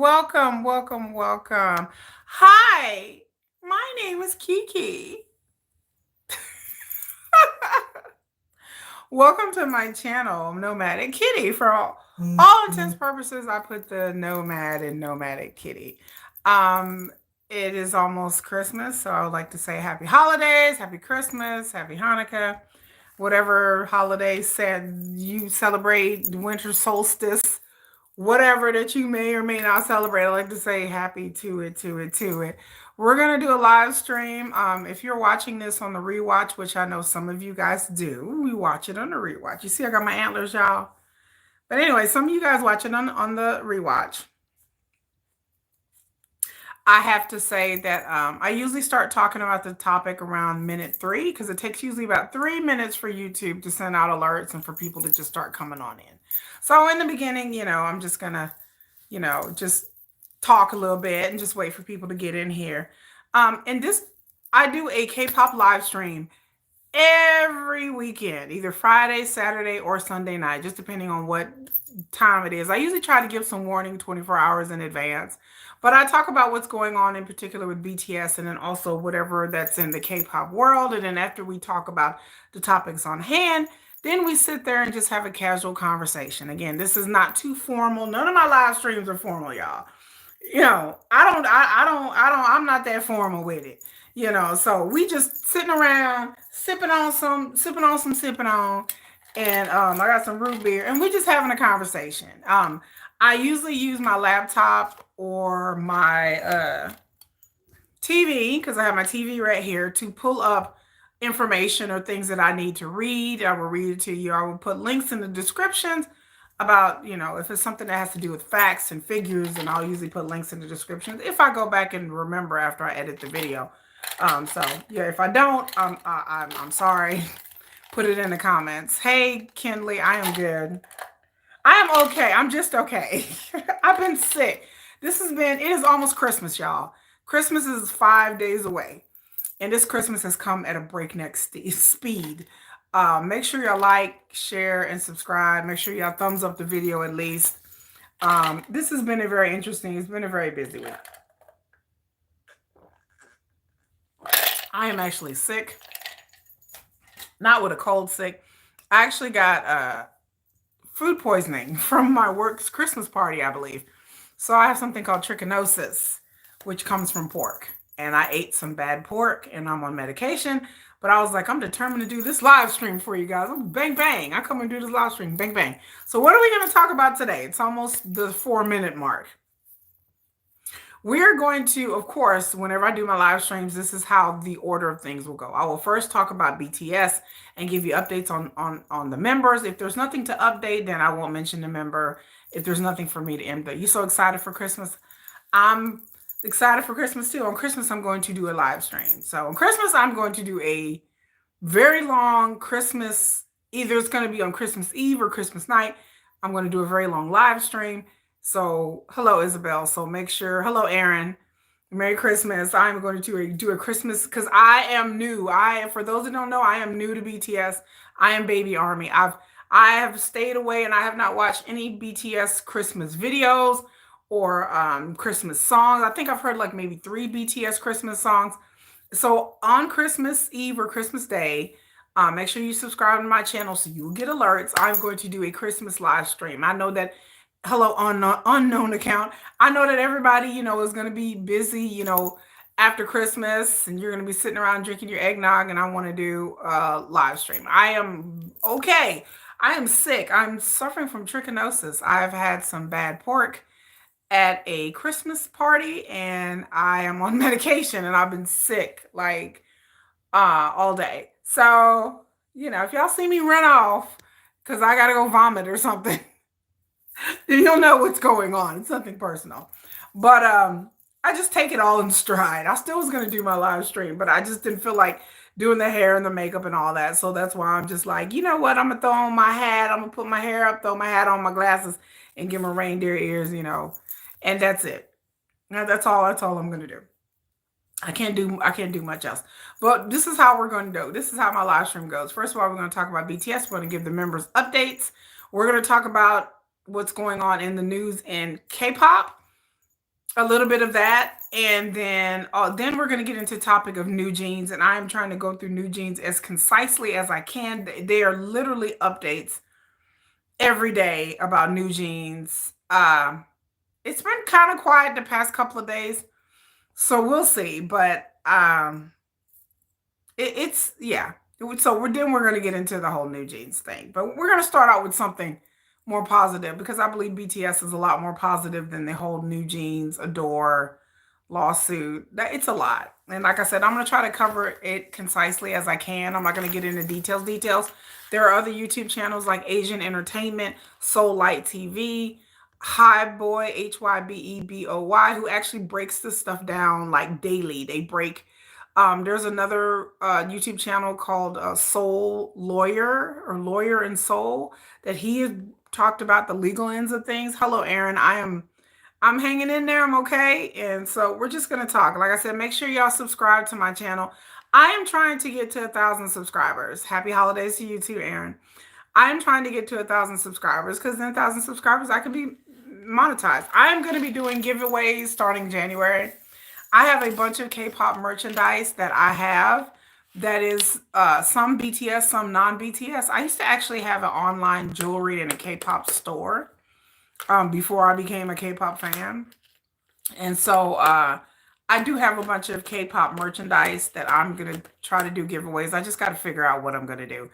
Welcome, welcome, welcome. Hi, my name is Kiki. Welcome to my channel, Nomadic Kitty. For all intents purposes, I put the nomad in Nomadic Kitty. Um, it is almost Christmas, so I would like to say happy holidays, happy Christmas, happy Hanukkah, whatever holiday said you celebrate, the winter solstice, whatever that you may or may not celebrate. I like to say happy to it. We're gonna do a live stream. If you're watching this on the rewatch, which I know some of you guys do, we watch it on the rewatch. You see, I got my antlers, y'all. But anyway, some of you guys watch it on the rewatch. I have to say that I usually start talking about the topic around minute 3 because it takes usually about 3 minutes for YouTube to send out alerts and for people to just start coming on in. So in the beginning, I'm just gonna, just talk a little bit and just wait for people to get in here. And this, I do a K-pop live stream every weekend, either Friday, Saturday, or Sunday night, just depending on what time it is. I usually try to give some warning 24 hours in advance, but I talk about what's going on in particular with BTS and then also whatever that's in the K-pop world. And then after we talk about the topics on hand, then we sit there and just have a casual conversation. Again, this is not too formal. None of my live streams are formal, y'all. I'm not that formal with it. So we just sitting around sipping on, and I got some root beer, and we just having a conversation. I usually use my laptop or my TV because I have my TV right here to pull up information or things that I need to read. I will read it to you. I will put links in the descriptions about, if it's something that has to do with facts and figures, and I'll usually put links in the descriptions if I go back and remember after I edit the video. So yeah, if I don't, I'm sorry. Put it in the comments. Hey, Kinley, I am good. I am okay. I'm just okay. I've been sick. It is almost Christmas, y'all. Christmas is 5 days away. And this Christmas has come at a breakneck speed. Make sure y'all like, share, and subscribe. Make sure y'all thumbs up the video at least. This has been it's been a very busy week. I am actually sick. Not with a cold sick. I actually got food poisoning from my work's Christmas party, I believe. So I have something called trichinosis, which comes from pork. And I ate some bad pork and I'm on medication. But I was like, I'm determined to do this live stream for you guys. Bang, bang. I come and do this live stream. Bang, bang. So what are we going to talk about today? It's almost the 4-minute mark. We're going to, of course, whenever I do my live streams, this is how the order of things will go. I will first talk about BTS and give you updates on the members. If there's nothing to update, then I won't mention the member. If there's nothing for me to update. You so excited for Christmas? I'm excited for Christmas too. On Christmas, I'm going to do a live stream. So on Christmas, I'm going to do a very long Christmas. Either it's going to be on Christmas Eve or Christmas night. I'm going to do a very long live stream. So hello, Isabel. So make sure, hello, Aaron. Merry Christmas. I'm going to do a Christmas because I am new. For those that don't know, I am new to BTS. I am Baby Army. I have stayed away and I have not watched any BTS Christmas videos or Christmas songs. I think I've heard like maybe 3 BTS Christmas songs. So on Christmas Eve or Christmas Day, make sure you subscribe to my channel so you will get alerts. I'm going to do a Christmas live stream. I know that, hello, unknown account. I know that everybody, is going to be busy, after Christmas, and you're going to be sitting around drinking your eggnog, and I want to do a live stream. I am okay. I am sick. I'm suffering from trichinosis. I've had some bad pork at a Christmas party, and I am on medication, and I've been sick like all day. So, if y'all see me run off because I got to go vomit or something, then you'll know what's going on. It's nothing personal. But I just take it all in stride. I still was going to do my live stream, but I just didn't feel like doing the hair and the makeup and all that. So that's why I'm just like, you know what? I'm going to throw on my hat. I'm going to put my hair up, throw my hat on, my glasses, and give my reindeer ears, and that's it. That's all I'm going to do. I can't do much else. But this is how we're going to do. This is how my live stream goes. First of all, we're going to talk about BTS. We're going to give the members updates. We're going to talk about what's going on in the news in K-pop. a little bit of that, and then we're going to get into the topic of new jeans, and I am trying to go through new jeans as concisely as I can. They are literally updates every day about new jeans. It's been kind of quiet the past couple of days, so we'll see. But it's yeah. So we're going to get into the whole new jeans thing, but we're going to start out with something more positive because I believe BTS is a lot more positive than the whole new jeans adore lawsuit. That it's a lot, and like I said, I'm going to try to cover it concisely as I can. I'm not going to get into details. There are other YouTube channels like Asian Entertainment, Soul Light TV, Hybe, HYBEBOY, who actually breaks this stuff down like daily. They break there's another YouTube channel called Soul Lawyer or Lawyer and Soul that he has talked about the legal ends of things. Hello, Aaron. I'm hanging in there. I'm okay. And so we're just gonna talk. Like I said, make sure y'all subscribe to my channel. I am trying to get to 1,000 subscribers. Happy holidays to you too, Aaron. I'm trying to get to 1,000 subscribers because then 1,000 subscribers I can be monetized. I am going to be doing giveaways starting January. I have a bunch of K-pop merchandise that I have that is some BTS, some non-BTS. I used to actually have an online jewelry and a K-pop store before I became a K-pop fan. And so I do have a bunch of K-pop merchandise that I'm going to try to do giveaways. I just got to figure out what I'm going to do.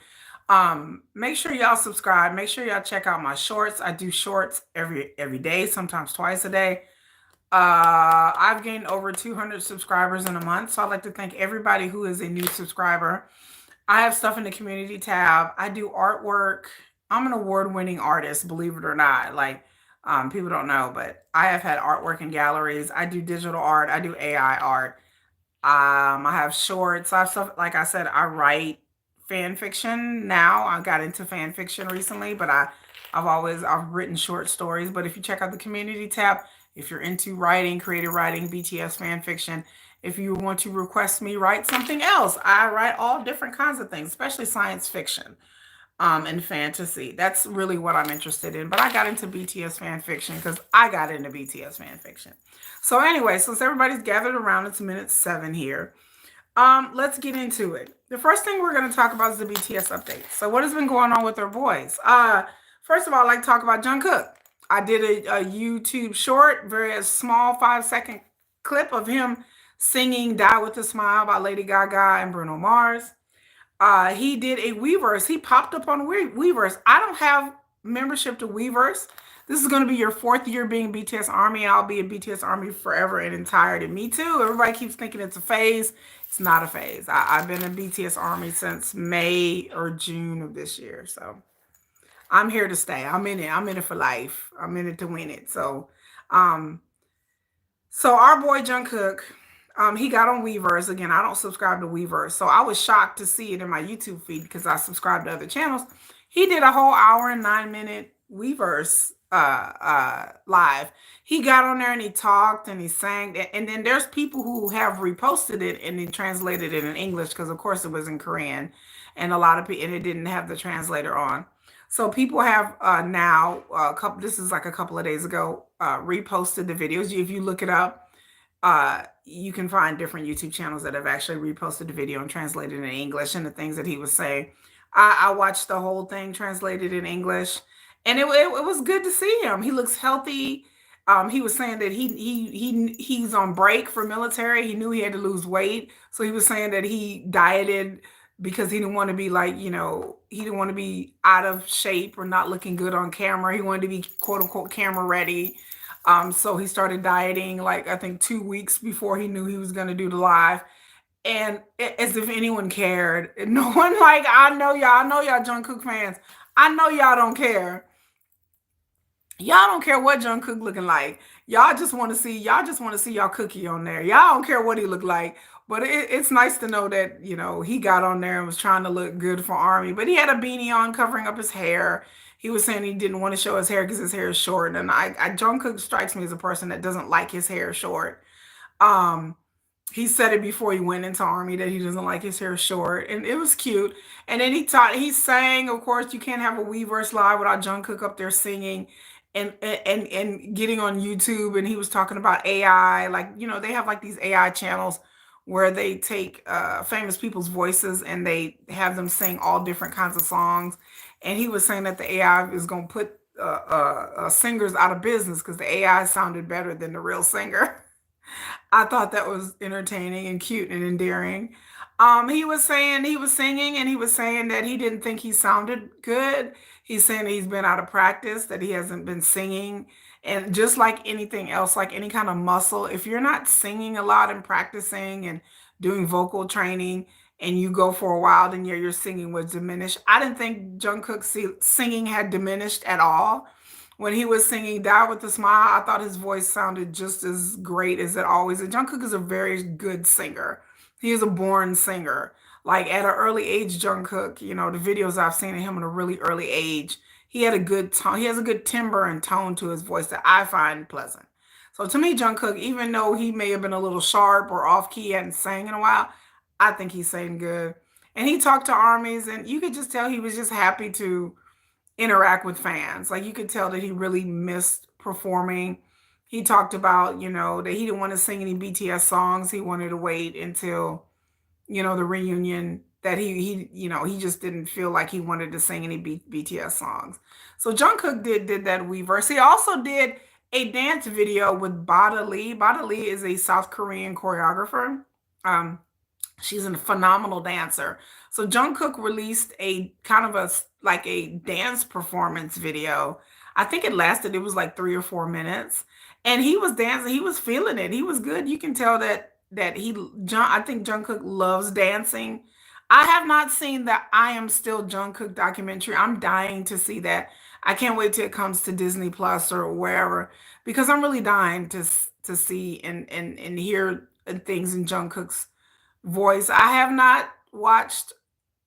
Make sure y'all subscribe. Make sure y'all check out my shorts. I do shorts every day, sometimes twice a day. I've gained over 200 subscribers in a month, so I'd like to thank everybody who is a new subscriber. I have stuff in the community tab. I do artwork. I'm an award-winning artist, believe it or not. Like, people don't know, but I have had artwork in galleries. I do digital art. I do AI art. I have shorts. I have stuff, like I said, I write fan fiction now. I got into fan fiction recently, but I've written short stories. But if you check out the community tab, if you're into writing, creative writing, BTS fan fiction, if you want to request me write something else, I write all different kinds of things, especially science fiction and fantasy. That's really what I'm interested in. But I got into BTS fan fiction because I got into BTS fan fiction. So anyway, since everybody's gathered around, it's minute 7 here. Let's get into it. The first thing we're going to talk about is the BTS update. So what has been going on with their boys? First of all, I'd like to talk about Jungkook. I did a YouTube short, very small 5-second clip of him singing Die With a Smile by Lady Gaga and Bruno Mars. He did a Weverse. He popped up on Weverse. I don't have membership to Weverse. This is going to be your 4th year being BTS Army. I'll be a BTS Army forever and entirety. Me too. Everybody keeps thinking it's a phase. It's not a phase. I've been a BTS Army since May or June of this year. So I'm here to stay. I'm in it. I'm in it for life. I'm in it to win it. Um, so our boy Jungkook, he got on Weverse. Again, I don't subscribe to Weverse. So I was shocked to see it in my YouTube feed because I subscribe to other channels. He did a whole hour and 9-minute Weverse live. He got on there and he talked and he sang. And then there's people who have reposted it and then translated it in English because of course it was in Korean, and a lot of people, and it didn't have the translator on. So people have now a couple. This is like a couple of days ago. Reposted the videos. If you look it up, you can find different YouTube channels that have actually reposted the video and translated it in English and the things that he was saying. I watched the whole thing translated in English, and it was good to see him. He looks healthy. He was saying that he's on break for military. He knew he had to lose weight, so he was saying that he dieted because he didn't want to be like, he didn't want to be out of shape or not looking good on camera. He wanted to be quote unquote camera ready. So he started dieting like I think 2 weeks before he knew he was going to do the live. And as if anyone cared. No one, like, I know y'all Jungkook fans. I know y'all don't care. Y'all don't care what Jungkook looking like. Y'all just want to see y'all cookie on there. Y'all don't care what he looked like. But it's nice to know that, he got on there and was trying to look good for Army. But he had a beanie on covering up his hair. He was saying he didn't want to show his hair because his hair is short. And Jungkook strikes me as a person that doesn't like his hair short. Um, he said it before he went into Army that he doesn't like his hair short, and it was cute. And then he sang. Of course, you can't have a Weverse live without Jungkook up there singing. and getting on YouTube, and he was talking about AI. Like, they have like these AI channels where they take famous people's voices and they have them sing all different kinds of songs. And he was saying that the AI is going to put singers out of business because the AI sounded better than the real singer. I thought that was entertaining and cute and endearing. He was saying he was singing and he was saying that he didn't think he sounded good. He's saying that he's been out of practice, that he hasn't been singing. And just like anything else, like any kind of muscle, if you're not singing a lot and practicing and doing vocal training and you go for a while, then your singing would diminish. I didn't think Jungkook's singing had diminished at all. When he was singing Die with a Smile, I thought his voice sounded just as great as it always is. Jungkook is a very good singer. He is a born singer. Like at an early age, Jungkook, the videos I've seen of him at a really early age, he had a good tone. He has a good timbre and tone to his voice that I find pleasant. So to me, Jungkook, even though he may have been a little sharp or off key, hadn't sang in a while, I think he's sang good. And he talked to armies, and you could just tell he was just happy to interact with fans. Like you could tell that he really missed performing. He talked about, that he didn't want to sing any BTS songs. He wanted to wait until, the reunion, that he just didn't feel like he wanted to sing any BTS songs. So Jungkook did that Weverse. He also did a dance video with Bada Lee. Bada Lee is a South Korean choreographer. Um, She's a phenomenal dancer. So Jungkook released a kind of like a dance performance video. I think it was like 3 or 4 minutes. And he was dancing, he was feeling it. He was good. You can tell I think Jungkook loves dancing. I have not seen the I Am Still Jungkook documentary. I'm dying to see that. I can't wait till it comes to Disney Plus or wherever, because I'm really dying to see and hear things in Jungkook's voice. I have not watched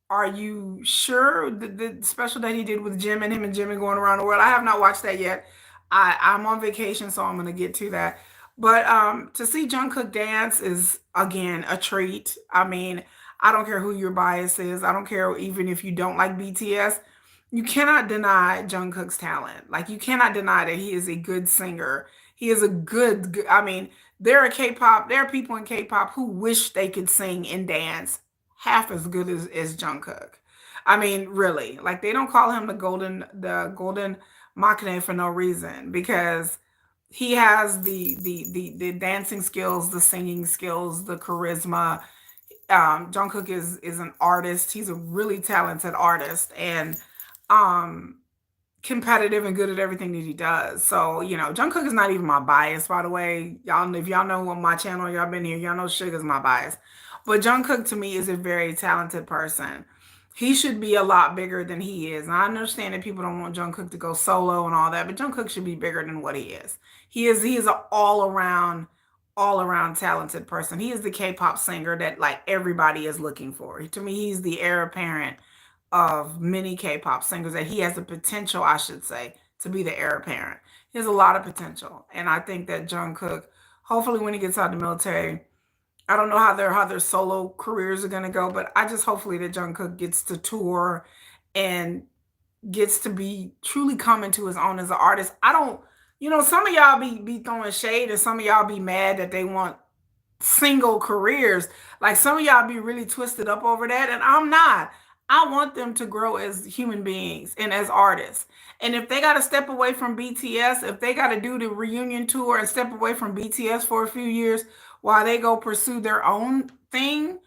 Are You Sure? The special that he did with Jim and him and Jimmy going around the world. I have not watched that yet. I'm on vacation, so I'm gonna get to that. But to see Jungkook dance is again a treat. I mean, I don't care who your bias is. I don't care even if you don't like BTS. You cannot deny Jungkook's talent. Like you cannot deny that he is a good singer. He is a I mean, there are people in K-pop who wish they could sing and dance half as good as Jungkook. I mean, really. Like they don't call him the golden Maknae for no reason, because he has the dancing skills, the singing skills, the charisma. Jungkook is an artist. He's a really talented artist, and um competitive and good at everything that he does. So, Jungkook is not even my bias, by the way. Y'all, if y'all know on my channel, y'all been here, y'all know Suga's my bias. But Jungkook to me is a very talented person. He should be a lot bigger than he is. And I understand that people don't want Jungkook to go solo and all that, but Jungkook should be bigger than what he is. He is an all around talented person. He is the K-pop singer that like everybody is looking for. To me, he's the heir apparent of many K-pop singers, that he has the potential, I should say, to be the heir apparent. He has a lot of potential, and I think that Jungkook, hopefully, when he gets out of the military, I don't know how their solo careers are gonna go, but I just hopefully that Jungkook gets to tour and gets to be truly coming to his own as an artist. I don't, some of y'all be throwing shade, and some of y'all be mad that they want single careers. Like some of y'all be really twisted up over that, and I'm not. I want them to grow as human beings and as artists. And if they got to step away from BTS, if they got to do the reunion tour and step away from BTS for a few years while they go pursue their own thing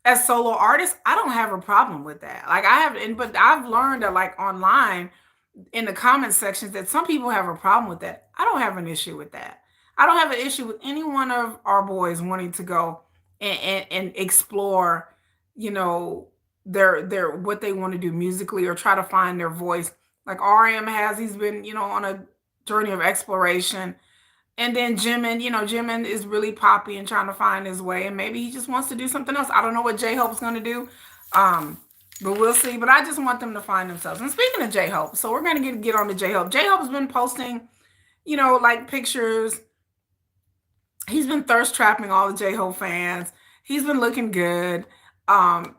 as solo artists, I don't have a problem with that. Like I have, but I've learned that like online in the comment sections that some people have a problem with that. I don't have an issue with that. I don't have an issue with any one of our boys wanting to go and explore, you know, their what they want to do musically or try to find their voice. Like RM has, he's been, on a journey of exploration. And then Jimin, Jimin is really poppy and trying to find his way, and maybe he just wants to do something else. I don't know what J Hope's going to do, um, but we'll see. But I just want them to find themselves. And speaking of J Hope, so we're going to get on to J Hope. J Hope's been posting, like pictures. He's been thirst trapping all the J Hope fans. He's been looking good.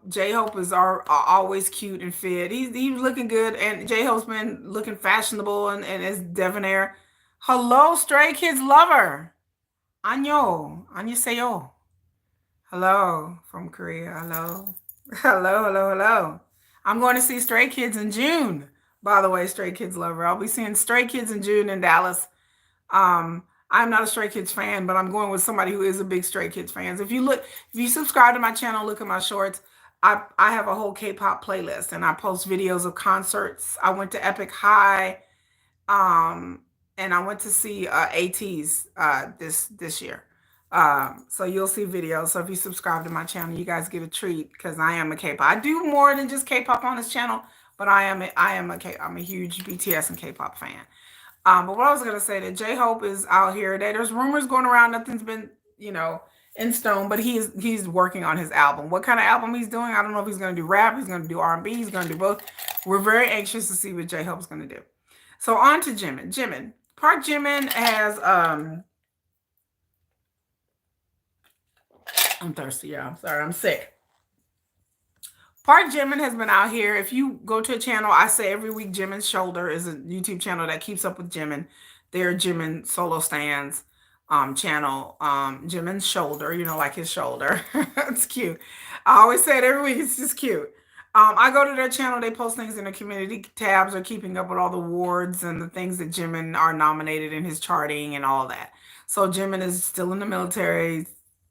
J-Hope is always cute and fit. He's looking good, and J-Hope's been looking fashionable and is debonair. Hello, Stray Kids lover. Anyo. Annyeonghaseyo. Hello from Korea. Hello. Hello. I'm going to see Stray Kids in June. By the way, Stray Kids lover. I'll be seeing Stray Kids in June in Dallas. I'm not a Stray Kids fan, but I'm going with somebody who is a big Stray Kids fan. So if you subscribe to my channel, look at my shorts. I have a whole K-pop playlist, and I post videos of concerts. I went to Epic High, um, and I went to see ATs this year. So you'll see videos. So if you subscribe to my channel, you guys get a treat because I am a K-pop. I do more than just K-pop on this channel, but I'm a huge BTS and K-pop fan. But what I was gonna say that J Hope is out here. There's rumors going around. Nothing's been, in stone. But he's working on his album. What kind of album he's doing? I don't know if he's gonna do rap. He's gonna do R&B. He's gonna do both. We're very anxious to see what J Hope's gonna do. So on to Jimin. Park Jimin has I'm thirsty, yeah. I'm sorry, I'm sick. Park Jimin has been out here. If you go to a channel, I say every week, Jimin's Shoulder is a YouTube channel that keeps up with Jimin. Their Jimin solo stands channel. Jimin's Shoulder, like his shoulder. It's cute. I always say it every week. It's just cute. I go to their channel. They post things in the community tabs or keeping up with all the awards and the things that Jimin are nominated in his charting and all that. So Jimin is still in the military,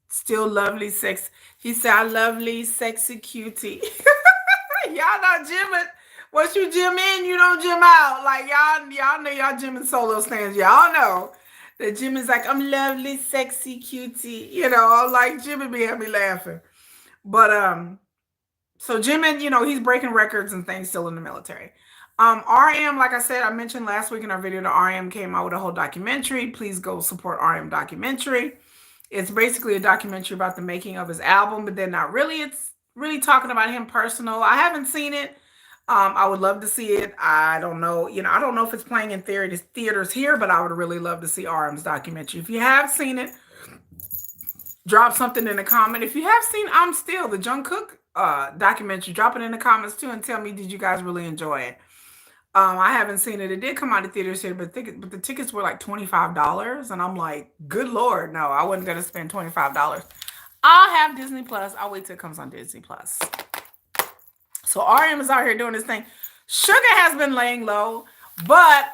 still lovely, sex. He said, "I lovely, sexy cutie." Y'all not gymming. Once you gym in, you don't gym out. Like y'all know y'all gymming solo stands. Y'all know that Jim is like, "I'm lovely, sexy, cutie." Like Jimmy be having me laughing. But so Jimin, he's breaking records and things still in the military. RM, like I said, I mentioned last week in our video, the RM came out with a whole documentary. Please go support RM documentary. It's basically a documentary about the making of his album, but then not really. It's really talking about him personal. I haven't seen it. I would love to see it. I don't know. I don't know if it's playing in theaters here, but I would really love to see RM's documentary. If you have seen it, drop something in the comment. If you have seen I'm Still, the Jungkook documentary, drop it in the comments too and tell me, did you guys really enjoy it? I haven't seen it. It did come out of theaters here, but the tickets were like $25, and I'm like, good Lord, no, I wasn't gonna spend $25. I'll have Disney Plus. I'll wait till it comes on Disney Plus. So RM is out here doing this thing. Sugar has been laying low, but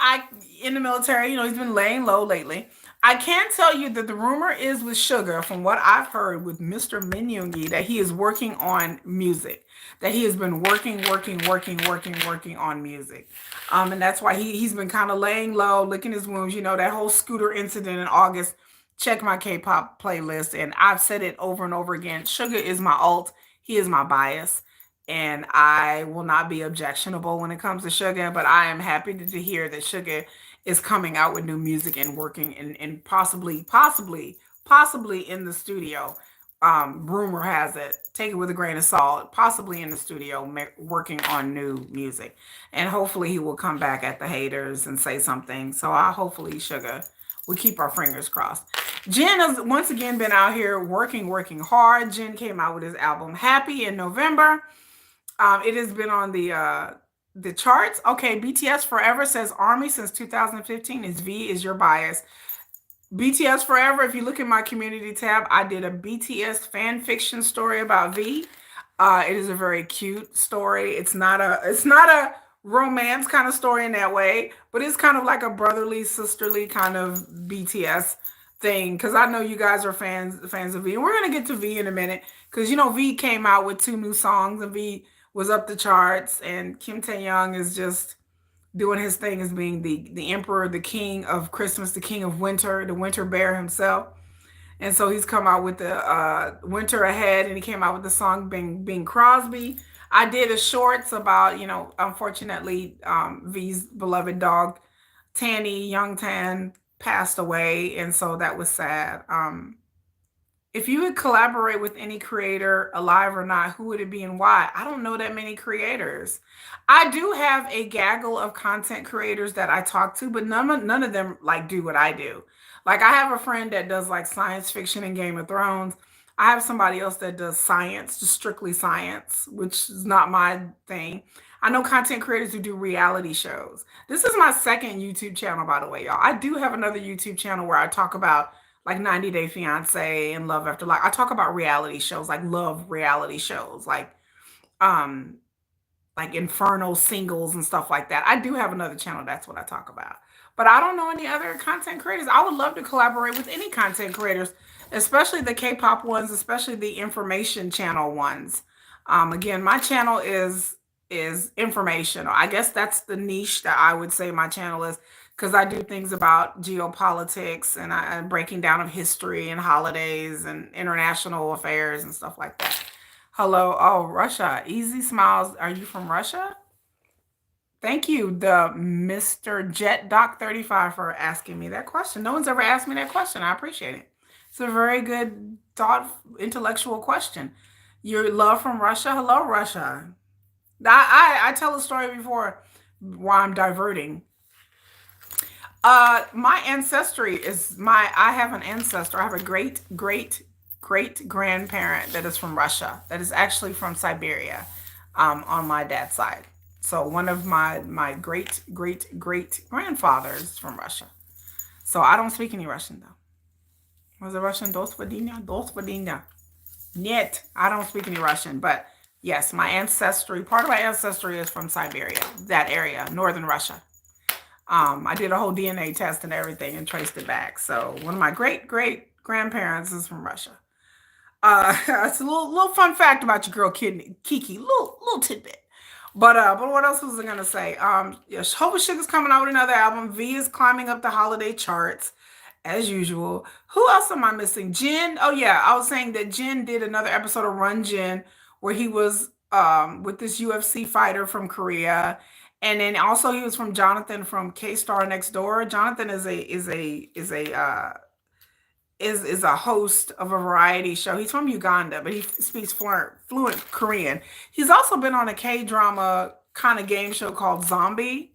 in the military, he's been laying low lately. I can tell you that the rumor is with Sugar, from what I've heard with Mr. Minyoongi, that he is working on music. That he has been working on music. And that's why he's been kind of laying low, licking his wounds. That whole scooter incident in August. Check my K-pop playlist. And I've said it over and over again. Sugar is my alt. He is my bias. And I will not be objectionable when it comes to Sugar. But I am happy to hear that Sugar is coming out with new music and working and possibly in the studio. Rumor has it, take it with a grain of salt, possibly in the studio working on new music. And hopefully he will come back at the haters and say something. So hopefully Sugar, we keep our fingers crossed. Jin has once again been out here working hard. Jin came out with his album Happy in November. It has been on the charts. Okay, BTS Forever says Army since 2015 is V is your bias. BTS Forever, if you look in my community tab, I did a BTS fan fiction story about V. It is a very cute story. It's not a romance kind of story in that way, but it's kind of like a brotherly, sisterly kind of BTS thing. Because I know you guys are fans of V, and we're gonna get to V in a minute. Because V came out with 2 new songs, and V was up the charts, and Kim Tae-young is just doing his thing as being the emperor, the king of Christmas, the king of winter, the winter bear himself. And so he's come out with the Winter Ahead, and he came out with the song Bing Crosby. I did a shorts about, unfortunately, V's beloved dog, Tanny, Young Tan, passed away, and so that was sad. If you would collaborate with any creator, alive or not, who would it be and why? I don't know that many creators. I do have a gaggle of content creators that I talk to, but none of them do what I do. Like I have a friend that does like science fiction and Game of Thrones. I have somebody else that does science, just strictly science, which is not my thing. I know content creators who do reality shows. This is my second YouTube channel, by the way, y'all. I do have another YouTube channel where I talk about like 90 Day Fiance and Love After Life. I talk about reality shows, like love reality shows, um like infernal singles and stuff like that. I do have another channel. That's what I talk about. But I don't know any other content creators. I would love to collaborate with any content creators, especially the K-pop ones, especially the information channel ones. Again, my channel is informational. I guess that's the niche that I would say my channel is, because I do things about geopolitics and breaking down of history and holidays and international affairs and stuff like that. Hello. Oh, Russia. Easy Smiles. Are you from Russia? Thank you, the Mr. Jet Doc 35, for asking me that question. No one's ever asked me that question. I appreciate it. It's a very good thought, intellectual question. Your love from Russia? Hello, Russia. I tell a story before while I'm diverting. My ancestry is my. I have an ancestor. I have a great grandparent that is from Russia. That is actually from Siberia, on my dad's side. So one of my great grandfathers from Russia. So I don't speak any Russian though. Was it Russian? Dos Vadinya. Нет. I don't speak any Russian, but yes, my ancestry. Part of my ancestry is from Siberia, that area, northern Russia. I did a whole DNA test and everything and traced it back. So one of my great grandparents is from Russia. It's a little fun fact about your girl Kiki, little tidbit. But what else was I gonna say? Yeah, Hope Sugar's coming out with another album. V is climbing up the holiday charts as usual. Who else am I missing? Jin. Oh yeah, I was saying that Jin did another episode of Run Jin where he was with this UFC fighter from Korea. And then also he was from Jonathan from K Star Next Door. Jonathan is a host of a variety show. He's from Uganda, but he speaks fluent Korean. He's also been on a K drama kind of game show called Zombie.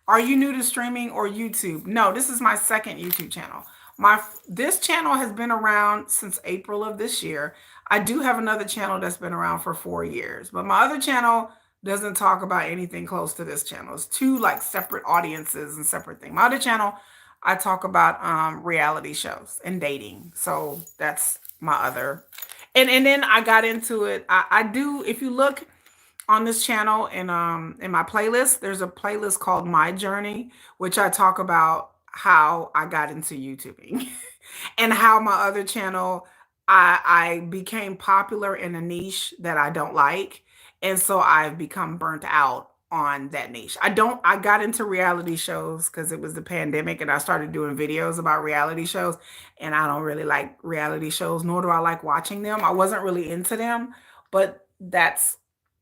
Are you new to streaming or YouTube? No, this is my second YouTube channel. My This channel has been around since April of this year. I do have another channel that's been around for 4 years, but my other channel doesn't talk about anything close to this channel. It's two like separate audiences and separate things. My other channel, I talk about reality shows and dating. So that's my other. And then I got into it. I do, if you look on this channel in my playlist, there's a playlist called My Journey, which I talk about how I got into YouTubing and how my other channel, I became popular in a niche that I don't like, and so I've become burnt out on that niche. I got into reality shows because it was the pandemic and I started doing videos about reality shows, and I don't really like reality shows, nor do I like watching them. I wasn't really into them, but that's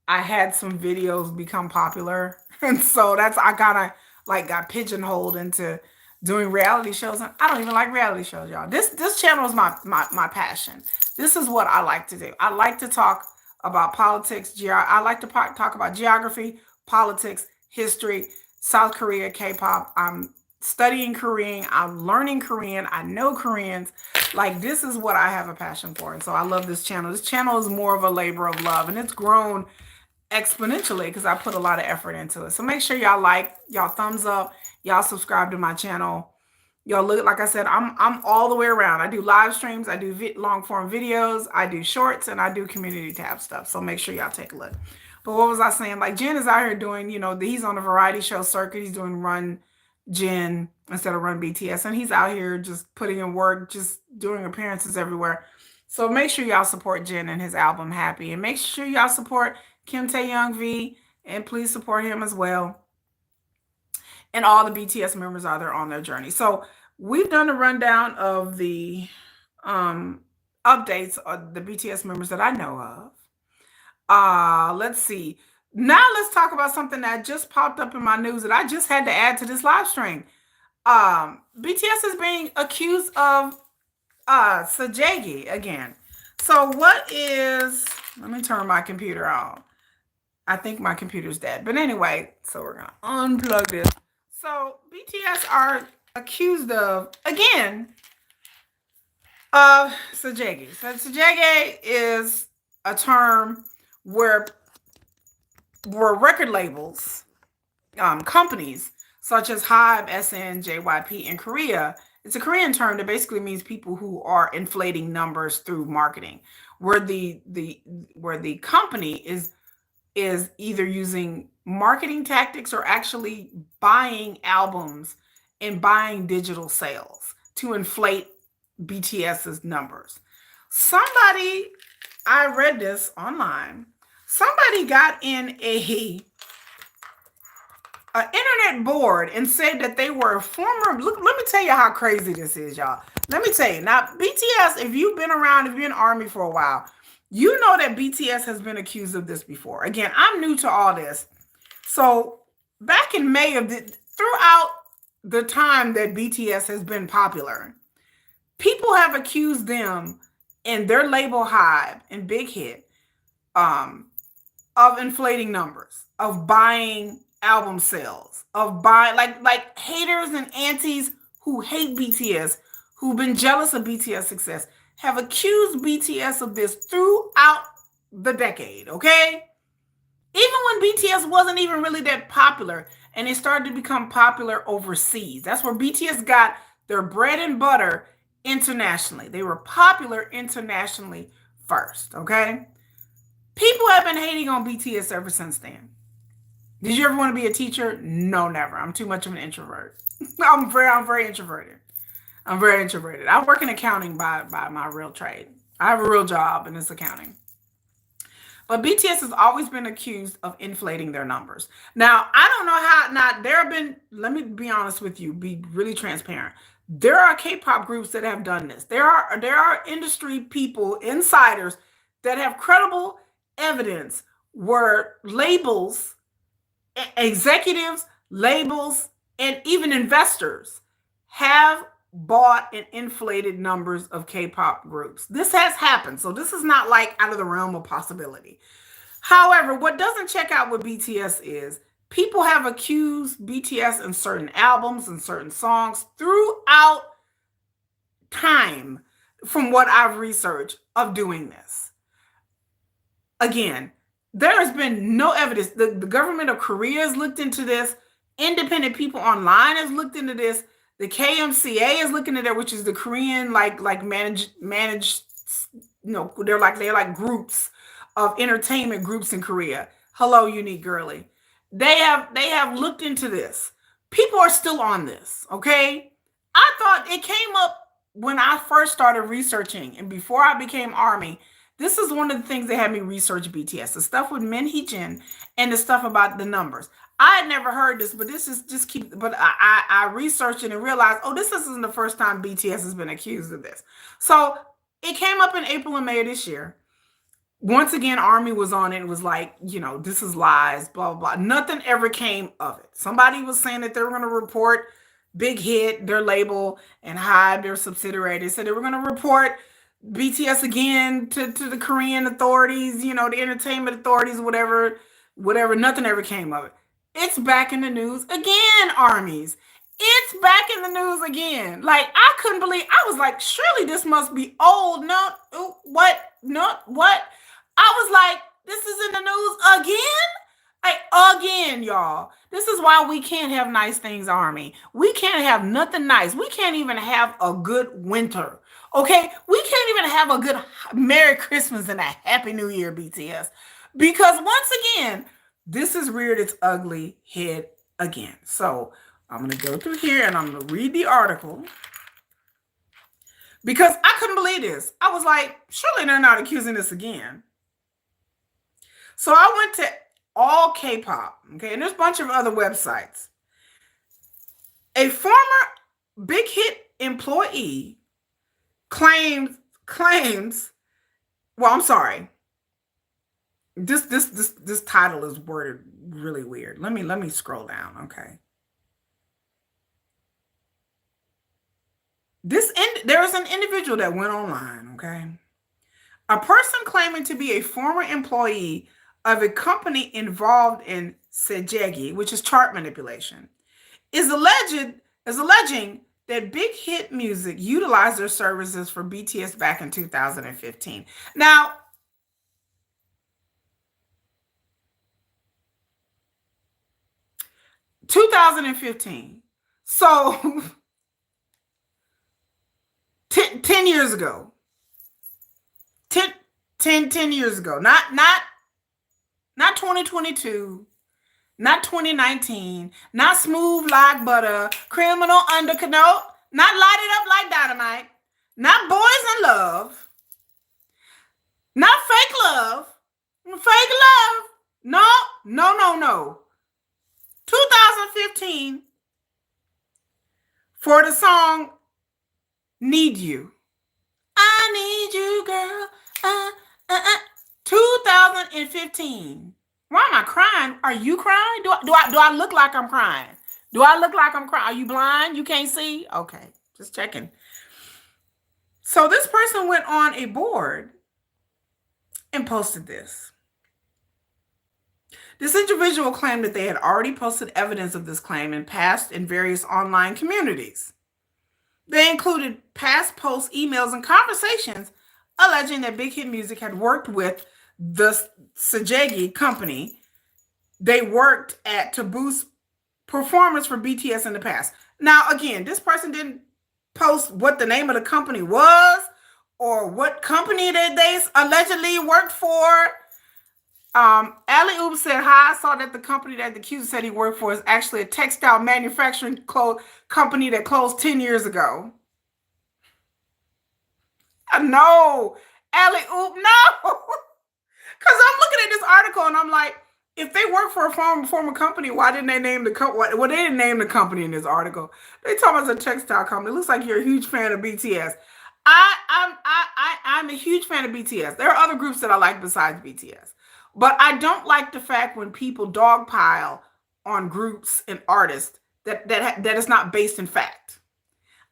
I had some videos become popular. And so that's I kind of like got pigeonholed into doing reality shows. And I don't even like reality shows, y'all. This channel is my passion. This is what I like to do. I like to talk about politics. I like to talk about geography, politics, history, South Korea, K-pop. I'm studying Korean. I'm learning Korean. I know Koreans. Like this is what I have a passion for. And so I love this channel. This channel is more of a labor of love, and it's grown exponentially because I put a lot of effort into it. So make sure y'all like, y'all thumbs up, y'all subscribe to my channel. Y'all look, like I said, I'm all the way around. I do live streams, I do long form videos, I do shorts, and I do community tab stuff. So make sure y'all take a look. But what was I saying? Like Jen is out here doing, he's on a variety show circuit. He's doing Run Jen instead of Run BTS, and he's out here just putting in work, just doing appearances everywhere. So make sure y'all support Jen and his album Happy, and make sure y'all support Kim Taeyoung V, and please support him as well. And all the BTS members are there on their journey. So we've done a rundown of the updates of the BTS members that I know of. Let's see. Now let's talk about something that just popped up in my news that I just had to add to this live stream. BTS is being accused of Sajaegi again. So what is, let me turn my computer on. I think my computer's dead. But anyway, so we're gonna unplug this. So BTS are accused of, again, Sajaegi. So Sajaegi is a term where record labels, companies such as Hybe, SN, JYP in Korea. It's a Korean term that basically means people who are inflating numbers through marketing, where the company is either using marketing tactics or actually buying albums and buying digital sales to inflate BTS's numbers. Somebody, I read this online. Somebody got in a internet board and said that they were a former. Look, let me tell you how crazy this is, y'all. Let me tell you. Now, BTS, if you've been around, if you're in the army for a while, you know that BTS has been accused of this before. Again, I'm new to all this. So back in May throughout the time that BTS has been popular, people have accused them and their label Hybe and Big Hit of inflating numbers, of buying album sales, of buying like haters and antis who hate BTS, who've been jealous of BTS success, have accused BTS of this throughout the decade, okay? Even when BTS wasn't even really that popular and it started to become popular overseas. That's where BTS got their bread and butter internationally. They were popular internationally first, okay? People have been hating on BTS ever since then. Did you ever want to be a teacher? No, never. I'm too much of an introvert. I'm very introverted. I'm very introverted. I work in accounting by my real trade. I have a real job and it's accounting. But BTS has always been accused of inflating their numbers. Now, I don't know how, now there have been, let me be honest with you, be really transparent. There are K-pop groups that have done this. There are industry people, insiders that have credible evidence where labels, executives, labels, and even investors have bought and inflated numbers of K-pop groups. This has happened, so this is not like out of the realm of possibility. However, what doesn't check out with BTS is people have accused BTS in certain albums and certain songs throughout time, from what I've researched, of doing this. Again, there has been no evidence. The government of Korea has looked into this. Independent people online has looked into this. The KMCA is looking at it, which is the Korean like managed, they're like groups of entertainment groups in Korea. Hello, Unique Girly. They have looked into this. People are still on this, okay? I thought it came up when I first started researching and before I became Army. This is one of the things that had me research BTS, the stuff with Hee-jin and the stuff about the numbers. I had never heard this, but this is just but I researched it and realized, oh, this isn't the first time BTS has been accused of this. So it came up in April and May of this year. Once again, Army was on it and was like, this is lies, blah, blah, blah. Nothing ever came of it. Somebody was saying that they were going to report Big Hit, their label, and Hybe, their subsidiary. They said they were going to report BTS again to the Korean authorities, the entertainment authorities, whatever. Nothing ever came of it. It's back in the news again, armies. It's back in the news again. Like, I couldn't believe, I was like, surely this must be old. No, what? No, what? I was like, this is in the news again? Like, again, y'all. This is why we can't have nice things, Army. We can't have nothing nice. We can't even have a good winter. Okay? We can't even have a good Merry Christmas and a Happy New Year, BTS. Because once again, this has reared its ugly head again. So I'm going to go through here and I'm going to read the article. Because I couldn't believe this. I was like, surely they're not accusing this again. So I went to all K-pop, okay, and there's a bunch of other websites. A former Big Hit employee claims, well, I'm sorry. This title is worded really weird. Let me scroll down, okay. There was an individual that went online, okay. A person claiming to be a former employee of a company involved in Sajaegi, which is chart manipulation, is alleging that Big Hit Music utilized their services for BTS back in 2015. Now, 2015. So 10 years ago. 10 years ago. Not 2022. Not 2019, not smooth like butter, criminal undercoat, not light it up like dynamite, not boys in love, not fake love, fake love. No, no, no, no. 2015 for the song Need You. I need you, girl. 2015. Why am I crying? Are you crying? Do I look like I'm crying? Do I look like I'm crying? Are you blind? You can't see? Okay, just checking. So this person went on a board and posted this. This individual claimed that they had already posted evidence of this claim in various online communities. They included past posts, emails, and conversations alleging that Big Hit Music had worked with the Sajaegi company they worked at to boost performance for BTS in the past. Now, again, this person didn't post what the name of the company was or what company that they allegedly worked for. Ali Oop said, hi, I saw that the company that the accuser said he worked for is actually a textile manufacturing company that closed 10 years ago. No, Ali Oop, no. Because I'm looking at this article and I'm like, if they work for a former company, why didn't they name the company? Well, they didn't name the company in this article. They told us a textile company. It looks like you're a huge fan of BTS. I'm a huge fan of BTS. There are other groups that I like besides BTS. But I don't like the fact when people dogpile on groups and artists that is not based in fact.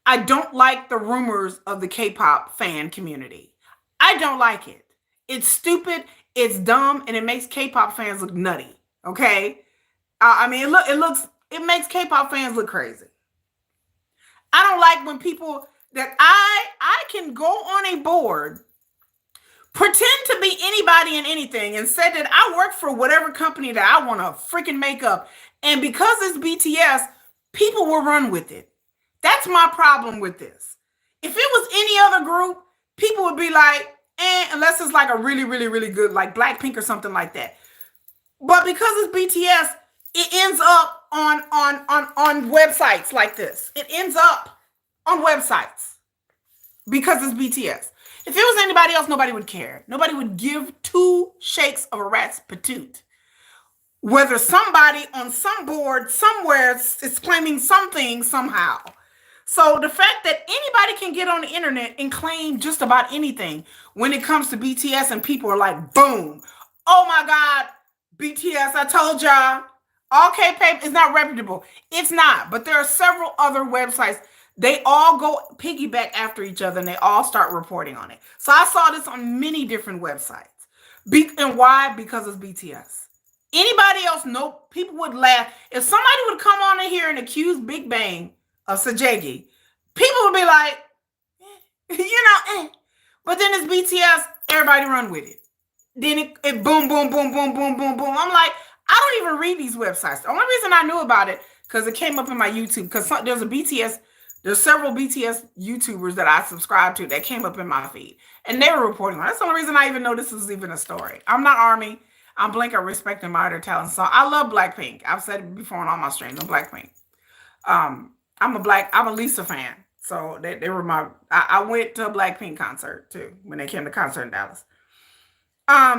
I don't like the rumors of the K-pop fan community. I don't like it. It's stupid, it's dumb, and it makes K-pop fans look nutty. Okay, I mean, it makes K-pop fans look crazy. I don't like when people that I can go on a board, pretend to be anybody and anything, and say that I work for whatever company that I want to freaking make up, and because it's BTS, people will run with it. That's my problem with this. If it was any other group, people would be like, unless it's like a really, really, really good, like Blackpink or something like that. But because it's BTS, it ends up on websites like this. It ends up on websites because it's BTS. If it was anybody else, nobody would care. Nobody would give two shakes of a rat's patoot. Whether somebody on some board somewhere is claiming something somehow. So the fact that anybody can get on the internet and claim just about anything when it comes to BTS and people are like, boom, oh my God, BTS, I told y'all, all K-pop is not reputable. It's not, but there are several other websites. They all go piggyback after each other and they all start reporting on it. So I saw this on many different websites. And why? Because it's BTS. Anybody else, no, people would laugh. If somebody would come on in here and accuse Big Bang of Sajaegi, people would be like, but then it's BTS, everybody run with it. Then it boom, boom, boom, boom, boom, boom, boom. I'm like, I don't even read these websites. The only reason I knew about it, because it came up in my YouTube, because there's several BTS YouTubers that I subscribe to that came up in my feed, and they were reporting on it. That's the only reason I even know this was even a story. I'm not ARMY. I'm Blink. I respect and admire their talent. So I love Blackpink. I've said it before on all my streams. I'm Blackpink. I'm a Lisa fan. So they were I went to a Blackpink concert too when they came to concert in Dallas. But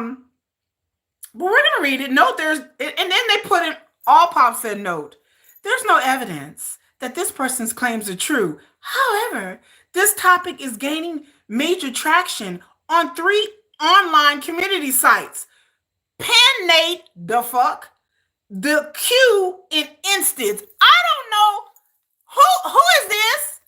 we're gonna read it. Note and then they put in all pop said note. There's no evidence that this person's claims are true. However, this topic is gaining major traction on 3 online community sites. Pan-Nate, the fuck, the Q in instance. I don't know who is this?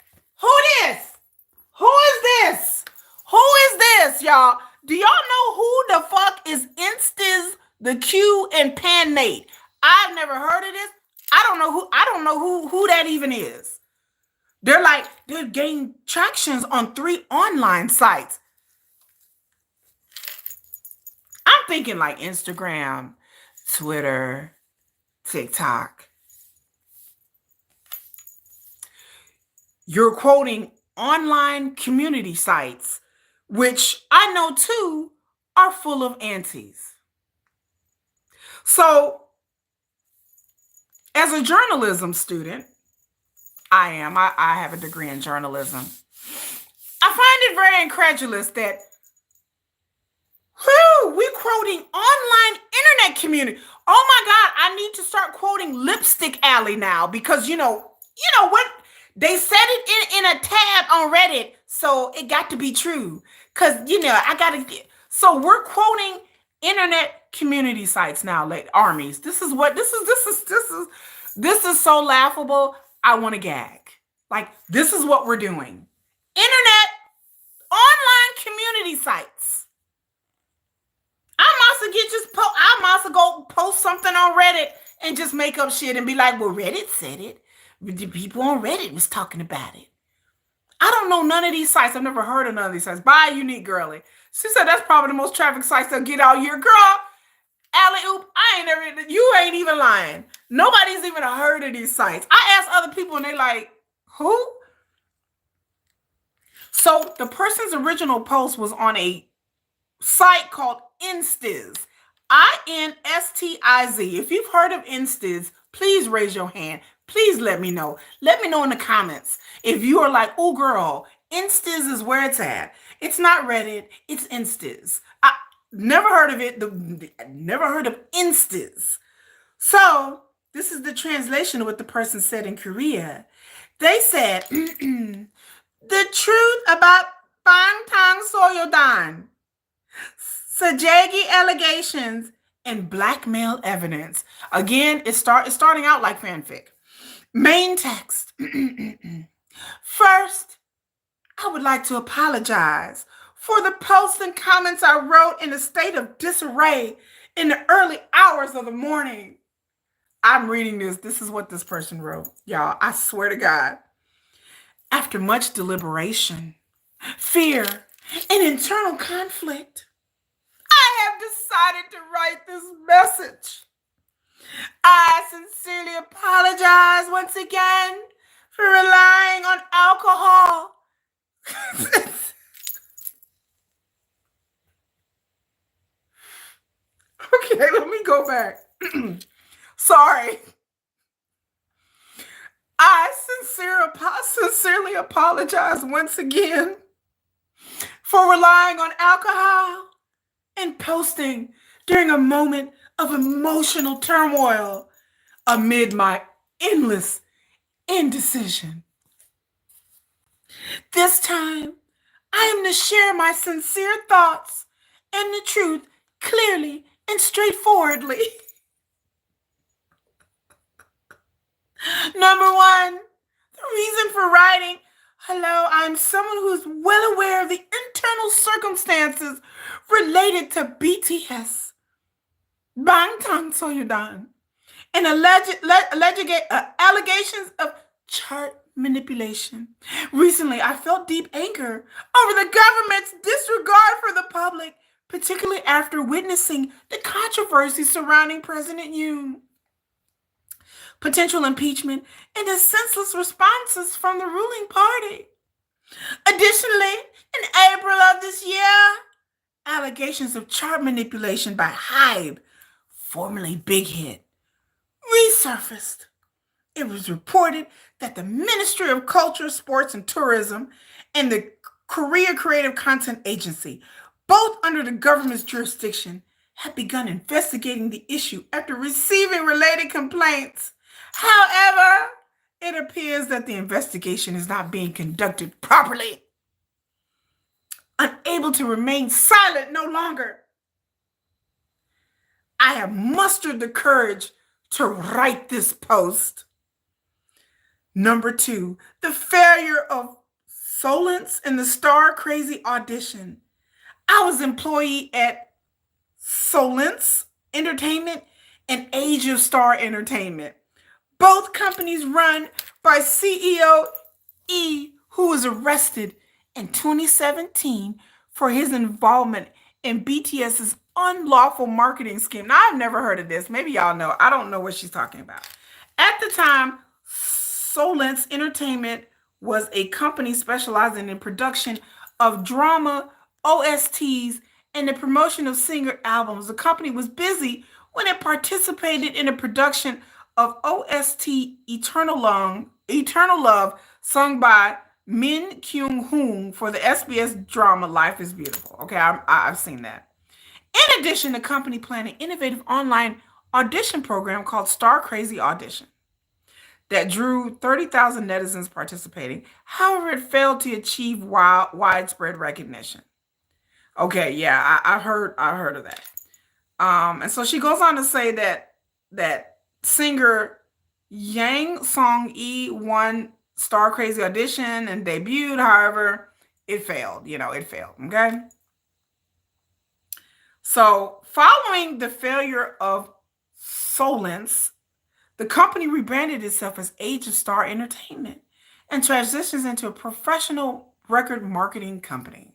Who is this, y'all? Do y'all know who the fuck is Instiz, the Q, and Pan-Nate? I've never heard of this. I don't know who that even is. They're gaining tractions on 3 online sites. I'm thinking like Instagram, Twitter, TikTok. You're quoting online community sites, which I know too are full of antis. So, as a journalism student, I have a degree in journalism. I find it very incredulous that we're quoting online internet community. Oh my God, I need to start quoting Lipstick Alley now because you know what? They said it in a tab on Reddit, so it got to be true. Cause I gotta get so we're quoting internet community sites now, like armies. This is so laughable. I want to gag. Like this is what we're doing. Internet online community sites. I must have go post something on Reddit and just make up shit and be like, well, Reddit said it. The people on Reddit was talking about it. I don't know none of these sites. I've never heard of none of these sites. Bye, Unique Girly. She said that's probably the most traffic sites they'll get out here. Girl, alley oop, you ain't even lying. Nobody's even heard of these sites. I asked other people and they like, who? So the person's original post was on a site called Instiz. INSTIZ. If you've heard of Instiz, please raise your hand. Please let me know. Let me know in the comments if you are like, oh girl, Instiz is where it's at. It's not Reddit, it's Instiz. I never heard of it. Never heard of Instiz. So this is the translation of what the person said in Korea. They said, the truth about Bangtan Soyodan, Sajaegi allegations, and blackmail evidence. Again, it's starting out like fanfic. Main text. First, I would like to apologize for the posts and comments I wrote in a state of disarray in the early hours of the morning. I'm reading this. This is what this person wrote. Y'all, I swear to God. After much deliberation, fear, and internal conflict, I have decided to write this message. I sincerely apologize once again for relying on alcohol. Okay, let me go back. Sorry. I sincerely apologize once again for relying on alcohol and posting during a moment of emotional turmoil amid my endless indecision. This time, I am to share my sincere thoughts and the truth clearly and straightforwardly. Number one, the reason for writing, hello, I'm someone who's well aware of the internal circumstances related to BTS, Bangtan Soyodan, and allegations of chart manipulation. Recently, I felt deep anger over the government's disregard for the public, particularly after witnessing the controversy surrounding President Yoon, potential impeachment, and the senseless responses from the ruling party. Additionally, in April of this year, allegations of chart manipulation by Hybe, formerly Big Hit, resurfaced. It was reported that the Ministry of Culture, Sports, and Tourism and the Korea Creative Content Agency, both under the government's jurisdiction, had begun investigating the issue after receiving related complaints. However, it appears that the investigation is not being conducted properly. Unable to remain silent no longer, I have mustered the courage to write this post. Number two, the failure of Solence in the Star Crazy audition. I was employee at Solence Entertainment and Age of Star Entertainment. Both companies run by CEO E, who was arrested in 2017 for his involvement in BTS's unlawful marketing scheme. Now, I've never heard of this. Maybe y'all know. I don't know what she's talking about. At the time, Solence Entertainment was a company specializing in production of drama, OSTs, and the promotion of singer albums. The company was busy when it participated in the production of OST Eternal Love, sung by Min Kyung Hoon for the SBS drama Life is Beautiful. Okay, I've seen that. In addition, the company planned an innovative online audition program called Star Crazy Audition that drew 30,000 netizens participating. However, it failed to achieve widespread recognition. Okay, yeah, I've heard of that. And so she goes on to say that singer Yang Song E won Star Crazy Audition and debuted. However, it failed. It failed. Okay. So, following the failure of Solence, the company rebranded itself as Age of Star Entertainment and transitions into a professional record marketing company.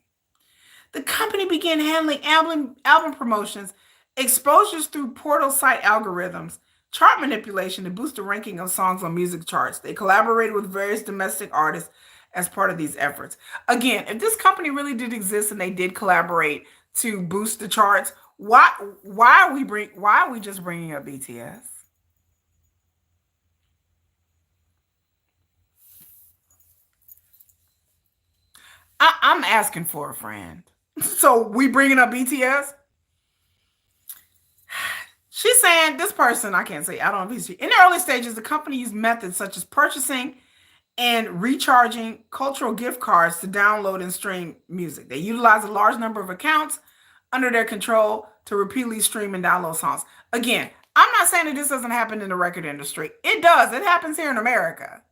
The company began handling album promotions, exposures through portal site algorithms, chart manipulation to boost the ranking of songs on music charts. They collaborated with various domestic artists as part of these efforts. Again, if this company really did exist and they did collaborate to boost the charts, why are we just bringing up BTS? I'm asking for a friend. So we bringing up BTS? She's saying this person, I can't say, I don't know if he's in the early stages, the company used methods such as purchasing and recharging cultural gift cards to download and stream music. They utilize a large number of accounts under their control to repeatedly stream and download songs. Again, I'm not saying that this doesn't happen in the record industry. It does. It happens here in America.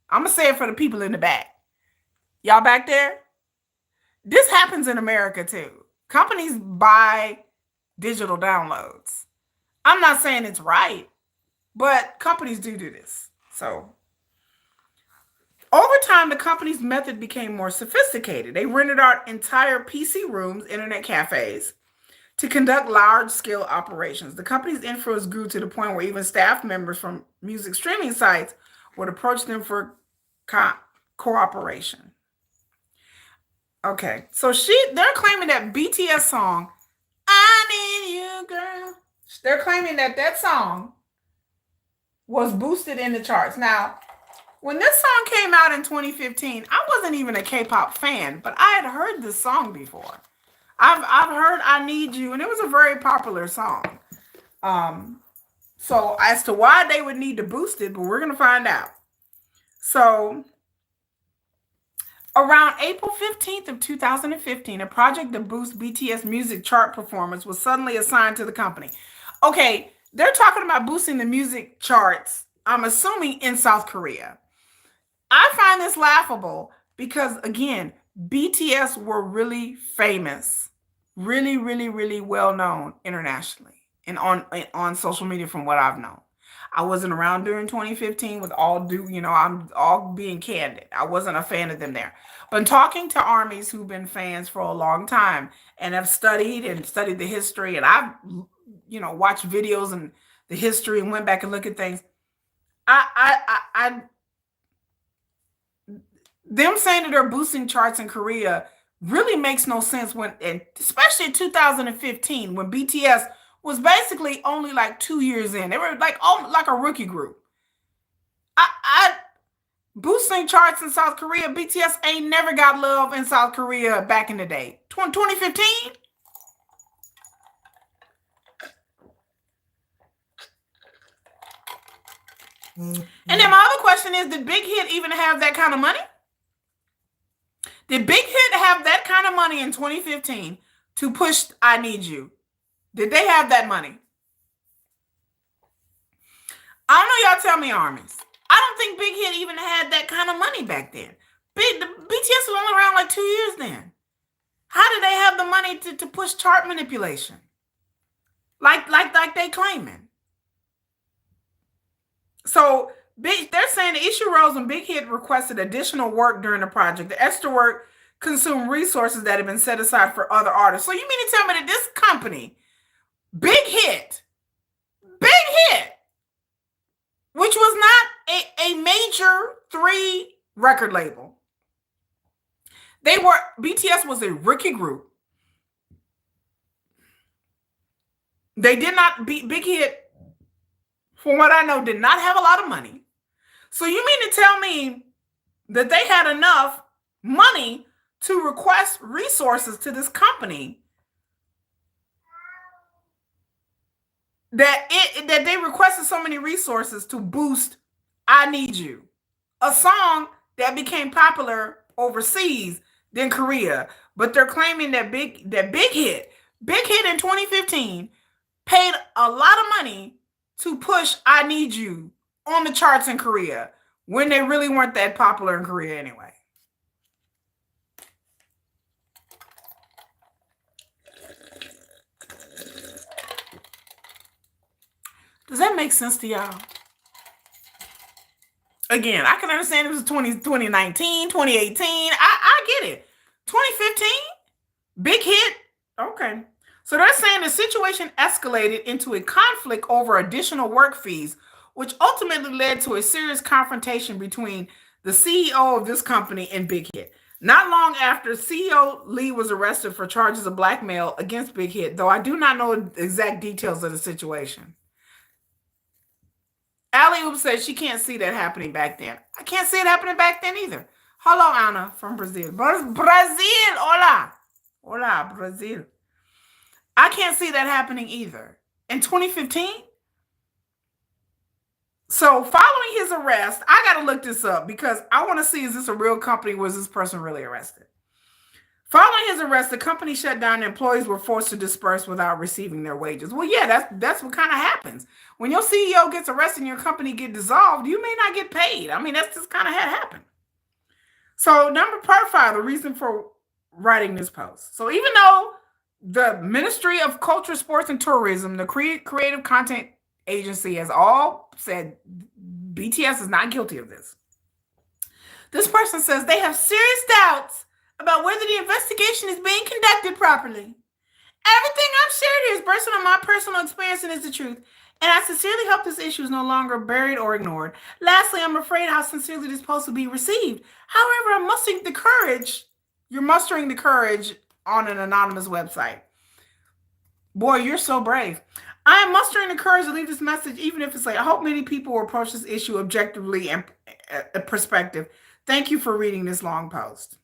I'm going to say it for the people in the back. Y'all back there? This happens in America too. Companies buy digital downloads. I'm not saying it's right, but companies do this. So, over time, the company's method became more sophisticated. They rented out entire PC rooms, internet cafes, to conduct large-scale operations. The company's influence grew to the point where even staff members from music streaming sites would approach them for cooperation. Okay, so they're claiming that BTS song, I Need You, Girl, they're claiming that song was boosted in the charts. Now, when this song came out in 2015, I wasn't even a K-pop fan, but I had heard this song before. I've heard I Need You, and it was a very popular song. So as to why they would need to boost it, but we're going to find out. So around April 15th of 2015, a project to boost BTS music chart performance was suddenly assigned to the company. Okay, they're talking about boosting the music charts, I'm assuming in South Korea. I find this laughable because, again, BTS were really famous, really, really, really well known internationally and on social media from what I've known. I wasn't around during 2015 with I'm all being candid. I wasn't a fan of them there. But talking to armies who've been fans for a long time and have studied the history, and I've, watched videos and the history and went back and look at things. Them saying that they're boosting charts in Korea really makes no sense especially in 2015 when BTS was basically only like 2 years in. They were like a rookie group. Boosting charts in South Korea, BTS ain't never got love in South Korea back in the day. 2015? And then my other question is, did Big Hit even have that kind of money? Did Big Hit have that kind of money in 2015 to push I Need You? Did they have that money? I don't know, y'all tell me, armies. I don't think Big Hit even had that kind of money back then. BTS was only around like 2 years then. How did they have the money to push chart manipulation? Like they claiming. So They're saying the issue arose when Big Hit requested additional work during the project. The extra work consumed resources that had been set aside for other artists. So you mean to tell me that this company, Big Hit, which was not a major 3 record label, BTS was a rookie group. They did not be Big Hit, from what I know, did not have a lot of money. So you mean to tell me that they had enough money to request resources to this company that they requested so many resources to boost I Need You, a song that became popular overseas than Korea. But they're claiming that Big Hit in 2015 paid a lot of money to push I Need You on the charts in Korea when they really weren't that popular in Korea anyway. Does that make sense to y'all? Again, I can understand it was 2019, 2018. I get it. 2015, Big Hit. Okay. So they're saying the situation escalated into a conflict over additional work fees, which ultimately led to a serious confrontation between the CEO of this company and Big Hit. Not long after, CEO Lee was arrested for charges of blackmail against Big Hit, though I do not know the exact details of the situation. Allie Oop says she can't see that happening back then. I can't see it happening back then either. Hello, Anna from Brazil. Brazil, hola. Hola, Brazil. I can't see that happening either. In 2015? So following his arrest, I got to look this up because I want to see, is this a real company? Was this person really arrested? Following his arrest, the company shut down and employees were forced to disperse without receiving their wages. Well, yeah, that's what kind of happens. When your CEO gets arrested and your company get dissolved, you may not get paid. I mean, that's just kind of had happened. So part 5, the reason for writing this post. So even though the Ministry of Culture, Sports, and Tourism, the creative content agency, has all said BTS is not guilty of this, this person says they have serious doubts about whether the investigation is being conducted properly. Everything I've shared here is based on my personal experience and is the truth. And I sincerely hope this issue is no longer buried or ignored. Lastly, I'm afraid how sincerely this post will be received. However, I'm mustering the courage. You're mustering the courage on an anonymous website. Boy, you're so brave. I am mustering the courage to leave this message, even if it's like, I hope many people will approach this issue objectively and perspective. Thank you for reading this long post.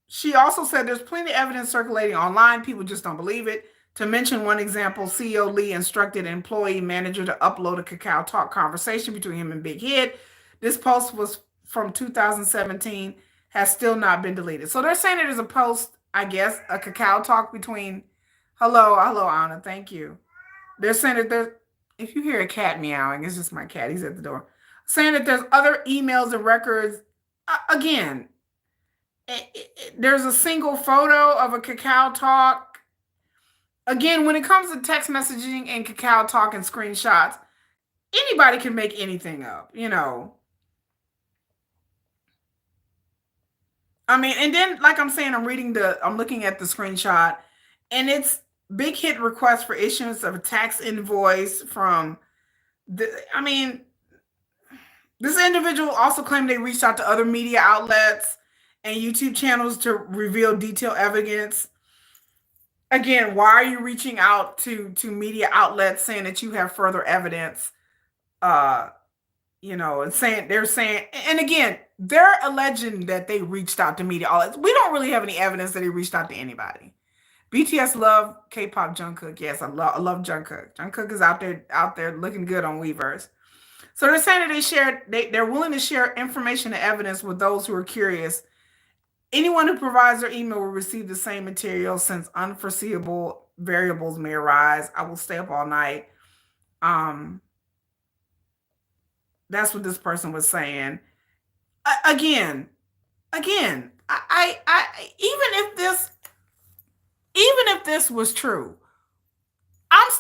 She also said there's plenty of evidence circulating online. People just don't believe it. To mention one example, CEO Lee instructed an employee manager to upload a Kakao Talk conversation between him and Big Hit. This post was from 2017, has still not been deleted. So they're saying there's a post, I guess, a Kakao Talk between, hello, Anna, thank you. They're saying that there's, if you hear a cat meowing, it's just my cat, he's at the door. Saying that there's other emails and records. Again, there's a single photo of a Kakao Talk. Again, when it comes to text messaging and Kakao Talk and screenshots, anybody can make anything up, you know. I mean, and then, like I'm saying, I'm looking at the screenshot, and it's Big Hit request for issuance of a tax invoice from this individual also claimed they reached out to other media outlets and YouTube channels to reveal detailed evidence. Again, why are you reaching out to media outlets saying that you have further evidence? And they're saying, and again, they're alleging that they reached out to media outlets. We don't really have any evidence that he reached out to anybody. BTS love K-pop Jungkook. Yes, I love Jungkook. Jungkook is out there looking good on Weverse. So they're saying that they're willing to share information and evidence with those who are curious. Anyone who provides their email will receive the same material since unforeseeable variables may arise. I will stay up all night. That's what this person was saying. Again, I even if this was true, I'm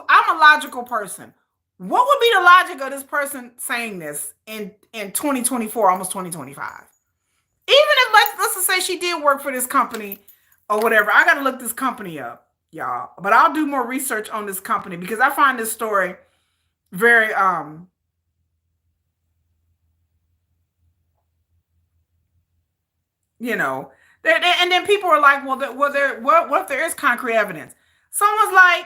I'm a logical person. What would be the logic of this person saying this in 2024, almost 2025? Even if let's just say she did work for this company or whatever, I gotta look this company up, y'all. But I'll do more research on this company because I find this story very you know, and then people are like, what if there is concrete evidence? Someone's like,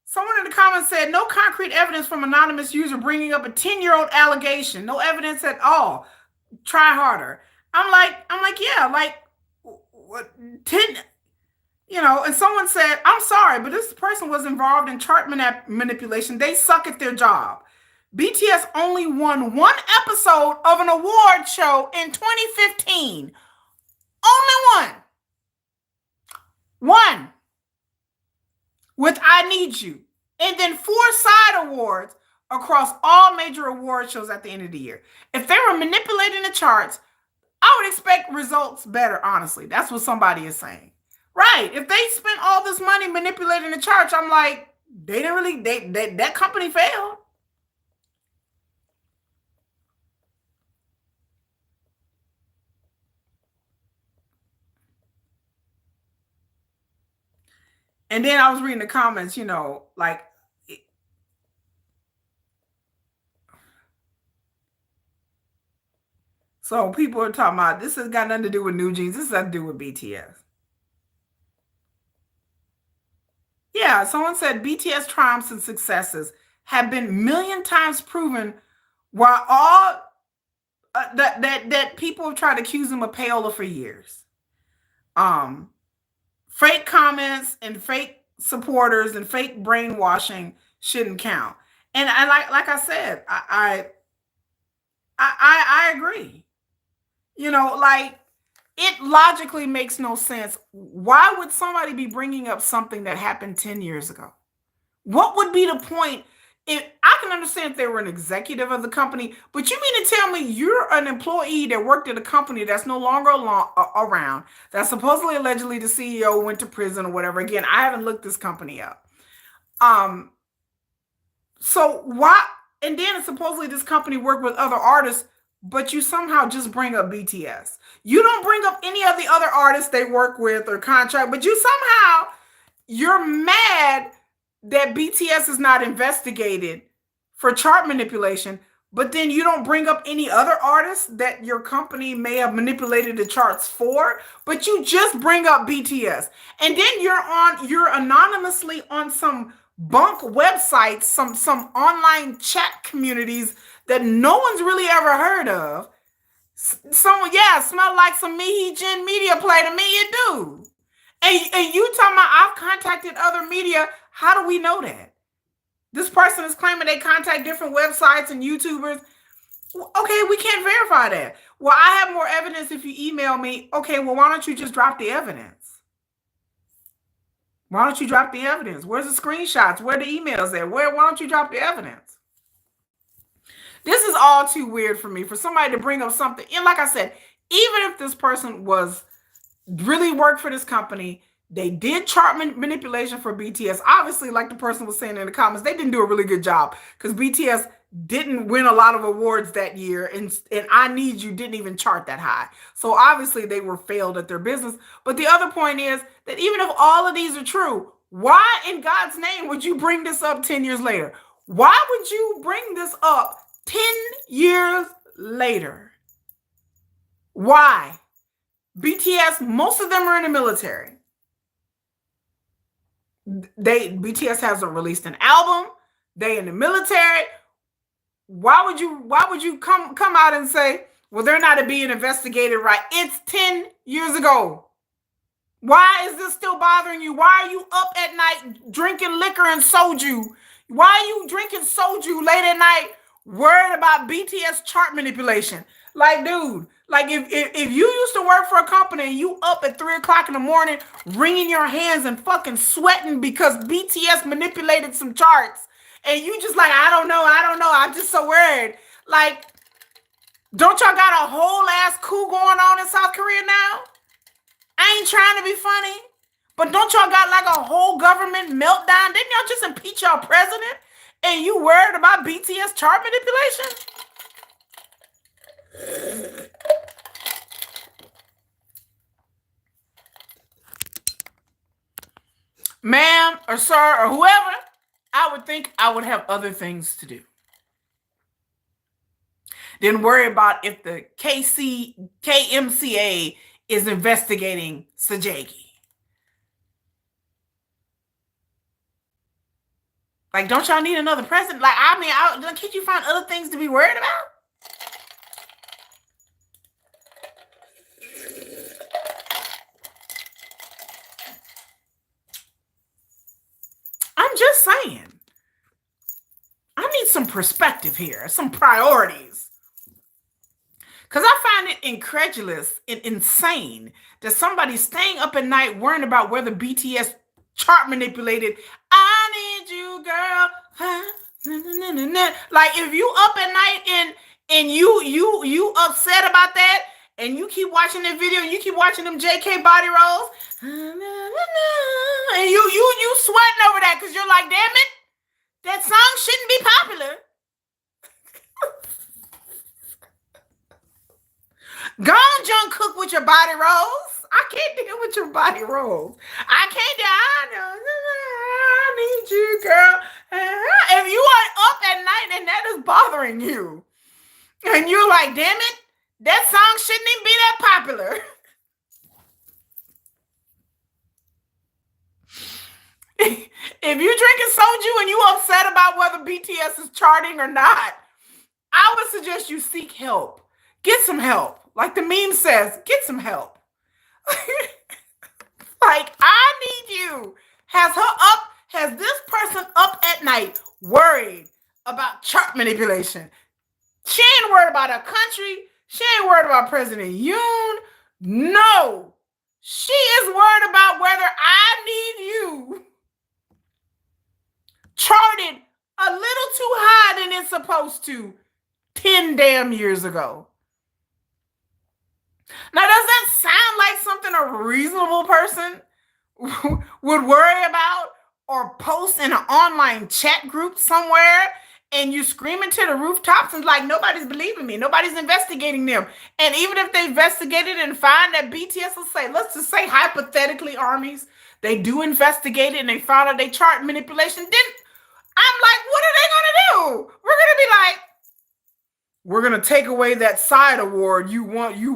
someone in the comments said, no concrete evidence from anonymous user bringing up a 10-year-old allegation. No evidence at all. Try harder. I'm like, yeah, like what 10, and someone said, I'm sorry, but this person was involved in chart manipulation. They suck at their job. BTS only won one episode of an award show in 2015. Only one. One. With I Need You. And then 4 side awards across all major award shows at the end of the year. If they were manipulating the charts, I would expect results better, honestly. That's what somebody is saying. Right. If they spent all this money manipulating the charts, I'm like, they didn't really, that company failed. And then I was reading the comments, like, so people are talking about this has got nothing to do with Newjeans. This has to do with BTS. Yeah, someone said BTS triumphs and successes have been million times proven, while all that people have tried to accuse them of payola for years. Fake comments and fake supporters and fake brainwashing shouldn't count. And I like I said, I agree. Like it logically makes no sense. Why would somebody be bringing up something that happened 10 years ago? What would be the point? If I can understand if they were an executive of the company, but you mean to tell me you're an employee that worked at a company that's no longer around, that supposedly allegedly the CEO went to prison or whatever. Again, I haven't looked this company up. So why? And then supposedly this company worked with other artists, but you somehow just bring up BTS. You don't bring up any of the other artists they work with or contract, but you're mad that BTS is not investigated for chart manipulation, but then you don't bring up any other artists that your company may have manipulated the charts for, but you just bring up BTS. And then you're anonymously on some bunk websites, some online chat communities that no one's really ever heard of. Smell like some Hee-jin media play to me, it do. And you talking about I've contacted other media. How do we know that? This person is claiming they contact different websites and YouTubers. Okay, we can't verify that. Well, I have more evidence if you email me. Okay, well, why don't you just drop the evidence? Why don't you drop the evidence? Where's the screenshots? Where are the emails at? Why don't you drop the evidence? This is all too weird for me, for somebody to bring up something. And like I said, even if this person really worked for this company, they did chart manipulation for BTS. Obviously, like the person was saying in the comments, they didn't do a really good job because BTS didn't win a lot of awards that year, and I Need You didn't even chart that high. So obviously they were failed at their business. But the other point is that even if all of these are true, why in God's name would you bring this up 10 years later? Why would you bring this up 10 years later? Why? BTS, most of them are in the military. BTS hasn't released an album. They in the military. Why would you come out and say, well, they're not being investigated right? It's 10 years ago. Why is this still bothering you? Why are you up at night drinking liquor and soju? Why are you drinking soju late at night worried about BTS chart manipulation? Like, dude, like if you used to work for a company and you up at 3 o'clock in the morning wringing your hands and fucking sweating because BTS manipulated some charts, and you just like, I don't know, I'm just so worried. Like, don't y'all got a whole ass coup going on in South Korea now? I ain't trying to be funny, But don't y'all got like a whole government meltdown? Didn't y'all just impeach y'all president? And you worried about BTS chart manipulation? Ma'am or sir or whoever, I would think I would have other things to do. Then worry about if the KMCA is investigating Sajaegi. Like, don't y'all need another president? Like, I mean, can't you find other things to be worried about? I'm just saying. I need some perspective here, some priorities. Because I find it incredulous and insane that somebody's staying up at night worrying about whether BTS chart manipulated. I need you, girl. Like, if you up at night and you upset about that, and you keep watching that video and you keep watching them JK body rolls, and you sweating over that because you're like, damn it, that song shouldn't be popular. Go on, Jungkook, with your body rolls. I can't deal with your body rolls. I can't deal. I need you, girl. If you are up at night and that is bothering you, and you're like, damn it, that song shouldn't even be that popular. If you're drinking soju and you upset about whether BTS is charting or not, I would suggest you seek help. Get some help. Like the meme says, get some help. Like, I need you. Has this person up at night worried about chart manipulation? She ain't worried about her country. She ain't worried about President Yoon. No. She is worried about whether I need you charted a little too high than it's supposed to 10 damn years ago. Now, does that sound like something a reasonable person would worry about or post in an online chat group somewhere, and you screaming to the rooftops and like, nobody's believing me, nobody's investigating them? And even if they investigated and find that BTS, will say, let's just say hypothetically, armies, they do investigate it and they found out they chart manipulation, then I'm like, what are they gonna do? We're gonna be like, we're gonna take away that side award you won at the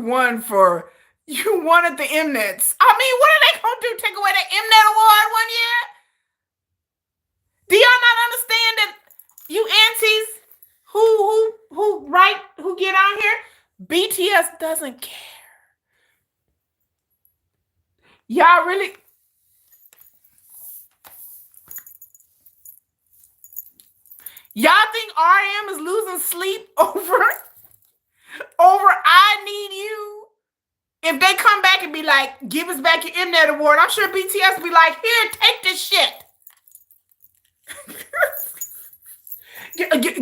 Mnets. I mean, what are they gonna do? Take away that Mnet award 1 year? Do y'all not understand that, you aunties who get out here? BTS doesn't care. Y'all really? Y'all think RM is losing sleep over I Need You? If they come back and be like, give us back your Mnet award, I'm sure BTS be like, here, take this shit.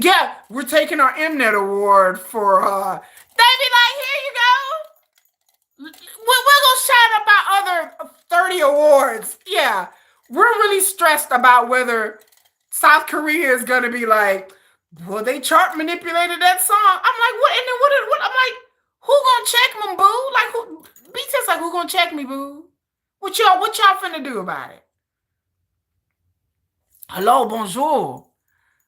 Yeah, we're taking our Mnet award for, they be like, here you go. We're gonna shout about other 30 awards. Yeah, we're really stressed about whether South Korea is gonna be like, well, they chart manipulated that song. I'm like, what? And then what? I'm like, who gonna check them, boo? Like, who? BTS like, who gonna check me, boo? What y'all finna do about it? Hello, bonjour.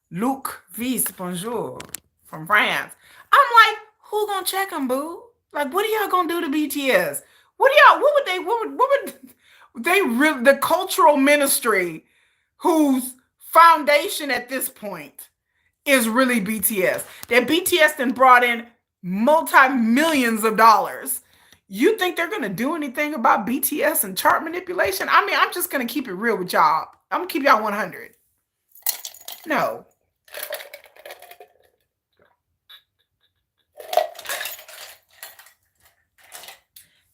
Luc Vice, bonjour, from France. I'm like, who gonna check them, boo? Like, what are y'all gonna do to BTS? What would the cultural ministry, whose foundation at this point is really BTS, that BTS then brought in multi-millions of dollars. You think they're gonna do anything about BTS and chart manipulation? I mean, I'm just gonna keep it real with y'all. I'm gonna keep y'all 100. No.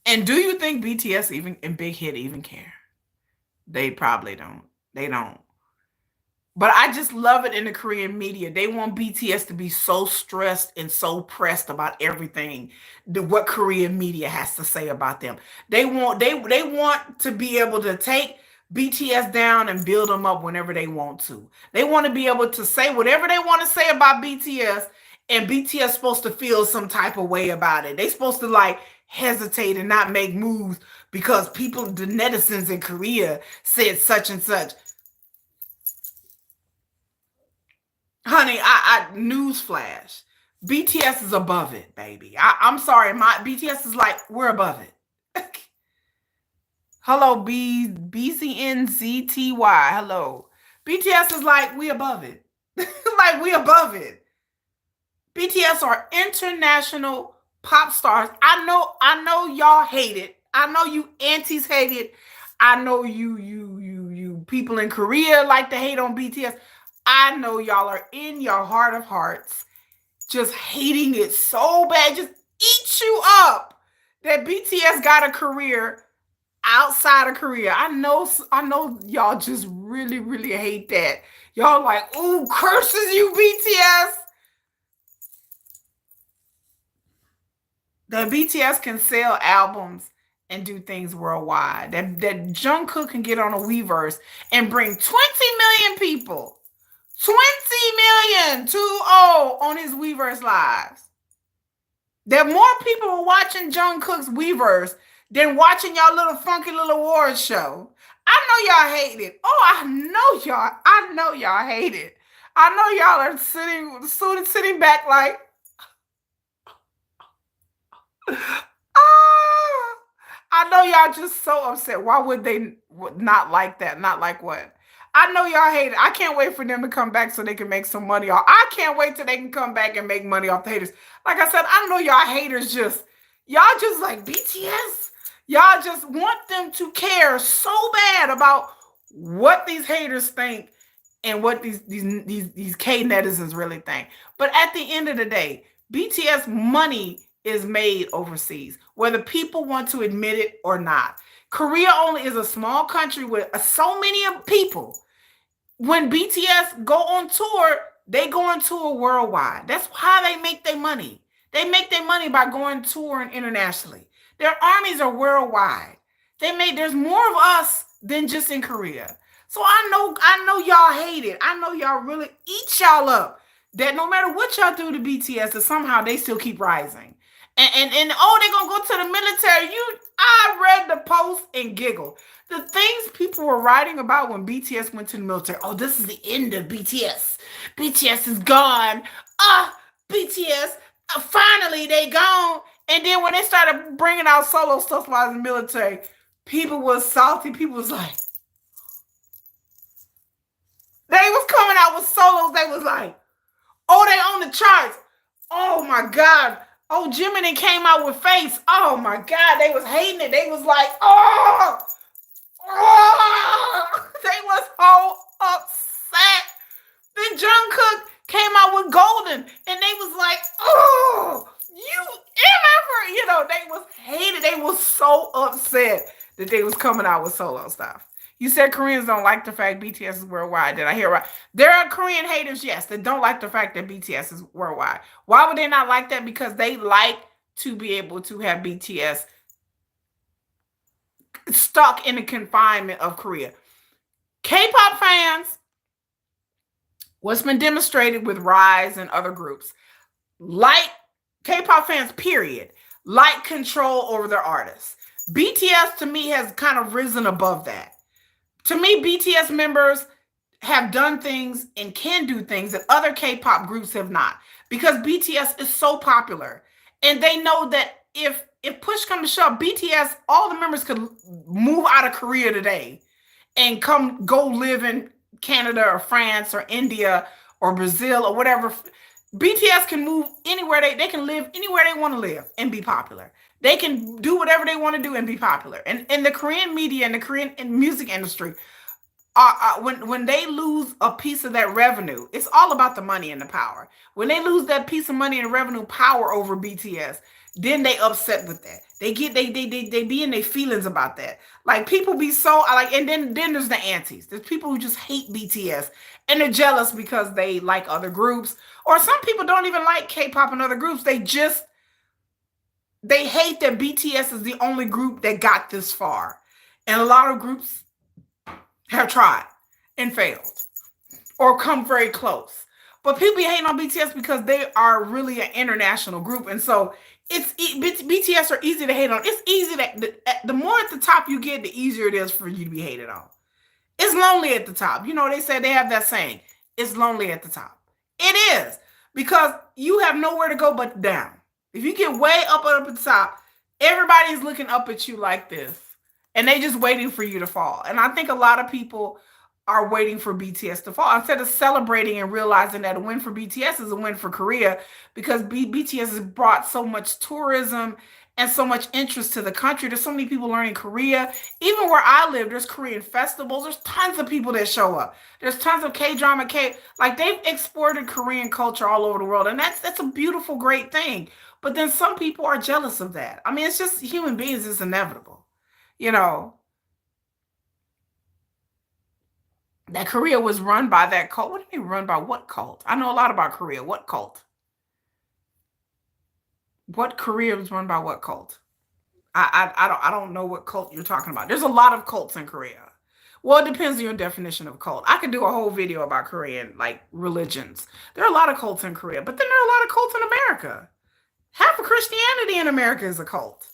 And do you think BTS even and Big Hit even care? They probably don't. They don't. But I just love it in the Korean media. They want BTS to be so stressed and so pressed about everything what Korean media has to say about them. They want to be able to take BTS down and build them up whenever they want to. They want to be able to say whatever they want to say about BTS, and BTS supposed to feel some type of way about it. They supposed to like hesitate and not make moves because people, the netizens in Korea said such and such. Honey, I news flash. BTS is above it, baby. I'm sorry, my BTS is like we're above it. Hello, BCNZTY. Hello, BTS is like we above it. Like we above it. BTS are international pop stars. I know y'all hate it. I know you aunties hate it. I know you people in Korea like to hate on BTS. I know y'all are in your heart of hearts just hating it so bad, just eats you up that BTS got a career outside of Korea. I know y'all just really, really hate that. Y'all like, ooh, curses you, BTS. The BTS can sell albums and do things worldwide. That Jungkook can get on a Weverse and bring 20 million people. 20 million 20 on his Weverse lives. That more people are watching Jungkook's Weverse than watching y'all little funky little awards show. I know y'all hate it. Oh, I know y'all hate it. I know y'all are sitting back like, ah, I know y'all just so upset. Why would they not like that? Not like what? I know y'all hate it. I can't wait for them to come back so they can make some money off. I can't wait till they can come back and make money off the haters. Like I said, I know y'all haters y'all just like BTS. Y'all just want them to care so bad about what these haters think and what these K netizens really think. But at the end of the day, BTS money is made overseas, whether people want to admit it or not. Korea only is a small country with so many people. When BTS go on tour, they go on tour worldwide. That's how they make their money. They make their money by going touring internationally. Their armies are worldwide. There's more of us than just in Korea. So I know y'all hate it. I know y'all really eat y'all up. That no matter what y'all do to BTS, that somehow they still keep rising. And oh, they're gonna go to the military. I read the post and giggled. The things people were writing about when BTS went to the military. Oh, this is the end of BTS. BTS is gone. BTS. Finally, they gone. And then when they started bringing out solo stuff while in the military, people was salty. People was like, they was coming out with solos. They was like, oh, they on the charts. Oh my God. Oh, Jiminy came out with Face. Oh my God. They was hating it. They was like, they was so upset. Then Jungkook came out with Golden, and they was like, oh, you ever, they was hated. They was so upset that they was coming out with solo stuff. You said Koreans don't like the fact BTS is worldwide. Did I hear right? There are Korean haters, yes, that don't like the fact that BTS is worldwide. Why would they not like that? Because they like to be able to have BTS stuck in the confinement of Korea. K-pop fans, what's been demonstrated with Rise and other groups, like K-pop fans, period, like control over their artists. BTS, to me, has kind of risen above that. To me, BTS members have done things and can do things that other K-pop groups have not, because BTS is so popular. And they know that if push comes to shove, BTS, all the members could move out of Korea today and go live in Canada or France or India or Brazil or whatever. BTS can move anywhere. They can live anywhere they want to live and be popular. They can do whatever they want to do and be popular. And in the Korean media and the Korean music industry, when they lose a piece of that revenue, it's all about the money and the power. When they lose that piece of money and revenue power over BTS, then they upset with that. They be in their feelings about that. Like people be so like, and then there's the antis. There's people who just hate BTS And they're jealous because they like other groups. Or some people don't even like K-pop and other groups. They hate that BTS is the only group that got this far. And a lot of groups have tried and failed or come very close. But people be hating on BTS because they are really an international group. And so BTS are easy to hate on. It's easy that the more at the top you get, the easier it is for you to be hated on. It's lonely at the top. You know, they said they have that saying, it's lonely at the top. It is because you have nowhere to go but down. If you get way up at the top, everybody's looking up at you like this and they just waiting for you to fall. And I think a lot of people are waiting for BTS to fall instead of celebrating and realizing that a win for BTS is a win for Korea because BTS has brought so much tourism and so much interest to the country. There's so many people learning Korea. Even where I live, there's Korean festivals. There's tons of people that show up. There's tons of K-drama, like they've exported Korean culture all over the world. And that's a beautiful, great thing. But then some people are jealous of that. I mean, it's just human beings, it's inevitable. You know, that Korea was run by that cult. What do you mean run by what cult? I know a lot about Korea. What cult? What Korea was run by what cult? I don't know what cult you're talking about. There's a lot of cults in Korea. Well, it depends on your definition of cult. I could do a whole video about Korean like religions. There are a lot of cults in Korea, but then there are a lot of cults in America. Half of Christianity in America is a cult.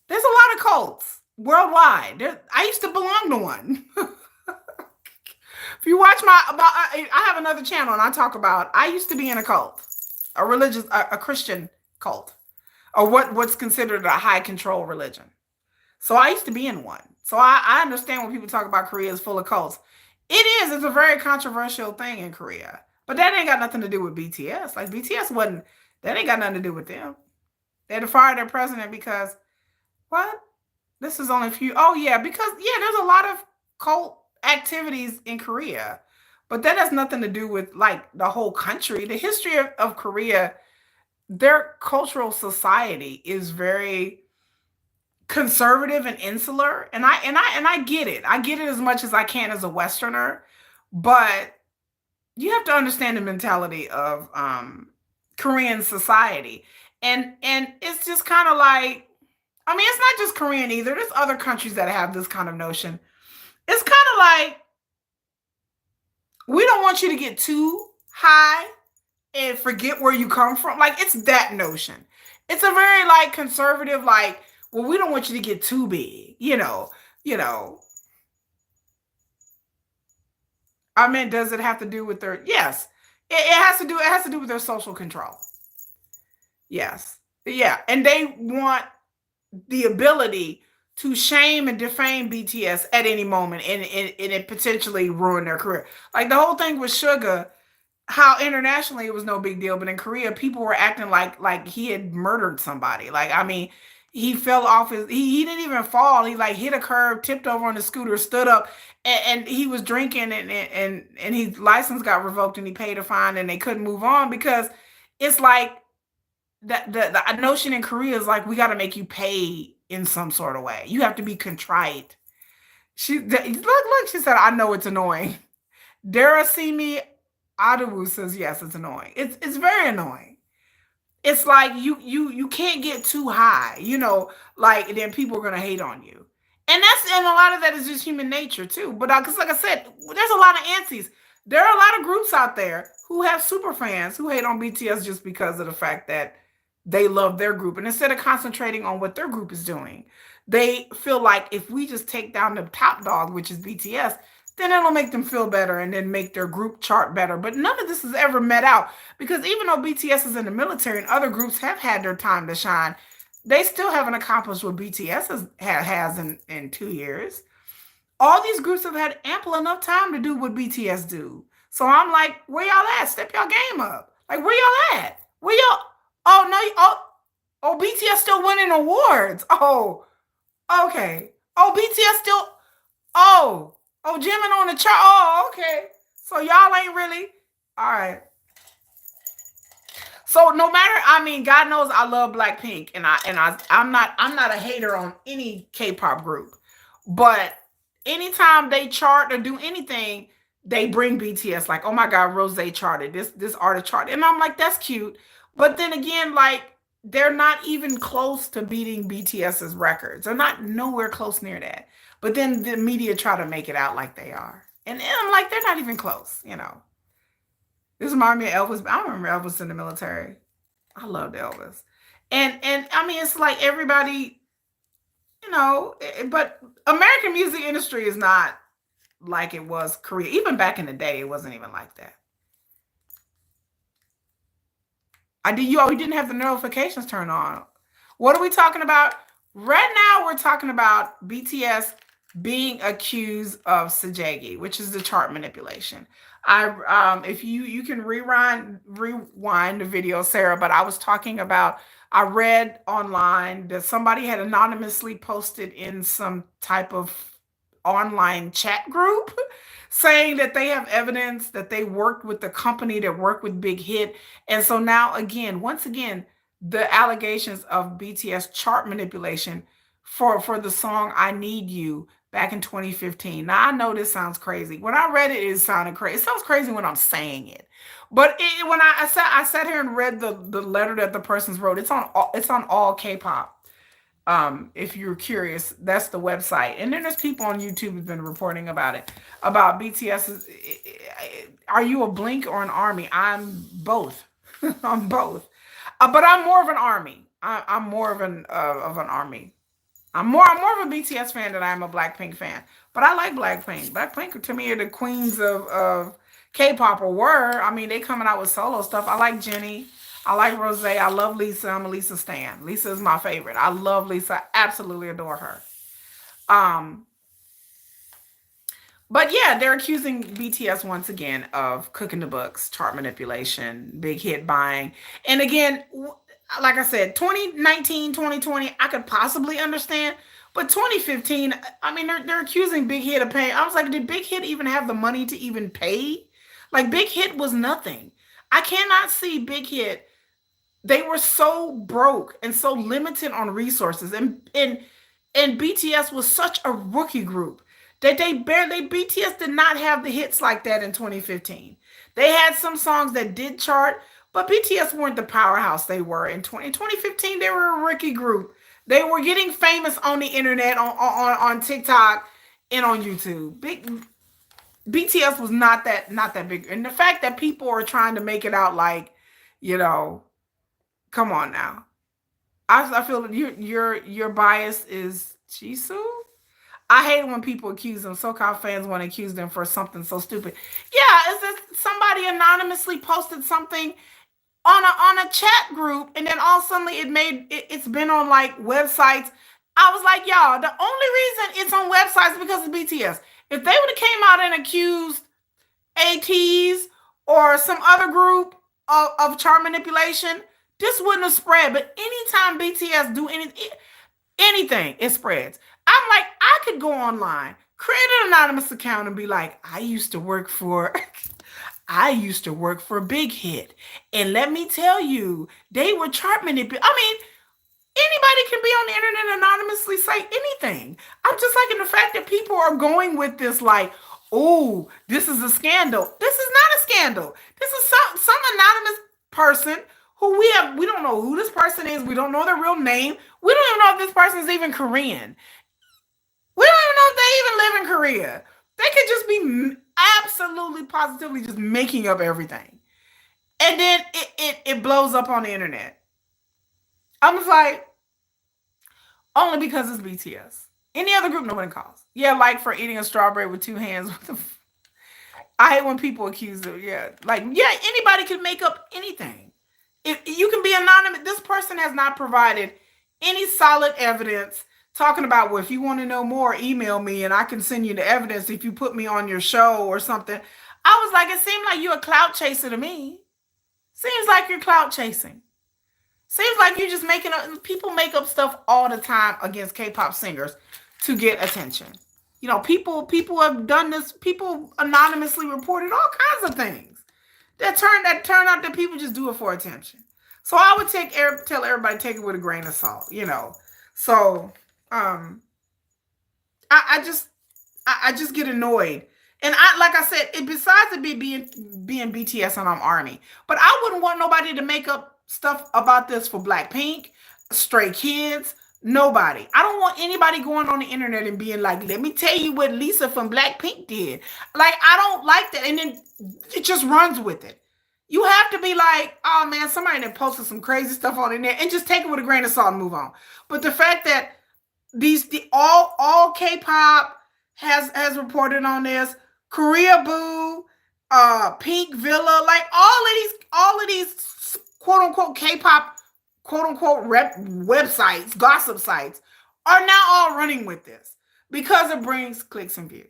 There's a lot of cults worldwide. I used to belong to one. If you watch I have another channel and I talk about, I used to be in a cult, a Christian cult, or what's considered a high control religion. So I used to be in one. So I understand when people talk about Korea is full of cults. It's a very controversial thing in Korea. But that ain't got nothing to do with BTS. Like BTS that ain't got nothing to do with them. They had to fire their president because, what? This is only a few. Oh, yeah, because, yeah, there's a lot of cult activities in Korea. But that has nothing to do with, like, the whole country. The history of Korea, their cultural society is very conservative and insular. And I get it. I get it as much as I can as a Westerner. But you have to understand the mentality of Korean society. And it's just kind of like, I mean, it's not just Korean either. There's other countries that have this kind of notion. It's kind of like, we don't want you to get too high and forget where you come from. Like, it's that notion. It's a very, like, conservative, like, well, we don't want you to get too big, you know. I mean, does it have to do with their, yes. It has to do with their social control. Yes. Yeah. And they want the ability to shame and defame BTS at any moment and it potentially ruin their career. Like the whole thing with Suga, how internationally it was no big deal, but in Korea, people were acting like he had murdered somebody. Like, I mean, he fell off he didn't even fall. He like hit a curb, tipped over on the scooter, stood up, and he was drinking and his license got revoked and he paid a fine and they couldn't move on because it's like that the notion in Korea is like we got to make you pay in some sort of way. You have to be contrite. Look, she said, I know it's annoying. Dara Simi Adawu says yes, it's annoying. It's very annoying. It's like you can't get too high, like then people are gonna hate on you. And a lot of that is just human nature too. But because like I said, there's a lot of antis. There are a lot of groups out there who have super fans who hate on BTS just because of the fact that they love their group. And instead of concentrating on what their group is doing, they feel like if we just take down the top dog, which is BTS, then it'll make them feel better and then make their group chart better. But none of this has ever met out because even though BTS is in the military and other groups have had their time to shine, they still haven't accomplished what BTS has in 2 years. All these groups have had ample enough time to do what BTS do. So I'm like, where y'all at? Step y'all game up. Like, where y'all at? Where y'all? Oh, no. Oh, BTS still winning awards. Oh, okay. Oh, BTS still. Oh, jamming on the chart. Oh, okay. So y'all ain't really. All right. So no matter, I mean, God knows I love Blackpink, and I'm not a hater on any K-pop group, but anytime they chart or do anything, they bring BTS like, oh my God, Rose charted, this artist charted. And I'm like, that's cute. But then again, like, they're not even close to beating BTS's records. They're not nowhere close near that. But then the media try to make it out like they are. And I'm like, they're not even close, you know. This reminds me of Elvis. I remember Elvis in the military. I loved Elvis. And I mean, it's like everybody, you know, but American music industry is not like it was Korea. Even back in the day, it wasn't even like that. I did you didn't have the notifications turned on. What are we talking about? Right now we're talking about BTS being accused of Sajaegi, which is the chart manipulation. I if you can rewind the video, Sarah, but I was talking about I read online that somebody had anonymously posted in some type of online chat group saying that they have evidence that they worked with the company that worked with Big Hit. And so now, again, once again, the allegations of BTS chart manipulation for the song I Need You back in 2015. Now, I know this sounds crazy. When I read it, it sounded crazy. It sounds crazy when I'm saying it. But when I sat here and read the letter that the persons wrote, it's on all K-pop. If you're curious, that's the website. And then there's people on YouTube who've been reporting about it. About BTS. Are you a Blink or an Army? I'm both. I'm both. But I'm more of an Army. I'm more of an Army. I'm more of a BTS fan than I am a Blackpink fan. But I like Blackpink. Blackpink to me are the queens of K-pop, or were. I mean, they coming out with solo stuff. I like Jennie. I like Rose. I love Lisa. I'm a Lisa stan. Lisa is my favorite. I love Lisa. I absolutely adore her. Um, but yeah, they're accusing BTS once again of cooking the books, chart manipulation, big hit buying. And again, like I said, 2019, 2020, I could possibly understand. But 2015, I mean, they're accusing Big Hit of paying. I was like, did Big Hit even have the money to even pay? Like, Big Hit was nothing. I cannot see Big Hit. They were so broke and so limited on resources. And BTS was such a rookie group that BTS did not have the hits like that in 2015. They had some songs that did chart, but BTS weren't the powerhouse they were in 2015. They were a rookie group. They were getting famous on the internet, on TikTok and on YouTube. BTS was not that big. And the fact that people are trying to make it out like, you know, come on now. I feel that your bias is Jisoo. I hate when people accuse them. So-called fans want to accuse them for something so stupid. Yeah, is that somebody anonymously posted something on a chat group, and then all suddenly it's been on like websites. I was like, y'all, the only reason it's on websites is because of BTS. If they would have came out and accused ATs or some other group of chart manipulation, this wouldn't have spread. But anytime BTS do anything, it spreads. I'm like, I could go online, create an anonymous account, and be like, I used to work for Big Hit, and let me tell you, they were chart manipulating. I mean, anybody can be on the internet anonymously say anything. I'm just liking the fact that people are going with this like, oh, this is a scandal. This is not a scandal. This is some anonymous person who we don't know who this person is. We don't know their real name. We don't even know if this person is even Korean. We don't even know if they even live in Korea. They could just be absolutely positively just making up everything. And then it blows up on the internet. I'm just like, only because it's BTS. Any other group, no one calls. Yeah, like for eating a strawberry with two hands. I hate when people accuse them. Yeah, like, yeah, anybody can make up anything. If you can be anonymous. This person has not provided any solid evidence talking about, well, if you want to know more, email me and I can send you the evidence if you put me on your show or something. I was like, it seemed like you're a clout chaser to me. Seems like you're clout chasing. Seems like you're just making up. People make up stuff all the time against K-pop singers to get attention. You know, people have done this. People anonymously reported all kinds of things that turn out that people just do it for attention. So I would tell everybody, take it with a grain of salt. You know, so I just get annoyed And I, like I said, it besides it being BTS and I'm Army, but I wouldn't want nobody to make up stuff about this for Blackpink, Stray Kids, nobody. I don't want anybody going on the internet and being like, "Let me tell you what Lisa from Blackpink did." Like I don't like that, and then it just runs with it. You have to be like, "Oh man, somebody that posted some crazy stuff on the internet," and just take it with a grain of salt and move on. But the fact that all K-pop has reported on this. Korea Boo, Pink Villa, like all of these quote unquote K-pop quote unquote websites, gossip sites are now all running with this because it brings clicks and views.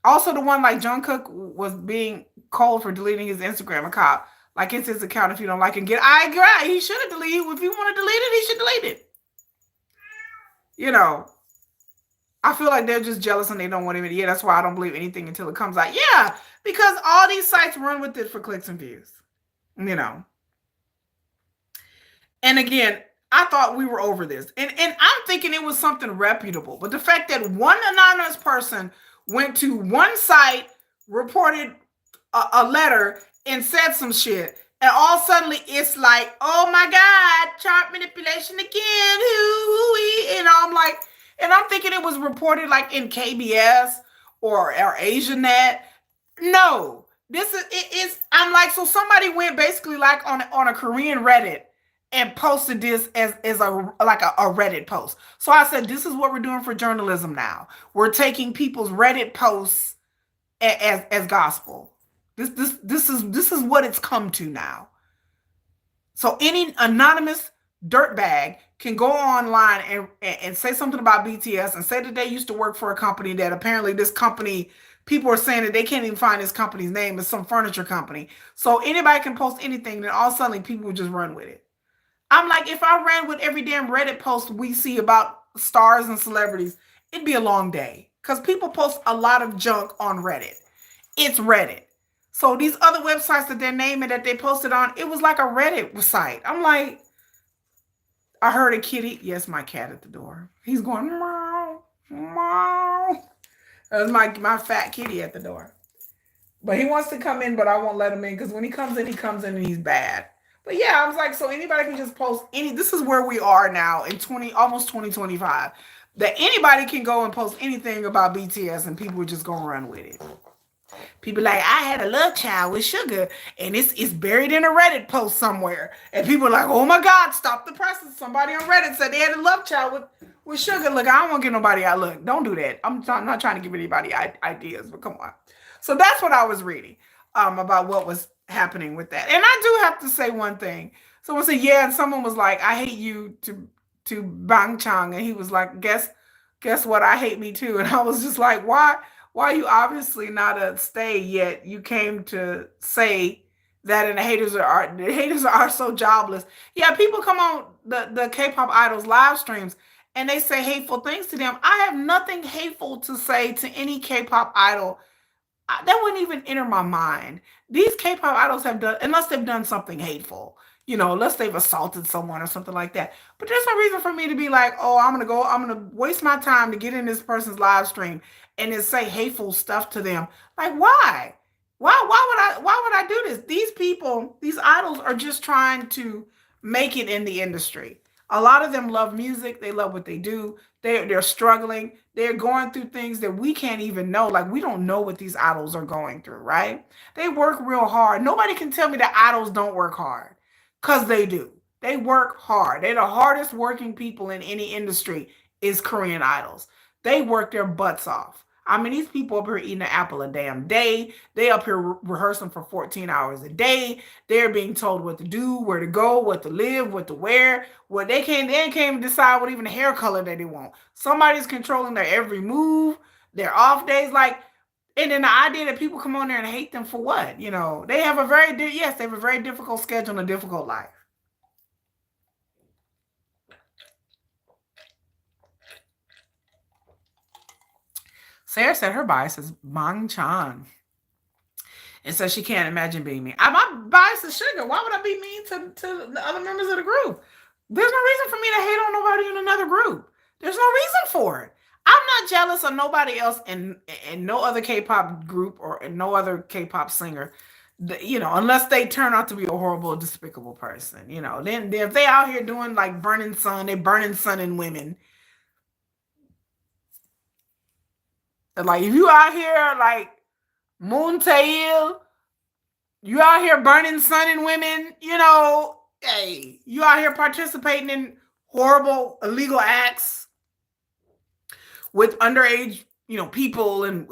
Also, the one like Jungkook was being called for deleting his Instagram account. Like it's his account if you don't like it. I agree. He should have deleted it. If you want to delete it, he should delete it. You know, I feel like they're just jealous and they don't want him. Yeah, that's why I don't believe anything until it comes out. Yeah, because all these sites run with it for clicks and views. You know. And again, I thought we were over this. And I'm thinking it was something reputable. But the fact that one anonymous person went to one site, reported a letter, and said some shit, and all suddenly it's like, oh my God, chart manipulation again. And I'm like, and I'm thinking it was reported like in KBS or AsiaNet. No, this is it is. I'm like, so somebody went basically like on a Korean Reddit and posted this as a like a Reddit post. So I said, this is what we're doing for journalism now. We're taking people's Reddit posts as gospel. This is what it's come to now. So any anonymous dirtbag can go online and say something about BTS and say that they used to work for a company that apparently this company, people are saying that they can't even find this company's name. It's some furniture company. So anybody can post anything, then all of a sudden people will just run with it. I'm like, if I ran with every damn Reddit post we see about stars and celebrities, it'd be a long day. Because people post a lot of junk on Reddit. It's Reddit. So these other websites that they're naming that they posted on, it was like a Reddit site. I'm like, I heard a kitty. Yes, my cat at the door. He's going, meow, meow. That's my fat kitty at the door. But he wants to come in, but I won't let him in because when he comes in and he's bad. But yeah, I was like, so anybody can just post any. This is where we are now in almost 2025. That anybody can go and post anything about BTS and people are just gonna run with it. People like, I had a love child with Sugar, and it's buried in a Reddit post somewhere. And people are like, oh my God, stop the presses. Somebody on Reddit said they had a love child with Sugar. Look, I don't want to get nobody out. Look, don't do that. I'm not trying to give anybody ideas, but come on. So that's what I was reading about what was happening with that. And I do have to say one thing. Someone said, yeah, and someone was like, I hate you to Bang Chang. And he was like, guess what? I hate me too. And I was just like, why are you obviously not a stay yet? You came to say that, and the haters are so jobless. Yeah, people come on the K-pop idols live streams and they say hateful things to them. I have nothing hateful to say to any K-pop idol. That wouldn't even enter my mind. These K-pop idols have done, unless they've done something hateful, unless they've assaulted someone or something like that. But there's no reason for me to be like, oh, I'm gonna waste my time to get in this person's live stream and then say hateful stuff to them. Like, why? Why would I do this? These people, these idols are just trying to make it in the industry. A lot of them love music. They love what they do. They're struggling. They're going through things that we can't even know. Like, we don't know what these idols are going through, right? They work real hard. Nobody can tell me that idols don't work hard, because they do. They work hard. They're the hardest working people in any industry is Korean idols. They work their butts off. I mean, these people up here eating an apple a damn day. They up here rehearsing for 14 hours a day. They're being told what to do, where to go, what to live, what to wear. What they can't even decide what even the hair color that they want. Somebody's controlling their every move, their off days, like. And then the idea that people come on there and hate them for what? They have they have a very difficult schedule and a difficult life. Sarah said her bias is Mang Chan. And so she can't imagine being mean. My bias is Sugar. Why would I be mean to the other members of the group? There's no reason for me to hate on nobody in another group. There's no reason for it. I'm not jealous of nobody else and no other K-pop group or no other K-pop singer. Unless they turn out to be a horrible, despicable person. Then if they out here doing like burning sun, they burning sun in women. And like if you out here like Moon Tail, you out here burning sun in women. Hey, you out here participating in horrible illegal acts with underage, people and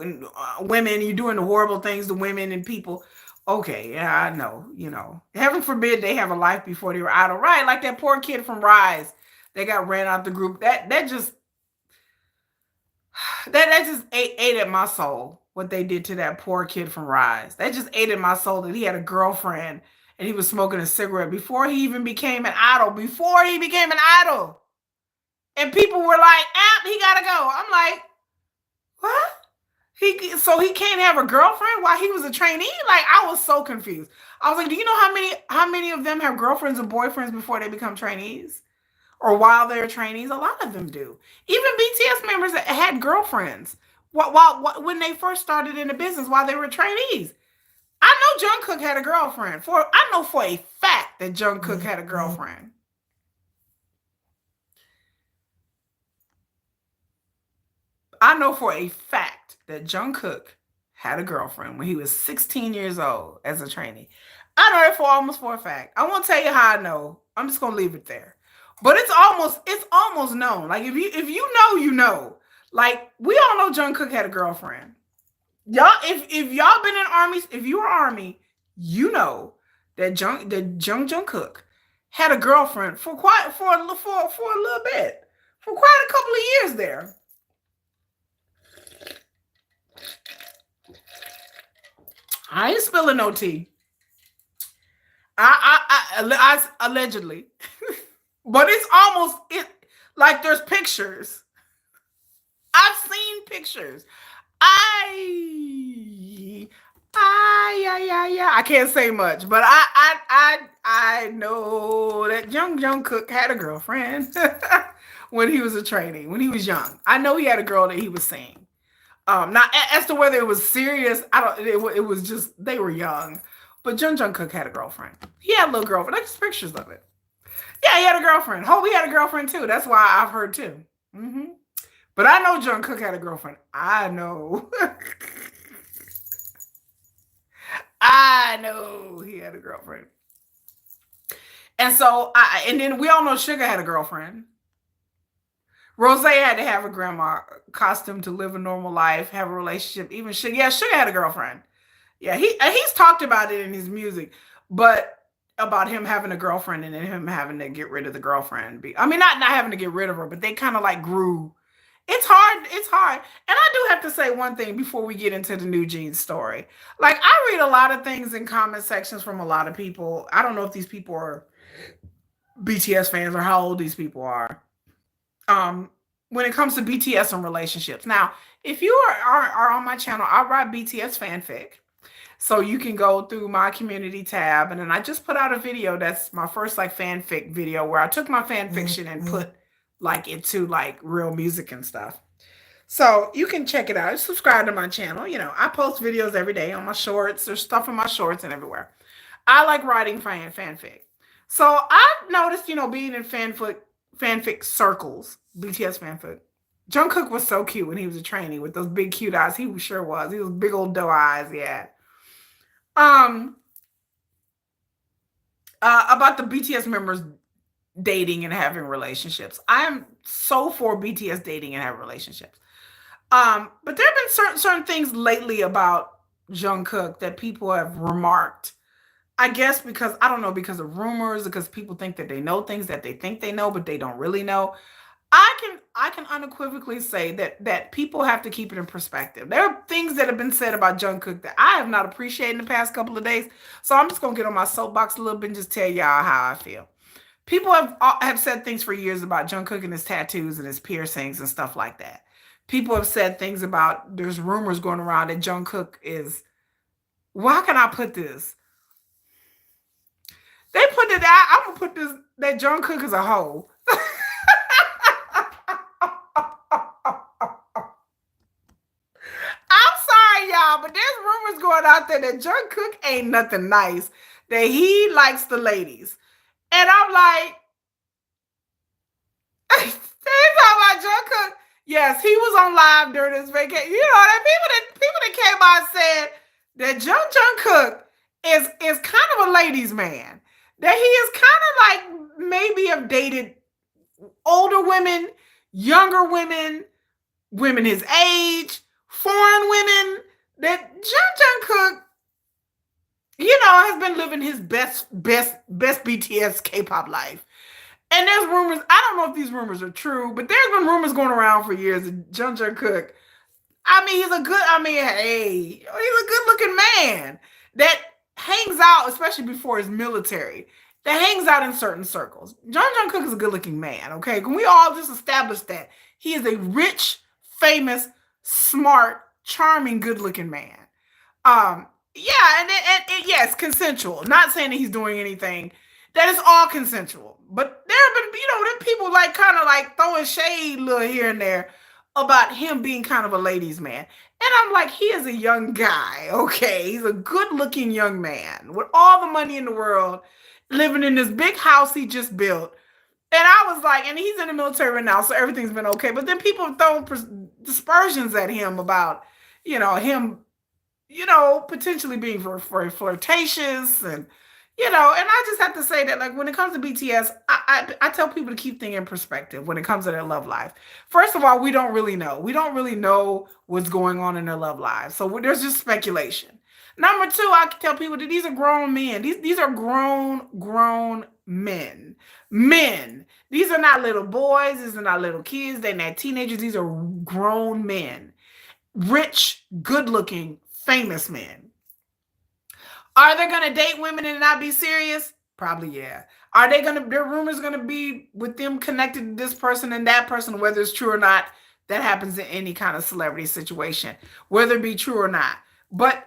women. You're doing the horrible things to women and people. Okay, yeah, I know. Heaven forbid they have a life before they were idle, right? Like that poor kid from Rise, they got ran out the group. That just ate at my soul. What they did to that poor kid from Rise, that just ate at my soul. That he had a girlfriend and he was smoking a cigarette before he even became an idol. Before he became an idol, and people were like, he gotta go." I'm like, what? So he can't have a girlfriend while he was a trainee? Like, I was so confused. I was like, do you know how many of them have girlfriends and boyfriends before they become trainees? Or while they're trainees? A lot of them do. Even BTS members that had girlfriends when they first started in the business while they were trainees. I know Jungkook had a girlfriend. I know for a fact that Jungkook had a girlfriend. I know for a fact that Jungkook had a girlfriend when he was 16 years old as a trainee. I know it for a fact. I won't tell you how I know. I'm just gonna leave it there. But it's almost known. Like if you know, you know. Like we all know Jungkook had a girlfriend. Y'all, if y'all been in armies, if you were army, you know that Jungkook had a girlfriend for a little bit, for quite a couple of years there. I ain't spilling no tea. I allegedly, but it's almost it. Like there's pictures. I've seen pictures. I, yeah. I can't say much, but I know that young Jungkook had a girlfriend when he was a trainee, when he was young. I know he had a girl that he was seeing. Not as to whether it was serious. I don't. It was just they were young, but Jungkook had a girlfriend. He had a little girlfriend. There's pictures of it. Yeah, he had a girlfriend. Hope he had a girlfriend too. That's why I've heard too. But I know Jungkook had a girlfriend. I know. I know he had a girlfriend. And so, and then we all know Sugar had a girlfriend. Rose had to have a grandma costume to live a normal life, have a relationship. Even Sugar, yeah, Sugar had a girlfriend. Yeah, he's talked about it in his music, but about him having a girlfriend and then him having to get rid of the girlfriend. I mean, not having to get rid of her, but they kind of like grew. It's hard. It's hard. And I do have to say one thing before we get into the Newjeans story. Like, I read a lot of things in comment sections from a lot of people. I don't know if these people are BTS fans or how old these people are. When it comes to BTS and relationships. Now, if you are on my channel, I write BTS fanfic. So you can go through my community tab, and then I just put out a video that's my first like fanfic video where I took my fan fiction and put like into like real music and stuff. So you can check it out. Subscribe to my channel. I post videos every day on my shorts. There's stuff in my shorts and everywhere. I like writing fanfic. So I've noticed, being in fanfic circles, BTS fanfic. Jungkook was so cute when he was a trainee with those big cute eyes. He sure was. He was big old doe eyes, yeah. About the BTS members dating and having relationships. I'm so for BTS dating and having relationships. But there have been certain things lately about Jungkook that people have remarked. I guess because I don't know, because of rumors, because people think that they know things that they think they know, but they don't really know. I can unequivocally say that people have to keep it in perspective. There are things that have been said about Jungkook that I have not appreciated in the past couple of days. So I'm just gonna get on my soapbox a little bit and just tell y'all how I feel. People have said things for years about Jungkook and his tattoos and his piercings and stuff like that. People have said things about, there's rumors going around that Jungkook is, well, how can I put this? They put it out. I'm gonna put this, that Jungkook is a hoe. out there that Jungkook ain't nothing nice, that he likes the ladies. And I'm like, they talking about Jungkook. Yes, he was on live during his vacation. You know that people that came out and said that Jungkook is kind of a ladies' man. That he is kind of like maybe have dated older women, younger women, women his age, foreign women. That Jungkook, has been living his best BTS K-pop life. And there's rumors. I don't know if these rumors are true, but there's been rumors going around for years that Jungkook. I mean, hey, he's a good-looking man that hangs out, especially before his military. That hangs out in certain circles. Jungkook is a good-looking man. Okay, can we all just establish that he is a rich, famous, smart, charming, good-looking man? Yeah, and yes, consensual. Not saying that he's doing anything. That is all consensual. But there have been, them people like kind of like throwing shade little here and there about him being kind of a ladies' man. And I'm like, he is a young guy, okay? He's a good-looking young man with all the money in the world, living in this big house he just built. And I was like, and he's in the military right now, so everything's been okay. But then people have thrown dispersions at him about, him potentially being for flirtatious and and I just have to say that like when it comes to BTS, I tell people to keep things in perspective when it comes to their love life. First of all, we don't really know. We don't really know what's going on in their love lives. So there's just speculation. Number two, I can tell people that these are grown men. These are grown men. Men. These are not little boys. These are not little kids. They're not teenagers. These are grown men. Rich, good-looking, famous men. Are they going to date women and not be serious? Probably, yeah. Are their rumors going to be with them connected to this person and that person, whether it's true or not? That happens in any kind of celebrity situation, whether it be true or not. But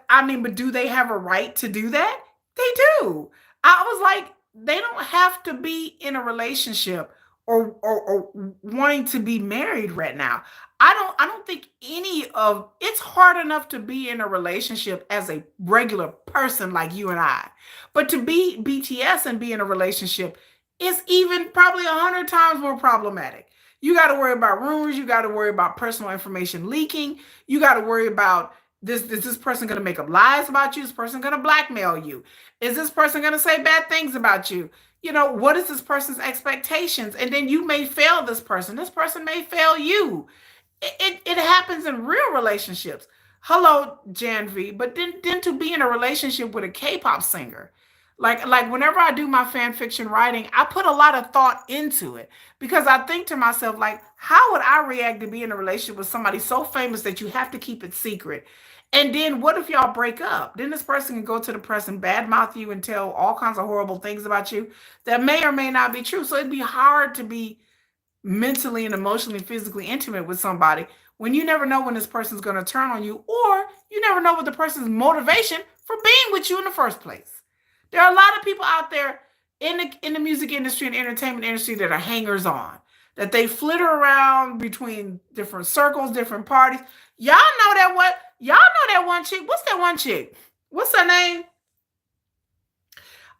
do they have a right to do that? They do. I was like, they don't have to be in a relationship or wanting to be married right now. I don't think it's hard enough to be in a relationship as a regular person like you and I. But to be BTS and be in a relationship is even probably 100 times more problematic. You got to worry about rumors, you got to worry about personal information leaking, you got to worry about is this person going to make up lies about you? Is this person going to blackmail you? Is this person going to say bad things about you? What is this person's expectations? And then you may fail this person. This person may fail you. It happens in real relationships. Hello, Janvi. But then to be in a relationship with a K-pop singer, like whenever I do my fan fiction writing, I put a lot of thought into it because I think to myself, like, how would I react to be in a relationship with somebody so famous that you have to keep it secret? And then what if y'all break up? Then this person can go to the press and badmouth you and tell all kinds of horrible things about you that may or may not be true. So it'd be hard to be mentally and emotionally, physically intimate with somebody when you never know when this person's going to turn on you, or you never know what the person's motivation for being with you in the first place. There are a lot of people out there in the music industry and entertainment industry that are hangers on, that they flitter around between different circles, different parties. Y'all know that one chick. What's that one chick? What's her name?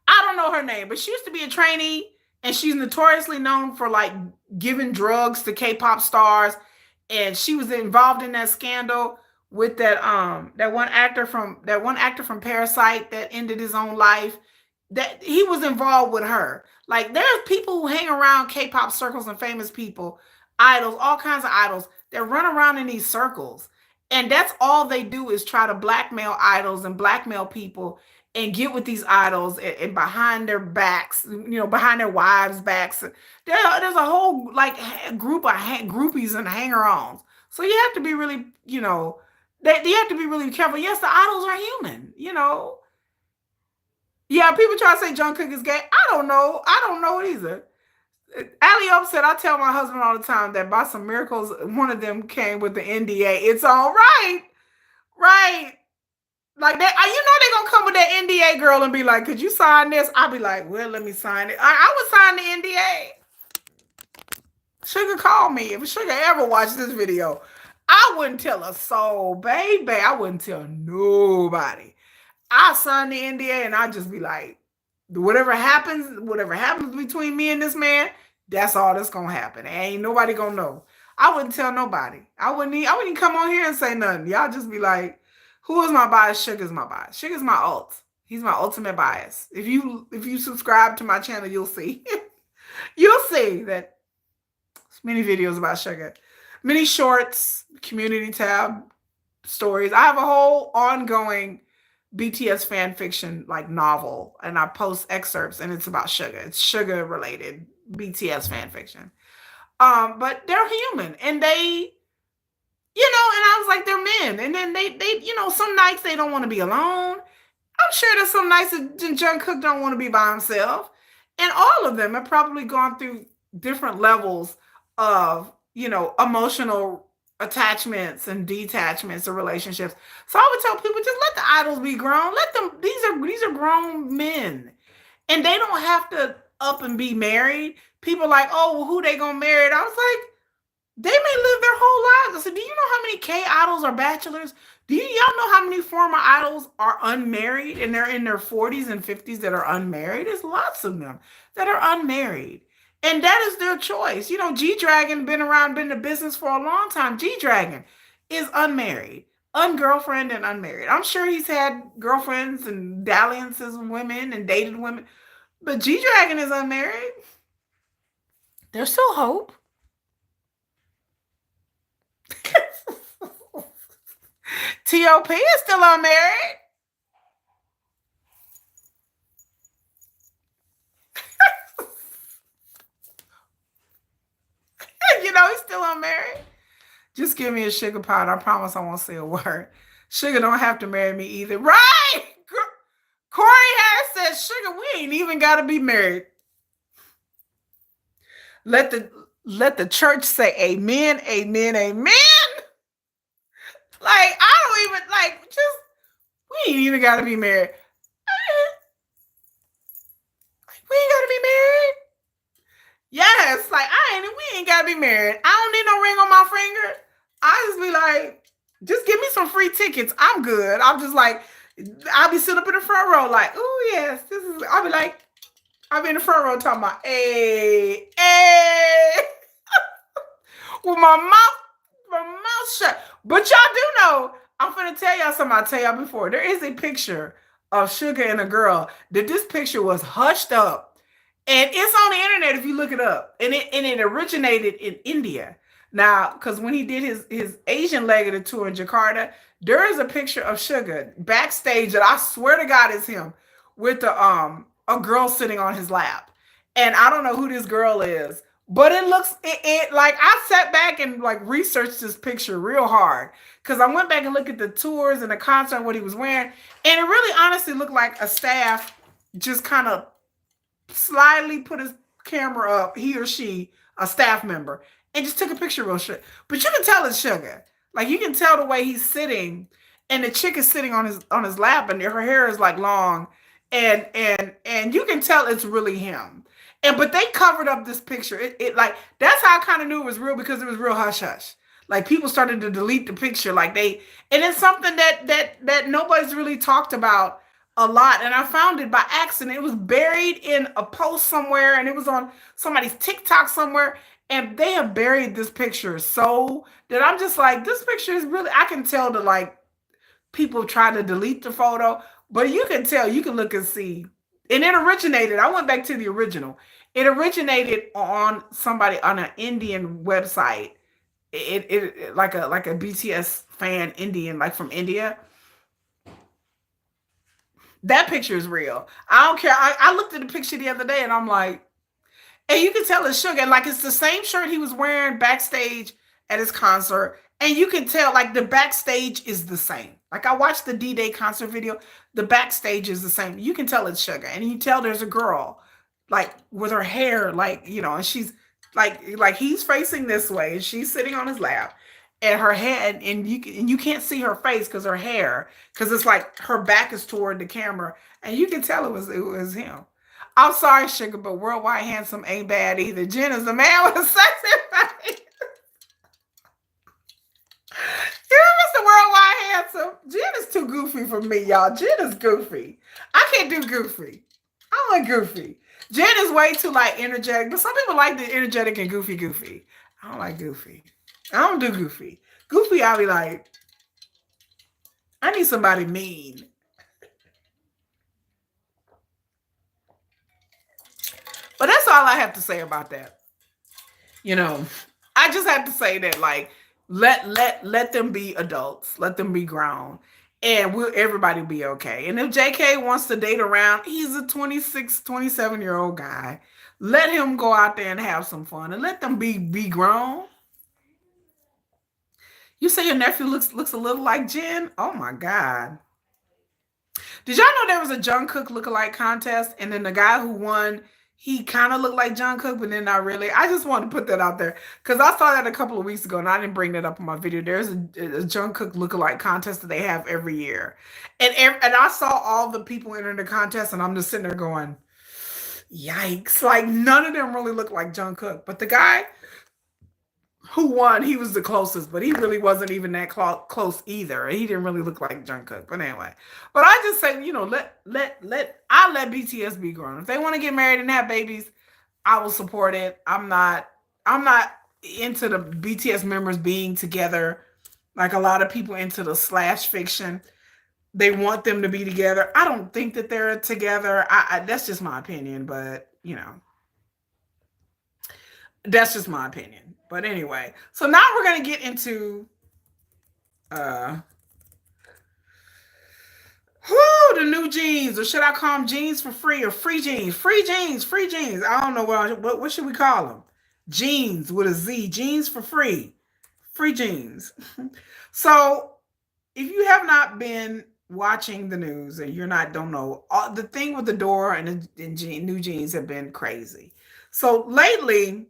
I don't know her name, but she used to be a trainee, and she's notoriously known for like giving drugs to K-pop stars. And she was involved in that scandal with that one actor from Parasite that ended his own life. That he was involved with her. Like there's people who hang around K-pop circles and famous people, idols, all kinds of idols that run around in these circles. And that's all they do is try to blackmail idols and blackmail people and get with these idols and behind their backs, behind their wives' backs. There's a whole like group of groupies and hanger-ons. So you have to be really, you have to be really careful. Yes, the idols are human, Yeah, people try to say Jungkook is gay. I don't know. I don't know it either. Alliop said, I tell my husband all the time that by some miracles, one of them came with the NDA. It's all right. Right. Like that, they're gonna come with that NDA girl and be like, could you sign this? I'll be like, well, let me sign it. I would sign the NDA. Sugar called me. If Sugar ever watched this video, I wouldn't tell a soul, baby. I wouldn't tell nobody. I sign the NDA and I just be like, whatever happens between me and this man, that's all that's gonna happen. Ain't nobody gonna know. I wouldn't tell nobody. I wouldn't even come on here and say nothing. Y'all just be like, who is my bias? Sugar's my bias. Sugar's my ult. He's my ultimate bias. If you subscribe to my channel, you'll see. You'll see that many videos about Sugar. Many shorts, community tab, stories. I have a whole ongoing BTS fan fiction like novel, and I post excerpts, and it's about Sugar. It's Sugar related BTS fan fiction. But they're human, and they, and I was like, they're men, and then they, some nights they don't want to be alone. I'm sure there's some nights that Jungkook don't want to be by himself, and all of them have probably gone through different levels of, emotional attachments and detachments of relationships. So I would tell people, just let the idols be grown. Let them. These are grown men, and they don't have to up and be married. People like, oh, well, who they gonna marry? I was like, they may live their whole lives. I said, do you know how many K idols are bachelors? Do y'all know how many former idols are unmarried and they're in their 40s and 50s that are unmarried? There's lots of them that are unmarried. And that is their choice. G Dragon been around, been in the business for a long time. G Dragon is unmarried, ungirlfriend and unmarried. I'm sure he's had girlfriends and dalliances with women and dated women, but G Dragon is unmarried. There's still hope. TOP is still unmarried. He's still unmarried. Just give me a sugar pot. I promise I won't say a word. Sugar don't have to marry me either. Right? Corey Harris says, Sugar, we ain't even got to be married. Let the church say amen, amen, amen. Like, I don't even, we ain't even got to be married. We ain't got to be married. Yes, we ain't gotta be married. I don't need no ring on my finger. I just be like, just give me some free tickets. I'm good. I'm just like, I'll be sitting up in the front row, like, oh yes, this is. I'll be in the front row talking about, hey, hey, with my mouth shut. But y'all do know, I'm finna tell y'all something I tell y'all before. There is a picture of Sugar and a girl that this picture was hushed up. And it's on the internet if you look it up. And it originated in India. Now, because when he did his Asian leg of the tour in Jakarta, there is a picture of Sugar backstage that I swear to God is him with a girl sitting on his lap. And I don't know who this girl is, but it looks it like I sat back and like researched this picture real hard because I went back and looked at the tours and the concert, what he was wearing, and it really honestly looked like a staff just kind of slyly put his camera up, he or she, a staff member, and just took a picture real shit. But you can tell it's Sugar. Like you can tell the way he's sitting, and the chick is sitting on his lap, and her hair is like long, and you can tell it's really him. But they covered up this picture. It like that's how I kind of knew it was real because it was real hush hush. Like people started to delete the picture, and it's something that nobody's really talked about a lot. And I found it by accident. It was buried in a post somewhere, and it was on somebody's TikTok somewhere. And they have buried this picture so that I'm just like, this picture is really. I can tell that like people try to delete the photo, but you can tell. You can look and see. And it originated. I went back to the original. It originated on somebody on an Indian website. It like a BTS fan Indian, like from India. That picture is real. I don't care. I looked at the picture the other day and I'm like, and you can tell it's Sugar. Like it's the same shirt he was wearing backstage at his concert. And you can tell like the backstage is the same. Like I watched the D-Day concert video. The backstage is the same. You can tell it's Sugar. And you tell there's a girl like with her hair, and she's like he's facing this way and she's sitting on his lap. And her head, and you can't see her face because her hair, because it's like her back is toward the camera, and you can tell it was him. I'm sorry, Sugar, but worldwide handsome ain't bad either. Jen is the man with a sexy face. You Mr. Worldwide Jen is too goofy for me, y'all. Jen is goofy. I can't do goofy. I don't like goofy. Jen is way too like energetic, but some people like the energetic and goofy. I don't like goofy. I don't do goofy. Goofy, I'll be like, I need somebody mean. But that's all I have to say about that. You know, I just have to say that like let them be adults, let them be grown, and we'll everybody be okay. And if JK wants to date around, he's a 26, 27-year-old guy. Let him go out there and have some fun and let them be grown. You say your nephew looks a little like Jen? Oh my god. Did y'all know there was a Jungkook lookalike contest, and then the guy who won, he kind of looked like Jungkook, but then not really. I just wanted to put that out there because I saw that a couple of weeks ago, and I didn't bring that up in my video. There's a Jungkook lookalike contest that they have every year, and I saw all the people entering the contest, and I'm just sitting there going, "Yikes!" Like none of them really look like Jungkook, but the guy who won, he was the closest, but he really wasn't even that close either. He didn't really look like Jungkook. But anyway, but I just say, I let BTS be grown. If they want to get married and have babies, I will support it. I'm not into the BTS members being together like a lot of people into the slash fiction. They want them to be together. I don't think that they're together. That's just my opinion, but that's just my opinion. But anyway, so now we're gonna get into uh the new jeans, or should I call them jeans for free or free jeans? Free jeans, free jeans. I don't know what should we call them? Jeans with a Z, jeans for free. Free jeans. So if you have not been watching the news and you're not don't know, the thing with the door and new jeans have been crazy. So lately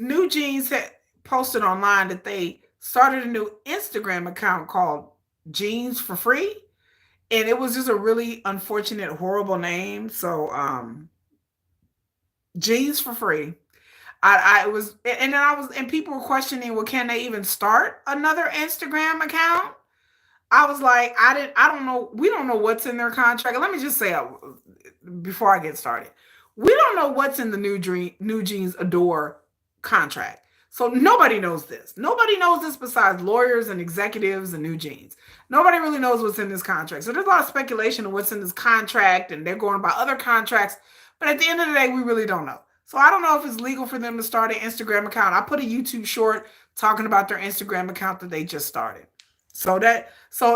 Newjeans had posted online that they started a new Instagram account called Jeans for Free. And it was just a really unfortunate, horrible name. So Jeans for Free. I was and then I was and people were questioning, well, can they even start another Instagram account? I was like, I don't know. We don't know what's in their contract. Let me just say before I get started, we don't know what's in the New Jeans Adore contract. So nobody knows this. Nobody knows this besides lawyers and executives and New Jeans. Nobody really knows what's in this contract. So there's a lot of speculation of what's in this contract, and they're going about other contracts. But at the end of the day, we really don't know. So I don't know if it's legal for them to start an Instagram account. I put a YouTube short talking about their Instagram account that they just started. So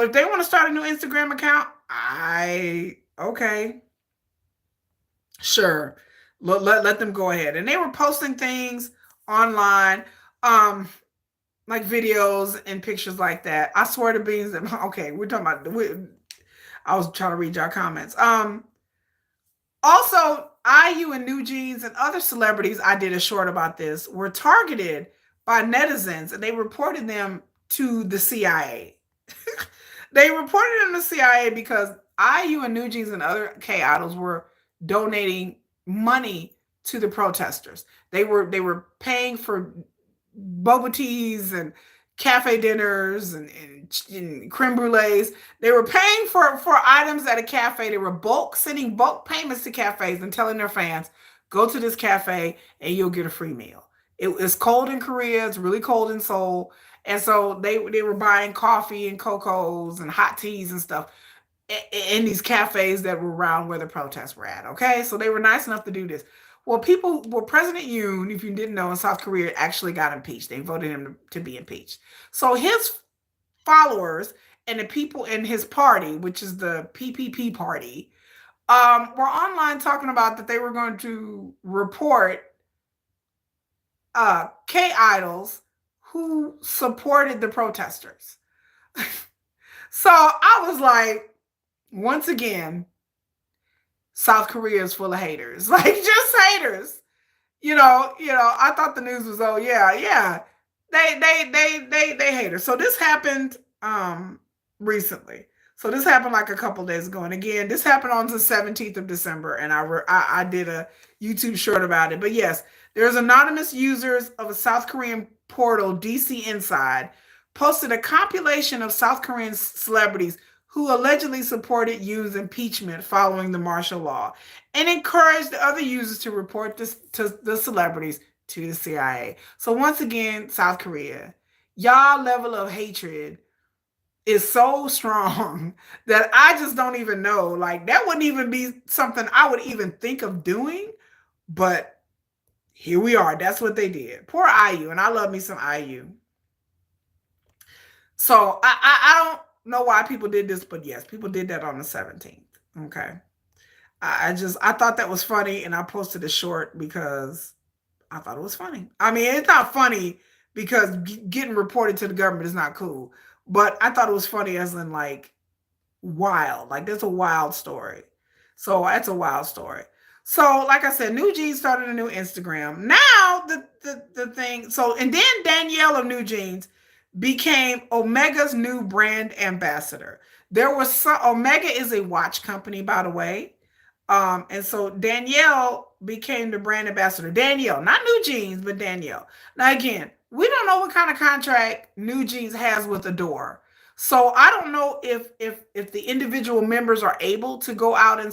if they want to start a new Instagram account, okay, sure. Let them go ahead. And they were posting things online, like videos and pictures like that. I swear to beans that okay, we're talking about I was trying to read your comments. Also, IU and New Jeans and other celebrities, I did a short about this, were targeted by netizens, and they reported them to the CIA. They reported them to the CIA because IU and New Jeans and other K idols were donating money to the protesters. They were paying for boba teas and cafe dinners and creme brulees. They were paying for items at a cafe. They were sending bulk payments to cafes and telling their fans, go to this cafe and you'll get a free meal. It's cold in Korea. It's really cold in Seoul. And so they were buying coffee and cocos and hot teas and stuff in these cafes that were around where the protests were at. Okay, so they were nice enough to do this. President Yoon, if you didn't know, in South Korea actually got impeached. They voted him to be impeached. So his followers and the people in his party, which is the PPP party, were online talking about that they were going to report K idols who supported the protesters. So I was like, once again, South Korea is full of haters, like just haters. I thought the news was, oh yeah, they haters. So this happened recently. So this happened like a couple days ago, and again, this happened on the 17th of December, and I did a YouTube short about it. But yes, there's anonymous users of a South Korean portal, DC Inside, posted a compilation of South Korean celebrities who allegedly supported Yoon's impeachment following the martial law and encouraged other users to report this to the celebrities to the CIA. So once again, South Korea, y'all level of hatred is so strong that I just don't even know. Like that wouldn't even be something I would even think of doing, but here we are. That's what they did. Poor IU, and I love me some IU. So I don't know why people did this, but yes, people did that on the 17th. Okay. I thought that was funny and I posted a short because I thought it was funny. I mean, it's not funny because getting reported to the government is not cool, but I thought it was funny as in like wild. Like that's a wild story. So that's a wild story. So like I said, Newjeans started a new Instagram. Now the thing. So and then Danielle of Newjeans became Omega's new brand ambassador. There was some, Omega is a watch company, by the way. And so Danielle became the brand ambassador. Danielle, not Newjeans, but Danielle. Now again, we don't know what kind of contract Newjeans has with Ador. So I don't know if the individual members are able to go out and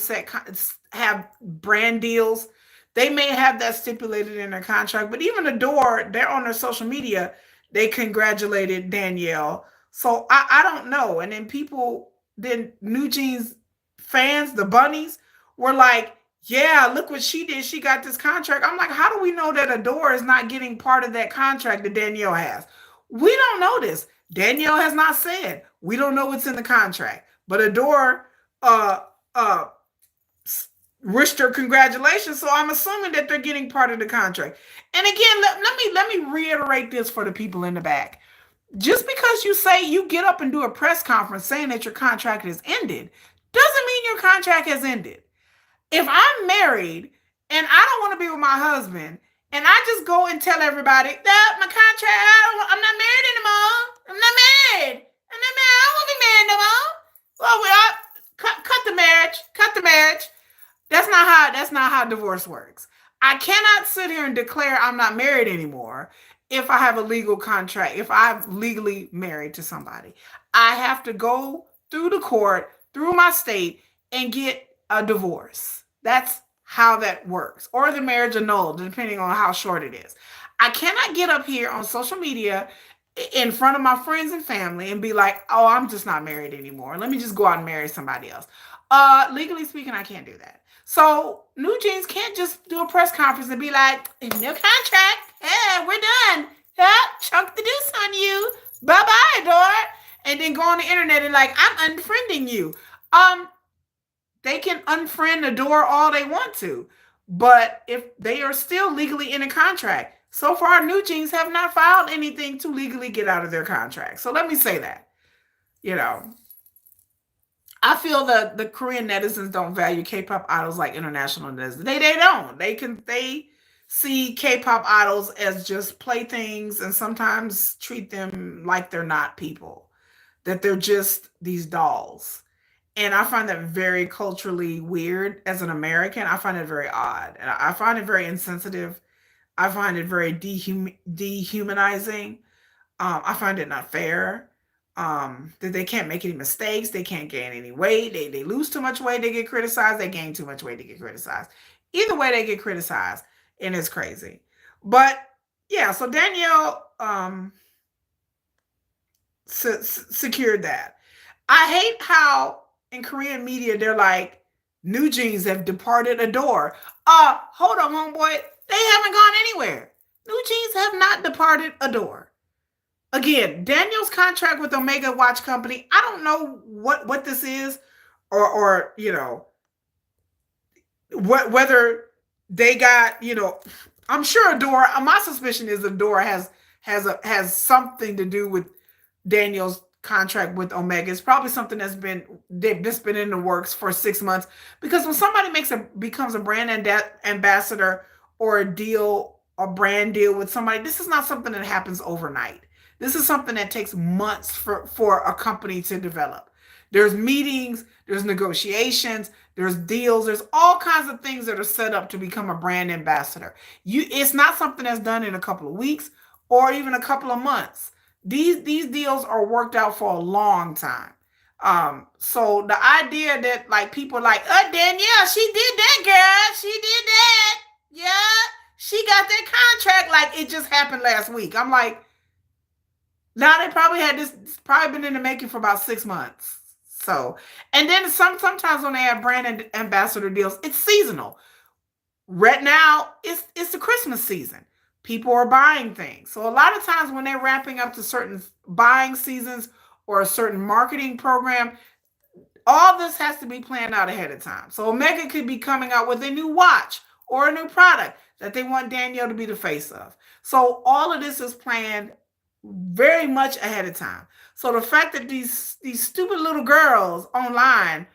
have brand deals. They may have that stipulated in their contract, but even Ador, they're on their social media, they congratulated Danielle. So I don't know. And then then New Jeans fans, the bunnies, were like, yeah, look what she did. She got this contract. I'm like, how do we know that Ador is not getting part of that contract that Danielle has? We don't know this. Danielle has not said. We don't know what's in the contract. But Ador uh uh wished her congratulations. So I'm assuming that they're getting part of the contract. And again, let me reiterate this for the people in the back. Just because you say you get up and do a press conference saying that your contract is ended, doesn't mean your contract has ended. If I'm married and I don't want to be with my husband, and I just go and tell everybody that my contract, I'm not married anymore. I'm not married. I'm not married. I don't want to be married no more. Well, cut the marriage. Cut the marriage. That's not how divorce works. I cannot sit here and declare I'm not married anymore if I have a legal contract, if I'm legally married to somebody. I have to go through the court, through my state, and get a divorce. That's how that works. Or the marriage annulled, depending on how short it is. I cannot get up here on social media in front of my friends and family and be like, oh, I'm just not married anymore. Let me just go out and marry somebody else. Legally speaking, I can't do that. So New Jeans can't just do a press conference and be like, no contract. Yeah, we're done. Yeah, chunk the deuce on you. Bye-bye, Ador. And then go on the internet and like, I'm unfriending you. They can unfriend Ador all they want to. But if they are still legally in a contract, so far New Jeans have not filed anything to legally get out of their contract. So let me say that. You know, I feel that the Korean netizens don't value K-pop idols like international netizens. They don't. They see K-pop idols as just playthings and sometimes treat them like they're not people, that they're just these dolls. And I find that very culturally weird as an American. I find it very odd. And I find it very insensitive. I find it very dehumanizing. I find it not fair. That they can't make any mistakes. They can't gain any weight. They lose too much weight. They get criticized. They gain too much weight. They get criticized. Either way, they get criticized, and it's crazy. But yeah, so Danielle secured that. I hate how in Korean media they're like, New Jeans have departed Ador. Hold on, homeboy. They haven't gone anywhere. New Jeans have not departed Ador. Again, Daniel's contract with Omega Watch Company, I don't know what this is, or you know, whether they got, you know, I'm sure Ador, my suspicion is Ador has something to do with Daniel's contract with Omega. It's probably something that's been in the works for 6 months, because when somebody becomes a brand ambassador or a brand deal with somebody, this is not something that happens overnight. This is something that takes months for a company to develop. There's meetings, there's negotiations, there's deals, there's all kinds of things that are set up to become a brand ambassador. It's not something that's done in a couple of weeks or even a couple of months. These deals are worked out for a long time. So the idea that like people are like, Danielle, she did that, girl. She did that. Yeah, she got that contract like it just happened last week. I'm like, now they probably had this probably been in the making for about 6 months. So, and then sometimes when they have brand ambassador deals, it's seasonal. Right now, it's the Christmas season. People are buying things. So a lot of times when they're wrapping up to certain buying seasons or a certain marketing program, all this has to be planned out ahead of time. So Omega could be coming out with a new watch or a new product that they want Danielle to be the face of. So all of this is planned very much ahead of time. So the fact that these stupid little girls online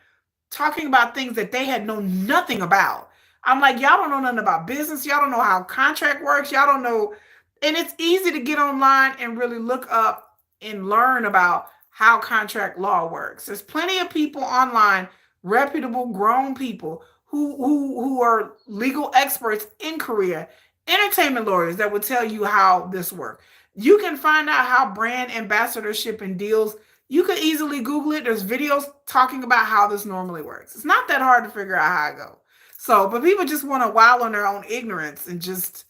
talking about things that they had known nothing about. I'm like, y'all don't know nothing about business. Y'all don't know how contract works. Y'all don't know. And it's easy to get online and really look up and learn about how contract law works. There's plenty of people online, reputable grown people who are legal experts in Korea, entertainment lawyers that will tell you how this works. You can find out how brand ambassadorship and deals, you could easily Google it. There's videos talking about how this normally works. It's not that hard to figure out how it goes. So, but people just want to wallow in their own ignorance and just,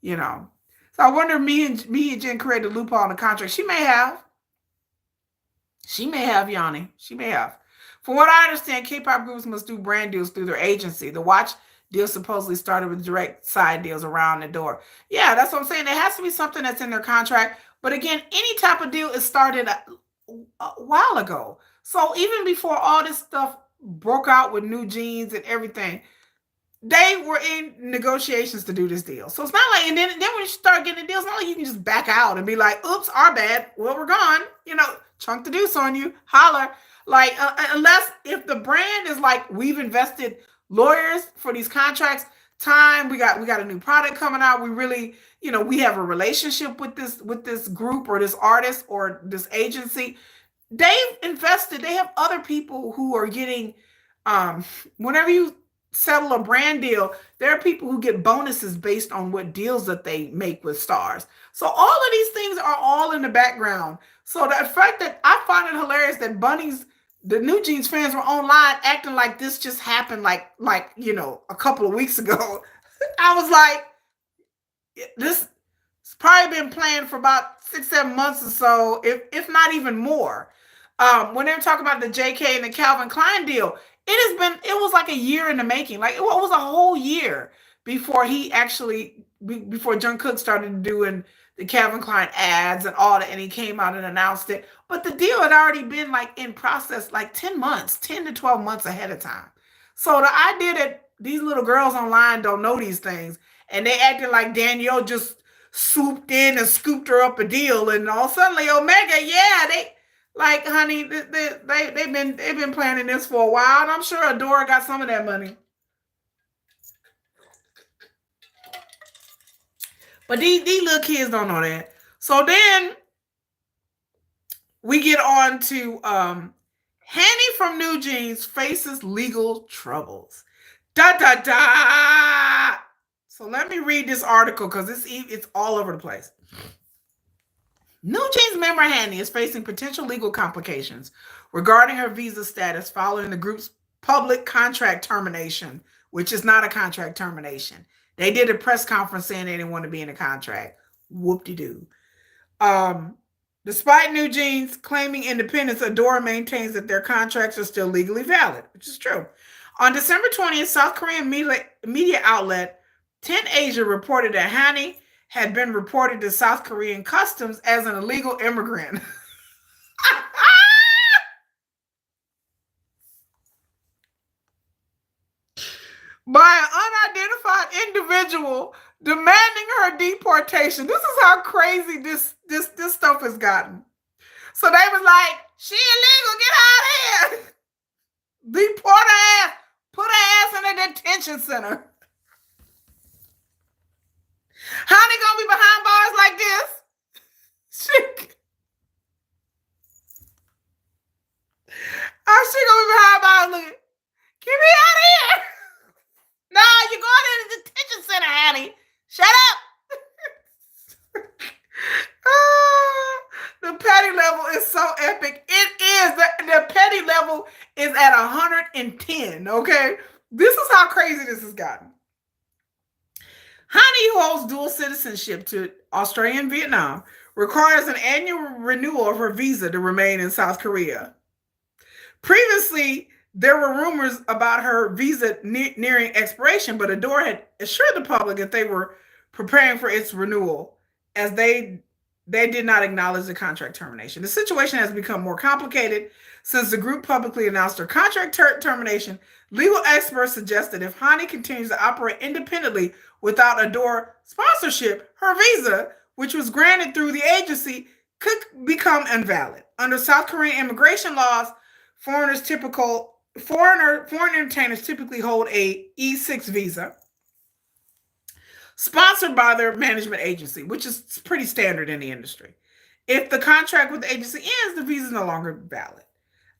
you know. So I wonder if Hee-jin created a loophole in the contract. She may have. She may have, Yanni. She may have. From what I understand, K-pop groups must do brand deals through their agency. The watch deal supposedly started with direct side deals around the door. Yeah, that's what I'm saying. There has to be something that's in their contract. But again, any type of deal is started a while ago. So even before all this stuff broke out with Newjeans and everything, they were in negotiations to do this deal. So it's not like, and then when you start getting deals, it's not like you can just back out and be like, oops, our bad. Well, we're gone. You know, chunk the deuce on you. Holler. Like, unless if the brand is like, we've invested lawyers for these contracts, time, we got a new product coming out. We really, you know, we have a relationship with this group or this artist or this agency. They've invested, they have other people who are getting whenever you settle a brand deal, there are people who get bonuses based on what deals that they make with stars. So all of these things are all in the background. So the fact that I find it hilarious that the Newjeans fans were online acting like this just happened like you know a couple of weeks ago. I was like, this it's probably been planned for about 6-7 months or so, if not even more. When they were talking about the JK and the Calvin Klein deal, it was like a year in the making. Like it was a whole year before before Jungkook started doing the Calvin Klein ads and all that, and he came out and announced it. But the deal had already been like in process like 10 months, 10 to 12 months ahead of time. So the idea that these little girls online don't know these things and they acting like Danielle just swooped in and scooped her up a deal, and all suddenly Omega, yeah, they like, honey, they've been planning this for a while, and I'm sure Adora got some of that money. But these little kids don't know that. So then we get on to Hanni from Newjeans faces legal troubles. Da da da. So let me read this article because it's all over the place. Newjeans member Hanni is facing potential legal complications regarding her visa status following the group's public contract termination, which is not a contract termination. They did a press conference saying they didn't want to be in a contract. Whoop-de-doo. Despite Newjeans claiming independence, Ador maintains that their contracts are still legally valid, which is true. On December 20th, South Korean media outlet 10 Asia reported that Hanni had been reported to South Korean customs as an illegal immigrant. By an unidentified individual demanding her deportation. This is how crazy this stuff has gotten. So they was like, she illegal, get out of here. Deport her ass, put her ass in a detention center. Hanni gonna be behind bars like this? She gonna be behind bars looking, get me out of here. No, you're going to the detention center, Hanni. Shut up. The level is so epic. It is. The petty level is at 110. Okay. This is how crazy this has gotten. Hanni, who holds dual citizenship to Australia and Vietnam, requires an annual renewal of her visa to remain in South Korea. Previously, there were rumors about her visa nearing expiration, but Ador had assured the public that they were preparing for its renewal, as they did not acknowledge the contract termination. The situation has become more complicated since the group publicly announced their contract termination. Legal experts suggest that if Hanni continues to operate independently without Ador sponsorship, her visa, which was granted through the agency, could become invalid. Under South Korean immigration laws, foreign entertainers typically hold a E6 visa sponsored by their management agency, which is pretty standard in the industry. If the contract with the agency ends, the visa is no longer valid.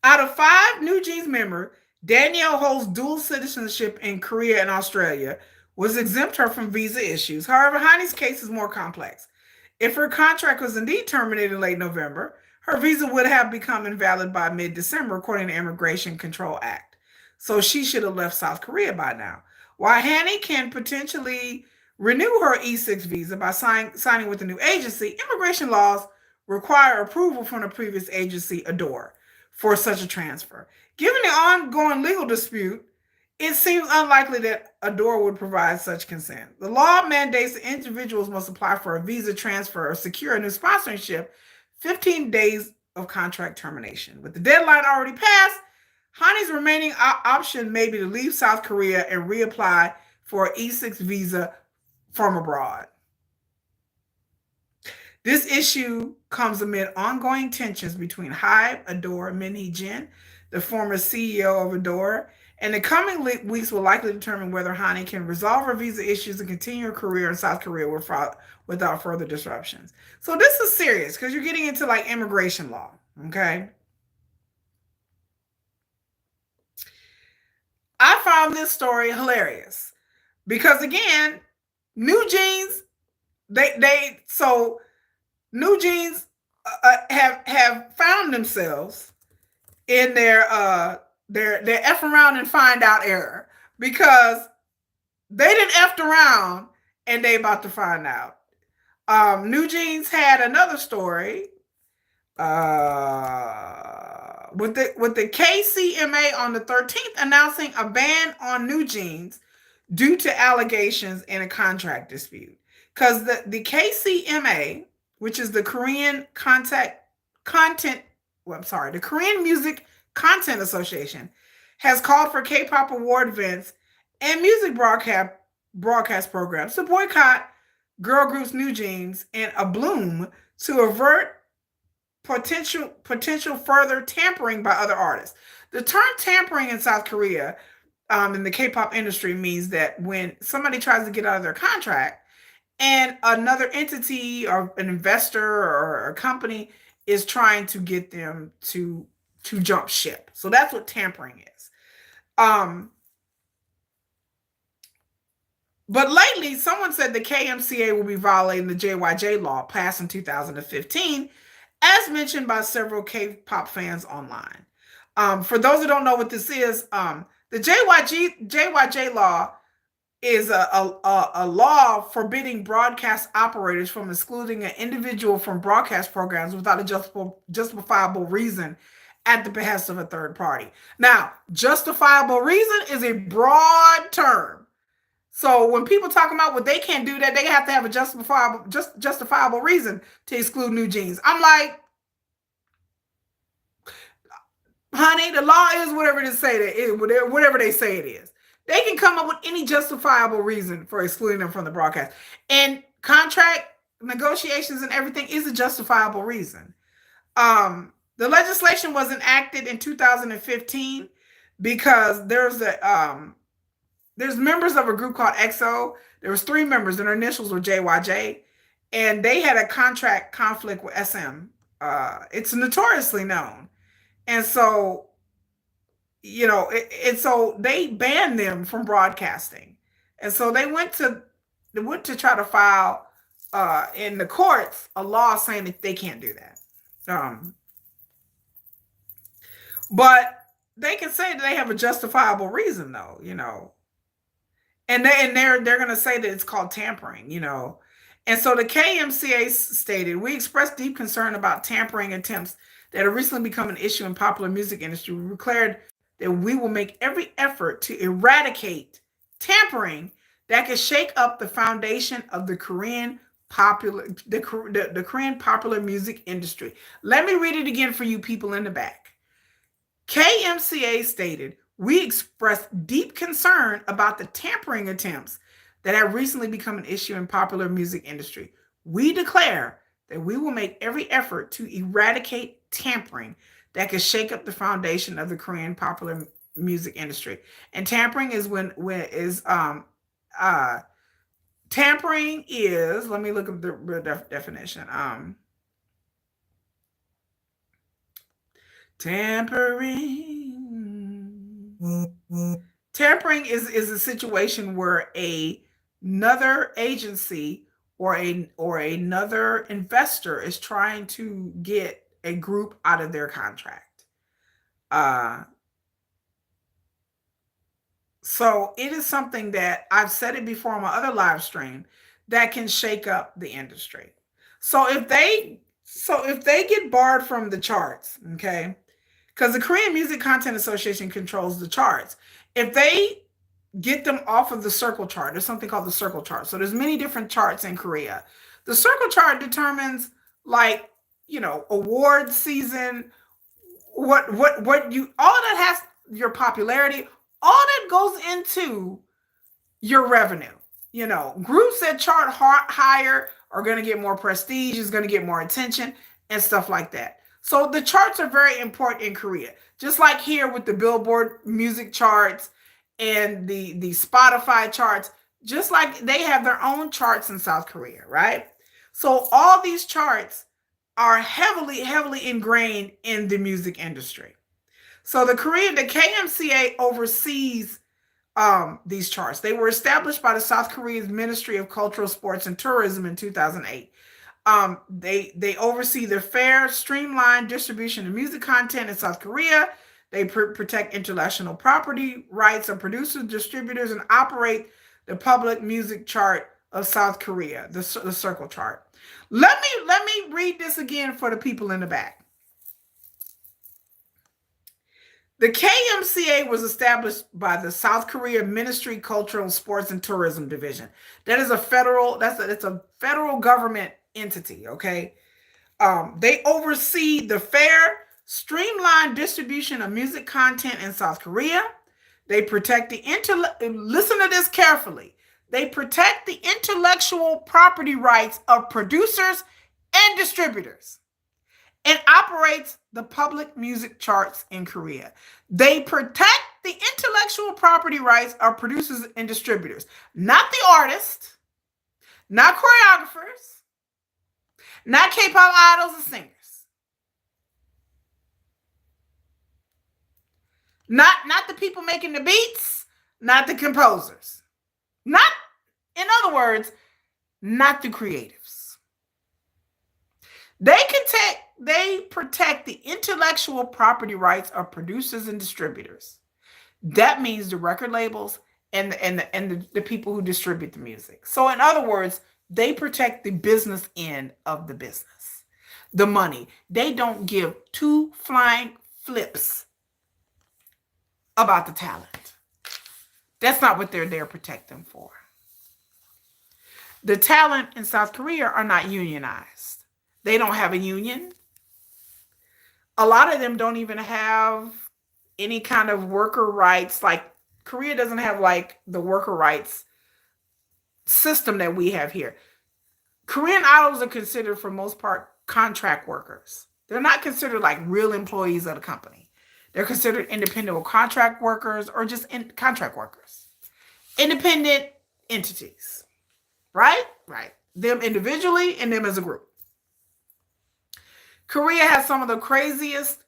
Out of 5 Newjeans members, Danielle holds dual citizenship in Korea and Australia, was exempt her from visa issues. However, Hanni's case is more complex. If her contract was indeed terminated in late November, her visa would have become invalid by mid-December, according to the Immigration Control Act. So she should have left South Korea by now. While Hanni can potentially renew her E6 visa by signing with a new agency, immigration laws require approval from the previous agency, Ador, for such a transfer. Given the ongoing legal dispute, it seems unlikely that Ador would provide such consent. The law mandates that individuals must apply for a visa transfer or secure a new sponsorship 15 days of contract termination. With the deadline already passed, Hanni's remaining option may be to leave South Korea and reapply for an E6 visa from abroad. This issue comes amid ongoing tensions between Hybe, Ador, and Hee-jin, the former CEO of Ador, and the coming weeks will likely determine whether Hanni can resolve her visa issues and continue her career in South Korea without further disruptions. So this is serious because you're getting into like immigration law, okay? I found this story hilarious because again, Newjeans, Newjeans have found themselves in their F around and find out error because they didn't F around and they about to find out. Newjeans had another story with the KCMA on the 13th announcing a ban on Newjeans due to allegations in a contract dispute. Because the KCMA, which is the Korean the Korean Music Content Association, has called for K-pop award events and music broadcast programs to boycott girl groups Newjeans and A Bloom to avert potential further tampering by other artists. The term tampering in South Korea in the K-pop industry means that when somebody tries to get out of their contract and another entity or an investor or a company is trying to get them to jump ship. So that's what tampering is. But lately, someone said the KMCA will be violating the JYJ law passed in 2015, as mentioned by several K-pop fans online. For those who don't know what this is, the JYJ law is a law forbidding broadcast operators from excluding an individual from broadcast programs without a justifiable reason at the behest of a third party. Now, justifiable reason is a broad term. So when people talk about what they can't do that, they have to have a justifiable reason to exclude Newjeans. I'm like, honey, the law is whatever they say it is, whatever they say it is. They can come up with any justifiable reason for excluding them from the broadcast. And contract negotiations and everything is a justifiable reason. The legislation was enacted in 2015 because there's members of a group called EXO. There was 3 members, and their initials were JYJ, and they had a contract conflict with SM. It's notoriously known, and so so they banned them from broadcasting, and so they went to try to file in the courts a law saying that they can't do that. Um, but they can say that they have a justifiable reason, though, and they're going to say that it's called tampering. And so the KMCA stated, we expressed deep concern about tampering attempts that have recently become an issue in popular music industry. We declared that we will make every effort to eradicate tampering that could shake up the foundation of the Korean popular music industry. Let me read it again for you people in the back. KMCA stated, we expressed deep concern about the tampering attempts that have recently become an issue in popular music industry. We declare that we will make every effort to eradicate tampering that could shake up the foundation of the Korean popular music industry. And tampering is uh tampering is, let me look up the definition. Tampering is a situation where another agency or another investor is trying to get a group out of their contract. Uh, so it is something that I've said it before on my other live stream that can shake up the industry. So if they get barred from the charts, okay, because the Korean Music Content Association controls the charts. If they get them off of the circle chart, there's something called the circle chart. So there's many different charts in Korea. The circle chart determines, like, award season, what you, all that has your popularity, all that goes into your revenue. Groups that chart higher are going to get more prestige, is going to get more attention and stuff like that. So the charts are very important in Korea. Just like here with the Billboard music charts and the Spotify charts, just like they have their own charts in South Korea, right? So all these charts are heavily ingrained in the music industry. So the KMCA oversees these charts. They were established by the South Korea's Ministry of Cultural, Sports, and Tourism in 2008. They oversee the fair, streamlined distribution of music content in South Korea. They protect intellectual property rights of producers, distributors, and operate the public music chart of South Korea, the circle chart. Let me read this again for the people in the back. The KMCA was established by the South Korea Ministry Cultural, Sports, and Tourism Division. That is a it's a federal government entity, okay? They oversee the fair, streamlined distribution of music content in South Korea. They protect listen to this carefully. They protect the intellectual property rights of producers and distributors, and operates the public music charts in Korea. They protect the intellectual property rights of producers and distributors, not the artists, not choreographers, not K-pop idols and singers. Not the people making the beats, not the composers. Not, in other words, not the creatives. They protect the intellectual property rights of producers and distributors. That means the record labels and the people who distribute the music. So in other words, they protect the business end of the business, the money. They don't give two flying flips about the talent. That's not what they're there protecting for. The talent in South Korea are not unionized. They don't have a union. A lot of them don't even have any kind of worker rights. Like, Korea doesn't have like the worker rights system that we have here. Korean idols are considered, for most part, contract workers. They're not considered like real employees of the company. They're considered independent contract workers, or just contract workers. Independent entities. Right? Right. Them individually and them as a group. Korea has some of the craziest,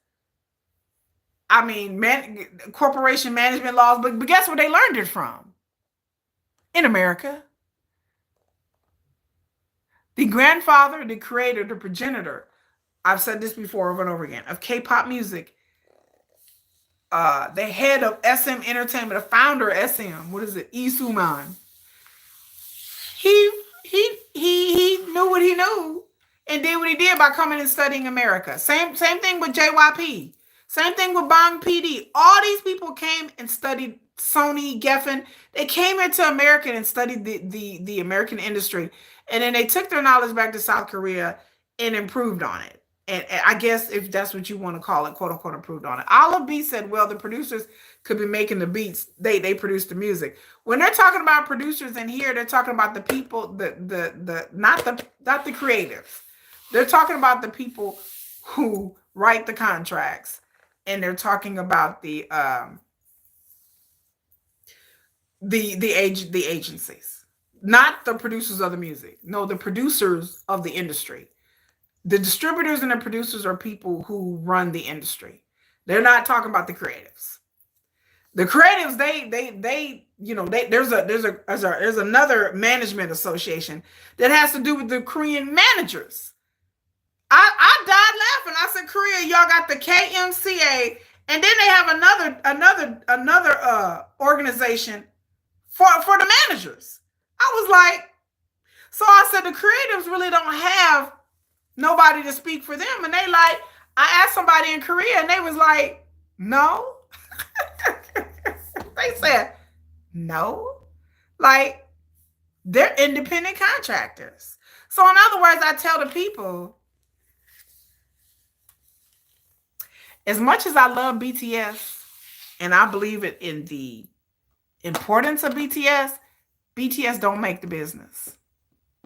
corporation management laws, but guess where they learned it from? In America. The grandfather, the creator, the progenitor I've said this before over and over again, of K-pop music, the head of SM Entertainment, the founder of SM, what is it, Lee Soo-man, he he knew what he knew and did what he did by coming and studying America. Same thing with JYP. Same thing with Bang PD. All these people came and studied Sony, Geffen. They came into America and studied the American industry. And then they took their knowledge back to South Korea and improved on it. And I guess if that's what you want to call it, quote unquote, improved on it. Olive B said, well, the producers could be making the beats. They produce the music. When they're talking about producers in here, they're talking about the people, the not the creatives. They're talking about the people who write the contracts, and they're talking about the agencies, not the producers of the music. No, the producers of the industry. The distributors and the producers are people who run the industry. They're not talking about the creatives. The creatives, there's another management association that has to do with the Korean managers. I died laughing. I said, Korea, y'all got the KMCA, and then they have another organization for the managers. I was like, so I said the creatives really don't have nobody to speak for them. And they like, I asked somebody in Korea and they was like, no. They said, no. Like, they're independent contractors. So in other words, I tell the people, as much as I love BTS and I believe it in the importance of BTS don't make the business.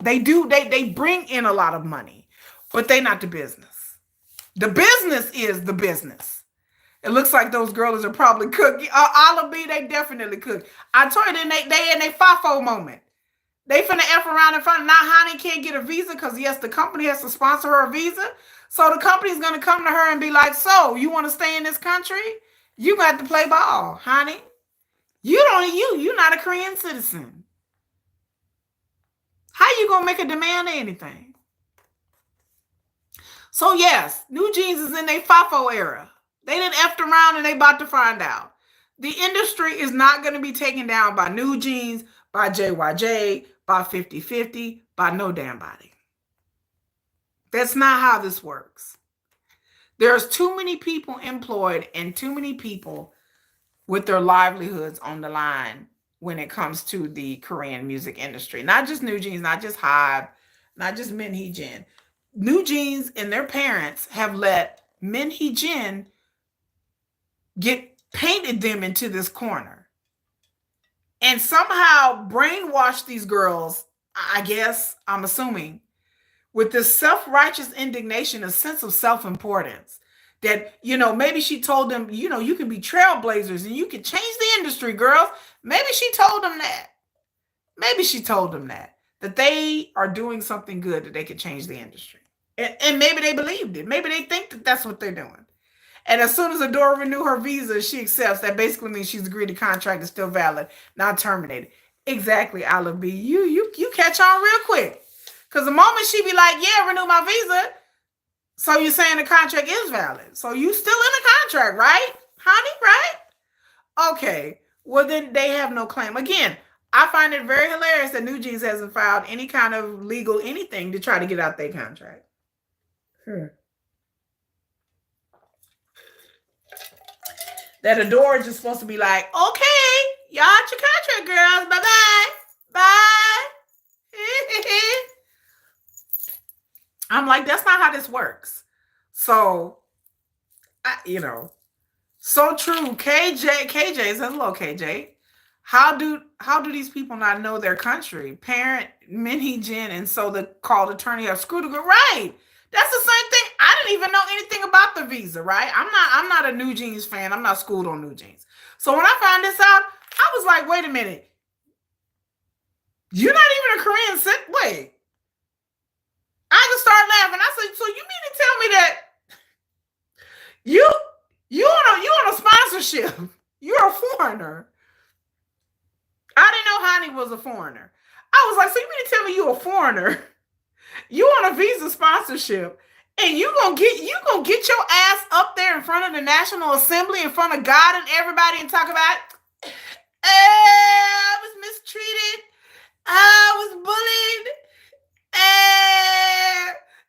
They do, they bring in a lot of money, but they not the business. The business is the business. It looks like those girls are probably cooking. Olive B, they definitely cook. I told you, they in a FIFO moment. They finna F around and find. Now Hanni can't get a visa because, yes, the company has to sponsor her a visa. So the company's going to come to her and be like, so you want to stay in this country? You got to play ball, honey. You're not a Korean citizen. How you going to make a demand or anything? So yes, Newjeans is in their FIFO era. They didn't effed around and they about to find out. The industry is not going to be taken down by Newjeans, by JYJ, by 50/50, by no damn body. That's not how this works. There's too many people employed and too many people with their livelihoods on the line when it comes to the Korean music industry. Not just Newjeans, not just Hybe, not just Min Hee-jin. Newjeans and their parents have let Min Hee-jin painted them into this corner and somehow brainwashed these girls, I guess, I'm assuming, with this self-righteous indignation, a sense of self-importance. That, maybe she told them, you can be trailblazers and you can change the industry, girls. Maybe she told them that. Maybe she told them that they are doing something good, that they could change the industry. And maybe they believed it. Maybe they think that that's what they're doing. And as soon as Ador renew her visa, she accepts. That basically means she's agreed the contract is still valid, not terminated. Exactly, Olive B. You catch on real quick. Because the moment she be like, yeah, renew my visa, so you're saying the contract is valid. So you still in the contract, right? Honey, right? Okay. Well, then they have no claim. Again, I find it very hilarious that Newjeans hasn't filed any kind of legal anything to try to get out their contract. That Ador is just supposed to be like, okay, y'all out your contract, girls. Bye-bye. Bye. I'm like, that's not how this works. So, so true. KJ says, hello, KJ. How do these people not know their country? Parent, Min Hee-jin, and so the called attorney have screwed a good right. That's the same thing. I didn't even know anything about the visa, right? I'm not a Newjeans fan. I'm not schooled on Newjeans. So when I found this out, I was like, wait a minute. You're not even a Korean citizen? Wait. I just started laughing. I said, so you mean to tell me that you on a sponsorship? You're a foreigner. I didn't know Hanni was a foreigner. I was like, so you mean to tell me you're a foreigner? You on a visa sponsorship And you gonna get your ass up there in front of the National Assembly, in front of God and everybody, and talk about, I was mistreated, I was bullied,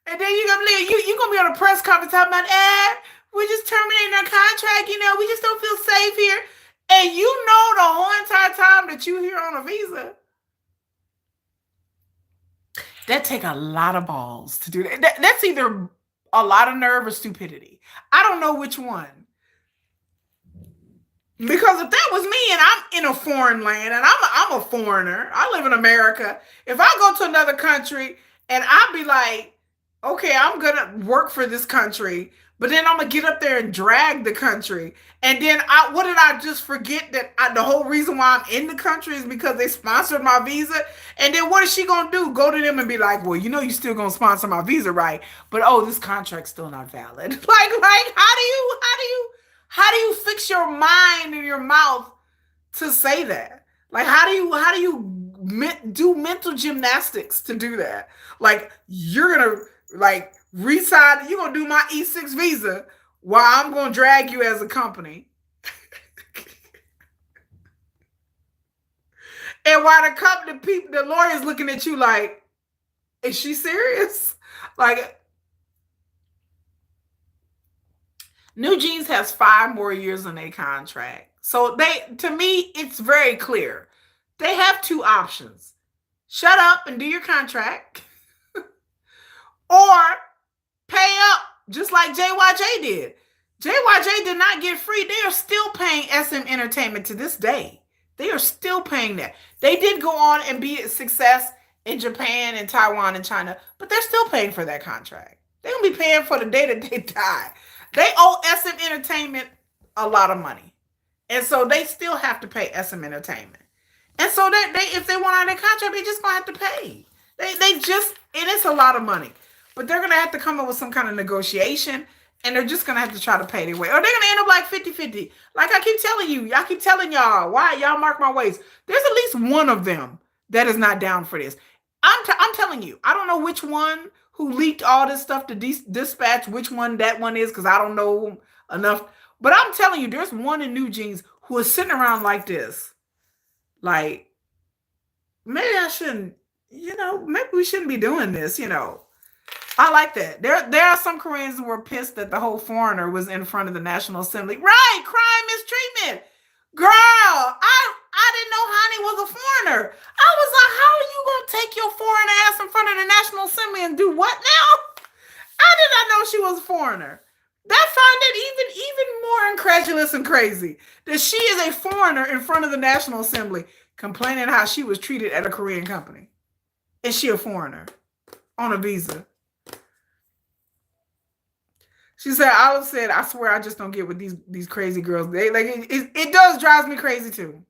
and then you gonna be on a press conference talking about, we're just terminating our contract, we just don't feel safe here. And you know the whole entire time that you here on a visa. That take a lot of balls to do that. That's either a lot of nerve or stupidity. I don't know which one. Because if that was me and I'm in a foreign land and I'm a foreigner, I live in America. If I go to another country and I'd be like, okay, I'm gonna work for this country, but then I'm gonna get up there and drag the country. And then what did I just forget that the whole reason why I'm in the country is because they sponsored my visa? And then what is she gonna do? Go to them and be like, well, you still gonna sponsor my visa, right? But oh, this contract's still not valid. Like how do you fix your mind and your mouth to say that? Like how do you do mental gymnastics to do that? Like you're gonna like resign, you're gonna do my E6 visa while I'm gonna drag you as a company. And while the lawyer's looking at you like, is she serious? Like, Newjeans has 5 more years on their contract. So to me, it's very clear. They have 2 options. Shut up and do your contract, or pay up, just like JYJ did. JYJ did not get free. They are still paying SM Entertainment to this day. They are still paying that. They did go on and be a success in Japan and Taiwan and China, but they're still paying for that contract. They're going to be paying for the day that they die. They owe SM Entertainment a lot of money. And so they still have to pay SM Entertainment. And so if they want out of their contract, they just going to have to pay. And it's a lot of money. But they're going to have to come up with some kind of negotiation, and they're just going to have to try to pay their way. Or they're going to end up like 50-50. Like I keep telling you, I keep telling y'all, why y'all mark my ways. There's at least one of them that is not down for this. I'm telling you, I don't know which one who leaked all this stuff to dispatch, which one that one is, because I don't know enough. But I'm telling you, there's one in Newjeans who is sitting around like this. Like, maybe I shouldn't, maybe we shouldn't be doing this, I like that. There are some Koreans who were pissed that the whole foreigner was in front of the National Assembly. Right, crime mistreatment. Girl, I didn't know Hanni was a foreigner. I was like, how are you going to take your foreign ass in front of the National Assembly and do what now? I did not know she was a foreigner. That find it even more incredulous and crazy that she is a foreigner in front of the National Assembly complaining how she was treated at a Korean company. And she a foreigner on a visa. She said, I swear I just don't get what these crazy girls, it does drive me crazy too.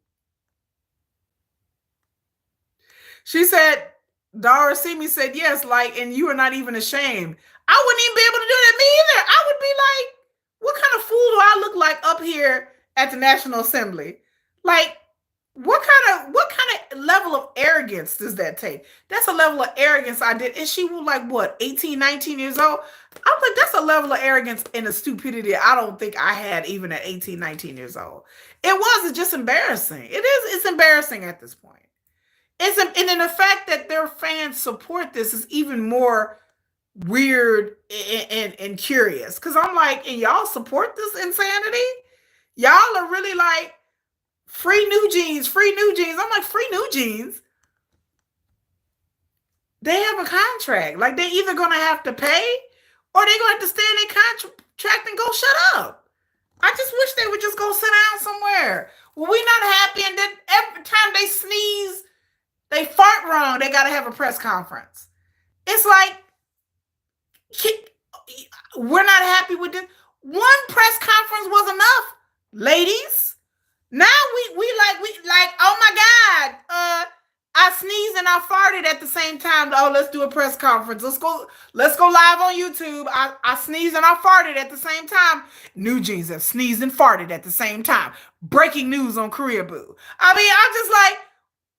She said, Dara Simi said, yes, and you are not even ashamed. I wouldn't even be able to do that, me either. I would be like, what kind of fool do I look like up here at the National Assembly? Like, what kind of level of arrogance does that take? That's a level of arrogance I did. And she was like, what, 18, 19 years old? I'm like, that's a level of arrogance and a stupidity I don't think I had even at 18, 19 years old. It's just embarrassing. It's embarrassing at this point. And then the fact that their fans support this is even more weird and curious. Because I'm like, and y'all support this insanity? Y'all are really like, free Newjeans, free Newjeans. I'm like, free Newjeans? They have a contract. Like, they're either going to have to pay or they're going to have to stay in their contract and go shut up. I just wish they would just go sit down somewhere. Well, we're not happy. And then every time they sneeze, they fart wrong, they got to have a press conference. It's like, we're not happy with this. One press conference was enough, ladies. Now we like, oh my God, I sneezed and I farted at the same time. Oh, let's do a press conference. Let's go live on YouTube. I sneezed and I farted at the same time. Newjeans have sneezed and farted at the same time. Breaking news on Korea Boo. I mean, I'm just like,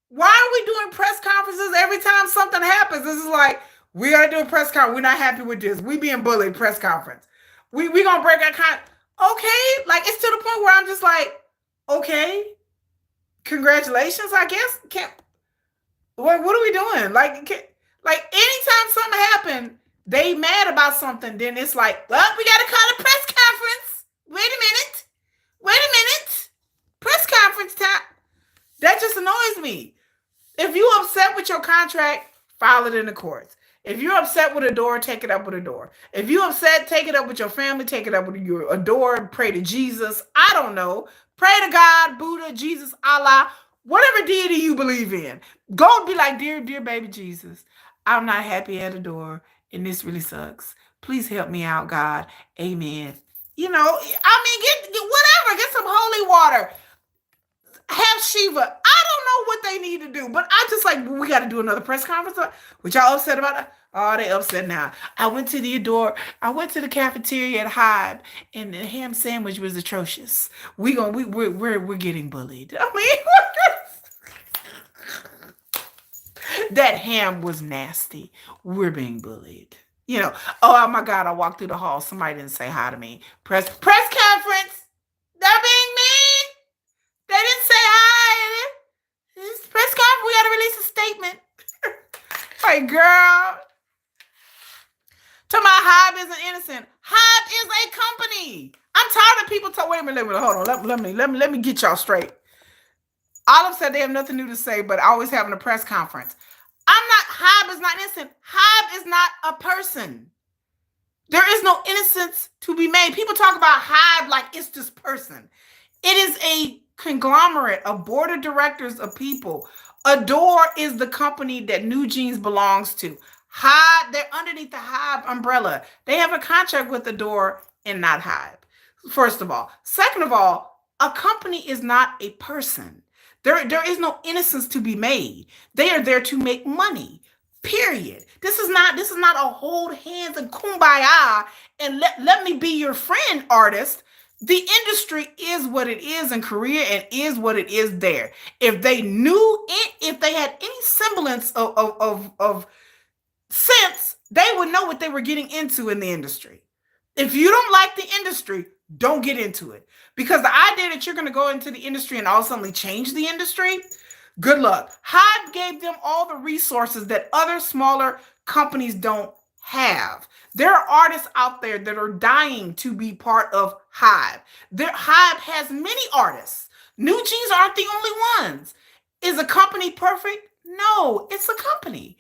why are we doing press conferences every time something happens? This is like, We gotta do a press conference. We're not happy with this. We being bullied. Press conference. We gonna break our Okay, like it's to the point where I'm just like, okay, congratulations. I guess. Can't. What are we doing? Like anytime something happen, they mad about something. Then it's like, well, we gotta call a press conference. Wait a minute. Wait a minute. Press conference time. That just annoys me. If you upset with your contract, file it in the courts. If you're upset with Ador, take it up with Ador. If you're upset, take it up with your family, take it up with your Ador, pray to Jesus. I don't know. Pray to God, Buddha, Jesus, Allah, whatever deity you believe in. Go be like, dear baby Jesus, I'm not happy at Ador, and this really sucks. Please help me out, God. Amen. Get whatever, get some holy water, have Shiva. I don't know what they need to do, but I just like, we got to do another press conference. Which y'all upset about? Oh, they upset now. I went to the cafeteria at Hybe, and the ham sandwich was atrocious. We're getting bullied. I mean, that ham was nasty. We're being bullied. Oh my God, I walked through the hall. Somebody didn't say hi to me. Press conference. They're being mean. They didn't say hi. This press conference, we got to release a statement. Like, girl. Talking about Hybe isn't innocent. Hybe is a company. I'm tired of people talking. Wait a minute, hold on. Let me get y'all straight. Olive said they have nothing new to say, but always having a press conference. Hybe is not innocent. Hybe is not a person. There is no innocence to be made. People talk about Hybe like it's this person. It is a conglomerate, a board of directors of people. Ador is the company that Newjeans belongs to. Hybe, they're underneath the Hybe umbrella. They have a contract with Ador and not Hybe. First of all. Second of all, a company is not a person. There is no innocence to be made. They are there to make money. Period. This is not a hold hands and kumbaya and let me be your friend, artist. The industry is what it is in Korea and is what it is there. If they knew it, if they had any semblance of sense, they would know what they were getting into in the industry. If you don't like the industry, don't get into it. Because the idea that you're going to go into the industry and all of a sudden change the industry, good luck. Hybe gave them all the resources that other smaller companies don't have. There are artists out there that are dying to be part of Hybe. Hybe has many artists. Newjeans aren't the only ones. Is a company perfect? No, it's a company.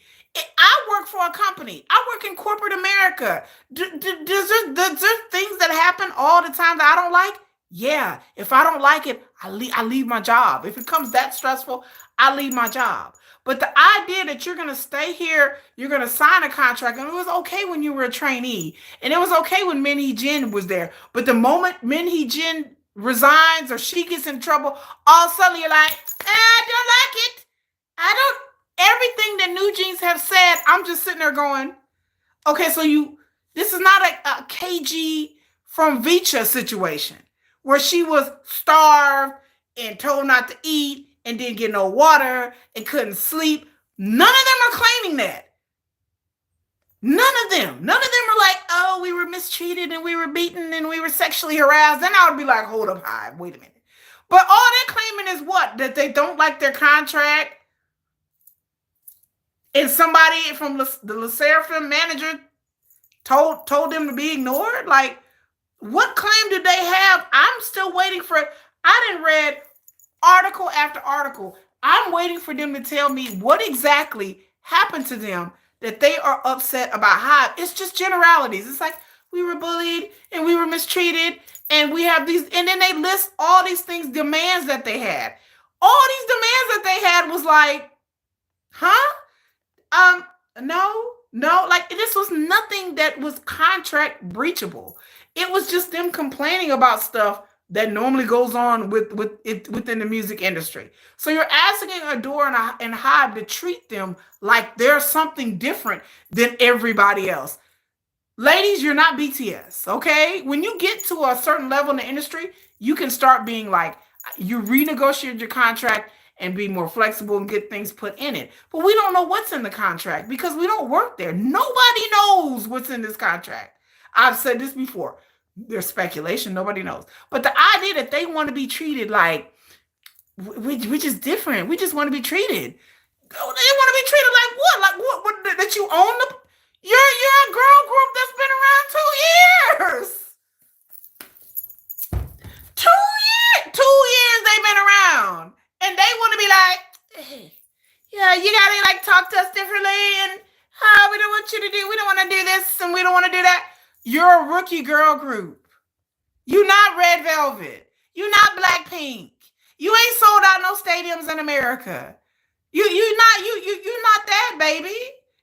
I work for a company. I work in corporate America. Does there things that happen all the time that I don't like? Yeah. If I don't like it, I leave my job. If it becomes that stressful, I leave my job. But the idea that you're going to stay here, you're going to sign a contract, and it was okay when you were a trainee, and it was okay when Min Hee-jin was there. But the moment Min Hee-jin resigns or she gets in trouble, all of a sudden you're like, I don't like it. Everything that Newjeans have said, I'm just sitting there going, okay, so this is not a KG from Vicha situation where she was starved and told not to eat and didn't get no water and couldn't sleep. None of them are claiming that. None of them are like, oh, we were mistreated and we were beaten and we were sexually harassed. Then I would be like, hold up, Hybe, wait a minute. But all they're claiming is what? That they don't like their contract. And somebody from the Le Sserafim manager told them to be ignored? Like, what claim do they have? I'm still waiting for it. I didn't read article after article. I'm waiting for them to tell me what exactly happened to them that they are upset about Hybe. It's just generalities. It's like, we were bullied and we were mistreated and we have these, and then they list all these things, demands that they had. All these demands that they had was like, huh? No, like this was nothing that was contract breachable. It was just them complaining about stuff that normally goes on within the music industry. So you're asking Ador and Hybe to treat them like they're something different than everybody else. Ladies, you're not BTS, okay? When you get to a certain level in the industry, you can start being like, you renegotiate your contract and be more flexible and get things put in it. But we don't know what's in the contract because we don't work there. Nobody knows what's in this contract. I've said this before. There's speculation. Nobody knows. But the idea that they want to be treated like we're just different. We just want to be treated. They want to be treated like what? Like what that you own the you're a girl group that's been around 2 years. 2 years. 2 years they've been around. And they want to be like, hey, yeah, you gotta like talk to us differently and we don't want you to do, we don't want to do this and we don't want to do that. You're a rookie girl group. You're not Red Velvet. You're not Blackpink. You ain't sold out no stadiums in America. You're not that, baby.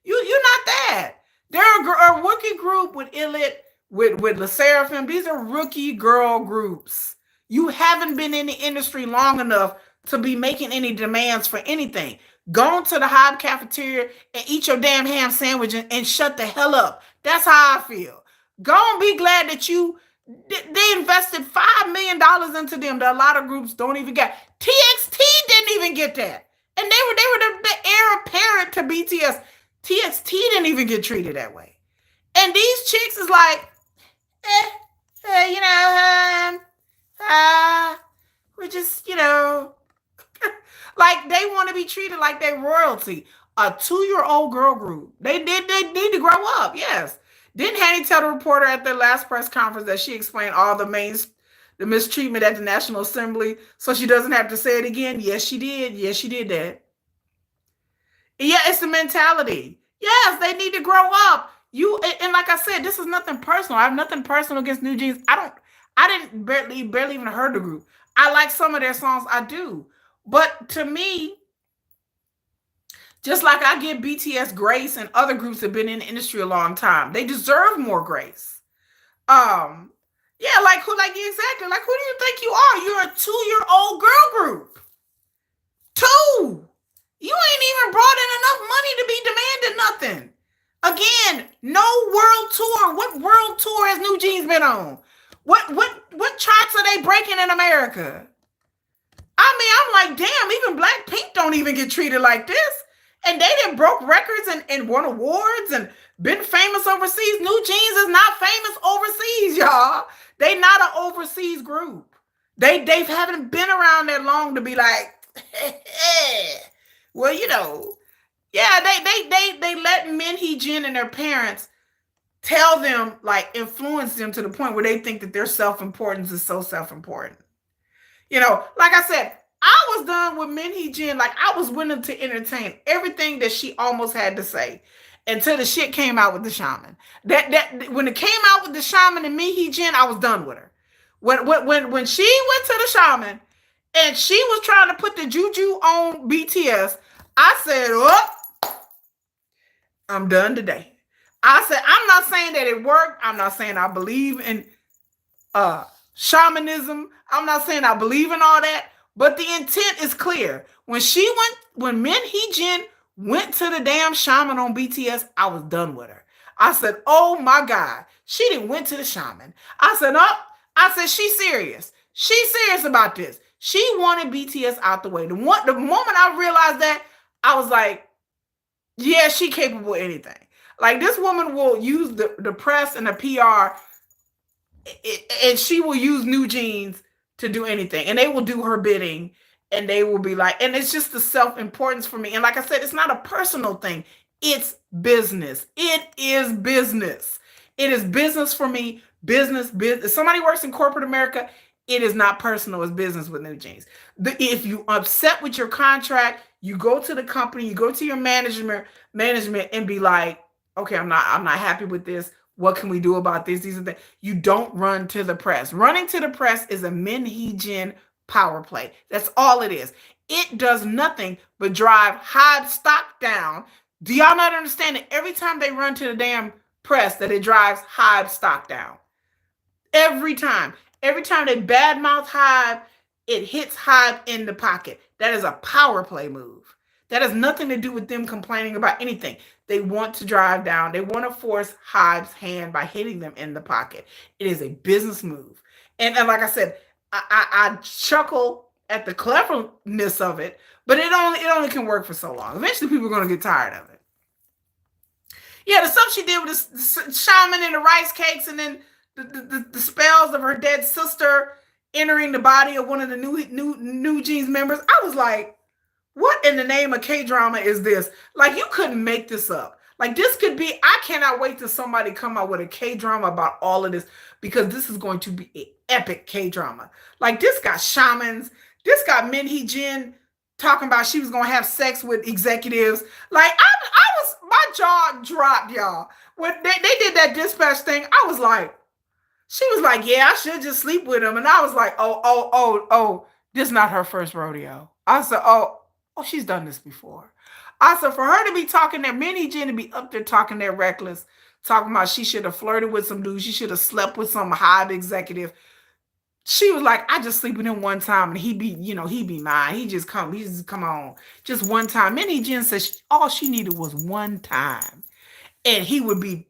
You're not that. They're a rookie group with Illit, with LE SSERAFIM. These are rookie girl groups. You haven't been in the industry long enough to be making any demands for anything. Go to the Hybe cafeteria and eat your damn ham sandwich and shut the hell up. That's how I feel. Go and be glad that they invested $5 million into them that a lot of groups don't even get. TXT didn't even get that. And they were the heir apparent to BTS. TXT didn't even get treated that way. And these chicks is like, we're just, like they want to be treated like they royalty. A 2-year-old girl group. They need to grow up, yes. Didn't Hanni tell the reporter at their last press conference that she explained all the mistreatment at the National Assembly so she doesn't have to say it again? Yes, she did. Yes, she did that. Yeah, it's the mentality. Yes, they need to grow up. And like I said, this is nothing personal. I have nothing personal against Newjeans. I didn't barely even heard the group. I like some of their songs, I do. But to me, just like I give BTS grace and other groups have been in the industry a long time, they deserve more grace. Yeah, exactly. Like, who do you think you are? You're a 2-year-old girl group. 2. You ain't even brought in enough money to be demanding nothing. Again, no world tour. What world tour has Newjeans been on? What charts are they breaking in America? I mean, I'm like, damn, even Blackpink don't even get treated like this. And they done broke records and won awards and been famous overseas. Newjeans is not famous overseas, y'all. They not an overseas group. They haven't been around that long to be like, well, yeah, they let men, Hee-jin and their parents tell them, like, influence them to the point where they think that their self-importance is so self-important. Like I said, I was done with Min Hee-jin. Like, I was willing to entertain everything that she almost had to say until the shit came out with the shaman. That when it came out with the shaman and Min Hee-jin, I was done with her. When she went to the shaman and she was trying to put the juju on BTS, I said, oh, I'm done today. I said, I'm not saying that it worked. I'm not saying I believe in shamanism. I'm not saying I believe in all that. But the intent is clear. When Min Hee-jin went to the damn shaman on BTS, I was done with her. I said, oh my God, she didn't went to the shaman. I said, oh, she's serious. She's serious about this. She wanted BTS out the way. The moment I realized that, I was like, yeah, she capable of anything. Like, this woman will use the press and the PR, and she will use Newjeans to do anything, and they will do her bidding, and they will be like, and it's just the self-importance for me. And like I said, it's not a personal thing. It's business. It is business. It is business for me. Business. If somebody works in corporate America, it is not personal. It's business with Newjeans. If you upset with your contract, you go to the company, you go to your management and be like, okay, I'm not happy with this. What can we do about this? These are the. You don't run to the press. Running to the press is a Min Hee-jin power play. That's all it is. It does nothing but drive Hybe stock down. Do y'all not understand that every time they run to the damn press that it drives Hybe stock down? Every time. Every time they badmouth Hybe, it hits Hybe in the pocket. That is a power play move. That has nothing to do with them complaining about anything. They want to drive down. They want to force Hybe's hand by hitting them in the pocket. It is a business move. And like I said, I chuckle at the cleverness of it, but it only can work for so long. Eventually, people are gonna get tired of it. Yeah, the stuff she did with the shaman and the rice cakes, and then the spells of her dead sister entering the body of one of the Newjeans members. I was like, what in the name of K drama is this? Like, you couldn't make this up. Like, this could be. I cannot wait till somebody come out with a K drama about all of this, because this is going to be an epic K drama. Like, this got shamans. This got Hee-jin talking about she was gonna have sex with executives. Like, I was, my jaw dropped, y'all. When they did that dispatch thing, I was like, she was like, yeah, I should just sleep with him. And I was like, oh, this is not her first rodeo. I said, oh, she's done this before. I said, for her to be talking that, Hee-jin to be up there talking that reckless, talking about she should have flirted with some dude, she should have slept with some hybe executive. She was like, I just sleep with him one time and he be mine. He just come on. Just one time. Hee-jin said all she needed was one time. And he would be,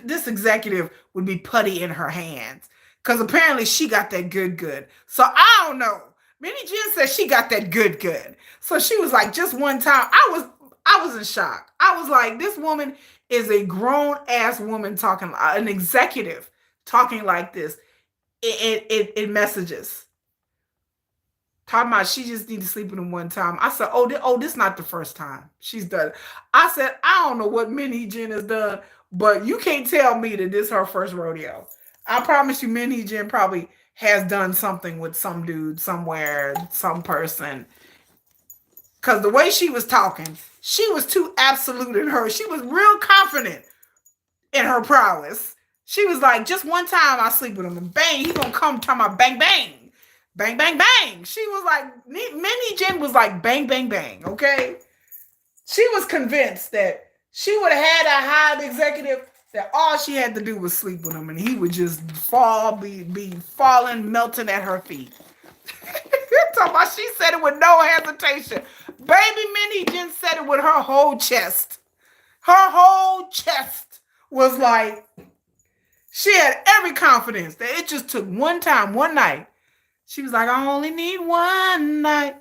this executive would be putty in her hands. Because apparently she got that good. So I don't know. Hee-jin said she got that good. So she was like, just one time. I was in shock. I was like, this woman is a grown ass woman talking, an executive talking like this. It messages. Talking about she just need to sleep with him one time. I said, this not the first time she's done it. I said, I don't know what Hee-jin has done, but you can't tell me that this is her first rodeo. I promise you, Hee-jin probably has done something with some dude somewhere, some person. Because the way she was talking, she was too absolute in her. She was real confident in her prowess. She was like, just one time I sleep with him, and bang, he gonna come talking about bang, bang. Bang, bang, bang. She was like, Hee-jin was like, bang, bang, bang, okay? She was convinced that she would have had a hybe executive that all she had to do was sleep with him, and he would just be falling, melting at her feet. Talking about, she said it with no hesitation. Baby Hee-jin said it with her whole chest. Her whole chest was like, she had every confidence that it just took one time, one night. She was like, I only need one night.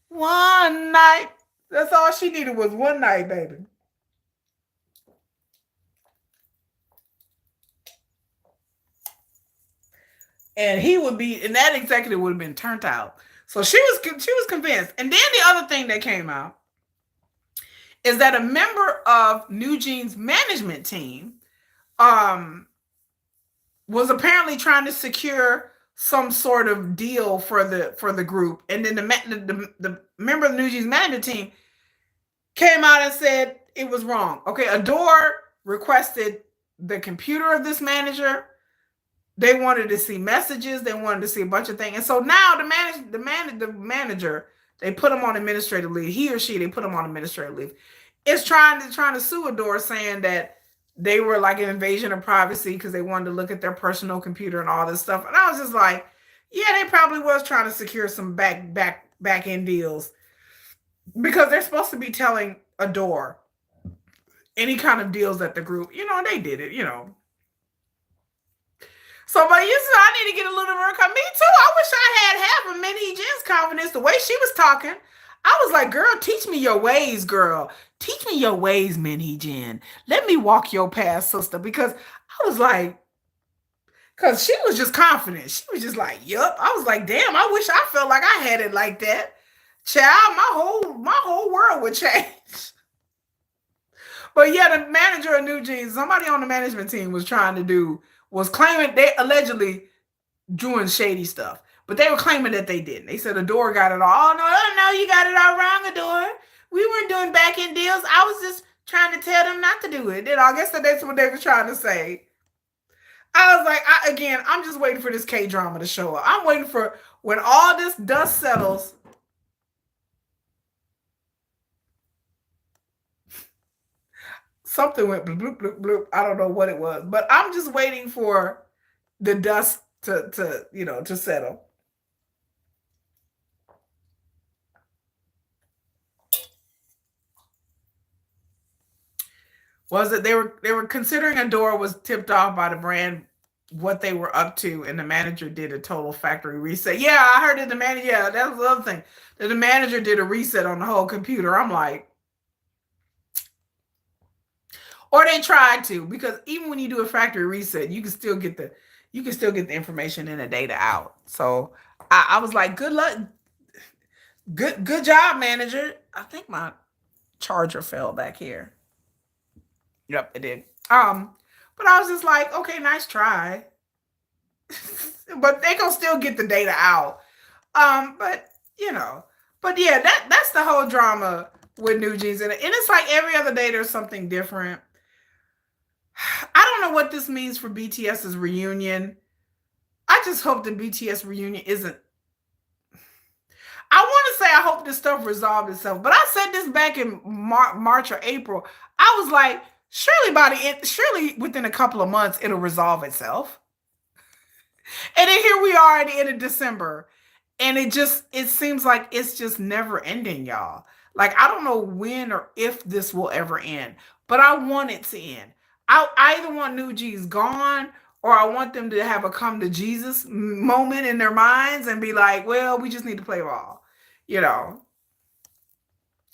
One night. That's all she needed was one night, baby. And that executive would have been turned out. So she was convinced. And then the other thing that came out is that a member of Newjeans' management team was apparently trying to secure some sort of deal for the group, and then the member of the Newjeans management team came out and said it was wrong. Okay, Ador requested the computer of this manager. They wanted to see messages. They wanted to see a bunch of things, and so now the manager, they put him on administrative leave. He or she, they put him on administrative leave. Is trying to sue Ador, saying that they were like an invasion of privacy because they wanted to look at their personal computer and all this stuff. And I was just like, yeah, they probably was trying to secure some back end deals, because they're supposed to be telling Ador any kind of deals that the group, they did it, So, but I need to get a little more. Me too. I wish I had half of Hee-jin's confidence. The way she was talking, I was like, girl, teach me your ways, girl. Teach me your ways, Hee-jin. Let me walk your path, sister. Because I was like, because she was just confident. She was just like, yup. I was like, damn, I wish I felt like I had it like that. Child, my whole world would change. But yeah, the manager of Newjeans, somebody on the management team was claiming they allegedly doing shady stuff. But they were claiming that they didn't. They said Ador got it all. Oh, no, you got it all wrong, Ador. We weren't doing back-end deals. I was just trying to tell them not to do it. And I guess that's what they were trying to say. I was like, I'm just waiting for this K-drama to show up. I'm waiting for when all this dust settles. Something went bloop, bloop, bloop. I don't know what it was. But I'm just waiting for the dust to settle. Was it they were considering Ador was tipped off by the brand what they were up to, and the manager did a total factory reset. Yeah, I heard that the manager. Yeah, that was the other thing. That the manager did a reset on the whole computer. I'm like, or they tried to, because even when you do a factory reset, you can still get the information and the data out. So I was like, good luck, good job, manager. I think my charger fell back here. Yep, it did. But I was just like, okay, nice try. But they gonna still get the data out. But you know, but yeah, that's the whole drama with Newjeans, and it's like every other day there's something different. I don't know what this means for BTS's reunion. I just hope the BTS reunion isn't. I want to say I hope this stuff resolved itself, but I said this back in March or April. I was like, surely within a couple of months it'll resolve itself. And then here we are at the end of December, and it seems like it's just never ending, y'all. Like, I don't know when or if this will ever end, but I want it to end. I either want New G's gone, or I want them to have a come to Jesus moment in their minds and be like, well, we just need to play ball. You know,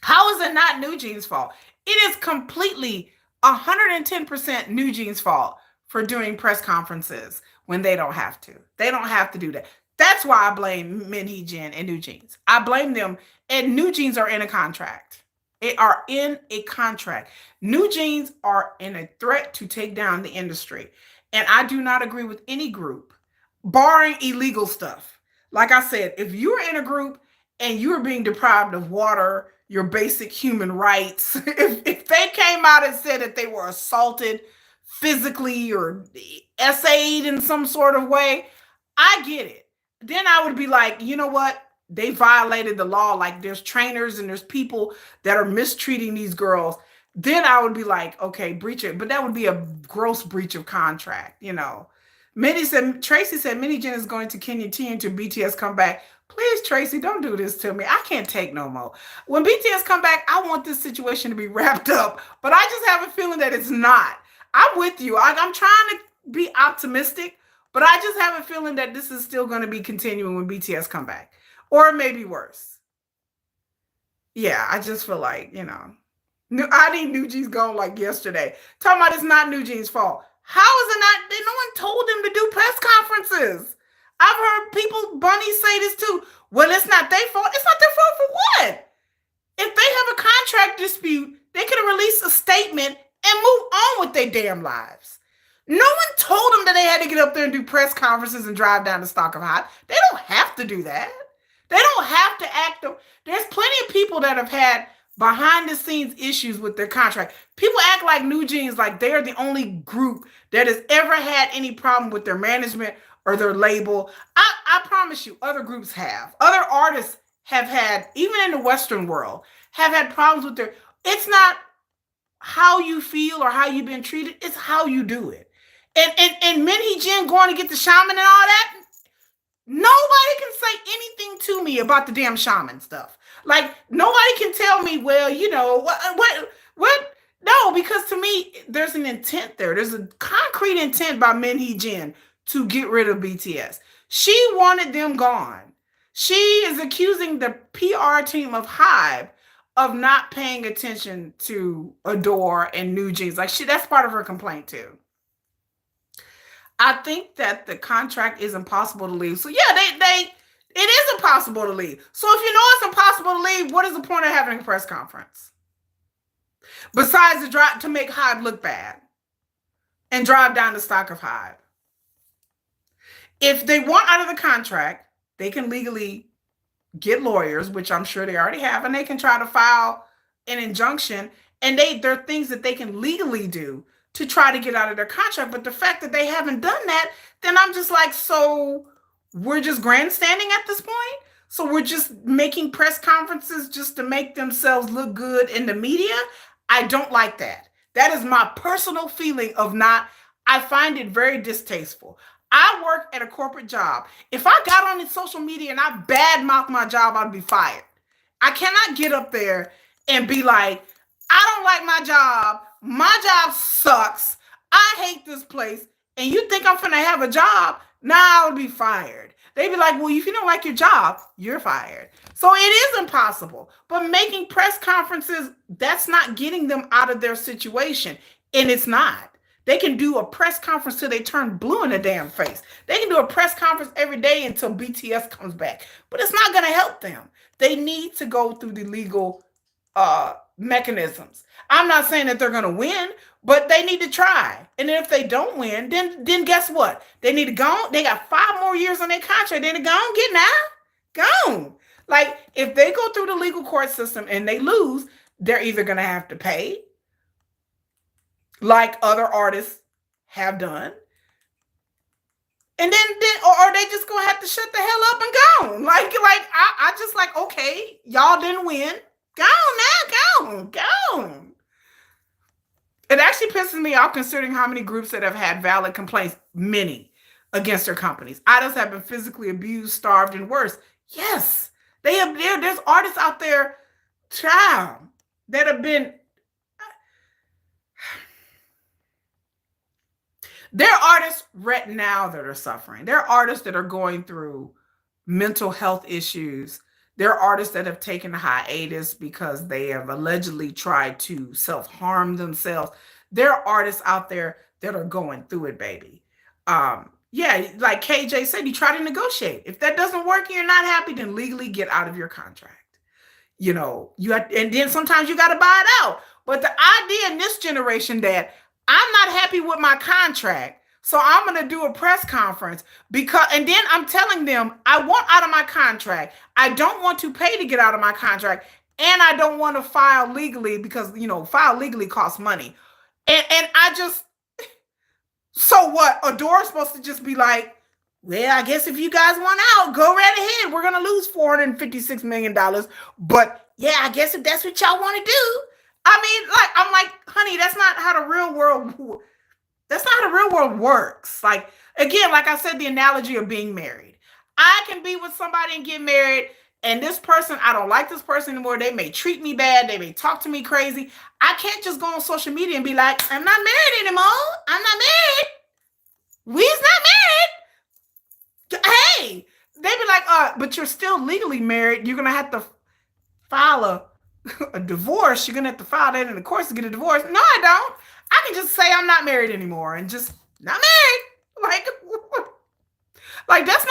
how is it not New Jeans' fault? It is completely 110% New Jeans' fault for doing press conferences when they don't have to. They don't have to do that. That's why I blame Hee-jin and Newjeans. I blame them, and Newjeans are in a contract. They are in a contract. Newjeans are in a threat to take down the industry. And I do not agree with any group, barring illegal stuff. Like I said, if you're in a group and you're being deprived of water, your basic human rights, if they came out and said that they were assaulted physically or essayed in some sort of way, I get it. Then I would be like, you know what? They violated the law. Like, there's trainers and there's people that are mistreating these girls. Then I would be like, okay, breach it. But that would be a gross breach of contract, you know. Tracy said, Minnie is going to Kenya T until BTS come back. Please, Tracy, don't do this to me. I can't take no more. When BTS come back, I want this situation to be wrapped up. But I just have a feeling that it's not. I'm with you. I'm trying to be optimistic, but I just have a feeling that this is still going to be continuing when BTS come back. Or maybe worse. Yeah, I just feel like, you know, I need New Jeans gone like yesterday. Talking about it's not New Jeans' fault. How is it not? No one told them to do press conferences. I've heard people, Bunny, say this too. Well, it's not their fault. It's not their fault for what? If they have a contract dispute, they could have released a statement and move on with their damn lives. No one told them that they had to get up there and do press conferences and drive down the stock of hybe. They don't have to do that. They don't have to act. There's plenty of people that have had behind the scenes issues with their contract. People act like New Jeans like they're the only group that has ever had any problem with their management or their label. I promise you, other groups have. Other artists have had, even in the Western world, have had problems with their. It's not how you feel or how you've been treated. It's how you do it. And Hee-jin going to get the shaman and all that. Nobody can say anything to me about the damn shaman stuff. Like, nobody can tell me, well, you know, what? No, because to me, there's an intent there. There's a concrete intent by Hee-jin to get rid of BTS. She wanted them gone. She is accusing the PR team of hybe of not paying attention to Ador and Newjeans. Like, that's part of her complaint too. I think that the contract is impossible to leave. So yeah, it is impossible to leave. So if you know it's impossible to leave, what is the point of having a press conference? Besides the drive to make hybe look bad and drive down the stock of hybe. If they want out of the contract, they can legally get lawyers, which I'm sure they already have, and they can try to file an injunction. And there are things that they can legally do to try to get out of their contract. But the fact that they haven't done that, then I'm just like, so we're just grandstanding at this point? So we're just making press conferences just to make themselves look good in the media? I don't like that. That is my personal feeling of not, I find it very distasteful. I work at a corporate job. If I got on social media and I badmouth my job, I'd be fired. I cannot get up there and be like, I don't like my job. My job sucks. I hate this place. and you think I'm finna have a job, now I would be fired. They'd be like, well, if you don't like your job, you're fired. So it is impossible. But making press conferences, that's not getting them out of their situation. And it's not. They can do a press conference till they turn blue in the damn face. They can do a press conference every day until BTS comes back. But it's not going to help them. They need to go through the legal mechanisms. I'm not saying that they're going to win, but they need to try. And if they don't win, then guess what? They need to go. They got 5 more years on their contract. They need to go and get now. Go. Like if they go through the legal court system and they lose, they're either going to have to pay, like other artists have done, and then or they just gonna have to shut the hell up and go. I just like, okay, y'all didn't win. Go now, go. It actually pisses me off considering how many groups that have had valid complaints, many, against their companies. Idols have been physically abused, starved, and worse. Yes, they have. There's artists out there, child, that have been. There are artists right now that are suffering. There are artists that are going through mental health issues. There are artists that have taken a hiatus because they have allegedly tried to self-harm themselves. There are artists out there that are going through it, baby. Yeah, like KJ said, you try to negotiate. If that doesn't work and you're not happy, then legally get out of your contract. And then sometimes you got to buy it out. But the idea in this generation that I'm not happy with my contract, so I'm going to do a press conference and then I'm telling them I want out of my contract. I don't want to pay to get out of my contract, and I don't want to file legally because, file legally costs money. And I just, so what? Adore is supposed to just be like, well, I guess if you guys want out, go right ahead. We're going to lose $456 million. But yeah, I guess if that's what y'all want to do. I mean, I'm like, honey, that's not how the real world works. Like, again, like I said, the analogy of being married. I can be with somebody and get married, and this person, I don't like this person anymore. They may treat me bad. They may talk to me crazy. I can't just go on social media and be like, I'm not married anymore. I'm not married. We's not married. Hey, they be like, but you're still legally married. You're going to have to file a divorce. You're gonna have to file that in the courts to get a divorce. No, I don't. I can just say I'm not married anymore and just not married. Like that's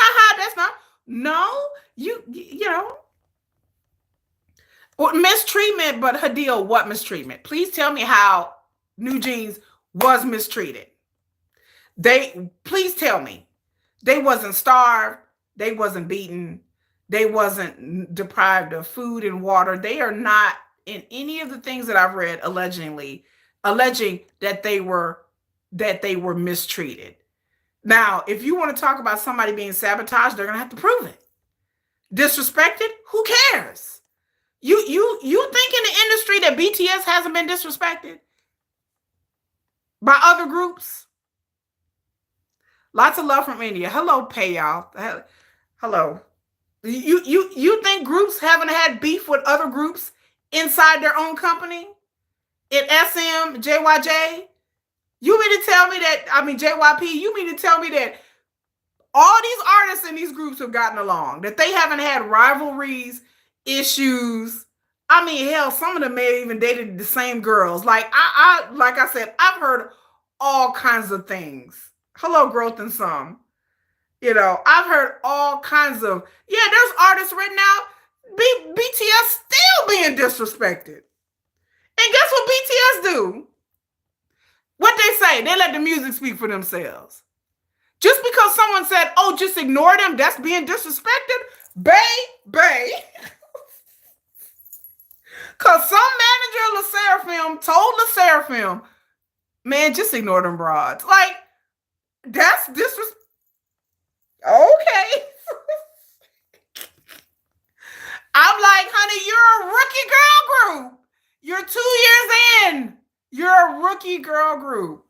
not. No, you know. Well, mistreatment, but Hadil, what mistreatment? Please tell me how Newjeans was mistreated. Please tell me. They wasn't starved. They wasn't beaten. They wasn't deprived of food and water. They are not in any of the things that I've read alleging that they were mistreated. Now, if you want to talk about somebody being sabotaged, they're gonna have to prove it. Disrespected? Who cares? You think in the industry that BTS hasn't been disrespected by other groups? Lots of love from India. Hello, pay y'all. Hello. You think groups haven't had beef with other groups inside their own company? In SM, JYJ? You mean to tell me that, JYP, you mean to tell me that all these artists in these groups have gotten along, that they haven't had rivalries, issues? I mean, hell, some of them may have even dated the same girls. Like I said, I've heard all kinds of things. Hello, Growth and Some. I've heard all kinds of, there's artists right now, BTS still being disrespected. And guess what BTS do? What they say, they let the music speak for themselves. Just because someone said, oh, just ignore them, that's being disrespected, bae. Because some manager of La Seraphim told La Seraphim, man, just ignore them broads. Like, that's disrespect. Okay. I'm like, honey, you're a rookie girl group. You're 2 years in. You're a rookie girl group.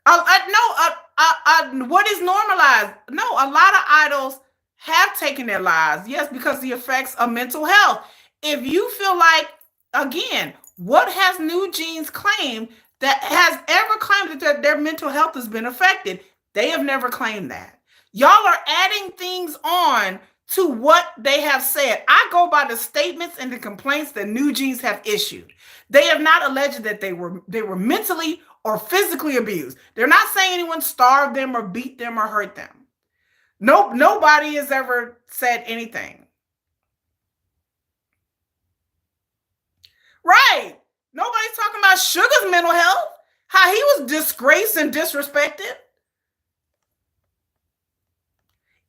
What is normalized? No, a lot of idols have taken their lives. Yes, because the effects of mental health. If you feel like, again, what has Newjeans claimed that has ever claimed that their mental health has been affected. They have never claimed that. Y'all are adding things on to what they have said. I go by the statements and the complaints that Newjeans have issued. They have not alleged that they were mentally or physically abused. They're not saying anyone starved them or beat them or hurt them. Nope, nobody has ever said anything. Right. Nobody's talking about Sugar's mental health, how he was disgraced and disrespected.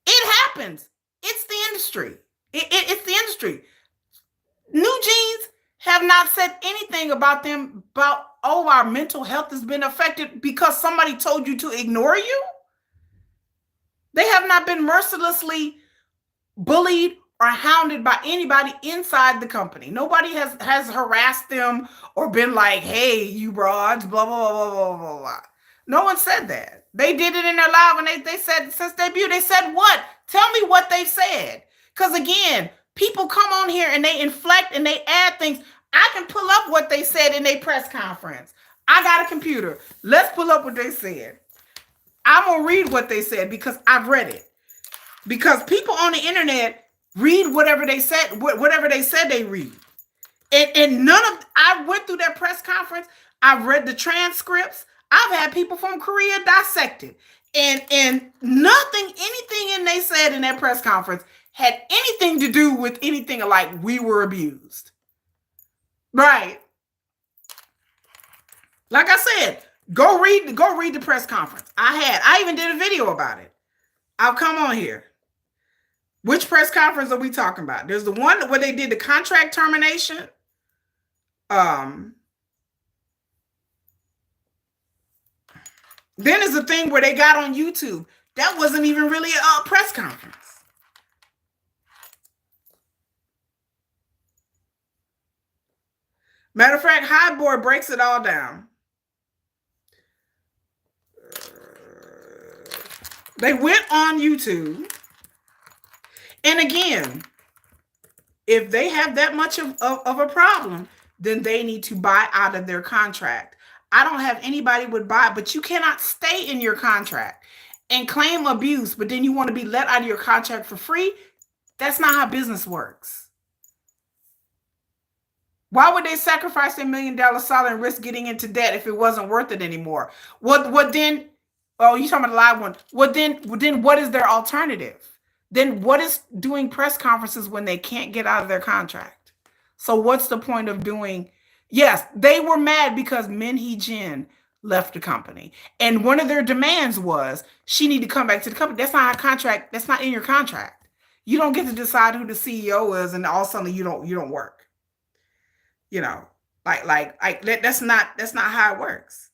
It happens. It's the industry. It's the industry. Newjeans have not said anything about them, about, oh, our mental health has been affected because somebody told you to ignore you. They have not been mercilessly bullied or hounded by anybody inside the company. Nobody has harassed them or been like, hey, you broads, blah, blah, blah, blah, blah, blah. No one said that. They did it in their live and they said, since debut, they said what? Tell me what they said. Because again, people come on here and they inflect and they add things. I can pull up what they said in their press conference. I got a computer. Let's pull up what they said. I'm going to read what they said because I've read it. Because people on the internet read whatever they said they read. And I went through that press conference. I've read the transcripts. I've had people from Korea dissected. And anything in they said in that press conference had anything to do with anything like we were abused. Right. Like I said, go read the press conference. I even did a video about it. I'll come on here. Which press conference are we talking about? There's the one where they did the contract termination. Then there's the thing where they got on YouTube. That wasn't even really a press conference. Matter of fact, Hybe breaks it all down. They went on YouTube. And again, if they have that much of a problem, then they need to buy out of their contract. I don't have anybody would buy, but you cannot stay in your contract and claim abuse, but then you want to be let out of your contract for free. That's not how business works. Why would they sacrifice their $1 million salary and risk getting into debt if it wasn't worth it anymore? What then? Oh, you talking about the live one? Then what is their alternative? Then what is doing press conferences when they can't get out of their contract? So what's the point of doing? Yes, they were mad because Hee-jin left the company. And one of their demands was she need to come back to the company. That's not a contract. That's not in your contract. You don't get to decide who the CEO is and all of a sudden you don't work. You know, like that's not how it works.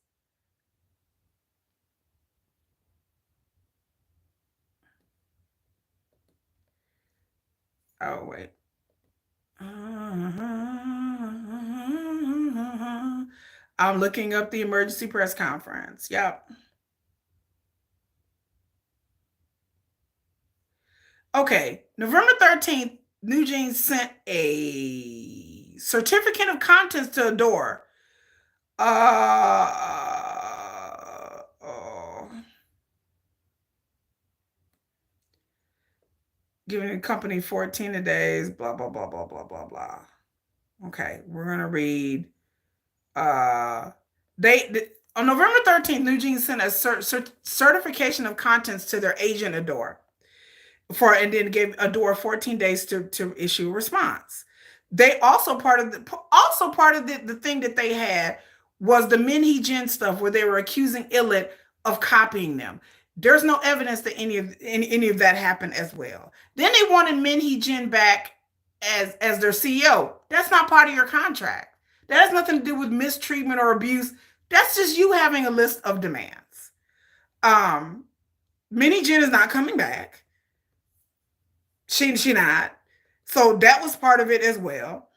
Oh, wait. I'm looking up the emergency press conference. Yep. Okay. November 13th, Newjeans sent a certificate of contents to Ador. Giving the company 14 days, blah, blah, blah, blah, blah, blah, blah. Okay, we're going to read. On November 13th, Newjeans sent a certification of contents to their agent Ador, and then gave Ador 14 days to issue a response. They also part of the thing that they had was the Hee-jin stuff where they were accusing Illit of copying them. There's no evidence that any of that happened as well. Then they wanted Hee-jin back as their CEO. That's not part of your contract. That has nothing to do with mistreatment or abuse. That's just you having a list of demands. Hee-jin is not coming back. She not. So that was part of it as well.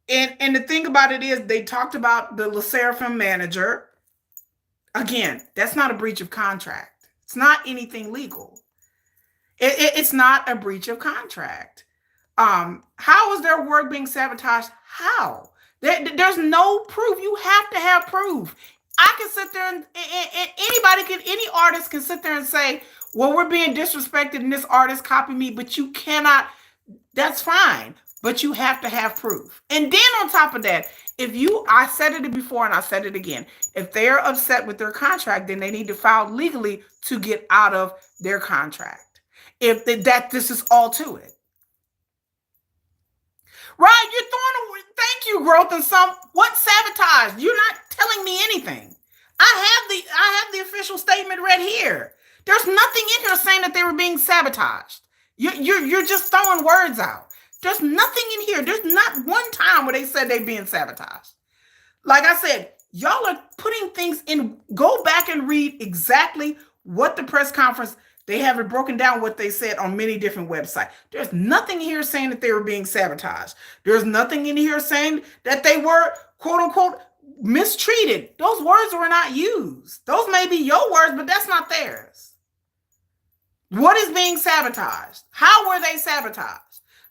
And the thing about it is they talked about the Le Sserafim manager. Again, that's not a breach of contract. It's not anything legal. It's not a breach of contract. How is their work being sabotaged? How? There's no proof. You have to have proof. I can sit there and anybody can, any artist can sit there and say, well, we're being disrespected and this artist copied me, but you cannot, that's fine. But you have to have proof. And then on top of that, if you, I said it before and I said it again, if they're upset with their contract, then they need to file legally to get out of their contract. If that this is all to it. Right, you're throwing away, thank you, growth and some, what sabotage? You're not telling me anything. I have the official statement right here. There's nothing in here saying that they were being sabotaged. You're just throwing words out. There's nothing in here. There's not one time where they said they're being sabotaged. Like I said, y'all are putting things in. Go back and read exactly what the press conference, they have it broken down what they said on many different websites. There's nothing here saying that they were being sabotaged. There's nothing in here saying that they were, quote unquote, mistreated. Those words were not used. Those may be your words, but that's not theirs. What is being sabotaged? How were they sabotaged?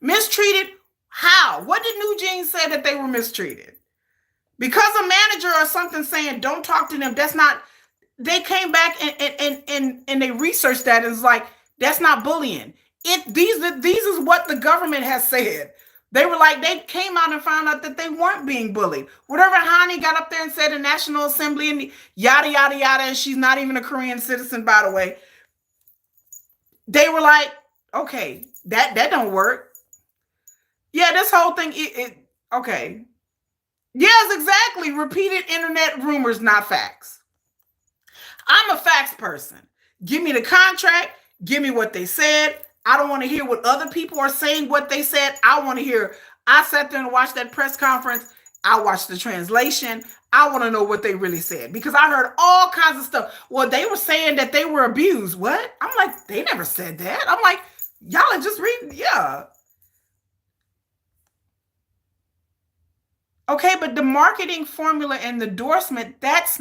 Mistreated? How? What did Newjeans say that they were mistreated? Because a manager or something saying, don't talk to them, that's not, they came back and they researched that and it's like, that's not bullying. These is what the government has said. They were like, they came out and found out that they weren't being bullied. Whatever Hanni got up there and said in National Assembly and yada, yada, yada, and she's not even a Korean citizen, by the way. They were like, okay, that don't work. Yeah, this whole thing, okay. Yes, exactly. Repeated internet rumors, not facts. I'm a facts person. Give me the contract. Give me what they said. I don't want to hear what other people are saying, what they said. I want to hear. I sat there and watched that press conference. I watched the translation. I want to know what they really said because I heard all kinds of stuff. Well, they were saying that they were abused. What? I'm like, they never said that. I'm like, y'all are just reading. Yeah. Okay, but the marketing formula and the endorsement, that's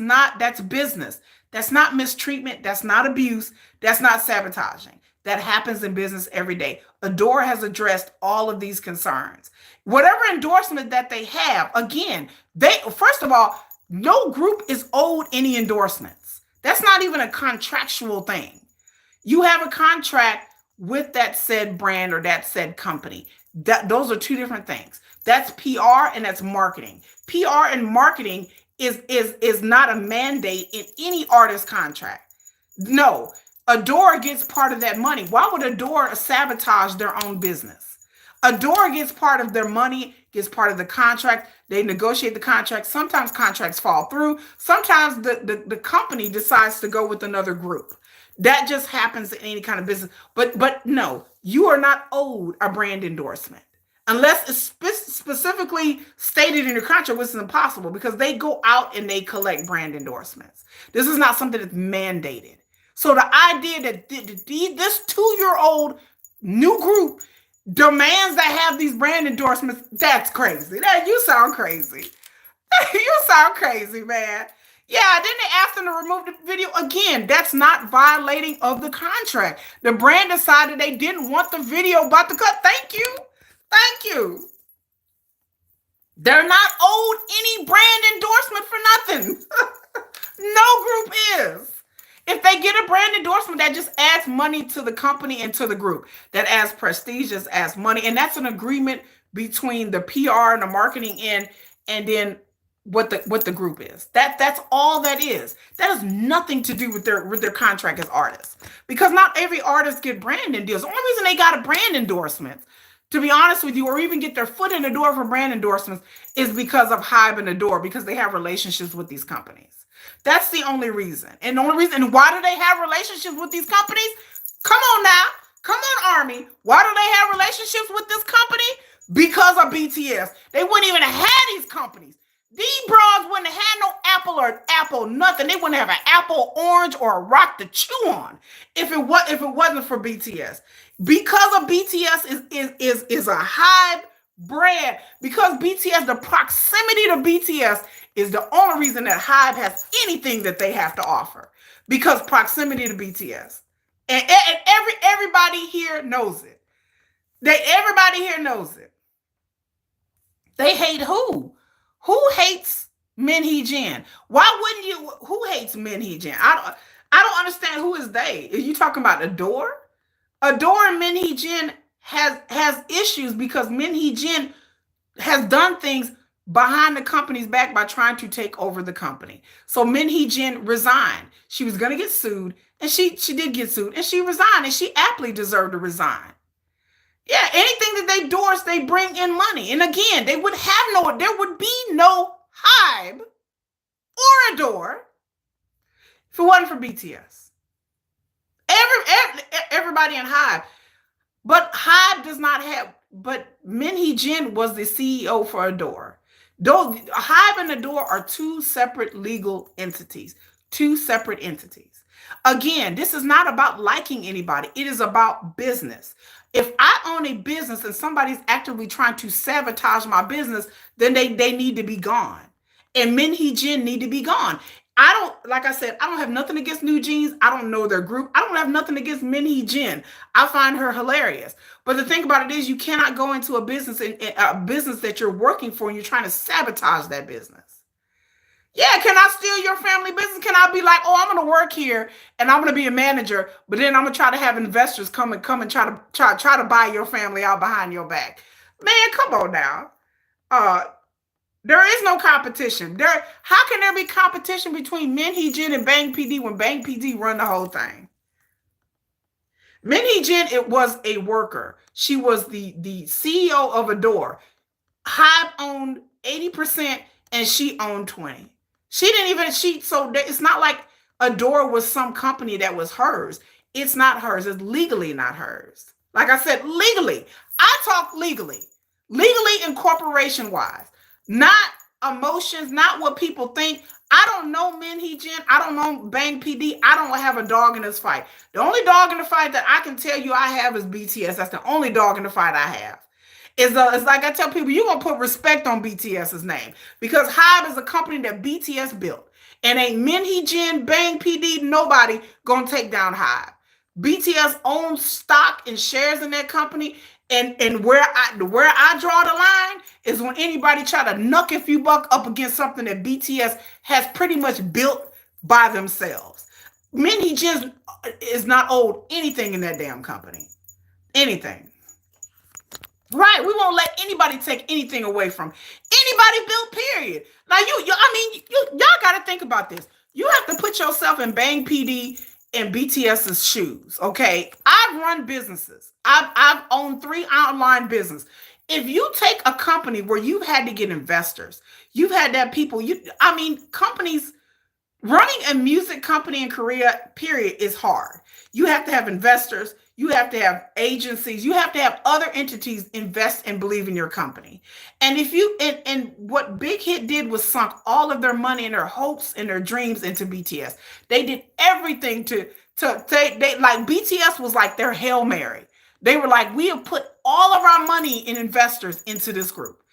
business. That's not mistreatment. That's not abuse. That's not sabotaging. That happens in business every day. Ador has addressed all of these concerns. Whatever endorsement that they have, again, first of all, no group is owed any endorsements. That's not even a contractual thing. You have a contract with that said brand or that said company. Those are two different things. That's PR and that's marketing. PR and marketing is not a mandate in any artist contract. No, Ador gets part of that money. Why would Ador sabotage their own business? Ador gets part of their money, gets part of the contract. They negotiate the contract. Sometimes contracts fall through. Sometimes the company decides to go with another group. That just happens in any kind of business. But no, you are not owed a brand endorsement. Unless it's specifically stated in your contract, which is impossible because they go out and they collect brand endorsements. This is not something that's mandated. So the idea that this 2-year-old new group demands that have these brand endorsements, that's crazy. You sound crazy. You sound crazy, man. Yeah, then they asked them to remove the video. Again, that's not violating of the contract. The brand decided they didn't want the video about to cut. Thank you. Thank you. They're not owed any brand endorsement for nothing. No group is. If they get a brand endorsement, that just adds money to the company and to the group. That adds prestige, just adds money. And that's an agreement between the PR and the marketing end and then what the group is. That's all that is. That has nothing to do with their contract as artists. Because not every artist get branding deals. The only reason they got a brand endorsement, to be honest with you, or even get their foot in the door for brand endorsements is because of Hybe and Ador, because they have relationships with these companies. That's the only reason. And the only reason, and why do they have relationships with these companies? Come on now. Come on, Army. Why do they have relationships with this company? Because of BTS. They wouldn't even have had these companies. These bras wouldn't have had no Apple, nothing. They wouldn't have an Apple Orange or a rock to chew on if it wasn't for BTS. Because of BTS is a Hybe brand. Because BTS, the proximity to BTS is the only reason that Hybe has anything that they have to offer. Because proximity to BTS. And everybody here knows it. Everybody here knows it. They hate who? Who hates Min Hee-jin? Why wouldn't you? Who hates Min Hee-jin? I don't understand. Who is they? Are you talking about Ador? Ador and Min Hee-jin has issues because Min Hee-jin has done things behind the company's back by trying to take over the company. So Min Hee-jin resigned. She was going to get sued, and she did get sued, and she resigned, and she aptly deserved to resign. Yeah, anything that they endorse, they bring in money. And again, there would be no hybe or Ador if it wasn't for BTS. Everybody in hybe. But hybe does not have, but Min Hee-jin was the CEO for Ador. Those hybe and Ador are two separate legal entities, two separate entities. Again, this is not about liking anybody. It is about business. If I own a business and somebody's actively trying to sabotage my business, then they need to be gone. And Min Hee-jin need to be gone. I don't, like I said, I don't have nothing against Newjeans. I don't know their group. I don't have nothing against Min Hee-jin. I find her hilarious. But the thing about it is, you cannot go into a business that you're working for and you're trying to sabotage that business. Yeah, can I steal your family business? Can I be like, oh, I'm going to work here and I'm going to be a manager, but then I'm going to try to have investors come and try to buy your family out behind your back? Man, come on now. There is no competition. How can there be competition between Min Hee-jin and Bang PD when Bang PD run the whole thing? Min Hee-jin, it was a worker. She was the CEO of Ador. Hybe owned 80% and she owned 20. So it's not like Ador was some company that was hers. It's not hers. It's legally not hers. Like I said, legally. I talk legally and corporation wise, not emotions, not what people think. I don't know Min Hee-jin. I don't know Bang PD. I don't have a dog in this fight. The only dog in the fight that I can tell you I have is BTS. That's the only dog in the fight I have. It's like I tell people, you're going to put respect on BTS's name because hybe is a company that BTS built. And ain't Min Hee-jin, Bang PD, nobody going to take down hybe. BTS owns stock and shares in that company. And where I draw the line is when anybody try to knuck a few buck up against something that BTS has pretty much built by themselves. Min Hee-jin is not owed anything in that damn company. Anything. Right, we won't let anybody take anything away from anybody built, period. Now, y'all got to think about this. You have to put yourself in Bang PD and BTS's shoes, okay? I've run businesses. I've owned 3 online businesses. If you take a company where you've had to get investors, you've had that people, companies, running a music company in Korea, period, is hard. You have to have investors. You have to have agencies. You have to have other entities invest and believe in your company. And and what Big Hit did was sunk all of their money and their hopes and their dreams into BTS. They did everything like BTS was like their Hail Mary. They were like, we have put all of our money and investors into this group.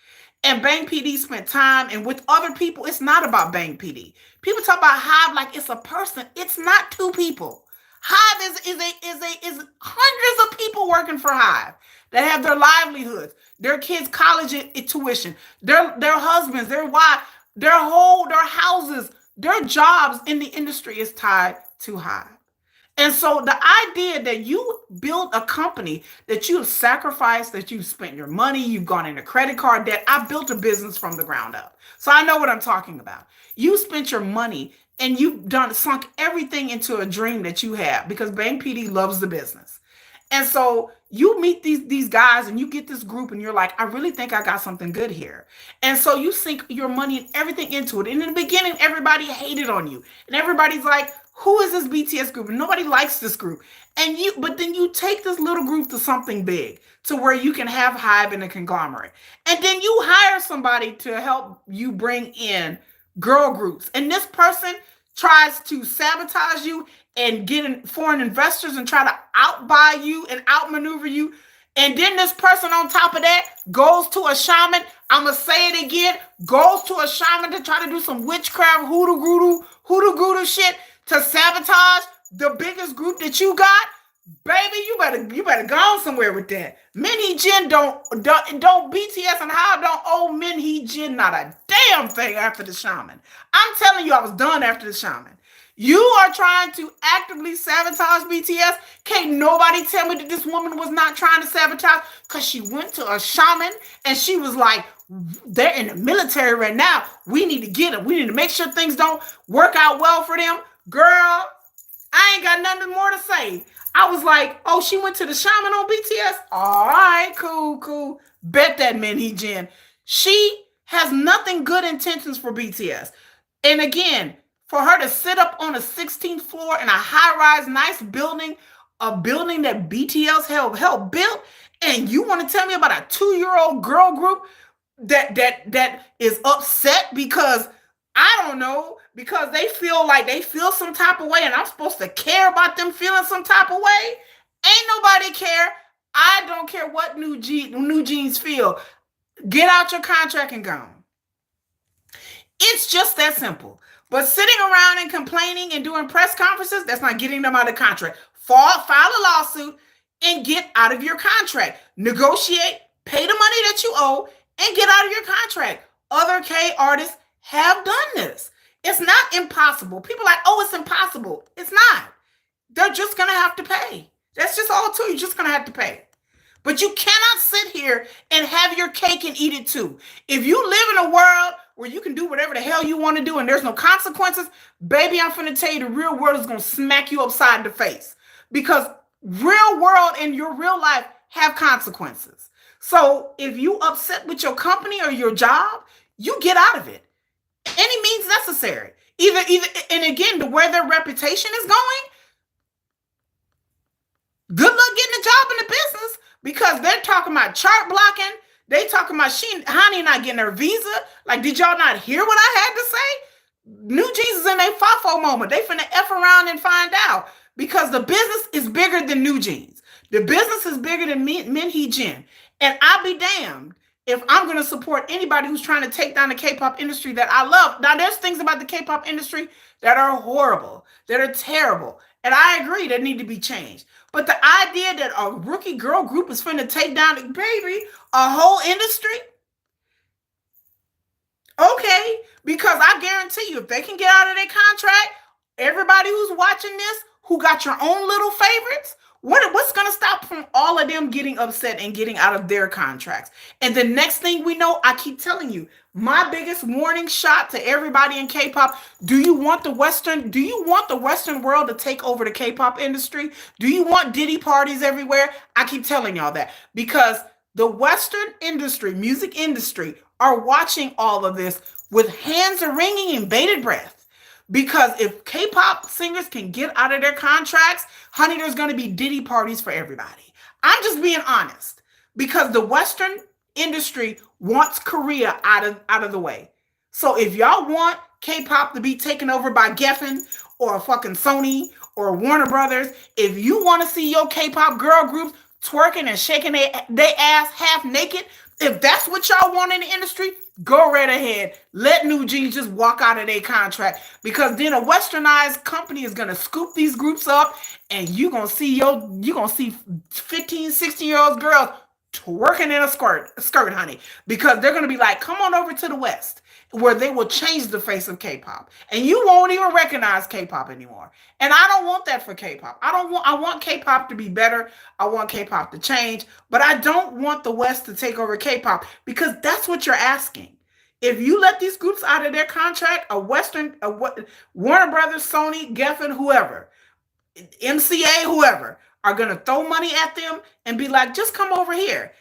And Bang PD spent time, and with other people, it's not about Bang PD. People talk about hybe like it's a person. It's not 2 people. Hybe is hundreds of people working for hybe that have their livelihoods, their kids' college tuition, their husbands, their wives, their houses, their jobs in the industry is tied to hybe. And so the idea that you build a company, that you have sacrificed, that you've spent your money, you've gone into credit card debt. I built a business from the ground up. So I know what I'm talking about. You spent your money and you've sunk everything into a dream that you have because Bang PD loves the business. And so you meet these guys and you get this group and you're like, I really think I got something good here. And so you sink your money and everything into it. And in the beginning, everybody hated on you. And everybody's like, who is this BTS group? And nobody likes this group. But then you take this little group to something big, to where you can have hybe in a conglomerate. And then you hire somebody to help you bring in girl groups. And this person tries to sabotage you and get in foreign investors and try to outbuy you and outmaneuver you. And then this person on top of that goes to a shaman. I'm going to say it again. Goes to a shaman to try to do some witchcraft, hoodoo-goodoo shit to sabotage the biggest group that you got. Baby, you better go on somewhere with that. Hee-jin don't BTS and how don't owe Hee-jin not a damn thing after the shaman. I'm telling you, I was done after the shaman. You are trying to actively sabotage BTS. Can't nobody tell me that this woman was not trying to sabotage because she went to a shaman and she was like, they're in the military right now. We need to get them. We need to make sure things don't work out well for them. Girl, I ain't got nothing more to say. I was like, oh, she went to the shaman on BTS? All right, cool. Bet that Hee-jin. She has nothing good intentions for BTS. And again, for her to sit up on a 16th floor in a high-rise, nice building, a building that BTS helped build, and you want to tell me about a 2-year-old girl group that is upset because I don't know, because they feel some type of way and I'm supposed to care about them feeling some type of way. Ain't nobody care. I don't care what Newjeans feel. Get out your contract and go. It's just that simple. But sitting around and complaining and doing press conferences, that's not getting them out of contract. File a lawsuit and get out of your contract. Negotiate, pay the money that you owe, and get out of your contract. Other K artists have done this. It's not impossible. People are like, oh, it's impossible. It's not. They're just going to have to pay. That's just all too. You're just going to have to pay. But you cannot sit here and have your cake and eat it too. If you live in a world where you can do whatever the hell you want to do and there's no consequences, baby, I'm finna tell you the real world is going to smack you upside the face. Because real world and your real life have consequences. So if you upset with your company or your job, you get out of it. Any means necessary. Either, and again, to where their reputation is going, good luck getting a job in the business because they're talking about chart blocking. They talking about Hanni not getting her visa. Like, did y'all not hear what I had to say? Newjeans is in a FOFO moment. They finna F around and find out because the business is bigger than Newjeans. The business is bigger than Hee-jin. And I'll be damned if I'm going to support anybody who's trying to take down the K-pop industry that I love. Now, there's things about the K-pop industry that are horrible, that are terrible. And I agree that need to be changed. But the idea that a rookie girl group is finna take down, baby, a whole industry? Okay, because I guarantee you, if they can get out of their contract, everybody who's watching this, who got your own little favorites, what's going to stop from all of them getting upset and getting out of their contracts? And the next thing we know, I keep telling you, my biggest warning shot to everybody in K-pop, do you want the Western world to take over the K-pop industry? Do you want Diddy parties everywhere? I keep telling y'all that because the Western industry, music industry, are watching all of this with hands wringing and bated breath. Because if K-pop singers can get out of their contracts, honey, there's going to be Diddy parties for everybody. I'm just being honest because the Western industry wants Korea out of the way. So if y'all want K-pop to be taken over by Geffen or fucking Sony or Warner Brothers, if you want to see your K-pop girl groups twerking and shaking their ass half naked, if that's what y'all want in the industry, go right ahead. Let Newjeans just walk out of their contract because then a westernized company is going to scoop these groups up and you're going to see 15, 16-year-old girls twerking in a skirt, honey, because they're going to be like, come on over to the West where they will change the face of K-pop and you won't even recognize K-pop anymore. And I don't want that for K-pop. I want K-pop to be better. I want K-pop to change, but I don't want the West to take over K-pop because that's what you're asking. If you let these groups out of their contract, Warner Brothers, Sony, Geffen, whoever, MCA, whoever, are going to throw money at them and be like, just come over here.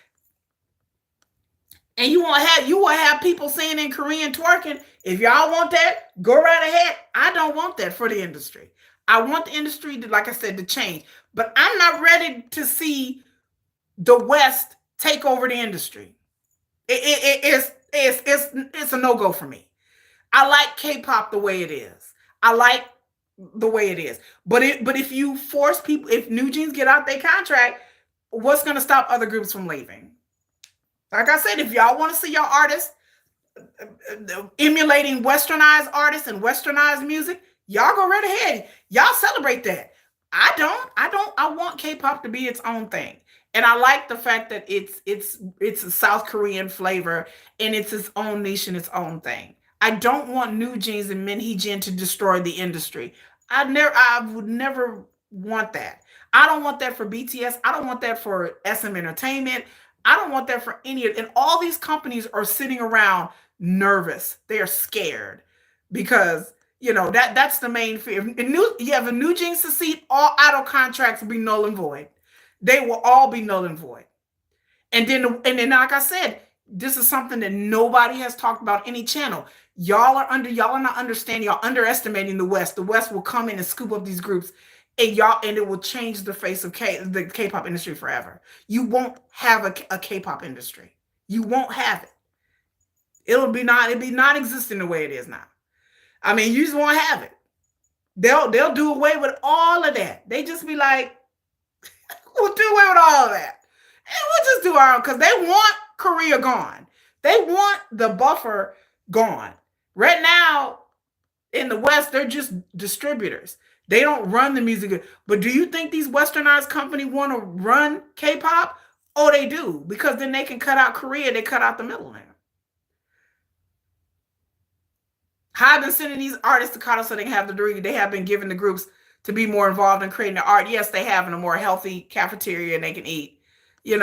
And you will have people saying in Korean twerking, if y'all want that, go right ahead. I don't want that for the industry. I want the industry to, like I said, to change. But I'm not ready to see the West take over the industry. It's a no-go for me. I like K-pop the way it is. I like the way it is. But if you force people, if Newjeans get out their contract, what's going to stop other groups from leaving? Like I said, if y'all want to see your artists emulating westernized artists and westernized music, y'all go right ahead. Y'all celebrate that. I want K-pop to be its own thing. And I like the fact that it's a South Korean flavor and it's its own niche and its own thing. I don't want Newjeans and Hee-jin to destroy the industry. I would never want that. I don't want that for BTS. I don't want that for SM Entertainment. I don't want that for any of, and all these companies are sitting around nervous. They are scared because that's the main fear. You have a New Jeans secede, all idol contracts will be null and void. They will all be null and void. And then, like I said, this is something that nobody has talked about any channel. Y'all are not understanding. Y'all underestimating the West. The West will come in and scoop up these groups, and it will change the face of the K-pop industry forever. You won't have a K-pop industry. You won't have it. It'll be non-existent the way it is now. I mean, you just won't have it. They'll do away with all of that. They just be like, we'll do away with all of that. And we'll just do our own, because they want Korea gone. They want the buffer gone. Right now, in the West, they're just distributors. They don't run the music. But do you think these westernized companies want to run K-pop? Oh, they do. Because then they can cut out Korea. They cut out the middleman. I've been sending these artists to Colorado so they can have the degree. They have been given the groups to be more involved in creating the art. Yes, they have in a more healthy cafeteria and they can eat. They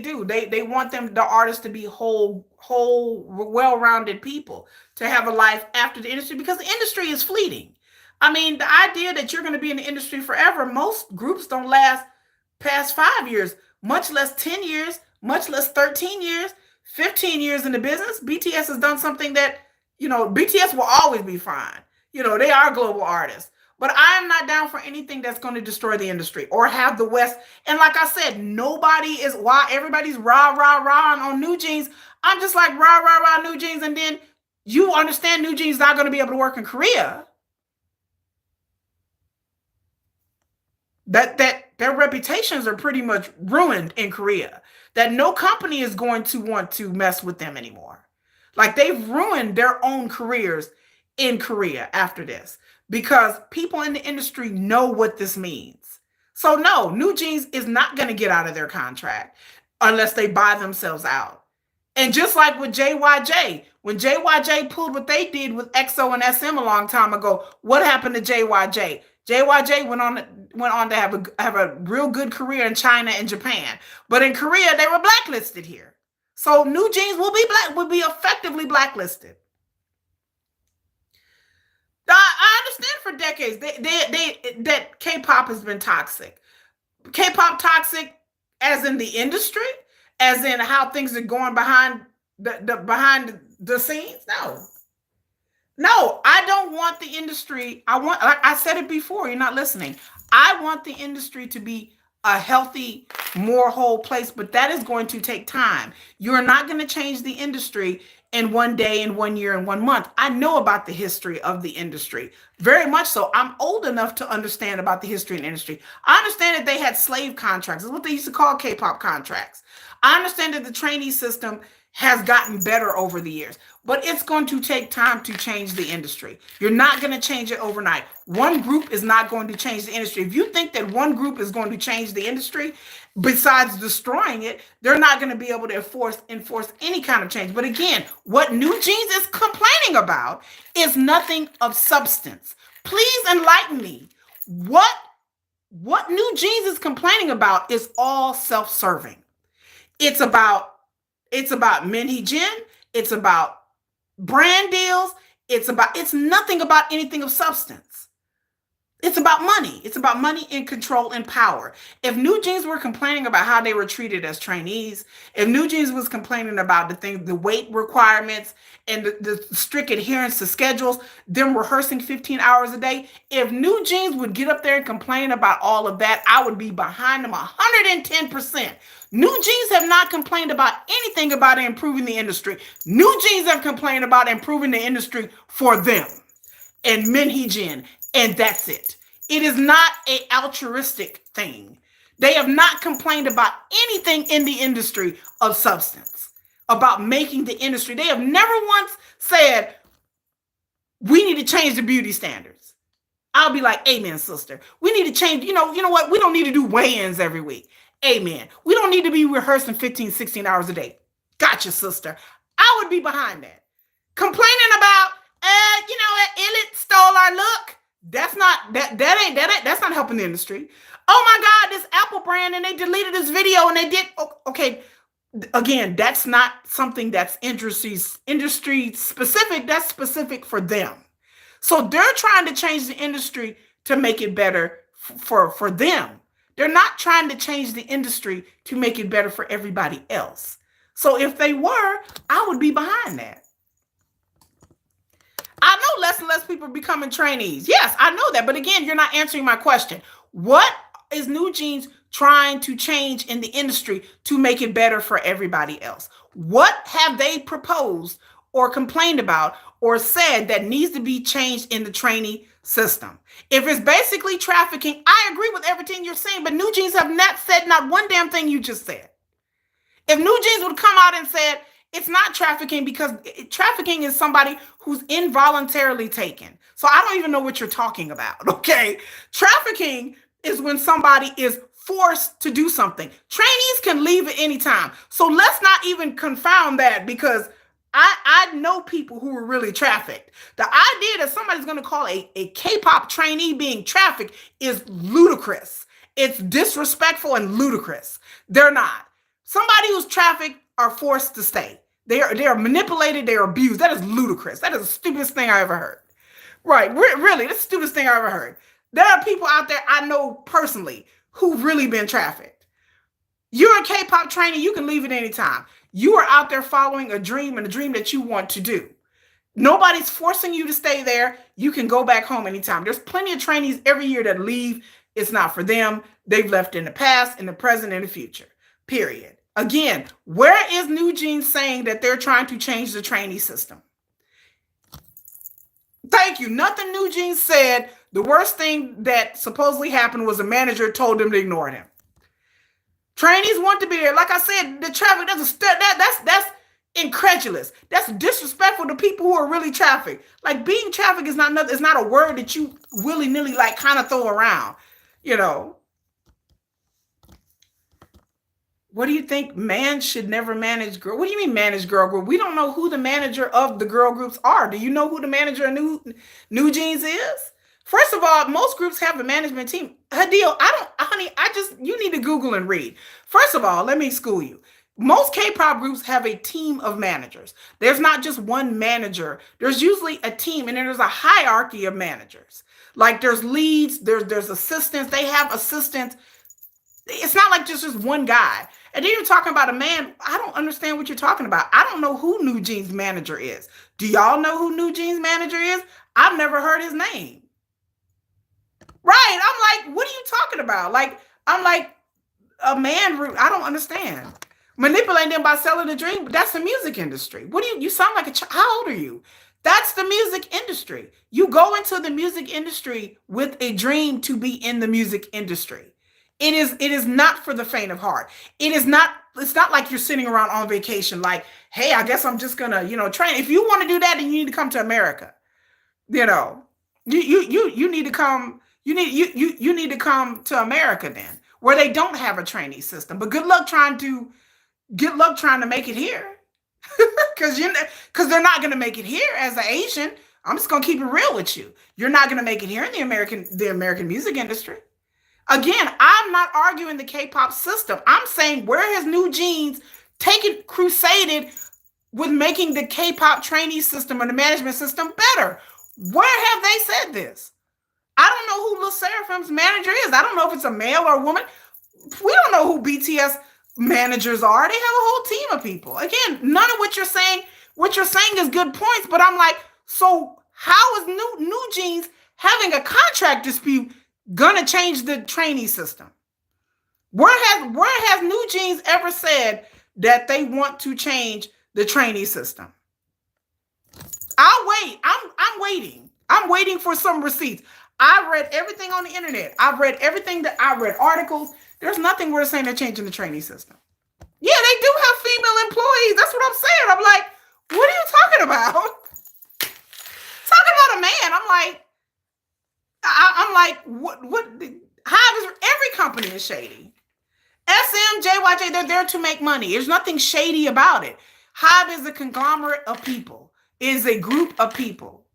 do. They want the artists to be whole, well-rounded people, to have a life after the industry, because the industry is fleeting. I mean, the idea that you're going to be in the industry forever, most groups don't last past 5 years, much less 10 years, much less 13 years, 15 years in the business. BTS has done something that, BTS will always be fine. They are global artists. But I am not down for anything that's going to destroy the industry or have the West. And like I said, why everybody's rah, rah, rah on Newjeans. I'm just like, rah, rah, rah, Newjeans. And then you understand Newjeans not going to be able to work in Korea. That their reputations are pretty much ruined in Korea. That no company is going to want to mess with them anymore. Like, they've ruined their own careers in Korea after this, because people in the industry know what this means. So no, Newjeans is not going to get out of their contract unless they buy themselves out. And just like with JYJ, when JYJ pulled what they did with EXO and SM a long time ago, what happened to JYJ? JYJ went on to have a real good career in China and Japan, but in Korea they were blacklisted here. So Newjeans will be effectively blacklisted. I understand for decades that K-pop has been toxic. K-pop toxic as in the industry, as in how things are going behind the scenes. No, I don't want the industry. Like I said it before, you're not listening. I want the industry to be a healthy, more whole place, but that is going to take time. You're not going to change the industry in one day, in 1 year, in 1 month. I know about the history of the industry, very much so. I'm old enough to understand about the history of the industry. I understand that they had slave contracts. It's what they used to call K-pop contracts. I understand that the trainee system has gotten better over the years, but it's going to take time to change the industry. You're not going to change it overnight. One group is not going to change the industry. If you think that one group is going to change the industry, besides destroying it, they're not going to be able to enforce any kind of change. But again, what Newjeans is complaining about is nothing of substance. Please enlighten me. What Newjeans is complaining about is all self-serving. It's about Hee-jin. It's about brand deals. It's nothing about anything of substance. It's about money. It's about money and control and power. If Newjeans were complaining about how they were treated as trainees, if Newjeans was complaining about the weight requirements and the strict adherence to schedules, them rehearsing 15 hours a day, if Newjeans would get up there and complain about all of that, I would be behind them 110%. Newjeans have not complained about anything about improving the industry. Newjeans have complained about improving the industry for them and Hee-jin, and that's it. It is not an altruistic thing. They have not complained about anything in the industry of substance, about making the industry. They have never once said, we need to change the beauty standards. I'll be like, amen, sister. We need to change. You know what? We don't need to do weigh-ins every week. Amen. We don't need to be rehearsing 15, 16 hours a day. Gotcha, sister. I would be behind that. Complaining about, Elliot stole our look. That's not helping the industry. Oh my God, this Apple brand, and they deleted this video and they did, okay. Again, that's not something that's industry specific. That's specific for them. So they're trying to change the industry to make it better for them. They're not trying to change the industry to make it better for everybody else. So if they were, I would be behind that. I know less and less people are becoming trainees. Yes, I know that. But again, you're not answering my question. What is Newjeans trying to change in the industry to make it better for everybody else? What have they proposed or complained about or said that needs to be changed in the trainee system? If it's basically trafficking, I agree with everything you're saying, but Newjeans have not said not one damn thing you just said. If Newjeans would come out and said, it's not trafficking, because trafficking is somebody who's involuntarily taken. So I don't even know what you're talking about, okay? Trafficking is when somebody is forced to do something. Trainees can leave at any time. So let's not even confound that, because I know people who were really trafficked. The idea that somebody's going to call a K-pop trainee being trafficked is ludicrous. It's disrespectful and ludicrous. They're not. Somebody who's trafficked are forced to stay. They are manipulated. They are abused. That is ludicrous. That is the stupidest thing I ever heard. Right. Really, that's the stupidest thing I ever heard. There are people out there I know personally who've really been trafficked. You're a K-pop trainee. You can leave at any time. You are out there following a dream, and a dream that you want to do. Nobody's forcing you to stay there. You can go back home anytime. There's plenty of trainees every year that leave. It's not for them. They've left in the past, in the present, and the future. Period. Again, where is Newjeans saying that they're trying to change the trainee system? Thank you. Nothing Newjeans said. The worst thing that supposedly happened was a manager told them to ignore him. Trainees want to be there. Like I said, the traffic, that's incredulous. That's disrespectful to people who are really trafficked. Like, being trafficked is not a word that you willy-nilly like kind of throw around. What do you think? Man should never manage girl. What do you mean manage girl group? We don't know who the manager of the girl groups are. Do you know who the manager of Newjeans is? First of all, most groups have a management team. Hadil, honey, you need to Google and read. First of all, let me school you. Most K-pop groups have a team of managers. There's not just one manager. There's usually a team, and then there's a hierarchy of managers. Like, there's leads, there's assistants. They have assistants. It's not like just one guy. And then you're talking about a man. I don't understand what you're talking about. I don't know who Newjeans' manager is. Do y'all know who Newjeans' manager is? I've never heard his name. Right. I'm like, what are you talking about? I'm like, a man, I don't understand. Manipulating them by selling a dream. That's the music industry. You sound like a child. How old are you? That's the music industry. You go into the music industry with a dream to be in the music industry. It is not for the faint of heart. It's not like you're sitting around on vacation like, hey, I guess I'm just gonna, train. If you want to do that, then you need to come to America. You need to come. You need to come to America then, where they don't have a trainee system. But good luck trying to make it here, because they're not going to make it here as an Asian. I'm just going to keep it real with you. You're not going to make it here in the American music industry. Again, I'm not arguing the K-pop system. I'm saying, where has Newjeans crusaded with making the K-pop trainee system or the management system better? Where have they said this? I don't know who Lil Seraphim's manager is. I don't know if it's a male or a woman. We don't know who BTS managers are. They have a whole team of people. Again, none of what you're saying is good points, but I'm like, so how is Newjeans having a contract dispute gonna change the trainee system? Where has Newjeans ever said that they want to change the trainee system? I'll wait. I'm waiting. I'm waiting for some receipts. I've read everything on the internet. I've read articles. There's nothing where they're saying they're changing the trainee system. Yeah, they do have female employees. That's what I'm saying. I'm like, what are you talking about? Talking about a man. I'm like, I'm like, how does every company is shady? SM, JYJ, they're there to make money. There's nothing shady about it. Hybe is a conglomerate of people, is a group of people.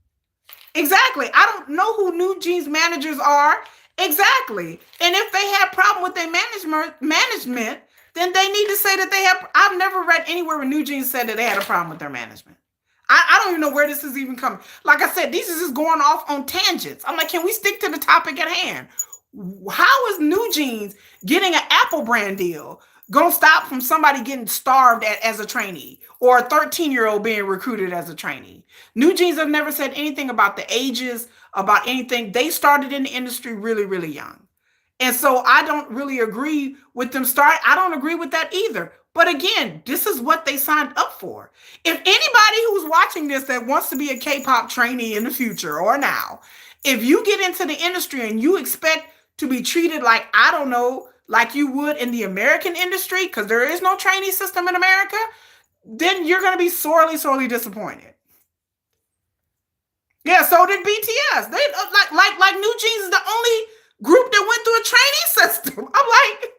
Exactly. I don't know who Newjeans managers are. Exactly. And if they have problem with their management, then they need to say that they have. I've never read anywhere where Newjeans said that they had a problem with their management. I don't even know where this is even coming. Like I said, these is just going off on tangents. I'm like, can we stick to the topic at hand? How is Newjeans getting an Apple brand deal gonna stop from somebody getting starved as a trainee or a 13-year-old being recruited as a trainee? Newjeans have never said anything about the ages, about anything. They started in the industry really, really young. And so I don't really agree with them start. I don't agree with that either. But again, this is what they signed up for. If anybody who's watching this that wants to be a K-pop trainee in the future or now, if you get into the industry and you expect to be treated like, I don't know, like you would in the American industry, because there is no trainee system in America, then you're going to be sorely, sorely disappointed. Yeah, so did BTS. They like Newjeans is the only group that went through a trainee system. I'm like,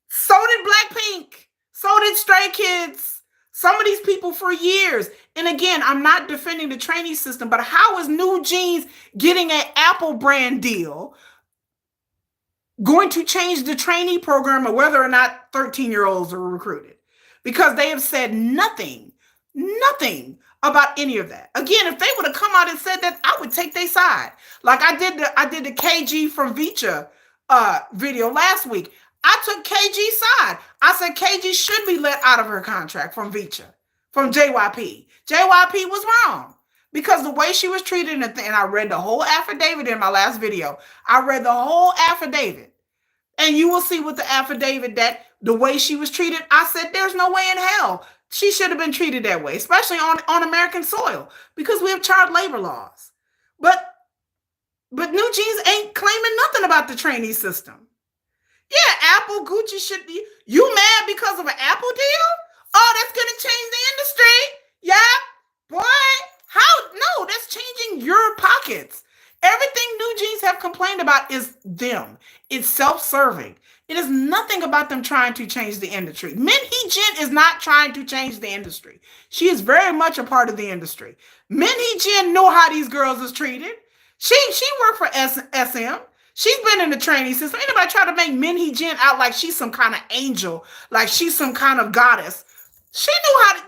so did Blackpink. So did Stray Kids. Some of these people for years. And again, I'm not defending the trainee system, but how is Newjeans getting an Apple brand deal going to change the trainee program or whether or not 13-year-olds are recruited? Because they have said nothing about any of that. Again, if they would have come out and said that, I would take their side. Like I did the KG from Vicha video last week. I took KG's side. I said KG should be let out of her contract from Vicha, from JYP. JYP was wrong because the way she was treated, and I read the whole affidavit in my last video. I read the whole affidavit, and you will see with the affidavit that the way she was treated, I said there's no way in hell she should have been treated that way, especially on American soil, because we have child labor laws. But Newjeans ain't claiming nothing about the trainee system. Yeah, Apple, Gucci should be. You mad because of an Apple deal? Oh, that's gonna change the industry. Yeah, boy. How? No, that's changing your pockets. Everything Newjeans have complained about is them. It's self-serving. It is nothing about them trying to change the industry. Hee-jin is not trying to change the industry. She is very much a part of the industry. Hee-jin know how these girls is treated. She worked for SM. She's been in the training system. Anybody try to make Hee-jin out like she's some kind of angel, like she's some kind of goddess. She knew how to.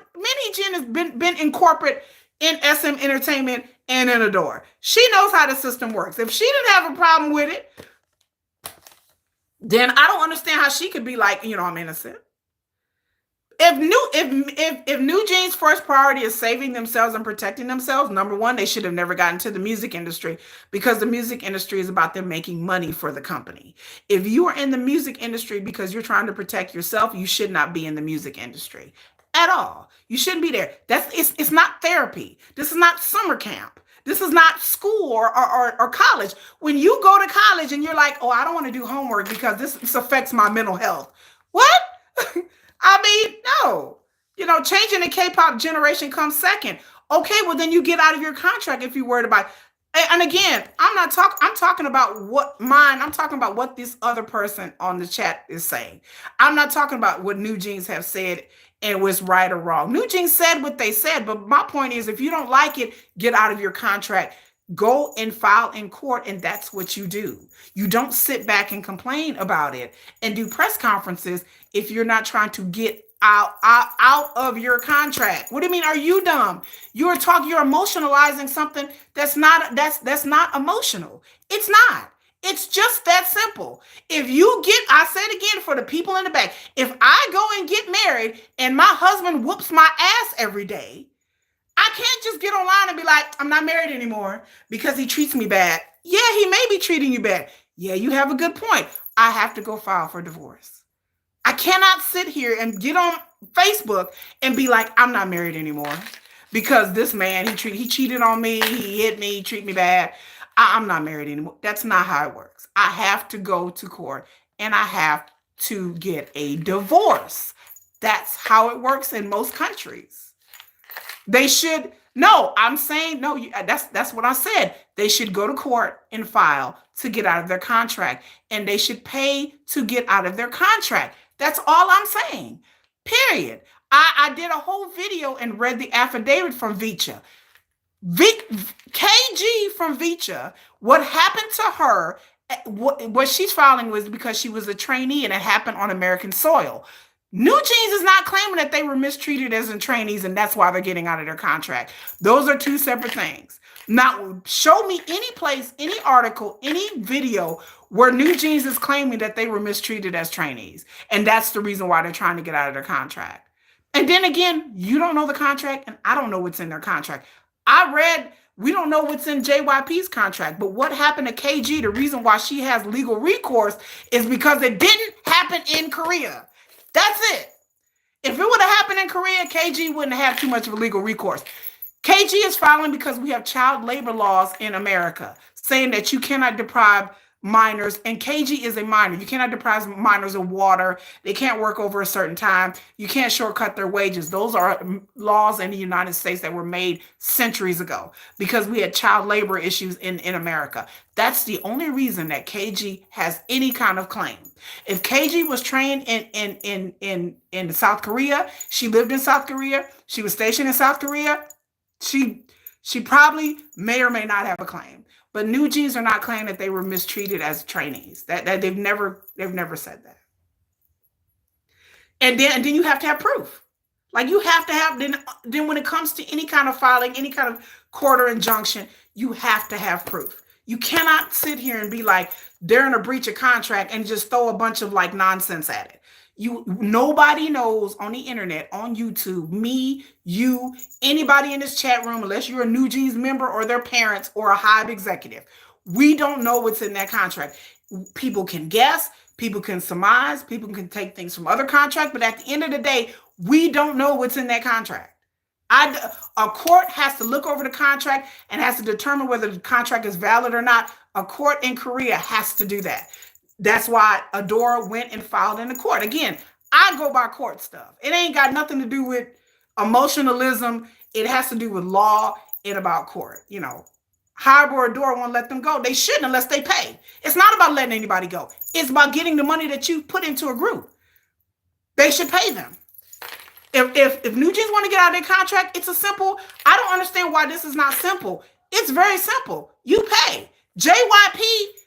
Hee-jin has been in corporate, in SM Entertainment, and in Ador. She knows how the system works. If she didn't have a problem with it, then I don't understand how she could be like, I'm innocent. If Newjeans' first priority is saving themselves and protecting themselves, number one, they should have never gotten to the music industry, because the music industry is about them making money for the company. If you are in the music industry because you're trying to protect yourself, you should not be in the music industry at all. You shouldn't be there. It's not therapy. This is not summer camp. This is not school or college. When you go to college and you're like, oh, I don't want to do homework because this affects my mental health. What? I mean, no. Changing the K-pop generation comes second. Okay, well, then you get out of your contract if you're worried about it. And again, I'm talking about I'm talking about what this other person on the chat is saying. I'm not talking about what Newjeans have said and was right or wrong. Newjeans said what they said, but my point is, if you don't like it, get out of your contract. Go and file in court, and that's what you do. You don't sit back and complain about it and do press conferences if you're not trying to get out of your contract. What do you mean? Are you dumb? You're emotionalizing something that's not emotional. It's not. It's just that simple. I said again for the people in the back, if I go and get married and my husband whoops my ass every day, I can't just get online and be like, I'm not married anymore because he treats me bad. Yeah, he may be treating you bad. Yeah, you have a good point. I have to go file for divorce. I cannot sit here and get on Facebook and be like, I'm not married anymore because this man, he cheated on me, he hit me, he treated me bad. I'm not married anymore. That's not how it works. I have to go to court and I have to get a divorce. That's how it works in most countries. They should, No, I'm saying no. That's what I said. They should go to court and file to get out of their contract, and they should pay to get out of their contract. That's all I'm saying. Period. I did a whole video and read the affidavit from Vicha. KG from Vicha, what happened to her, what she's filing was because she was a trainee and it happened on American soil. Newjeans is not claiming that they were mistreated as in trainees and that's why they're getting out of their contract. Those are two separate things. Now, show me any place, any article, any video where Newjeans is claiming that they were mistreated as trainees. And that's the reason why they're trying to get out of their contract. And then again, you don't know the contract, and I don't know what's in their contract. I read, we don't know what's in JYP's contract, but what happened to KG, the reason why she has legal recourse is because it didn't happen in Korea. That's it. If it would have happened in Korea, KG wouldn't have too much of a legal recourse. KG is filing because we have child labor laws in America saying that you cannot deprive minors, and KG is a minor. You cannot deprive minors of water. They can't work over a certain time. You can't shortcut their wages. Those are laws in the United States that were made centuries ago because we had child labor issues in America. That's the only reason that KG has any kind of claim. If KG was trained in South Korea, she lived in South Korea, she was stationed in South Korea, she probably may or may not have a claim. But Newjeans are not claiming that they were mistreated as trainees. That they've never said that. And then you have to have proof. Like you have to have then when it comes to any kind of filing, any kind of court or injunction, you have to have proof. You cannot sit here and be like they're in a breach of contract and just throw a bunch of like nonsense at it. Nobody knows on the internet, on YouTube, me, you, anybody in this chat room, unless you're a Newjeans member or their parents or a Hybe executive. We don't know what's in that contract. People can guess, people can surmise, people can take things from other contracts, but at the end of the day, we don't know what's in that contract. A court has to look over the contract and has to determine whether the contract is valid or not. A court in Korea has to do that. That's why Ador went and filed in the court. Again, I go by court stuff. It ain't got nothing to do with emotionalism. It has to do with law and about court. You know, Hybe or Ador won't let them go. They shouldn't unless they pay. It's not about letting anybody go. It's about getting the money that you put into a group. They should pay them. If Newjeans want to get out of their contract, it's a simple. I don't understand why this is not simple. It's very simple. You pay. JYJ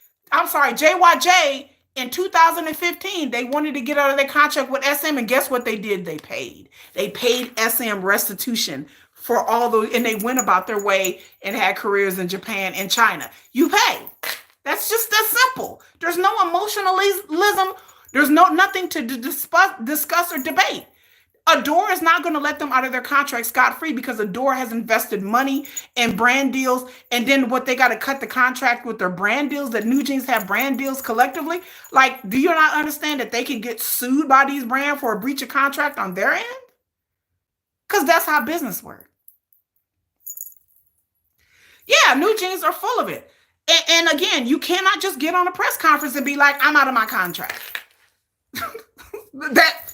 in 2015, they wanted to get out of their contract with SM, and guess what they did? They paid. They paid SM restitution for all those, and they went about their way and had careers in Japan and China. You pay. That's just that simple. There's no emotionalism. There's nothing to discuss or debate. Ador is not going to let them out of their contract scot-free because Ador has invested money in brand deals, and then what they got to cut the contract with their brand deals, that Newjeans have brand deals collectively. Like, do you not understand that they can get sued by these brands for a breach of contract on their end? Because that's how business works. Yeah, Newjeans are full of it. And again, you cannot just get on a press conference and be like, I'm out of my contract. That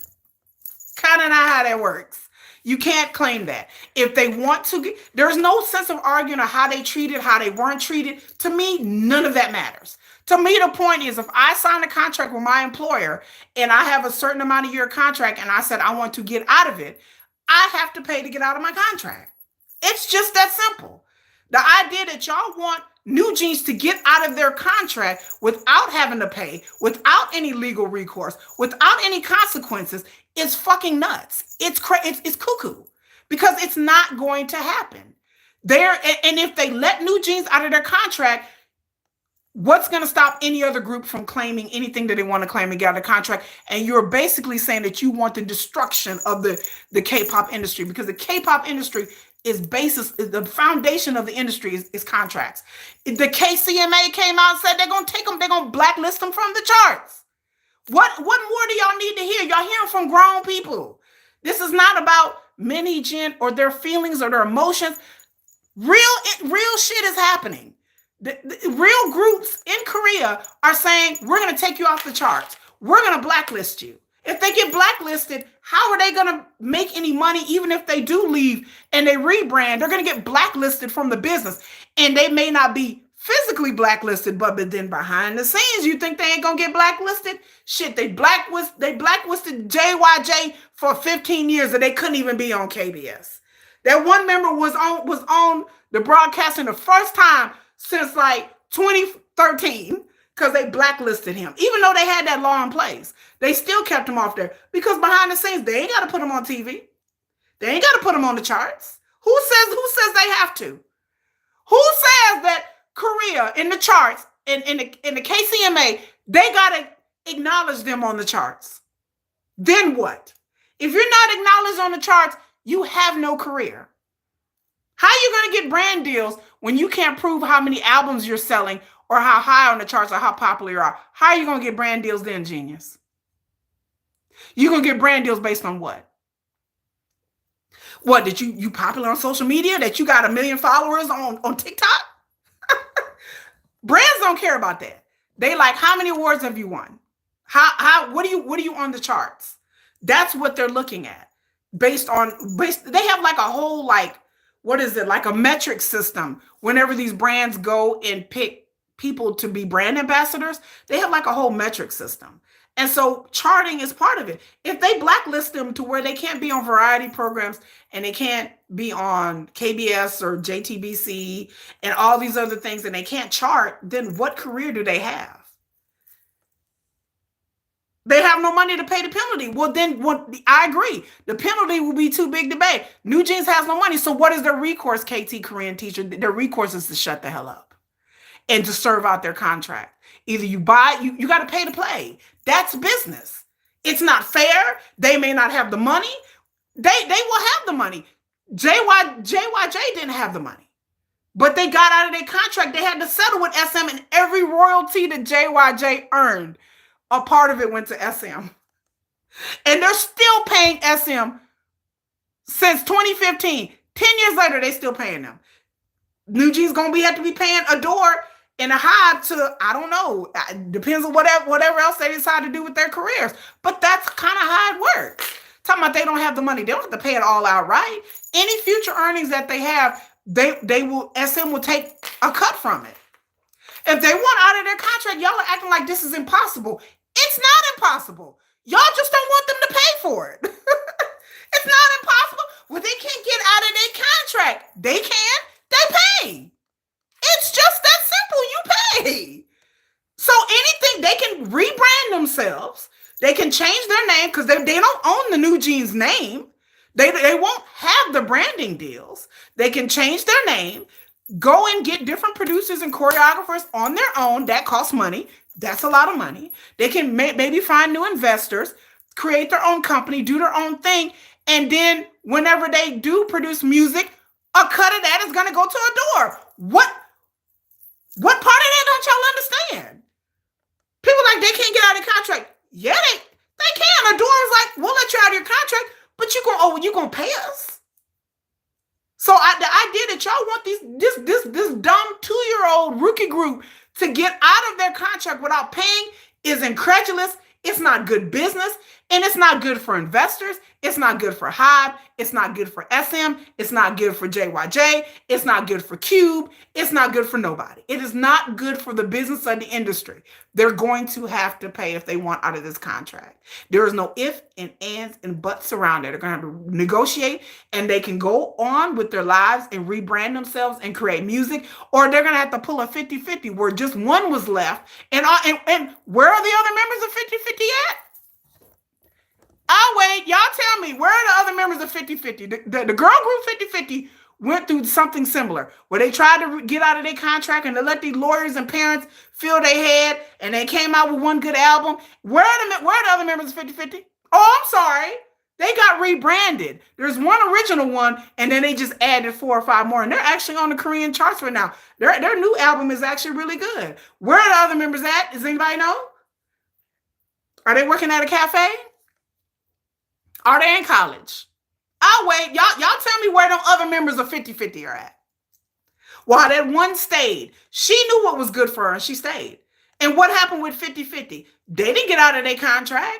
kind of not how that works. You can't claim that. If they want to, there's no sense of arguing on how they treated, how they weren't treated. To me, none of that matters. To me, the point is, if I sign a contract with my employer and I have a certain amount of year contract and I said I want to get out of it, I have to pay to get out of my contract. It's just that simple. The idea that y'all want Newjeans to get out of their contract without having to pay, without any legal recourse, without any consequences, is fucking nuts. It's cuckoo, because it's not going to happen. And if they let Newjeans out of their contract, what's going to stop any other group from claiming anything that they want to claim and get out of the contract? And you're basically saying that you want the destruction of the K-pop industry, because the K-pop industry is the foundation of the industry is contracts. The KCMA came out and said they're going to take them, they're going to blacklist them from the charts. What more do y'all need to hear? Y'all hearing from grown people. This is not about Hee-jin or their feelings or their emotions. Real shit is happening. The real groups in Korea are saying, we're going to take you off the charts. We're going to blacklist you. If they get blacklisted, how are they going to make any money even if they do leave and they rebrand? They're going to get blacklisted from the business. And they may not be physically blacklisted, but then behind the scenes, you think they ain't going to get blacklisted? Shit, they blacklisted JYJ for 15 years and they couldn't even be on KBS. That one member was on the broadcasting the first time since like 2013 because they blacklisted him. Even though they had that law in place, they still kept him off there because behind the scenes, they ain't got to put him on TV. They ain't got to put him on the charts. Who says they have to? Who says that Korea in the charts, in the KCMA, they got to acknowledge them on the charts? Then what? If you're not acknowledged on the charts, you have no career. How are you going to get brand deals when you can't prove how many albums you're selling or how high on the charts or how popular you are? How are you going to get brand deals then, genius? You're going to get brand deals based on what? What, did you popular on social media? That you got 1 million followers on TikTok? Brands don't care about that. They like, how many awards have you won? What are you on the charts? That's what they're looking at. They have like a whole, like, what is it? Like a metric system. Whenever these brands go and pick people to be brand ambassadors, they have like a whole metric system. And so charting is part of it. If they blacklist them to where they can't be on variety programs and they can't be on KBS or JTBC and all these other things and they can't chart, then what career do they have? They have no money to pay the penalty. Well, then I agree. The penalty will be too big to pay. Newjeans has no money. So what is their recourse, KT Korean teacher? Their recourse is to shut the hell up and to serve out their contract. Either you buy, you got to pay to play. That's business. It's not fair. They may not have the money. They will have the money. JYJ didn't have the money. But they got out of their contract. They had to settle with SM, and every royalty that JYJ earned, a part of it went to SM. And they're still paying SM since 2015. 10 years later, they still paying them. Newjeans going to have to be paying Ador and a Hybe to, I don't know, depends on whatever else they decide to do with their careers. But that's kind of how it works. Talking about they don't have the money. They don't have to pay it all outright. Any future earnings that they have, SM will take a cut from it. If they want out of their contract, y'all are acting like this is impossible. It's not impossible. Y'all just don't want them to pay for it. It's not impossible. Well, they can't get out of their contract. They can. They pay. It's just that simple. You pay. So anything, they can rebrand themselves. They can change their name because they don't own the Newjeans name. They won't have the branding deals. They can change their name, go and get different producers and choreographers on their own. That costs money. That's a lot of money. They can maybe find new investors, create their own company, do their own thing. And then whenever they do produce music, a cut of that is going to go to Ador. What part of that don't y'all understand? People like they can't get out of the contract. Yeah, they can. Ador is like, we'll let you out of your contract, but you're going to pay us. So the idea that y'all want this dumb 2-year-old rookie group to get out of their contract without paying is incredulous. It's not good business, and it's not good for investors. It's not good for Hybe. It's not good for SM. It's not good for JYJ. It's not good for Cube. It's not good for nobody. It is not good for the business of the industry. They're going to have to pay if they want out of this contract. There is no if and ands and buts around it. They're going to have to negotiate, and they can go on with their lives and rebrand themselves and create music, or they're going to have to pull a 50-50 where just one was left. And where are the other members of 50-50 at? I'll wait. Y'all tell me, where are the other members of 50-50? The girl group 50-50 went through something similar where they tried to get out of their contract and they let these lawyers and parents fill their head and they came out with one good album. Where are the other members of 50-50? Oh, I'm sorry. They got rebranded. There's one original one, and then they just added 4 or 5 more, and they're actually on the Korean charts right now. Their new album is actually really good. Where are the other members at? Does anybody know? Are they working at a cafe? Are they in college? I'll wait. Y'all tell me where them other members of 50-50 are at. While that one stayed, she knew what was good for her and she stayed. And what happened with 50-50? They didn't get out of their contract.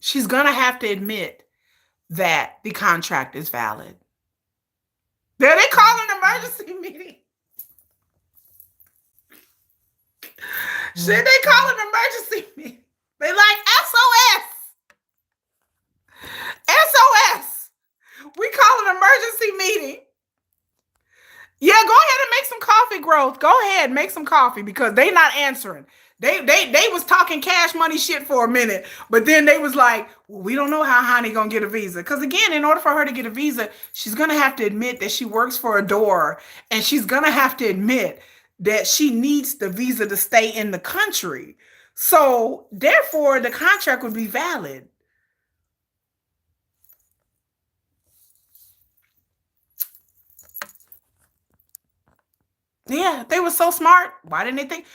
She's gonna have to admit that the contract is valid. There they call an emergency meeting. Should they call an emergency meeting? They like SOS. SOS. We call an emergency meeting. Yeah, go ahead and make some coffee, Growth. Go ahead, make some coffee because they not answering. They was talking cash money shit for a minute, but then they was like, well, we don't know how Hanni gonna get a visa. Because again, in order for her to get a visa, she's gonna have to admit that she works for Ador, and she's gonna have to admit that she needs the visa to stay in the country. So therefore, the contract would be valid. Yeah, they were so smart. Why didn't they think?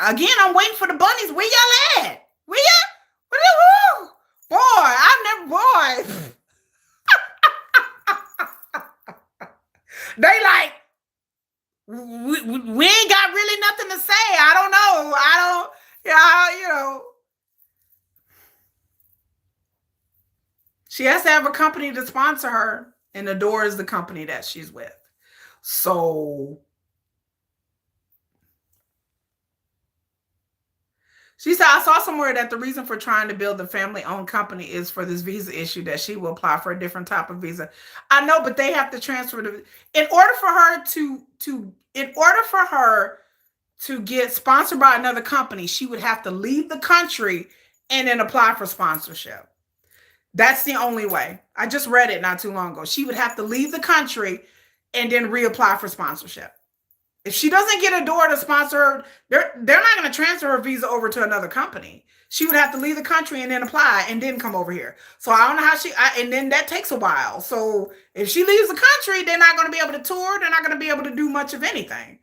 Again, I'm waiting for the bunnies. Where y'all at? Where y'all? Where, boy, I never, boy. They like, we ain't got really nothing to say. I don't know. Yeah, you know. She has to have a company to sponsor her, and Ador is the company that she's with. So she said, I saw somewhere that the reason for trying to build the family owned company is for this visa issue that she will apply for a different type of visa. I know, but they have to transfer in order for her in order for her to get sponsored by another company, she would have to leave the country and then apply for sponsorship. That's the only way. I just read it not too long ago. She would have to leave the country and then reapply for sponsorship. If she doesn't get Ador to sponsor her, they're not going to transfer her visa over to another company. She would have to leave the country and then apply and then come over here. So I don't know how and then that takes a while. So if she leaves the country, they're not going to be able to tour. They're not going to be able to do much of anything.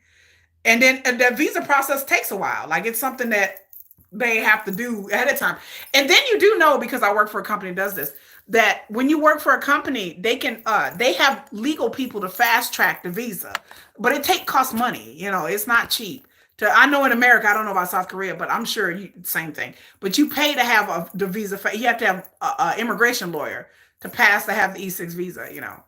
And then the visa process takes a while. Like it's something that they have to do ahead of time. And then you do know, because I work for a company that does this, that when you work for a company, they have legal people to fast track the visa, but it costs money. You know, it's not cheap. I know in America, I don't know about South Korea, but I'm sure same thing. But you pay to have the visa. You have to have an immigration lawyer to have the E6 visa. You know,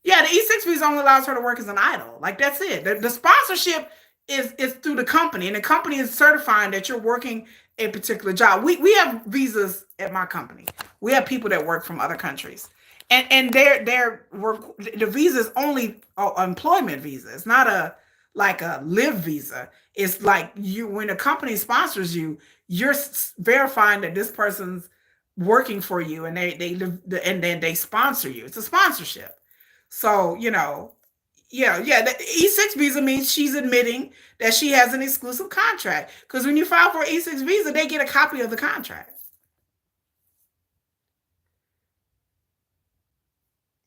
yeah, the E6 visa only allows her to work as an idol. Like that's it. The sponsorship is through the company, and the company is certifying that you're working a particular job. We have visas at my company. We have people that work from other countries, and the visa is only employment visa. It's not like a live visa. It's like when a company sponsors you, you're verifying that this person's working for you, and they live, and then they sponsor you. It's a sponsorship. So you know, yeah. The E6 visa means she's admitting that she has an exclusive contract. Because when you file for an E6 visa, they get a copy of the contract.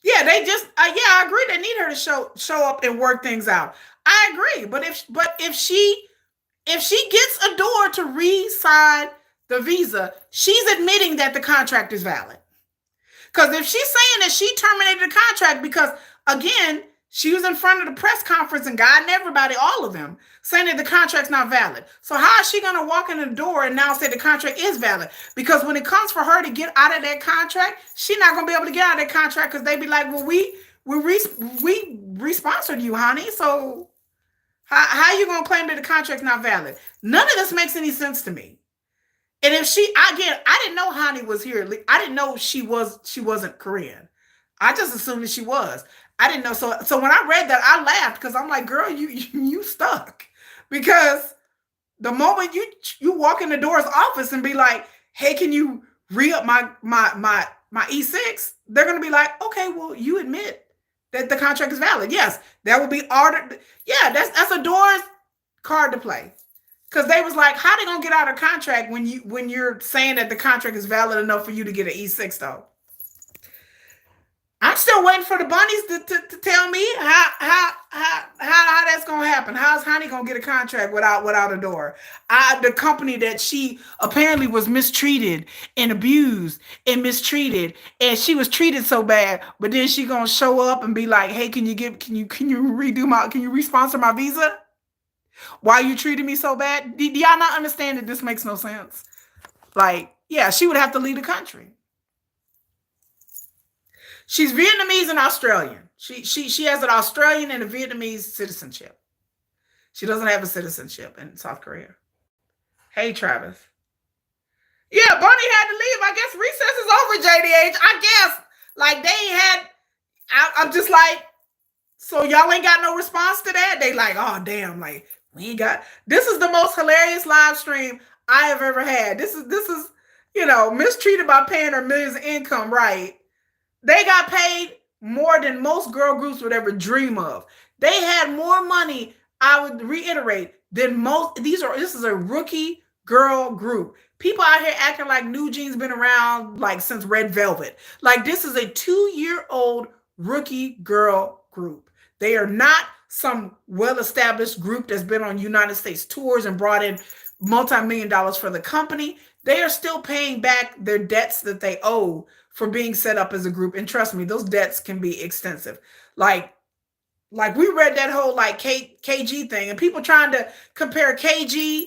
Yeah, they just I agree. They need her to show up and work things out. I agree. But if she gets Ador to re-sign the visa, she's admitting that the contract is valid. Because if she's saying that she terminated the contract because, again, she was in front of the press conference and guiding everybody, all of them, saying that the contract's not valid. So how is she going to walk in the door and now say the contract is valid? Because when it comes for her to get out of that contract, she's not going to be able to get out of that contract because they be like, well, we re-sponsored you, honey. So how are you going to claim that the contract's not valid? None of this makes any sense to me. And if I didn't know Hanni was here. I didn't know she wasn't Korean. I just assumed that she was. I didn't know. So when I read that, I laughed because I'm like, girl, you stuck. Because the moment you walk in Ador's office and be like, hey, can you re-up my E6? They're gonna be like, okay, well, you admit that the contract is valid. Yes, that will be ordered. Yeah, that's Ador's card to play. Because they was like, how they gonna get out of contract when you're saying that the contract is valid enough for you to get an E6 though? I'm still waiting for the bunnies to tell me how that's gonna happen. How's Hanni gonna get a contract without Ador? The company that she apparently was mistreated and abused and mistreated, and she was treated so bad, but then she gonna show up and be like, hey, can you re-sponsor my visa? Why you treating me so bad? Do y'all not understand that this makes no sense? Like, yeah, she would have to leave the country. She's Vietnamese and Australian. She has an Australian and a Vietnamese citizenship. She doesn't have a citizenship in South Korea. Hey, Travis. Yeah, Bunny had to leave. I guess recess is over, JDH. I guess. Like, they had. I'm just like, so y'all ain't got no response to that? They like, oh, damn. Like, we ain't got. This is the most hilarious live stream I have ever had. This is, mistreated by paying her millions of income, right? They got paid more than most girl groups would ever dream of. They had more money, I would reiterate, than most. This is a rookie girl group. People out here acting like Newjeans been around like since Red Velvet. Like, this is a 2-year-old rookie girl group. They are not some well-established group that's been on United States tours and brought in multi-million dollars for the company. They are still paying back their debts that they owe for being set up as a group. And trust me, those debts can be extensive. Like we read that whole like KG thing, and people trying to compare KG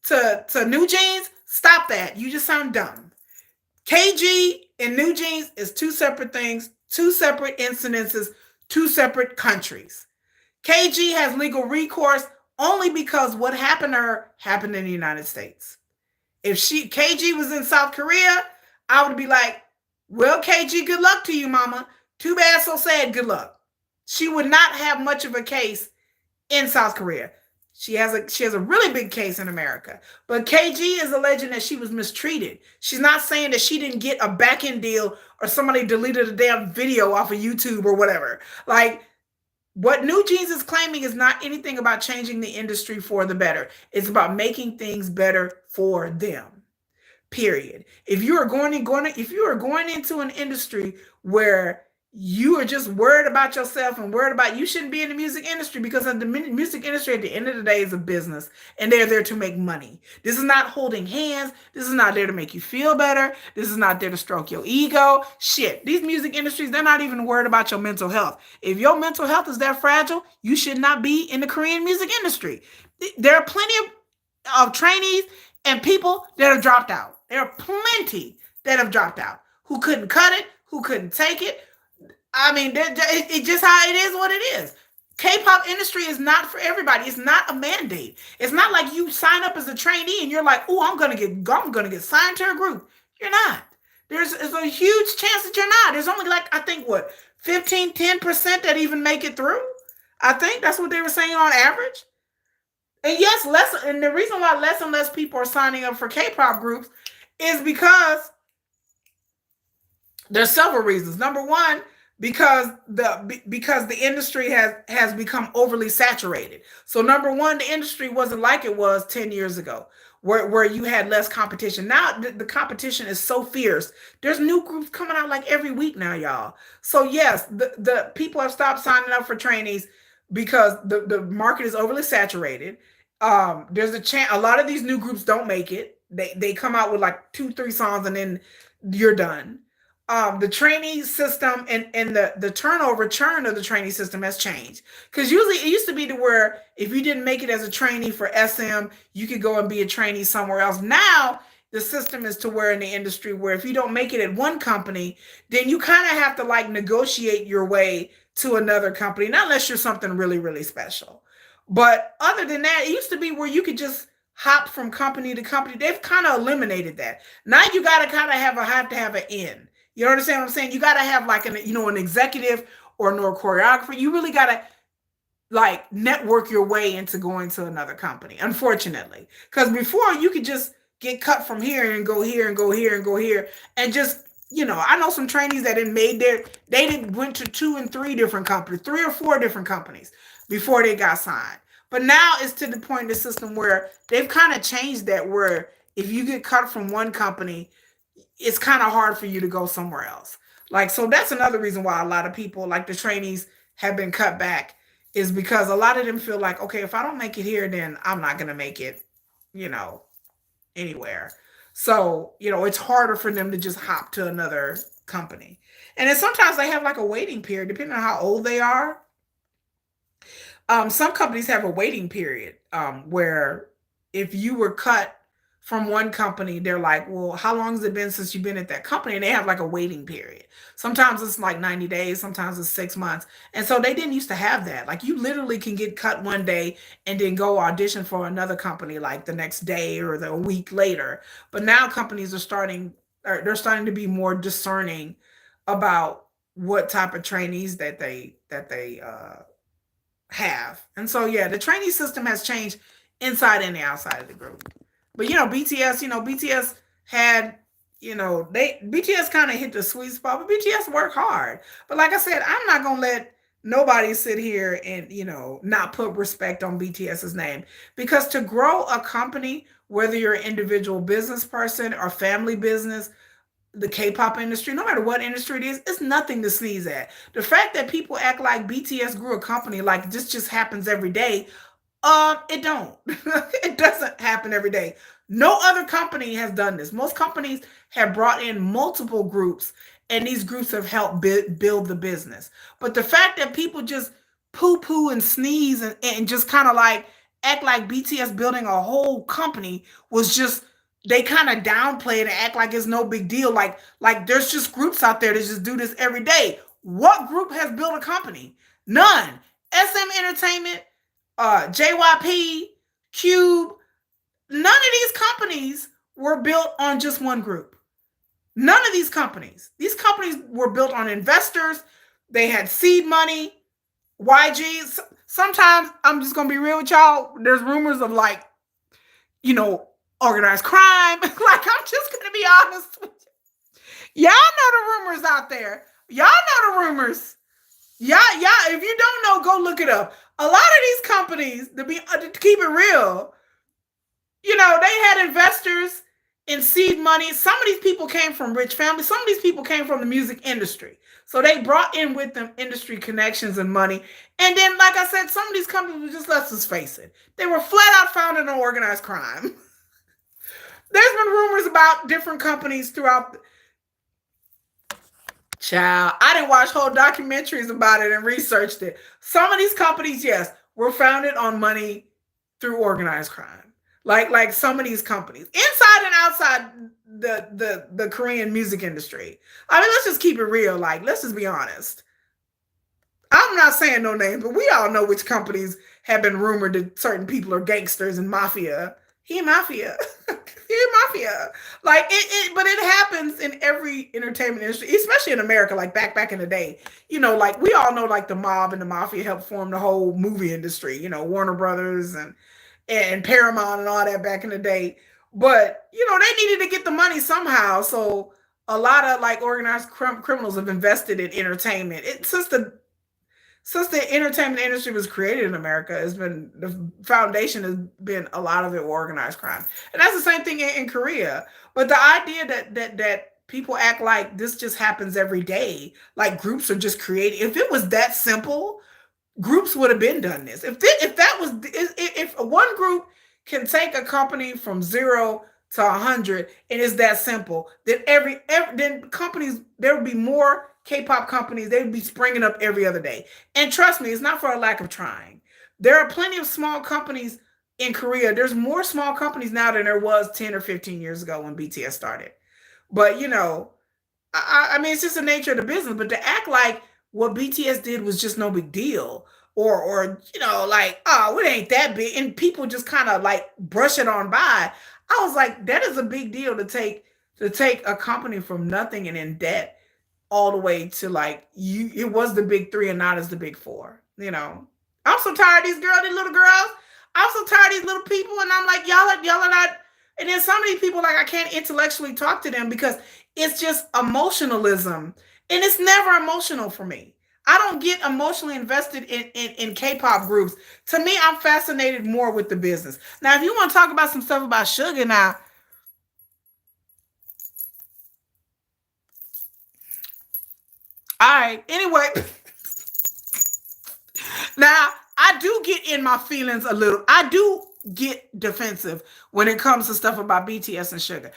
to Newjeans. Stop that. You just sound dumb. KG and Newjeans is two separate things, two separate incidences, two separate countries. KG has legal recourse only because what happened to her happened in the United States. If KG was in South Korea, I would be like, well, KG, good luck to you, mama. Too bad, so sad, good luck. She would not have much of a case in South Korea. She has a really big case in America. But KG is alleging that she was mistreated. She's not saying that she didn't get a back-end deal or somebody deleted a damn video off of YouTube or whatever. Like, what Newjeans is claiming is not anything about changing the industry for the better. It's about making things better for them. Period. If you are going into an industry where you are just worried about yourself and worried about, you shouldn't be in the music industry, because the music industry at the end of the day is a business, and they're there to make money. This is not holding hands. This is not there to make you feel better. This is not there to stroke your ego. Shit. These music industries, they're not even worried about your mental health. If your mental health is that fragile, you should not be in the Korean music industry. There are plenty of trainees and people that have dropped out. There are plenty that have dropped out who couldn't cut it, who couldn't take it. I mean, it's just how it is what it is. K-pop industry is not for everybody. It's not a mandate. It's not like you sign up as a trainee and you're like, oh, I'm gonna get signed to a group. You're not. There's a huge chance that you're not. There's only like, I think, 10% that even make it through. I think that's what they were saying on average. And yes, and the reason why less and less people are signing up for K-pop groups is because there's several reasons. Number one, because the industry has become overly saturated. So number one, the industry wasn't like it was 10 years ago, where you had less competition. Now the competition is so fierce. There's new groups coming out like every week now, y'all. So yes, the people have stopped signing up for trainees because the market is overly saturated. There's a chance a lot of these new groups don't make it. They come out with like 2-3 songs and then you're done. The trainee system and the churn of the trainee system has changed. Because usually it used to be to where if you didn't make it as a trainee for SM, you could go and be a trainee somewhere else. Now the system is to where in the industry where if you don't make it at one company, then you kind of have to like negotiate your way to another company, not unless you're something really, really special. But other than that, it used to be where you could just hop from company to company. They've kind of eliminated that. Now you got to kind of have to have an end. You understand what I'm saying? You got to have like an executive or a choreographer. You really got to like network your way into going to another company, unfortunately. Because before you could just get cut from here and go here and go here and go here and just, I know some trainees that went to 2 and 3 different companies, 3 or 4 different companies before they got signed. But now it's to the point in the system where they've kind of changed that, where if you get cut from one company, it's kind of hard for you to go somewhere else. Like, so that's another reason why a lot of people, like the trainees, have been cut back, is because a lot of them feel like, okay, if I don't make it here, then I'm not going to make it, anywhere. So, it's harder for them to just hop to another company. And then sometimes they have like a waiting period, depending on how old they are. Some companies have a waiting period where if you were cut from one company, they're like, well, how long has it been since you've been at that company? And they have like a waiting period. Sometimes it's like 90 days, sometimes it's 6 months. And so they didn't used to have that. Like you literally can get cut one day and then go audition for another company like the next day or a week later. But now companies are starting, or they're starting to be more discerning about what type of trainees that they have. And so yeah, the trainee system has changed inside and outside of the group. But BTS, BTS had, they BTS kind of hit the sweet spot, but BTS work hard. But like I said, I'm not gonna let nobody sit here and not put respect on BTS's name, because to grow a company, whether you're an individual business person or family business, the K-pop industry, no matter what industry it is, it's nothing to sneeze at. The fact that people act like BTS grew a company like this just happens every day, it don't. It doesn't happen every day. No other company has done this. Most companies have brought in multiple groups, and these groups have helped build the business. But the fact that people just poo-poo and sneeze and just kind of like act like BTS building a whole company was just, they kind of downplay it and act like it's no big deal. Like there's just groups out there that just do this every day. What group has built a company? None. SM Entertainment, JYP, Cube, none of these companies were built on just one group. None of these companies. These companies were built on investors. They had seed money, YGs. Sometimes, I'm just going to be real with y'all, there's rumors of like, organized crime. Like, I'm just going to be honest with you. Y'all know the rumors out there. Y'all know the rumors. Yeah, if you don't know, go look it up. A lot of these companies, to keep it real, they had investors and seed money. Some of these people came from rich families. Some of these people came from the music industry. So they brought in with them industry connections and money. And then, like I said, some of these companies were just, let's just face it, they were flat out founded on organized crime. There's been rumors about different companies throughout. Child, I didn't watch whole documentaries about it and researched it. Some of these companies, yes, were founded on money through organized crime. Like some of these companies, inside and outside the Korean music industry. I mean, let's just keep it real. Like, let's just be honest. I'm not saying no names, but we all know which companies have been rumored that certain people are gangsters and mafia. He mafia. He mafia. Like but it happens in every entertainment industry, especially in America, like back in the day. Like we all know like the mob and the mafia helped form the whole movie industry, Warner Brothers and Paramount and all that back in the day. But they needed to get the money somehow. So a lot of like organized criminals have invested in entertainment. Since the entertainment industry was created in America, the foundation has been a lot of it organized crime, and that's the same thing in Korea. But the idea that people act like this just happens every day, like groups are just created. If it was that simple, groups would have been done this. If one group can take a company from 0 to 100 and it's that simple, then then companies, there would be more K-pop companies, they would be springing up every other day. And trust me, it's not for a lack of trying. There are plenty of small companies in Korea. There's more small companies now than there was 10 or 15 years ago when BTS started. But I mean, it's just the nature of the business. But to act like what BTS did was just no big deal, or like, oh, it ain't that big, and people just kind of like brush it on by. I was like, that is a big deal to take a company from nothing and in debt all the way to like it was the big three and not as the big four. I'm so tired of these little girls. I'm so tired of these little people, and I'm like, y'all are not. And then some of these people, like, I can't intellectually talk to them because it's just emotionalism, and it's never emotional for me. I don't get emotionally invested in K-pop groups. To me, I'm fascinated more with the business. Now, if you want to talk about some stuff about Suga now, all right. Anyway, now I do get in my feelings a little. I do get defensive when it comes to stuff about BTS and Suga.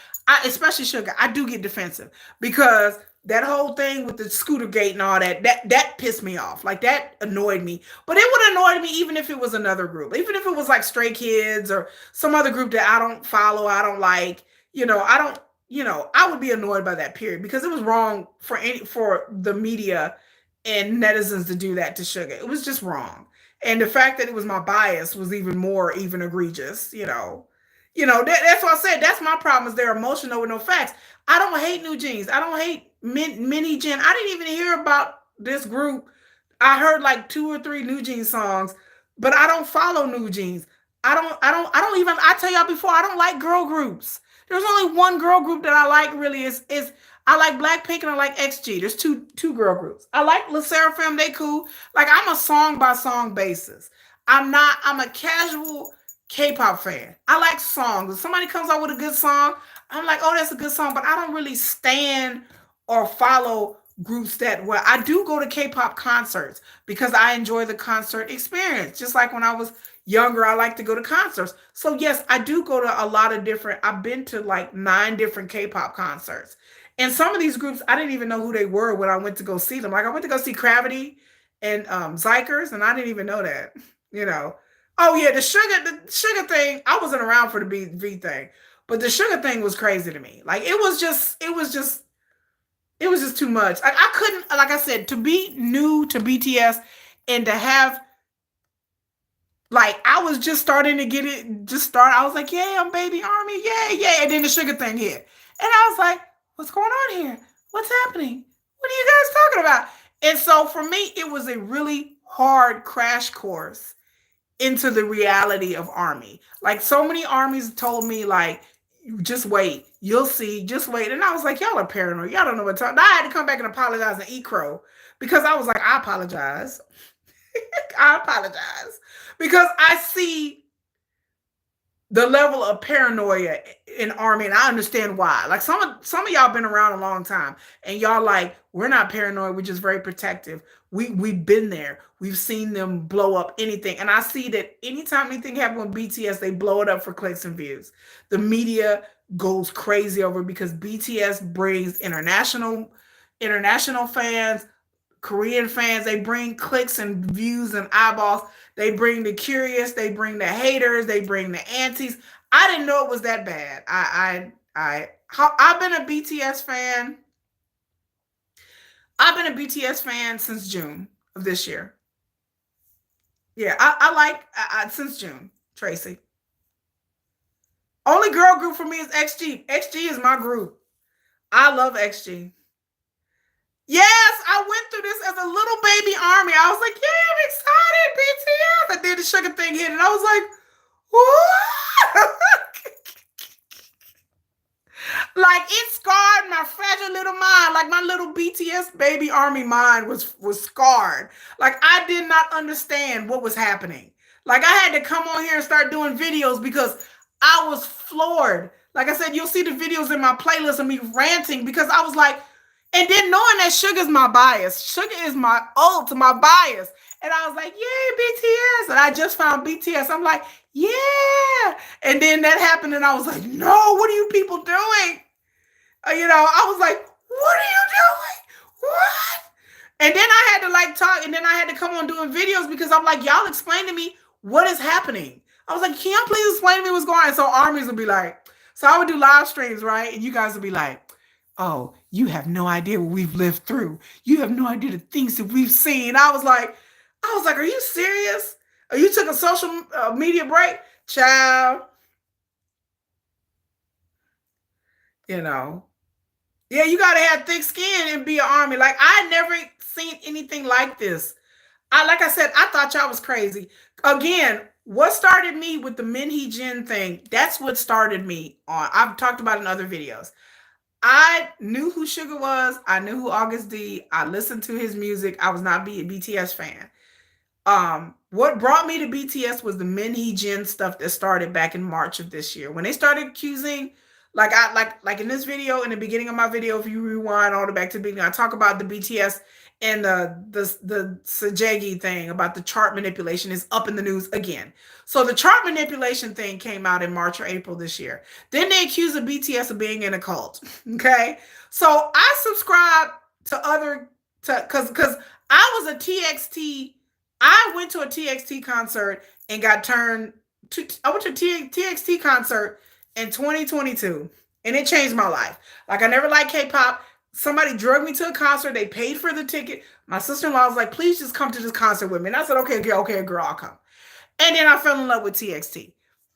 Especially Suga. I do get defensive because That whole thing with the scooter gate and all that pissed me off. Like that annoyed me. But it would annoy me even if it was another group. Even if it was like Stray Kids or some other group that I don't follow, I don't like, I don't, I would be annoyed by that period because it was wrong for the media and netizens to do that to Sugar. It was just wrong. And the fact that it was my bias was even egregious, that's what I said. That's my problem is they're emotional with no facts. I don't hate New Jeans. I don't hate Mini Gen. I didn't even hear about this group. I heard like two or three New Jeans songs, but I don't follow New Jeans. I don't even, I tell y'all before, I don't like girl groups. There's only one girl group that I like really is I like Blackpink and I like XG. There's two girl groups. I like La Seraphim, they cool. Like I'm a song by song basis. I'm a casual K-pop fan. I like songs. If somebody comes out with a good song, I'm like, oh, that's a good song. But I don't really stand or follow groups that well. I do go to K-pop concerts because I enjoy the concert experience. Just like when I was younger, I like to go to concerts. So yes, I do go to a lot of different. I've been to like 9 different K-pop concerts. And some of these groups, I didn't even know who they were when I went to go see them. Like I went to go see Gravity and Zykers, and I didn't even know that. You know, oh yeah, the sugar thing. I wasn't around for the BV thing, but the sugar thing was crazy to me. Like it was just too much. Like I couldn't, like I said, to be new to BTS and to have like I was just starting to get it, just start. I was like, yeah, I'm baby army, yeah, yeah. And then the sugar thing hit. And I was like, what's going on here? What's happening? What are you guys talking about? And so for me, it was a really hard crash course into the reality of army. Like so many armies told me, like, just wait, you'll see, just wait. And I was like, y'all are paranoid. Y'all don't know what to. I had to come back and apologize and eat crow because I was like, I apologize. I apologize because I see the level of paranoia in army, and I understand why. Like some of y'all been around a long time, and y'all like we're not paranoid. We're just very protective. We've been there. We've seen them blow up anything, and I see that anytime anything happens with BTS, they blow it up for clicks and views. The media goes crazy over it because BTS brings international fans, Korean fans, they bring clicks and views and eyeballs. They bring the curious, they bring the haters, they bring the antis. I didn't know it was that bad. I've been a BTS fan. I've been a BTS fan since June of this year. Yeah, I like since June. Tracy. Only girl group for me is XG. XG is my group. I love XG. Yes, I went through this as a little baby army. I was like, yeah, I'm excited, BTS. And then the sugar thing hit, and I was like, what? Like it scarred my fragile little mind. Like my little BTS baby army mind was scarred. Like I did not understand what was happening. Like I had to come on here and start doing videos because I was floored. Like I said, you'll see the videos in my playlist of me ranting because I was like, and then knowing that Sugar's my bias. Sugar is my my bias. And I was like, yay, BTS. And I just found BTS. I'm like, yeah. And then that happened, and I was like, no, what are you people doing? I was like, what are you doing? What? And then I had to like talk, and then I had to come on doing videos because I'm like, y'all explain to me what is happening. I was like, can y'all please explain to me what's going on? And so armies would be like, so I would do live streams, right? And you guys would be like, oh, you have no idea what we've lived through. You have no idea the things that we've seen. I was like, are you serious? Or you took a social media break? Child, you know. Yeah, you gotta have thick skin and be an army. Like I never seen anything like this. Like I said, I thought y'all was crazy. Again, what started me with the Hee-jin thing? That's what started me on. I've talked about it in other videos. I knew who Sugar was. I knew who August D. I listened to his music. I was not a BTS fan. What brought me to BTS was the Hee-jin stuff that started back in March of this year. When they started accusing, like in this video, in the beginning of my video, if you rewind all the back to the beginning, I talk about the BTS and the Sajaegi thing about the chart manipulation is up in the news again. So the chart manipulation thing came out in March or April this year. Then they accused the BTS of being in a cult. Okay, so I subscribe to other to because I was a TXT. I went to a TXT concert and got turned to. I went to a TXT concert in 2022, and it changed my life. Like I never liked K-pop. Somebody drug me to a concert. They paid for the ticket. My sister-in-law was like, please just come to this concert with me. And I said, okay, okay, girl, I'll come. And then I fell in love with TXT.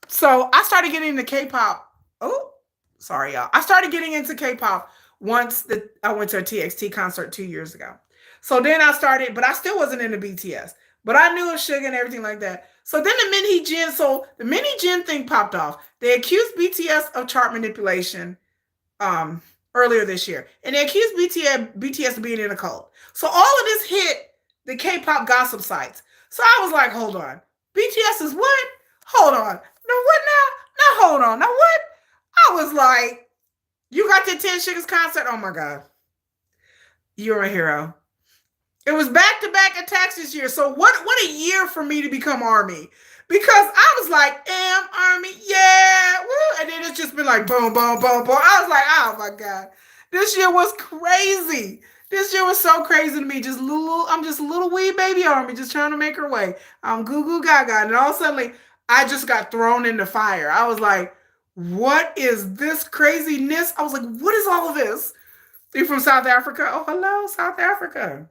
So I started getting into K-pop. Oh, sorry, y'all. I started getting into K-pop once I went to a TXT concert 2 years ago. So then I started, but I still wasn't into BTS. But I knew of Suga and everything like that. So then the Hee-jin, so the Hee-jin thing popped off. They accused BTS of chart manipulation um, earlier this year, and they accused BTS of being in a cult. So all of this hit the K-pop gossip sites. So I was like, hold on, BTS is what? Hold on, no what now? Now hold on, now what? I was like, you got the 10 Sugars concert? Oh my god, you're a hero. It was back-to-back attacks this year. So what a year for me to become Army. Because I was like, Army, yeah, woo. And then it's just been like boom, boom, boom, boom. I was like, oh my God. This year was crazy. This year was so crazy to me. I'm just a little wee baby Army, just trying to make her way. I'm goo goo gaga. And all of a sudden, I just got thrown in the fire. I was like, what is this craziness? I was like, what is all of this? You're from South Africa? Oh, hello, South Africa.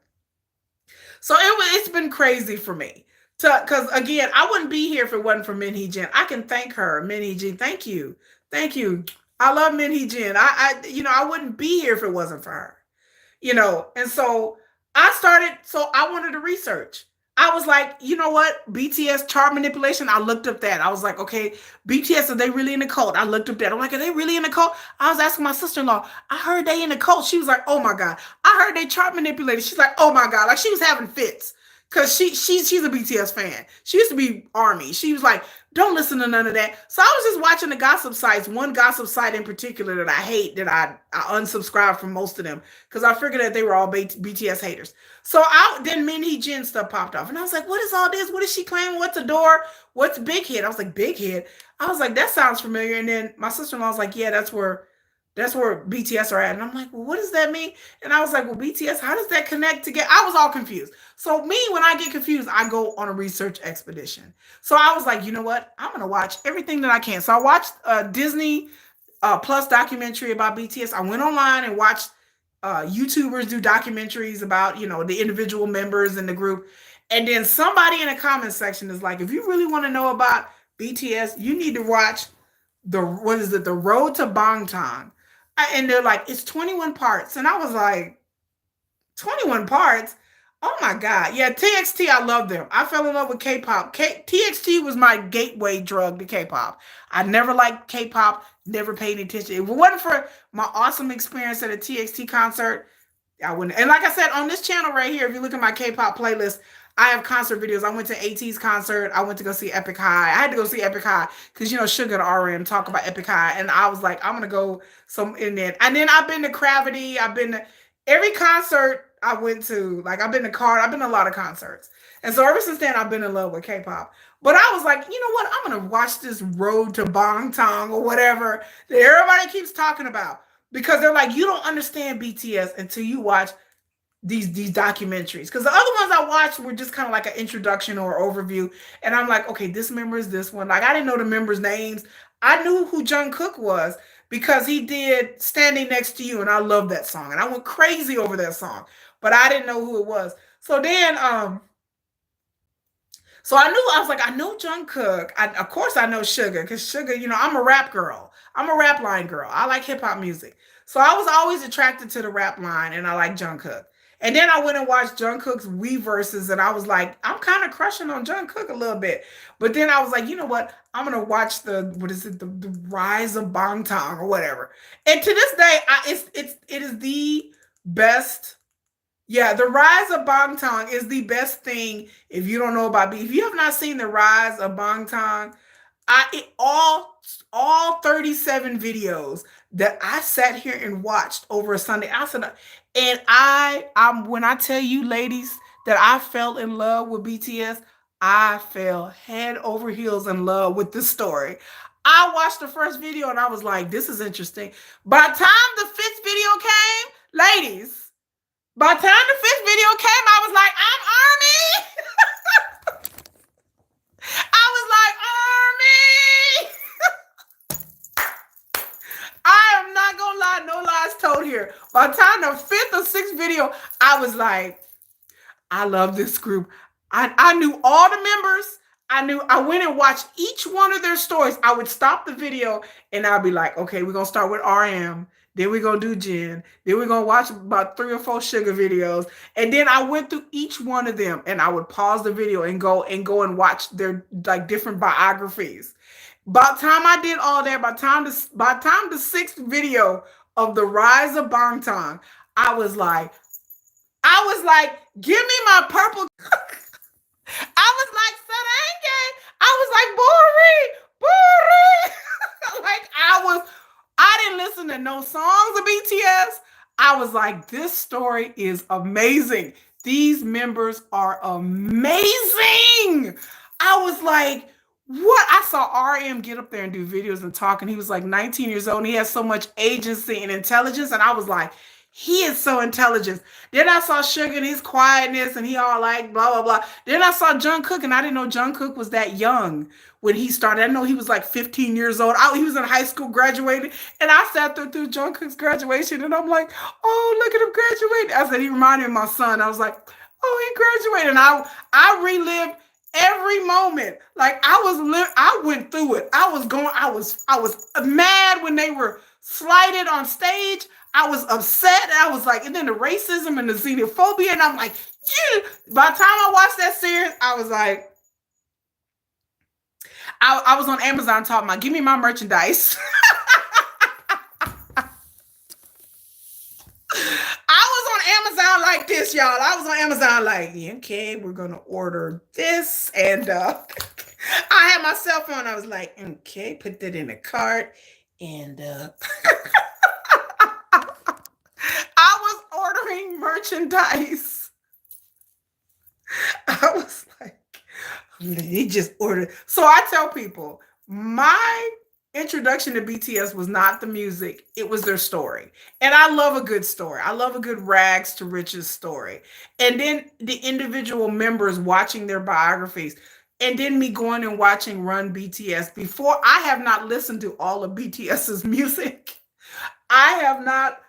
So it's been crazy for me. Because again, I wouldn't be here if it wasn't for Min Hee-jin. I can thank her, Min Hee-jin. Thank you, thank you. I love Min Hee-jin. I wouldn't be here if it wasn't for her. And so I started. So I wanted to research. I was like, you know what? BTS chart manipulation. I looked up that. I was like, okay, BTS, are they really in a cult? I looked up that. I'm like, are they really in a cult? I was asking my sister-in-law. I heard they in a cult. She was like, oh my God. I heard they chart manipulated. She's like, oh my God. Like she was having fits. Cause she's a BTS fan. She used to be Army. She was like, don't listen to none of that. So I was just watching the gossip sites. One gossip site in particular that I hate, that I unsubscribed from most of them because I figured that they were all BTS haters. So then Min Hee-jin stuff popped off, and I was like, what is all this? What is she claiming? What's Ador? What's Big Hit? I was like, Big Hit. I was like, that sounds familiar. And then my sister-in-law was like, yeah, that's where BTS are at. And I'm like, well, what does that mean? And I was like, well, BTS, how does that connect together? I was all confused. So me, when I get confused, I go on a research expedition. So I was like, you know what? I'm going to watch everything that I can. So I watched a Disney Plus documentary about BTS. I went online and watched YouTubers do documentaries about, the individual members in the group. And then somebody in the comment section is like, if you really want to know about BTS, you need to watch the Road to Bangtan. And they're like, it's 21 parts. And I was like, 21 parts? Oh my God. Yeah, TXT, I love them. I fell in love with K-pop. TXT was my gateway drug to K-pop. I never liked K-pop, never paid any attention. If it wasn't for my awesome experience at a TXT concert, I wouldn't. And like I said, on this channel right here, if you look at my K-pop playlist, I have concert videos. I went to AT's concert. I went to go see Epic High. I had to go see Epic High because, Suga and RM talk about Epic High. And I was like, I'm going to go some in there. And then I've been to Gravity. I've been to every concert I went to. Like, I've been to Card. I've been to a lot of concerts. And so ever since then, I've been in love with K-pop. But I was like, you know what? I'm going to watch this Road to Bangtan or whatever that everybody keeps talking about. Because they're like, you don't understand BTS until you watch these documentaries, because the other ones I watched were just kind of like an introduction or overview, and I'm like, okay, this member is this one. Like, I didn't know the members' names. I knew who Jungkook was because he did Standing Next to You, and I love that song, and I went crazy over that song, but I didn't know who it was. So then so I was like, I know Jungkook. Of course I know Suga, because Suga, I'm a rap girl. I'm a rap line girl. I like hip hop music. So I was always attracted to the rap line, and I like Jungkook. And then I went and watched Jungkook's Weverses, and I was like, I'm kind of crushing on Jungkook a little bit. But then I was like, you know what? I'm gonna watch the Rise of Bangtan or whatever. And to this day, it is the best. Yeah, the Rise of Bangtan is the best thing. If you don't know about if you have not seen the Rise of Bangtan, all 37 videos that I sat here and watched over a Sunday. I said, and when I tell you, ladies, that I fell in love with BTS, I fell head over heels in love with this story. I watched the first video and I was like, this is interesting. By the time the fifth video came, ladies, by the time the fifth video came, I was like, I'm Army. I was like, Army. I am not gonna lie, no lies told here. By the time the fifth or sixth video, I was like, I love this group. I knew all the members. I went and watched each one of their stories. I would stop the video and I'd be like, okay, we're gonna start with RM. Then we're gonna do Jin. Then we're gonna watch about 3 or 4 Sugar videos. And then I went through each one of them and I would pause the video and go and watch their like different biographies. By the time I did all that, by the time the sixth video of the rise of Bangtan, I was like, give me my purple. I was like, Sajaegi. I was like, Bori, Bori. Like I didn't listen to no songs of BTS. I was like, this story is amazing. These members are amazing. I was like, what? I saw RM get up there and do videos and talk, and he was like 19 years old, and he has so much agency and intelligence. And I was like, he is so intelligent. Then I saw Sugar and his quietness, and he all like blah blah blah. Then I saw Jungkook, and I didn't know Jungkook was that young when he started. I know he was like 15 years old. He was in high school, graduated, and I sat there through Jungkook's graduation, and I'm like, oh, look at him graduate. I said he reminded me of my son. I was like, oh, he graduated, and I relived every moment. Like I went through it. I was mad when they were slighted on stage. I was upset. I was like, and then the racism and the xenophobia, and I'm like, yeah. By the time I watched that series, I was like, I was on Amazon talking about, give me my merchandise. I was on Amazon like this, y'all. I was on Amazon like, yeah, okay, we're gonna order this, and I had my cell phone. I was like, okay, put that in a cart, and I was ordering merchandise. I was like, he just ordered. So I tell people, my introduction to BTS was not the music, it was their story. And I love a good story. I love a good rags to riches story. And then the individual members watching their biographies. And then me going and watching Run BTS. Before, I have not listened to all of BTS's music. I have not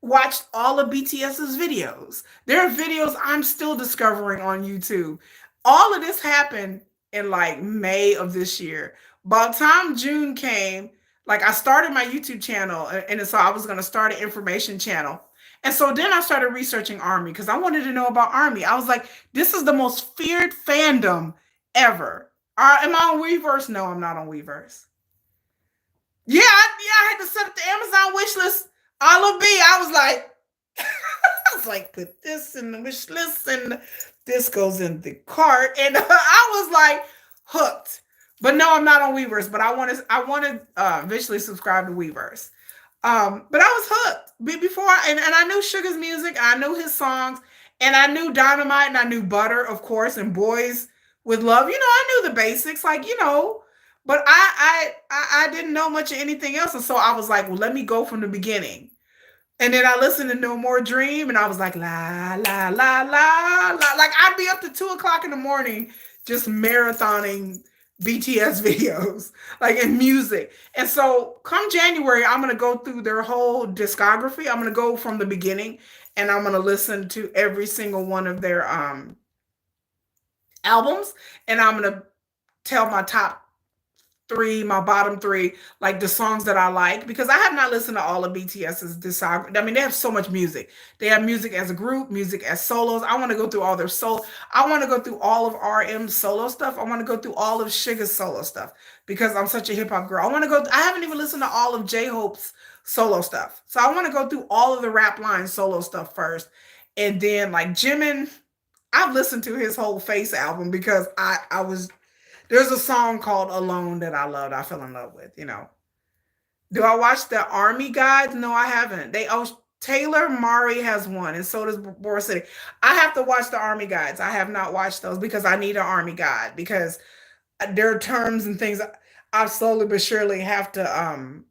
watched all of BTS's videos. There are videos I'm still discovering on YouTube. All of this happened in like May of this year. By the time June came, like I started my YouTube channel, and so I was going to start an information channel. And so then I started researching Army because I wanted to know about Army. I was like, this is the most feared fandom ever. Am I on Weverse? No, I'm not on Weverse. Yeah, I had to set up the Amazon wish list. All of B, I was like, put this in the wish list, and this goes in the cart, and I was like hooked. But no, I'm not on Weverse. But I want to visually subscribe to Weverse. But I was hooked before, and I knew Sugar's music, I knew his songs, and I knew Dynamite, and I knew Butter, of course, and Boys with Love. I knew the basics, like. But I didn't know much of anything else, and so I was like, well, let me go from the beginning. And then I listened to No More Dream, and I was like, la la la la la. Like I'd be up to 2 o'clock in the morning just marathoning BTS videos, like in music. And so come January, I'm gonna go through their whole discography. I'm gonna go from the beginning, and I'm gonna listen to every single one of their albums, and I'm gonna tell my top three, my bottom three, like the songs that I like, because I have not listened to all of BTS's discography. I mean, they have so much music. They have music as a group, music as solos. I want to go through all their soul. I want to go through all of RM's solo stuff. I want to go through all of Sugar's solo stuff because I'm such a hip hop girl. I haven't even listened to all of J-Hope's solo stuff. So I want to go through all of the Rap Line solo stuff first. And then like Jimin, I've listened to his whole Face album because there's a song called Alone that I loved. I fell in love with. Do I watch the Army guides? No, I haven't. Taylor Mari has one, and so does Boris City. I have to watch the Army guides. I have not watched those because I need an Army guide because there are terms and things I slowly but surely have to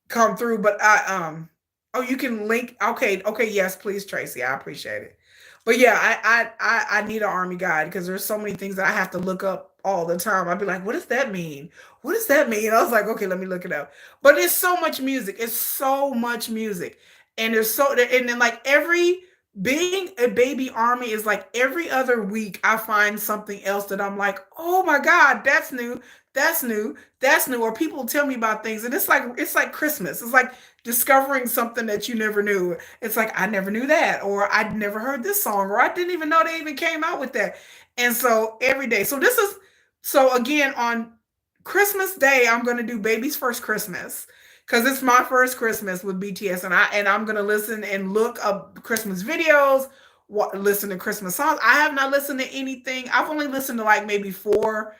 come through. But oh, you can link. Okay, okay, yes, please, Tracy. I appreciate it. But yeah, I need an Army guide because there's so many things that I have to look up all the time. I'd be like, what does that mean? What does that mean? I was like, okay, let me look it up. But it's so much music. It's so much music, and there's so and then like every being a baby army is like every other week I find something else that I'm like, oh my god, that's new, that's new, that's new. Or people tell me about things, and it's like Christmas. It's like discovering something that you never knew. It's like I never knew that, or I'd never heard this song, or I didn't even know they even came out with that. And so every day. So again on Christmas Day, I'm gonna do Baby's First Christmas because it's my first Christmas with BTS, and I'm gonna listen and look up Christmas videos, listen to Christmas songs. I have not listened to anything. I've only listened to like maybe four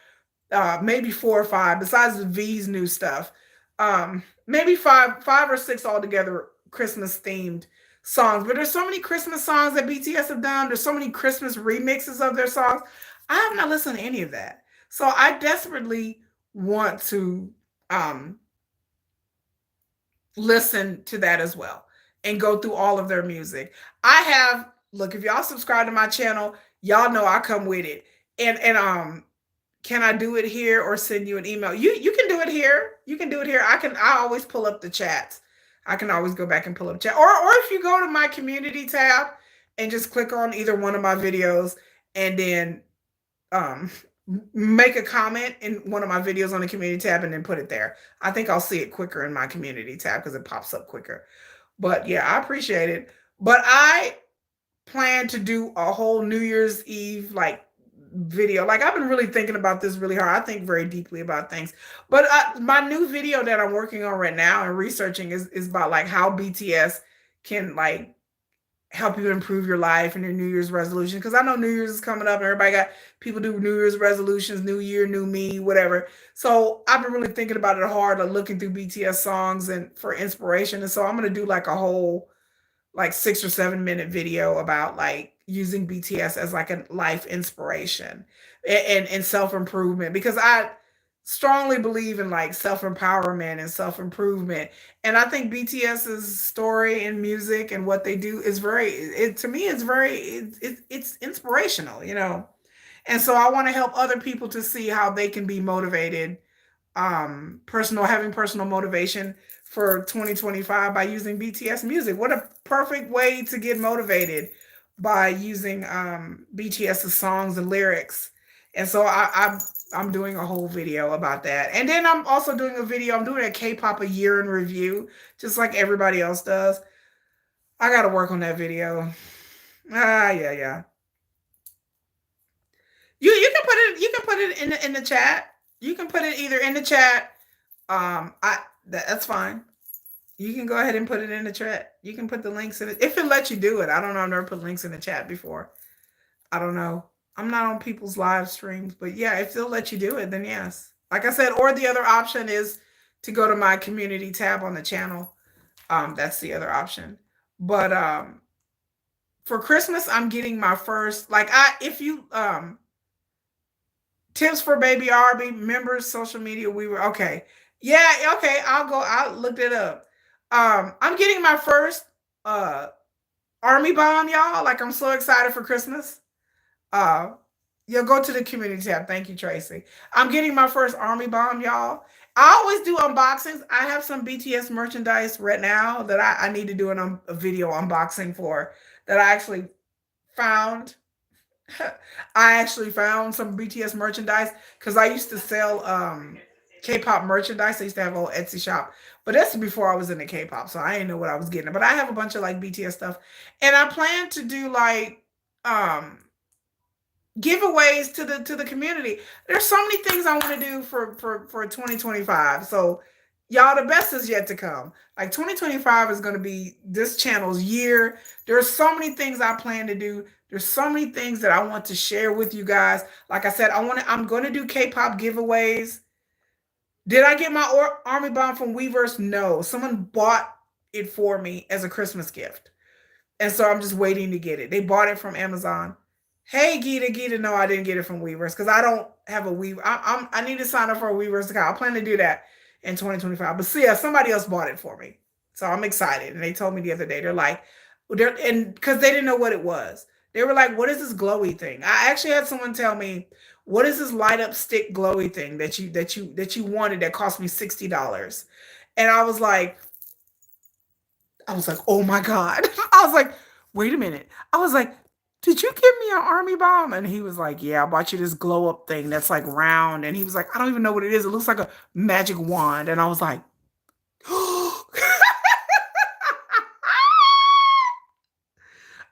or five, besides the V's new stuff. Maybe five or six altogether Christmas themed songs. But there's so many Christmas songs that BTS have done. There's so many Christmas remixes of their songs. I have not listened to any of that. So I desperately want to um listen to that as well and go through all of their music. I have look, if y'all subscribe to my channel, y'all know I come with it. And can I do it here or send you an email? You can do it here. You can do it here. I always pull up the chats. I can always go back and pull up chat. Or if you go to my community tab and just click on either one of my videos and then um make a comment in one of my videos on the community tab and then put it there. I think I'll see it quicker in my community tab because it pops up quicker. But yeah, I appreciate it. But I plan to do a whole New Year's Eve like video. Like I've been really thinking about this really hard. I think very deeply about things. But my new video that I'm working on right now and researching is about like how BTS can like help you improve your life and your New Year's resolution. Because I know New Year's is coming up and everybody got people do New Year's resolutions, New Year, New Me, whatever. So I've been really thinking about it hard, like looking through BTS songs and for inspiration. And so I'm gonna do like a whole like 6 or 7 minute video about like using BTS as like a life inspiration and self improvement because I strongly believe in like self empowerment and self improvement. And I think BTS's story and music and what they do is to me, it's it's inspirational, you know? And so I want to help other people to see how they can be motivated, having personal motivation for 2025 by using BTS music. What a perfect way to get motivated by using BTS's songs and lyrics. And so I'm doing a whole video about that. And then I'm also doing a video, I'm doing a K-pop a year in review, just like everybody else does. I got to work on that video. Yeah, yeah. You can put it in the chat. You can put it either in the chat. That's fine. You can go ahead and put it in the chat. You can put the links in it if it lets you do it. I don't know. I've never put links in the chat before. I don't know. I'm not on people's live streams, but yeah, if they'll let you do it, then yes. Like I said, or the other option is to go to my community tab on the channel. That's the other option. But for Christmas, I'm getting my first like I if you tips for baby Arby members social media. We were okay. Yeah, okay. I'll look it up. I'm getting my first uh army bomb, y'all. Like I'm so excited for Christmas. Uh you'll go to the community tab. Thank you, Tracy. I'm getting my first army bomb, y'all. I always do unboxings. I have some BTS merchandise right now that I need to do a video unboxing for that I actually found. I actually found some BTS merchandise because I used to sell K-pop merchandise. I used to have a little Etsy shop, but that's before I was into K-pop, so I didn't know what I was getting. But I have a bunch of like BTS stuff, and I plan to do like um giveaways to the community. There's so many things I want to do for 2025. So y'all, the best is yet to come. Like 2025 is going to be this channel's year. There's so many things I plan to do. There's so many things that I want to share with you guys. Like I said, I'm going to do K-pop giveaways. Did I get my army bomb from Weverse? No. Someone bought it for me as a Christmas gift. And so I'm just waiting to get it. They bought it from Amazon. Hey, Gita, no, I didn't get it from Weverse because I don't have a Weaver. I need to sign up for a Weverse account. I plan to do that in 2025. But see, yeah, somebody else bought it for me, so I'm excited. And they told me the other day, and because they didn't know what it was, they were like, "What is this glowy thing?" I actually had someone tell me, "What is this light up stick glowy thing that you wanted that cost me $60?" And I was like, oh my God. I was like, wait a minute. I was like, did you give me an army bomb? And he was like, yeah, I bought you this glow up thing that's like round. And he was like, I don't even know what it is. It looks like a magic wand. And I was like, oh,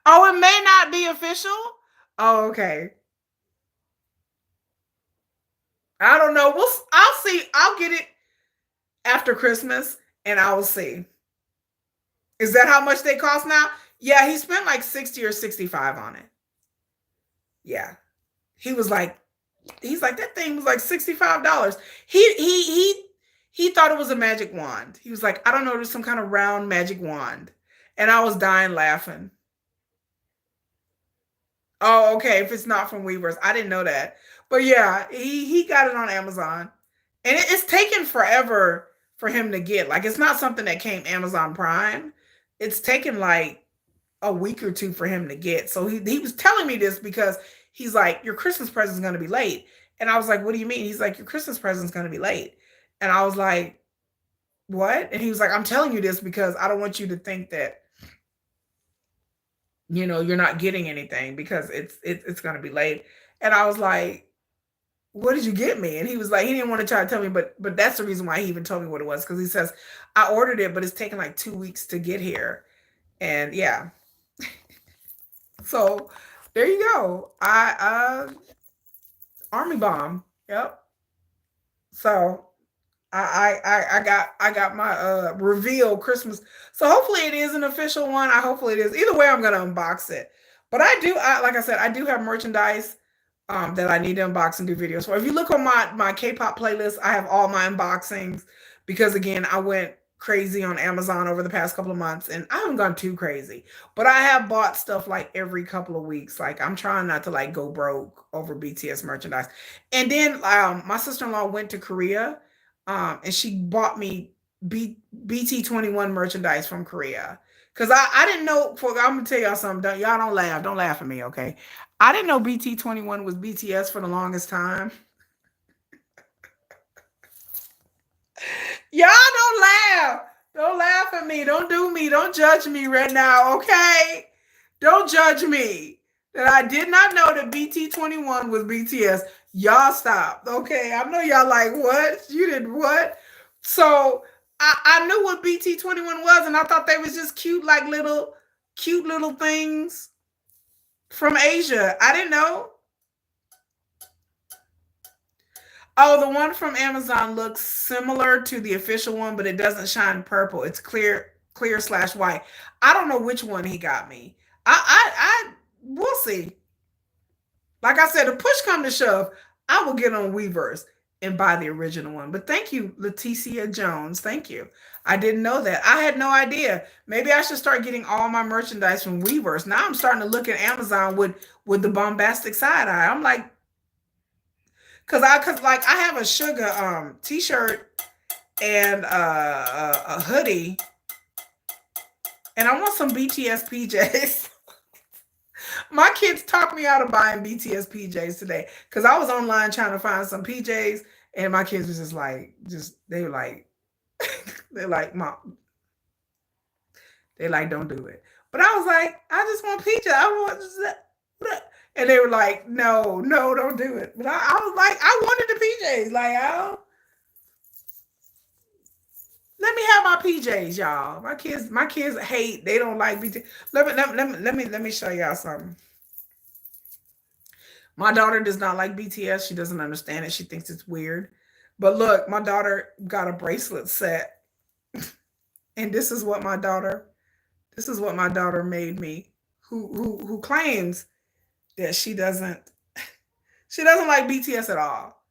it may not be official. Oh, okay. I don't know. I'll see. I'll get it after Christmas and I will see. Is that how much they cost now? Yeah, he spent like 60 or 65 on it. Yeah. He was like, he's like, that thing was like $65. He thought it was a magic wand. He was like, I don't know, there's some kind of round magic wand. And I was dying laughing. Oh, okay. If it's not from Weavers, I didn't know that. But yeah, he got it on Amazon. And it's taken forever for him to get. Like it's not something that came Amazon Prime. It's taken like a week or two for him to get. So he was telling me this because he's like, your Christmas present's gonna be late. And I was like, what do you mean? He's like, your Christmas present's gonna be late. And I was like, what? And he was like, I'm telling you this because I don't want you to think that, you're not getting anything because it's gonna be late. And I was like, what did you get me? And he was like, he didn't want to try to tell me, but that's the reason why he even told me what it was, because he says, I ordered it, but it's taken like 2 weeks to get here. And yeah. So there you go. Army bomb. Yep. So I got my reveal Christmas. So hopefully it is an official one. I hopefully it is. Either way, I'm gonna unbox it. But like I said, I do have merchandise that I need to unbox and do videos for. If you look on my K-pop playlist, I have all my unboxings because again, I went crazy on Amazon over the past couple of months and I haven't gone too crazy. But I have bought stuff like every couple of weeks. Like I'm trying not to like go broke over BTS merchandise. And then my sister-in-law went to Korea and she bought me BT21 merchandise from Korea. Cause I didn't know. I'm gonna tell y'all something. Y'all don't laugh. Don't laugh at me, okay? I didn't know BT21 was BTS for the longest time. Y'all don't laugh. Don't laugh at me. Don't do me. Don't judge me right now, okay? Don't judge me. That I did not know that BT21 was BTS. Y'all stop, okay? I know y'all like, what? You did what? So I knew what BT21 was, and I thought they was just cute, like cute little things from Asia. I didn't know. Oh, the one from Amazon looks similar to the official one, but it doesn't shine purple. It's clear slash white. I don't know which one he got me. We'll see. Like I said, if push come to shove, I will get on Weverse and buy the original one. But thank you, Leticia Jones. Thank you. I didn't know that. I had no idea. Maybe I should start getting all my merchandise from Weverse. Now I'm starting to look at Amazon with the bombastic side eye. I'm like, cause like I have a sugar t-shirt and a hoodie, and I want some BTS PJs. My kids talked me out of buying BTS PJs today because I was online trying to find some PJs, and my kids was just they were like, they're like, Mom, they like, don't do it. But I was like, I just want PJ. I want that. And they were like, no, no, don't do it. But I was like, I wanted the PJs. Like, let me have my PJs, y'all. My kids hate. They don't like BTS. Let me show y'all something. My daughter does not like BTS. She doesn't understand it. She thinks it's weird. But look, my daughter got a bracelet set, and this is what my daughter made me. Who claims that she doesn't like BTS at all.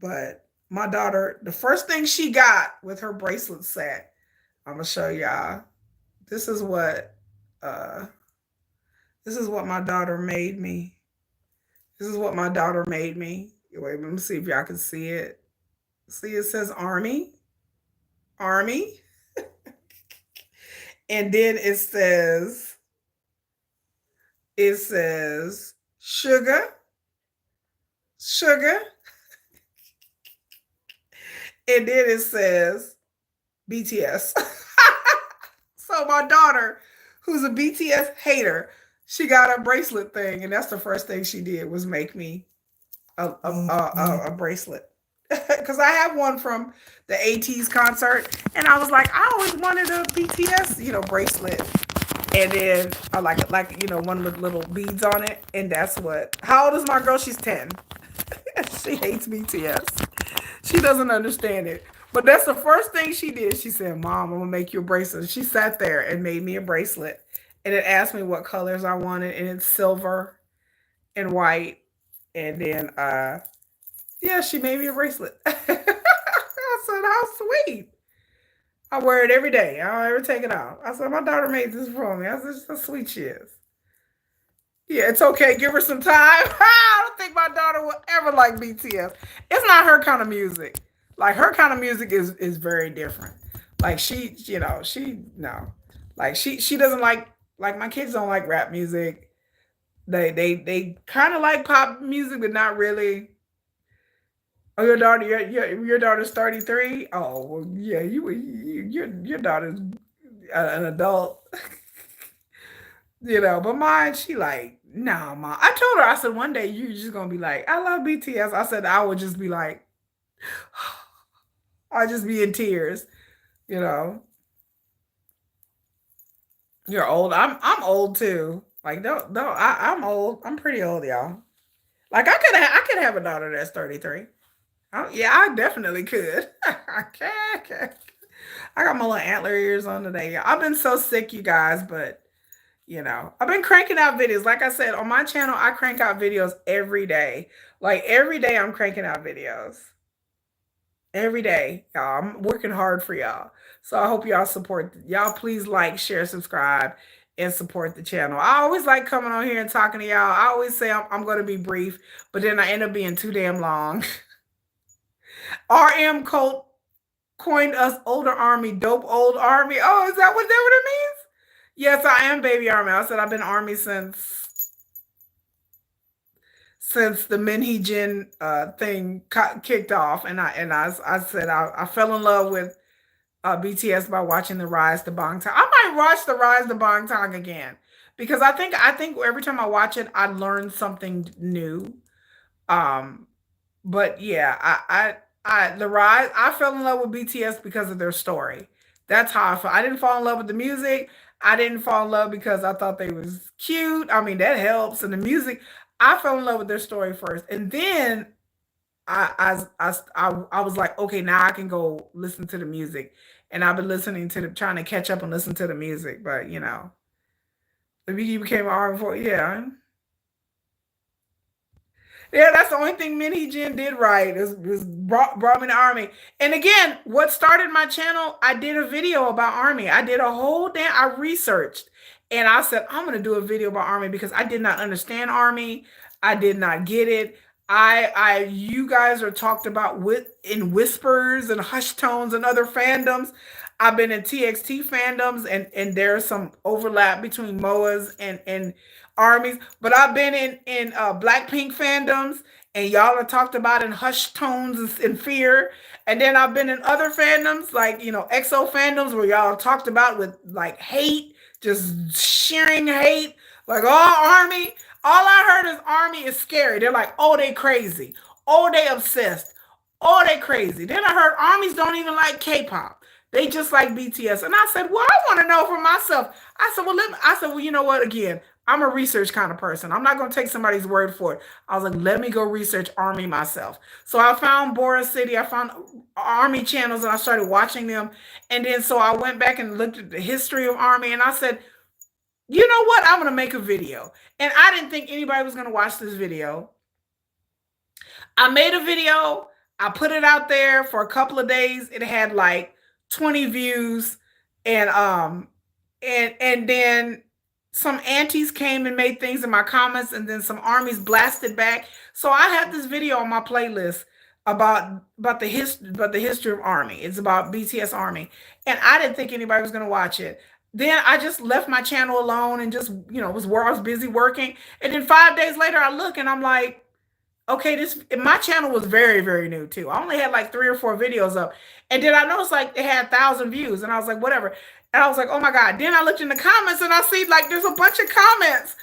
But My daughter, the first thing she got with her bracelet set, I'm gonna show y'all. This is what uh this is what my daughter made me. This is what my daughter made me. Wait, let me see if y'all can see it. See, it says Army, Army, and then it says sugar, sugar, and then it says BTS. So my daughter, who's a BTS hater, she got a bracelet thing, and that's the first thing she did was make me a bracelet. Because I have one from the AT's concert, and I was like, I always wanted a BTS, bracelet, and then I like one with little beads on it, and that's what. How old is my girl? She's 10. She hates BTS. She doesn't understand it. But that's the first thing she did. She said, Mom, I'm going to make you a bracelet. She sat there and made me a bracelet. And it asked me what colors I wanted. And it's silver and white. And then, yeah, she made me a bracelet. I said, how sweet. I wear it every day. I don't ever take it off. I said, my daughter made this for me. I said, how sweet she is. Yeah, it's okay. Give her some time. I don't think my daughter will ever like BTS. It's not her kind of music. Like her kind of music is very different. Like she no. Like she doesn't like my kids don't like rap music. They kind of like pop music, but not really. Oh, your daughter's 33. Oh, well, yeah, your daughter's an adult. But mine, she like, nah, mom. I told her, I said, one day you're just gonna be like, I love BTS. I said I would just be like, I'd just be in tears, you know. You're old. I'm old too. Like don't I'm old. I'm pretty old, y'all. Like I could have a daughter that's 33. Yeah, I definitely could. I can. I got my little antler ears on today. I've been so sick, you guys, but I've been cranking out videos. Like I said, on my channel, I crank out videos every day. Like every day I'm cranking out videos. Every day. Y'all, I'm working hard for y'all. So I hope y'all support. Y'all please like, share, subscribe, and support the channel. I always like coming on here and talking to y'all. I always say I'm going to be brief, but then I end up being too damn long. RM Cult coined us older army, dope old army. Oh, is that what it means? Yes, I am baby army. I said I've been army since the Hee-jin thing kicked off, and I said I fell in love with BTS by watching the Rise to Bangtan. I might watch the Rise to Bangtan again because I think every time I watch it, I learn something new. Um, but yeah, the Rise. I fell in love with BTS because of their story. That's how I felt. I didn't fall in love with the music. I didn't fall in love because I thought they was cute. I mean, that helps. And the music, I fell in love with their story first, and then I was like, okay, now I can go listen to the music, and I've been listening to trying to catch up and listen to the music, but the BG became an R before, yeah. Yeah, that's the only thing Minnie Jin did right is brought me to Army. And again, what started my channel, I did a video about Army. I did a whole damn, I researched and I said, I'm going to do a video about Army because I did not understand Army. I did not get it. You guys are talked about in whispers and hush tones and other fandoms. I've been in TXT fandoms and there's some overlap between MOAs and armies, but I've been in Blackpink fandoms, and y'all are talked about in hushed tones and fear. And then I've been in other fandoms, like EXO fandoms, where y'all are talked about with like hate, just sharing hate, like army. All I heard is army is scary. They're like, oh, they crazy, oh, they obsessed, oh, they crazy. Then I heard armies don't even like K-pop. They just like BTS. And I said, well, I want to know for myself. I said, well, you know what? Again, I'm a research kind of person. I'm not going to take somebody's word for it. I was like, let me go research Army myself. So I found Boris City. I found Army channels and I started watching them. And then so I went back and looked at the history of Army and I said, you know what? I'm going to make a video. And I didn't think anybody was going to watch this video. I made a video. I put it out there for a couple of days. It had like 20 views, and then some aunties came and made things in my comments, and then some armies blasted back. So I have this video on my playlist about the history of army. It's about BTS Army, and I didn't think anybody was gonna watch it. Then I just left my channel alone and just was where I was busy working. And then 5 days later, I look and I'm like, okay, this my channel was very, very new too. I only had like 3 or 4 videos up. And then I noticed like it had 1,000 views. And I was like, whatever. And I was like, oh my God. Then I looked in the comments and I see like there's a bunch of comments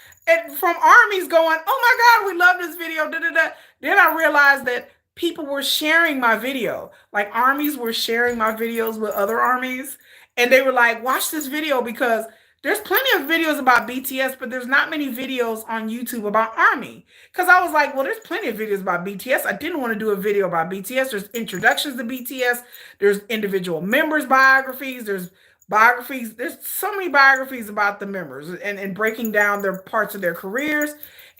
from armies going, oh my God, we love this video. Da, da, da. Then I realized that people were sharing my video. Like armies were sharing my videos with other armies. And they were like, watch this video because there's plenty of videos about BTS, but there's not many videos on YouTube about Army. Because I was like, well, there's plenty of videos about BTS. I didn't want to do a video about BTS. There's introductions to BTS. There's individual members' biographies. There's biographies. There's so many biographies about the members and breaking down their parts of their careers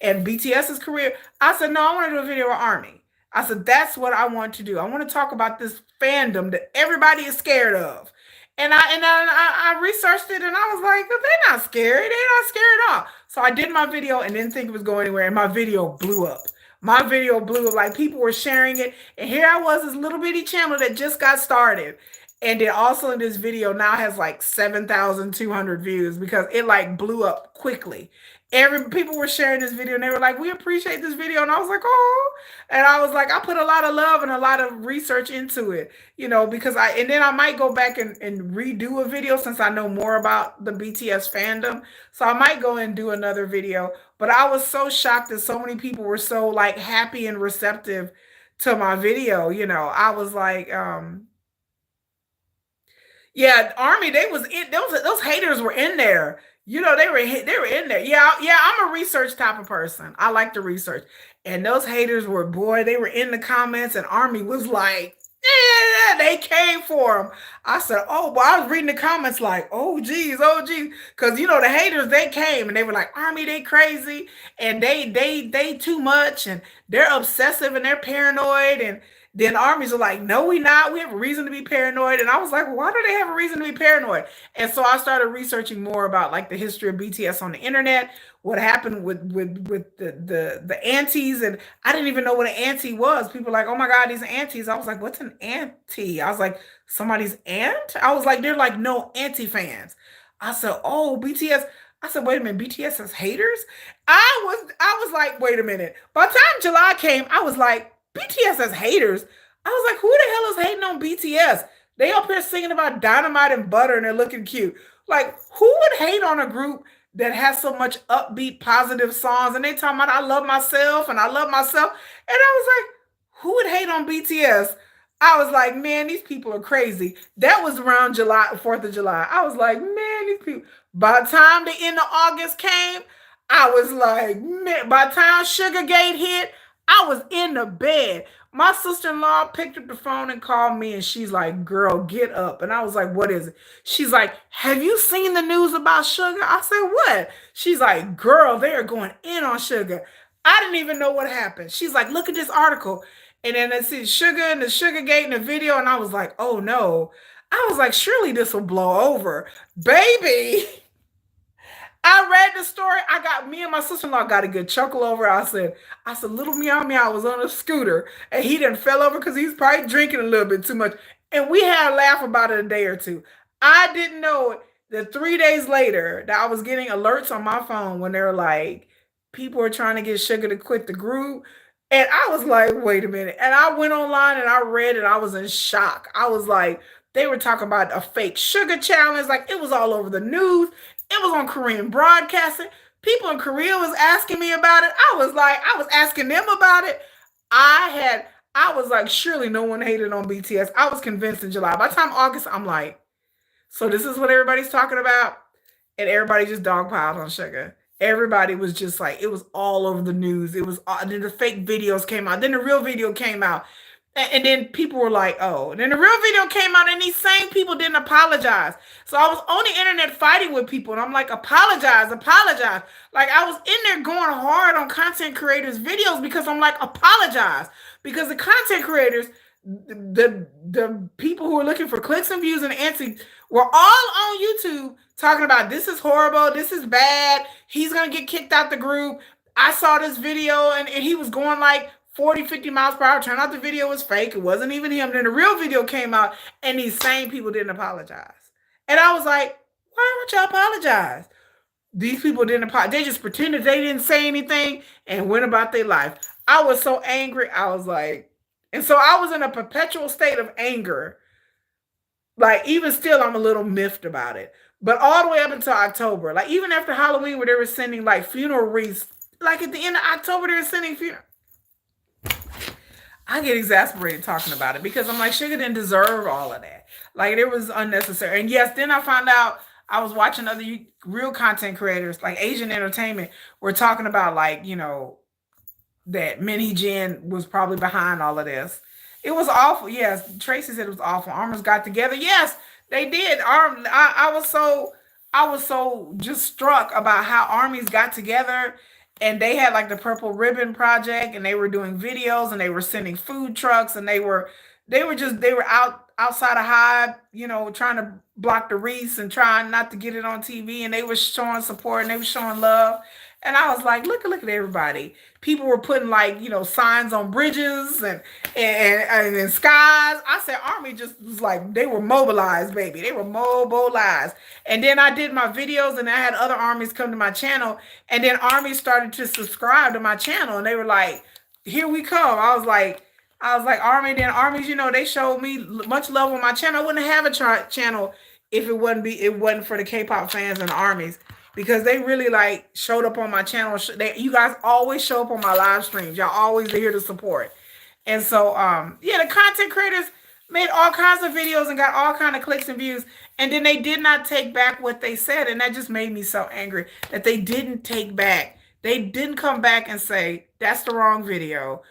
and BTS's career. I said, no, I want to do a video about Army. I said, that's what I want to do. I want to talk about this fandom that everybody is scared of. And I researched it and I was like, they're not scary. They're not scared at all. So I did my video and didn't think it was going anywhere. And my video blew up. My video blew up. Like people were sharing it. And here I was, this little bitty channel that just got started. And then also in this video now has like 7,200 views because it like blew up quickly. People were sharing this video and they were like, we appreciate this video. And I was like, oh, and I was like, I put a lot of love and a lot of research into it, because and then I might go back and redo a video since I know more about the BTS fandom. So I might go and do another video, but I was so shocked that so many people were so like happy and receptive to my video. I was like, yeah, Army, they was in those haters were in there. They were in there. Yeah, yeah, I'm a research type of person. I like to research. And those haters were, boy, they were in the comments and Army was like, yeah, they came for him. I said, oh, well, I was reading the comments like, oh geez, oh geez. Because the haters, they came and they were like, Army, they crazy and they too much and they're obsessive and they're paranoid. And then armies are like, no, we not. We have a reason to be paranoid. And I was like, why do they have a reason to be paranoid? And so I started researching more about like the history of BTS on the internet, what happened with the aunties. And I didn't even know what an auntie was. People were like, oh my God, these aunties. I was like, what's an auntie? I was like, somebody's aunt? I was like, they're like no auntie fans. I said, oh, BTS. I said, wait a minute, BTS has haters? I was like, wait a minute. By the time July came, I was like, BTS has haters. I was like, who the hell is hating on BTS? They up here singing about dynamite and butter and they're looking cute. Like, who would hate on a group that has so much upbeat, positive songs? And they talking about I love myself and I love myself. And I was like, who would hate on BTS? I was like, man, these people are crazy. That was around July, 4th of July. I was like, man, these people. By the time the end of August came, I was like, man, by the time Sugargate hit, I was in the bed. My sister-in-law picked up the phone and called me and she's like, girl, get up. And I was like, what is it? She's like, have you seen the news about Sugar? I said, what? She's like, girl, they are going in on Sugar. I didn't even know what happened. She's like, look at this article. And then I see Sugar and the Sugargate in the video. And I was like, oh no. I was like, surely this will blow over. Baby. I read the story. Me and my sister-in-law got a good chuckle over. I said, little meow meow was on a scooter and he didn't fell over because he's probably drinking a little bit too much. And we had a laugh about it a day or two. I didn't know that 3 days later that I was getting alerts on my phone when they're like, people are trying to get Sugar to quit the group. And I was like, wait a minute. And I went online and I read it. I was in shock. I was like, they were talking about a fake Sugar challenge. Like it was all over the news. It was on Korean broadcasting. People in Korea was asking me about it. I was asking them about it. I was like, surely no one hated on BTS. I was convinced in July. By the time August, I'm like, so this is what everybody's talking about? And everybody just dogpiled on Sugar. Everybody was just like, it was all over the news. It was, then the fake videos came out. Then the real video came out. And then people were like, oh. And then the real video came out and these same people didn't apologize. So I was on the internet fighting with people. And I'm like, apologize, apologize. Like I was in there going hard on content creators' videos because I'm like, apologize. Because the content creators, the people who were looking for clicks and views and answers were all on YouTube talking about this is horrible, this is bad, he's gonna get kicked out the group. I saw this video and he was going like 40, 50 miles per hour. Turned out the video was fake. It wasn't even him. Then the real video came out and these same people didn't apologize. And I was like, why don't y'all apologize? These people didn't apologize. They just pretended they didn't say anything and went about their life. I was so angry. I was like, and so I was in a perpetual state of anger. Like, even still, I'm a little miffed about it. But all the way up until October, like even after Halloween, where they were sending like funeral wreaths, like at the end of October, they were sending funeral. I get exasperated talking about it because I'm like, Sugar didn't deserve all of that. Like, it was unnecessary. And yes, then I found out I was watching other real content creators, like Asian Entertainment, were talking about like, that Hee-jin was probably behind all of this. It was awful. Yes, Tracy said it was awful. Armors got together. Yes, they did. I was so just struck about how armies got together and they had like the Purple Ribbon Project and they were doing videos and they were sending food trucks and they were outside of Hybe, trying to block the wreaths and trying not to get it on TV, and they were showing support and they were showing love. And I was like, look at everybody. People were putting like, signs on bridges and in skies. I said Army just was like, they were mobilized, baby. They were mobilized. And then I did my videos and I had other armies come to my channel. And then armies started to subscribe to my channel and they were like, here we come. I was like, Army, then armies, they showed me much love on my channel. I wouldn't have a channel if it wasn't for the K-pop fans and the armies, because they really like showed up on my channel. You guys always show up on my live streams. Y'all always are here to support. And so, yeah, the content creators made all kinds of videos and got all kind of clicks and views. And then they did not take back what they said. And that just made me so angry that they didn't take back. They didn't come back and say, that's the wrong video.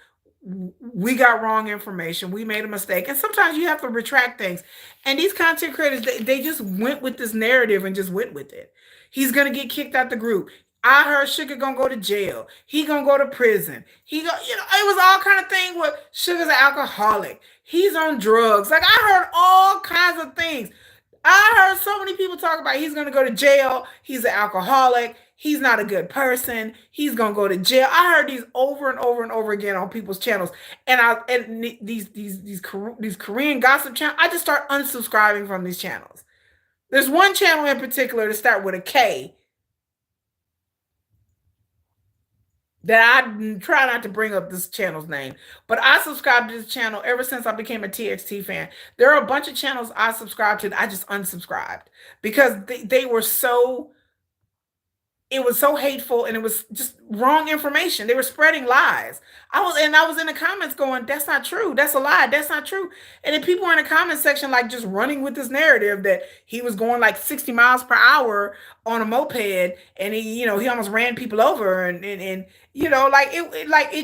We got wrong information. We made a mistake. And sometimes you have to retract things. And these content creators, they just went with this narrative and just went with it. He's gonna get kicked out the group. I heard Sugar gonna go to jail. He gonna go to prison. It was all kind of thing where Sugar's an alcoholic. He's on drugs. Like, I heard all kinds of things. I heard so many people talk about he's going to go to jail. He's an alcoholic. He's not a good person. He's going to go to jail. I heard these over and over and over again on people's channels. And these Korean gossip channels, I just start unsubscribing from these channels. There's one channel in particular to start with a K that I try not to bring up this channel's name, but I subscribed to this channel ever since I became a TXT fan. There are a bunch of channels I subscribed to that I just unsubscribed because they were so, it was so hateful and it was just wrong information. They were spreading lies. I was in the comments going, that's not true. That's a lie. That's not true. And then people were in the comment section like just running with this narrative that he was going like 60 miles per hour on a moped and he almost ran people over and it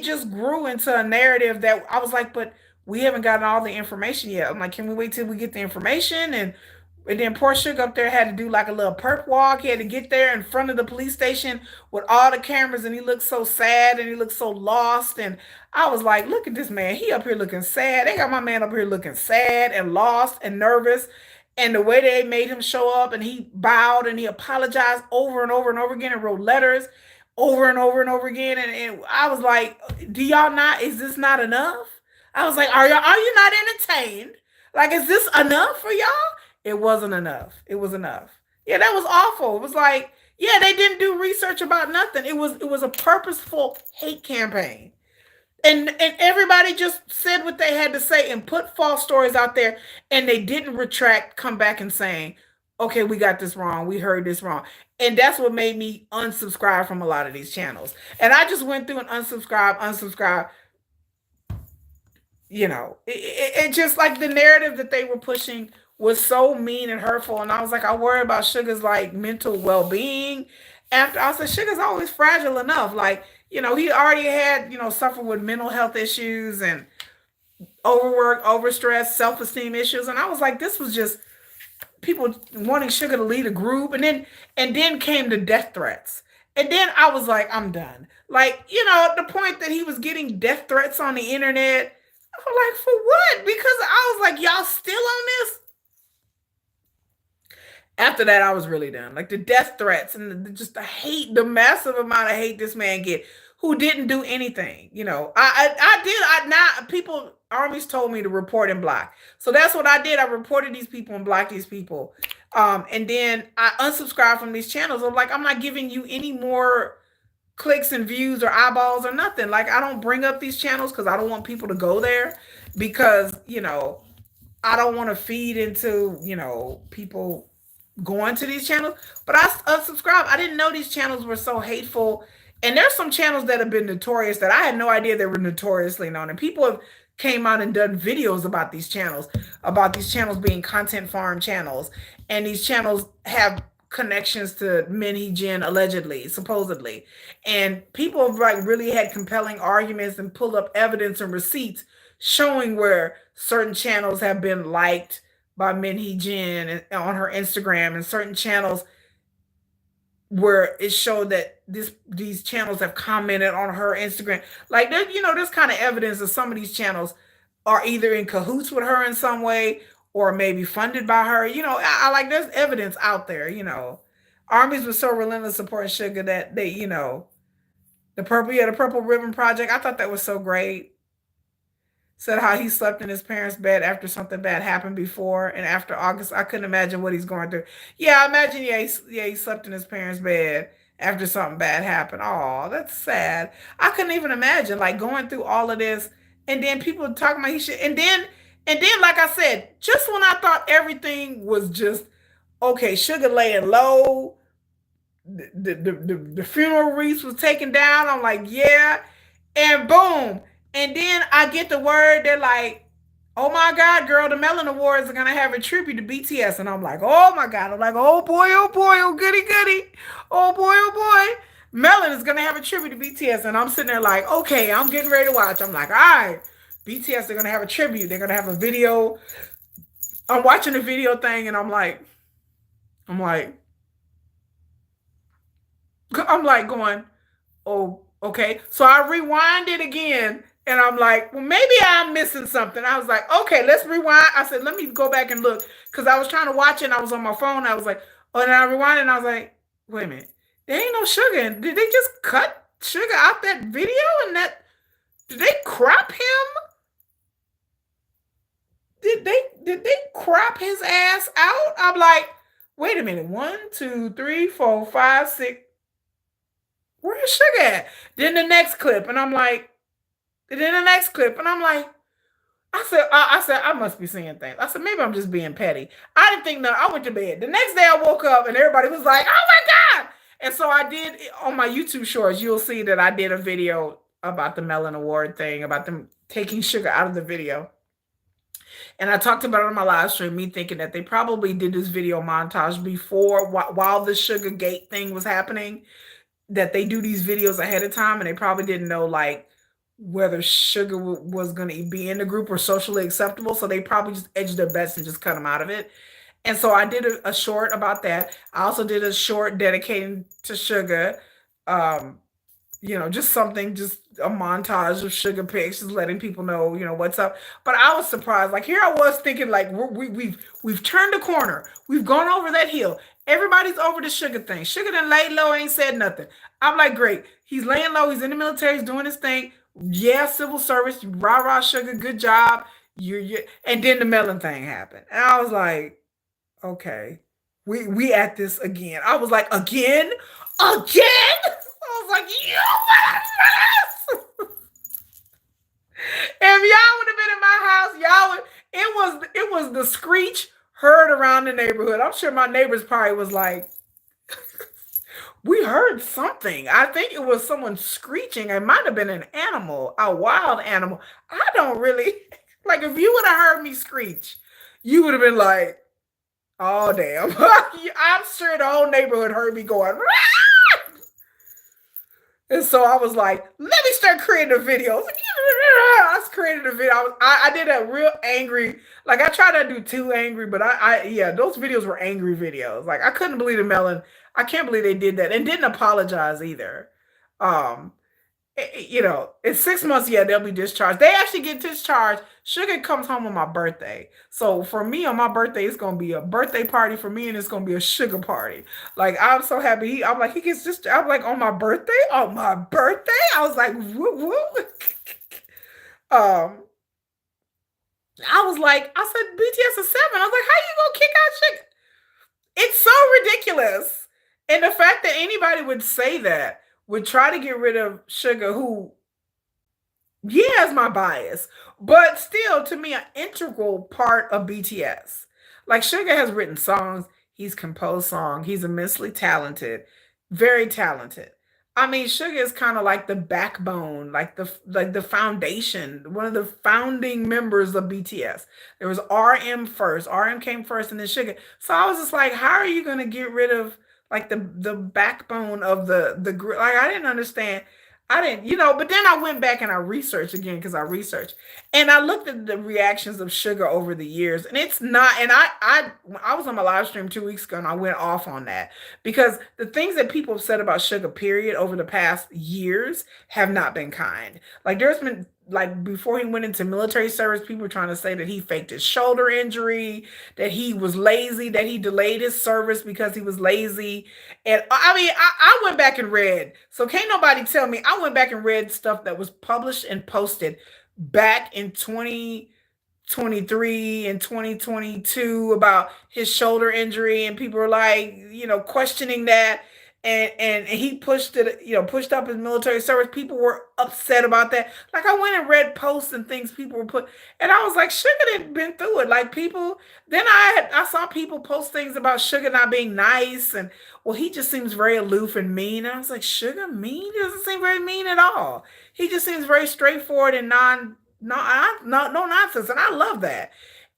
just grew into a narrative that I was like, but we haven't gotten all the information yet. I'm like, can we wait till we get the information? And then poor Sugar up there had to do like a little perp walk. He had to get there in front of the police station with all the cameras, and he looked so sad and he looked so lost. And I was like, look at this man. He up here looking sad. They got my man up here looking sad and lost and nervous. And the way they made him show up, and he bowed and he apologized over and over and over again and wrote letters over and over and over again. And I was like, do y'all not, is this not enough? I was like, are you not entertained? Like, is this enough for y'all? It wasn't enough. It was enough. Yeah, that was awful. It was like, yeah, they didn't do research about nothing. It was a purposeful hate campaign. And everybody just said what they had to say and put false stories out there, and they didn't retract, come back and saying, okay, we got this wrong. We heard this wrong. And that's what made me unsubscribe from a lot of these channels. And I just went through and unsubscribe. It just like the narrative that they were pushing was so mean and hurtful. And I was like, I worry about Sugar's like mental well-being. After I said, Sugar's always fragile enough. Like, he already had, suffered with mental health issues and overwork, overstress, self-esteem issues. And I was like, this was just people wanting Sugar to lead a group. And then came the death threats. And then I was like, I'm done. Like, the point that he was getting death threats on the internet, I'm like, for what? Because I was like, y'all still on this? After that, I was really done. Like the death threats and just the hate, the massive amount of hate this man get, who didn't do anything. You know, I did. I now people armies told me to report and block, so that's what I did. I reported these people and blocked these people, and then I unsubscribed from these channels. I'm like, I'm not giving you any more clicks and views or eyeballs or nothing. Like I don't bring up these channels because I don't want people to go there because I don't want to feed into people going to these channels. But I unsubscribed. I didn't know these channels were so hateful. And there's some channels that have been notorious that I had no idea they were notoriously known. And people have came out and done videos about these channels being content farm channels. And these channels have connections to Min Hee-jin allegedly, supposedly. And people have like really had compelling arguments and pulled up evidence and receipts showing where certain channels have been liked by Min Hee-jin on her Instagram, and certain channels where it showed that these channels have commented on her Instagram. Like there's kind of evidence that some of these channels are either in cahoots with her in some way or maybe funded by her. I like there's evidence out there. Armies was so relentless supporting Sugar that they, the Purple Ribbon Project. I thought that was so great. Said how he slept in his parents' bed after something bad happened before, and after August, I couldn't imagine what he's going through. Yeah, I imagine. Yeah, he slept in his parents' bed after something bad happened. Oh, that's sad. I couldn't even imagine like going through all of this, and then people talking about he should, and then, like I said, just when I thought everything was just okay, Sugar laying low, the funeral wreath was taken down. I'm like, yeah, and boom. And then I get the word, they're like, oh my God, girl, the Melon Awards are gonna have a tribute to BTS. And I'm like, oh my God. I'm like, oh boy, oh goody goody. Oh boy. Melon is gonna have a tribute to BTS. And I'm sitting there like, okay, I'm getting ready to watch. I'm like, all right, BTS, they're gonna have a tribute. They're gonna have a video. I'm watching the video thing and I'm like, I'm like going, oh, okay. So I rewind it again and I'm like, well, maybe I'm missing something. I was like, okay, let's rewind. I said, let me go back and look because I was trying to watch it and I was on my phone. I was like, oh, and I rewind and I was like, wait a minute. There ain't no Sugar. Did they just cut Sugar out that video and did they crop him? Did they crop his ass out? I'm like, wait a minute. 1, 2, 3, 4, 5, 6. Where's Sugar at? Then the next clip, and I'm like, I said, I must be seeing things. I said, maybe I'm just being petty. I didn't think nothing. I went to bed. The next day I woke up and everybody was like, oh my God. And so I did on my YouTube shorts, you'll see that I did a video about the Melon Award thing, about them taking Sugar out of the video. And I talked about it on my live stream, me thinking that they probably did this video montage before, while the Sugar Gate thing was happening, that they do these videos ahead of time and they probably didn't know like whether Sugar was going to be in the group or socially acceptable. So they probably just edged their bets and just cut him out of it. And so I did a short about that. I also did a short dedicating to Sugar. Um, just something, just a montage of Sugar pics, just letting people know, what's up. But I was surprised. Like here I was thinking, like we've turned a corner. We've gone over that hill. Everybody's over the Sugar thing. Sugar done laid low, ain't said nothing. I'm like, great. He's laying low. He's in the military. He's doing his thing. Yeah, civil service. Rah rah Sugar. Good job. You. And then the Melon thing happened, and I was like, okay, we at this again. I was like, again. I was like, you motherfuckers! If y'all would have been in my house, y'all would. It was the screech heard around the neighborhood. I'm sure my neighbors probably was like, we heard something. I think it was someone screeching. It might have been an animal, a wild animal. I don't really like if you would have heard me screech, you would have been like, oh damn. I'm sure the whole neighborhood heard me going. And so I was like, let me start creating a video. I created a video. I did a real angry, like I tried to do too angry, but yeah, those videos were angry videos. Like I couldn't believe the Melon. I can't believe they did that and didn't apologize either. Um, in 6 months, yeah, they'll be discharged. They actually get discharged. Sugar comes home on my birthday. So for me, on my birthday, it's gonna be a birthday party for me, and it's gonna be a sugar party. Like I'm so happy. I'm like, he gets just. I'm like, on my birthday. On my birthday, I was like, woo woo. um, I was like, I said BTS is seven. I was like, how you gonna kick out sugar? It's so ridiculous. And the fact that anybody would say that would try to get rid of Sugar, who he has my bias, but still, to me, an integral part of BTS. Like Suga has written songs, he's composed songs, he's immensely talented, very talented. I mean, Suga is kind of like the backbone, like the foundation, one of the founding members of BTS. There was RM first, RM came first, and then Suga. So I was just like, how are you gonna get rid of like the backbone of the group? Like I didn't understand. I didn't, but then I went back and I researched again because I researched and I looked at the reactions of Sugar over the years, and it's not. And I was on my live stream 2 weeks ago, and I went off on that because the things that people have said about Sugar, period, over the past years have not been kind. Like there's been like before he went into military service, people were trying to say that he faked his shoulder injury, that he was lazy, that he delayed his service because he was lazy. And I mean, I went back and read. So can't nobody tell me. I went back and read stuff that was published and posted back in 2023 and 2022 about his shoulder injury, and people were like, questioning that. And he pushed it, pushed up his military service. People were upset about that. Like I went and read posts and things people were put, and I was like, Sugar had been through it. Like people, then I saw people post things about Sugar not being nice, and well, he just seems very aloof and mean. And I was like, Sugar mean? He doesn't seem very mean at all. He just seems very straightforward and no nonsense, and I love that.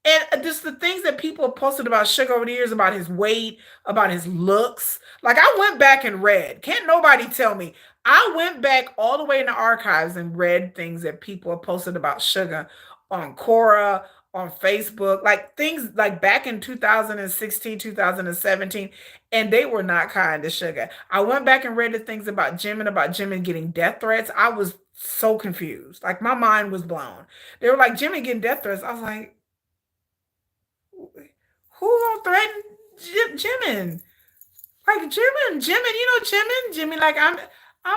And just the things that people have posted about Sugar over the years, about his weight, about his looks. Like I went back and read. Can't nobody tell me. I went back all the way in the archives and read things that people have posted about Sugar on Quora, on Facebook, like things like back in 2016, 2017, and they were not kind to Sugar. I went back and read the things about Jimin getting death threats. I was so confused. Like my mind was blown. They were like, Jimin getting death threats. I was like, who gonna threaten Jimin? Like Jimin, Jimin. Like I'm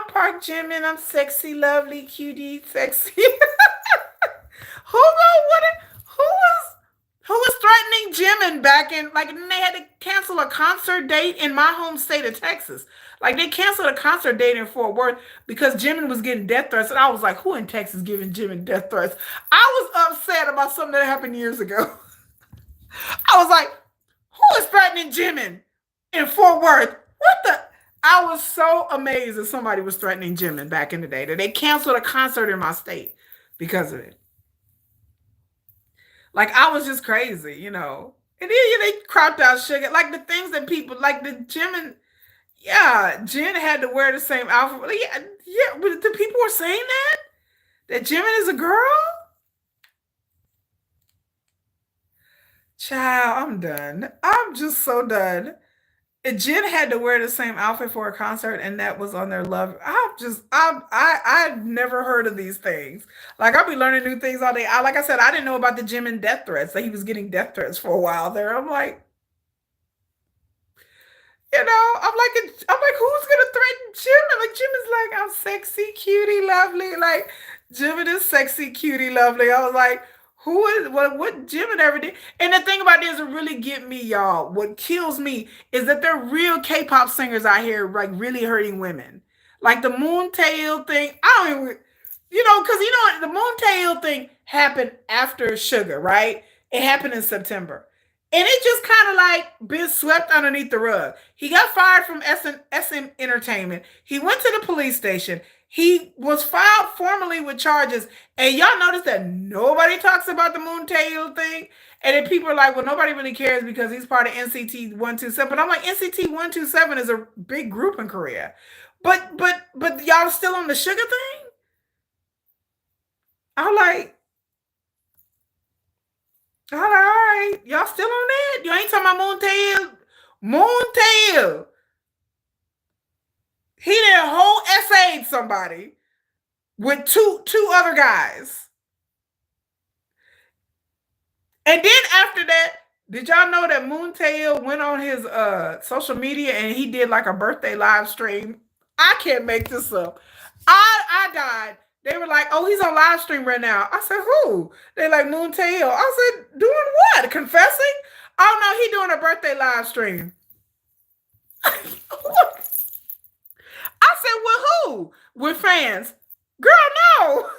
Park Jimin. I'm sexy, lovely, cutie, sexy. Who gonna what? Who was threatening Jimin back in like? And they had to cancel a concert date in my home state of Texas. Like they canceled a concert date in Fort Worth because Jimin was getting death threats, and I was like, "Who in Texas giving Jimin death threats?" I was upset about something that happened years ago. I was like, who is threatening Jimin in Fort Worth? What the? I was so amazed that somebody was threatening Jimin back in the day, that they canceled a concert in my state because of it. Like, I was just crazy. And then they cropped out Sugar. Like, the things that people, like the Jimin, yeah, Jin had to wear the same outfit. Like, yeah, yeah, but the people were saying that? That Jimin is a girl? Child, I'm done. I'm just so done. And Jen had to wear the same outfit for a concert, and that was on their love. I've never heard of these things. Like I'll be learning new things all day. Like I said, I didn't know about the Jimin death threats. That he was getting death threats for a while there. I'm like, I'm like, who's gonna threaten Jimin? Like Jimin's like, I'm sexy, cutie, lovely. Like Jimin is sexy, cutie, lovely. I was like, who is what Jimin ever did? And the thing about this that really get me, y'all, what kills me is that there are real K-pop singers out here like really hurting women. Like the Moontail thing. I don't even, because the Moontail thing happened after Sugar, right? It happened in September. And it just kind of like been swept underneath the rug. He got fired from SM Entertainment. He went to the police station. He was filed formally with charges. And y'all notice that nobody talks about the Moontail thing. And then people are like, well, nobody really cares because he's part of NCT 127. But I'm like, NCT 127 is a big group in Korea. But y'all still on the Sugar thing? I'm like, all right, y'all still on that? You ain't talking about Moontail? Moontail. He did a whole essay somebody. with two other guys. And then after that, did y'all know that Moon Tail went on his social media and he did like a birthday live stream? I can't make this up. I died. They were like, "Oh, he's on live stream right now." I said, "Who?" They like Moon Tail. I said, "Doing what? Confessing?" Oh no, he doing a birthday live stream. I said, "With who?" With fans. Girl, no.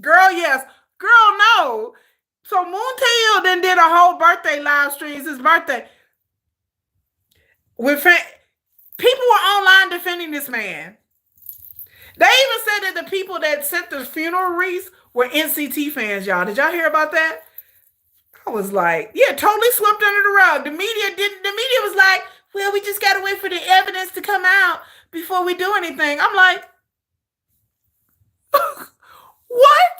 Girl, yes. Girl, no. So Moontail then did a whole birthday live stream. It's his birthday. With people were online defending this man. They even said that the people that sent the funeral wreaths were NCT fans, y'all. Did y'all hear about that? I was like, yeah, totally swept under the rug. The media didn't. The media was like, well, we just gotta wait for the evidence to come out before we do anything. I'm like, what?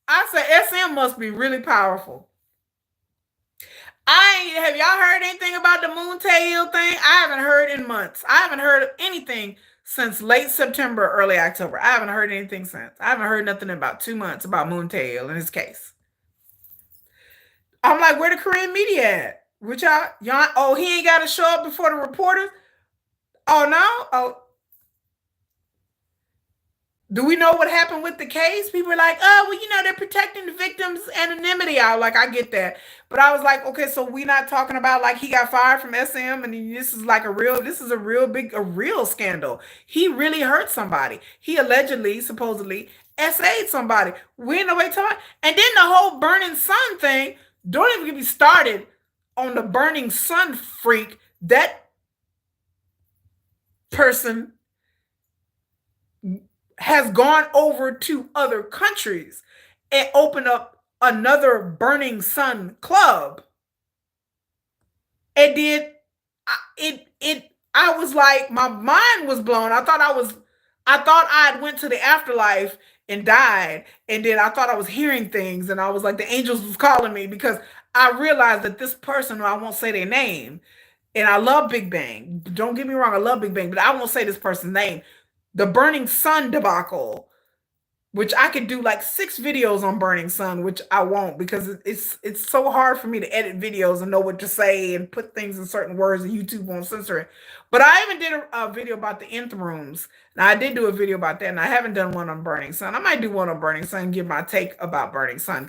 I said, SM must be really powerful. Have y'all heard anything about the Moontail thing? I haven't heard in months. I haven't heard anything since late September, early October. I haven't heard anything since. I haven't heard nothing in about 2 months about Moontail and his case. I'm like, where the Korean media at? Which y'all, oh, he ain't got to show up before the reporters? Oh, no? Oh, do we know what happened with the case? People are like, oh, well, they're protecting the victim's anonymity. I like, I get that. But I was like, okay, so we not talking about like he got fired from SM and this is like this is a real scandal. He really hurt somebody. He allegedly, supposedly, SA'd somebody. We know what you're talking about. And then the whole burning sun thing, don't even get me started on the burning sun freak. That person has gone over to other countries and opened up another Burning Sun club. And did I was like, my mind was blown. I thought I had went to the afterlife and died. And then I thought I was hearing things and I was like, the angels was calling me because I realized that this person, I won't say their name, and I love Big Bang. Don't get me wrong, I love Big Bang, but I won't say this person's name. The Burning Sun debacle, which I could do like 6 videos on Burning Sun, which I won't because it's so hard for me to edit videos and know what to say and put things in certain words and YouTube won't censor it. But I even did a video about the nth rooms. Now I did do a video about that, and I haven't done one on Burning Sun. I might do one on Burning Sun and give my take about Burning Sun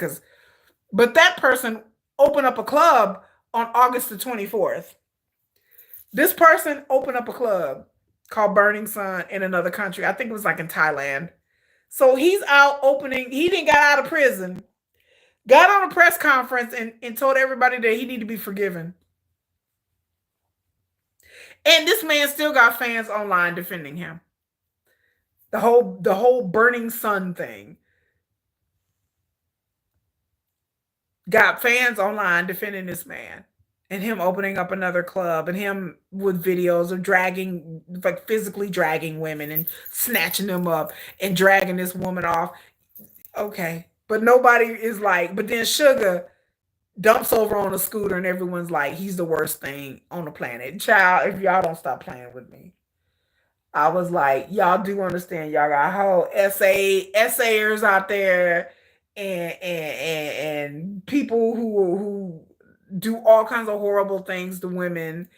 but that person opened up a club on August the 24th. This person opened up a club called Burning Sun in another country. I think it was like in Thailand. So he's out opening. He didn't got out of prison, got on a press conference and told everybody that he need to be forgiven. And this man still got fans online defending him. The whole Burning Sun thing got fans online defending this man. And him opening up another club and him with videos of dragging, like physically dragging women and snatching them up and dragging this woman off. Okay. But nobody is like, but then Sugar dumps over on a scooter and everyone's like, he's the worst thing on the planet. Child, if y'all don't stop playing with me. I was like, y'all do understand y'all got whole essayers out there and people who do all kinds of horrible things to women.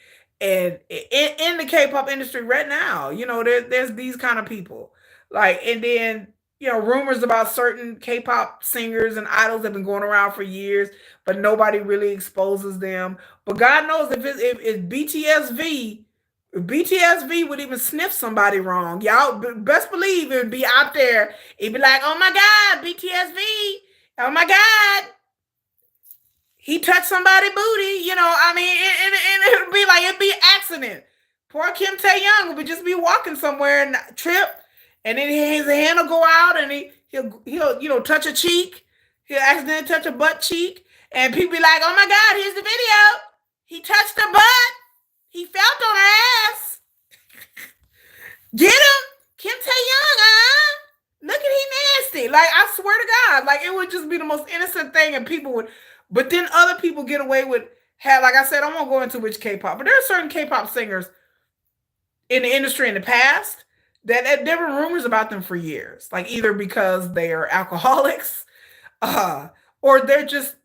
And in the K-pop industry right now, there's these kind of people. Like, and then, rumors about certain K-pop singers and idols have been going around for years, but nobody really exposes them. But God knows if BTSV would even sniff somebody wrong, y'all best believe it would be out there. It'd be like, oh my God, BTSV, oh my God, he touched somebody's booty, I mean, it would be like, it'd be an accident. Poor Kim Tae-young would just be walking somewhere and trip, and then his hand will go out, and he'll touch a cheek. He'll accidentally touch a butt cheek, and people be like, oh my God, here's the video. He touched her butt. He felt on her ass. Get him, Kim Tae-young, Look at he nasty. Like, I swear to God, like, it would just be the most innocent thing, and people would. But then other people get away with, like I said, I won't go into which K-pop, but there are certain K-pop singers in the industry in the past that there were rumors about them for years, like either because they are alcoholics, uh, or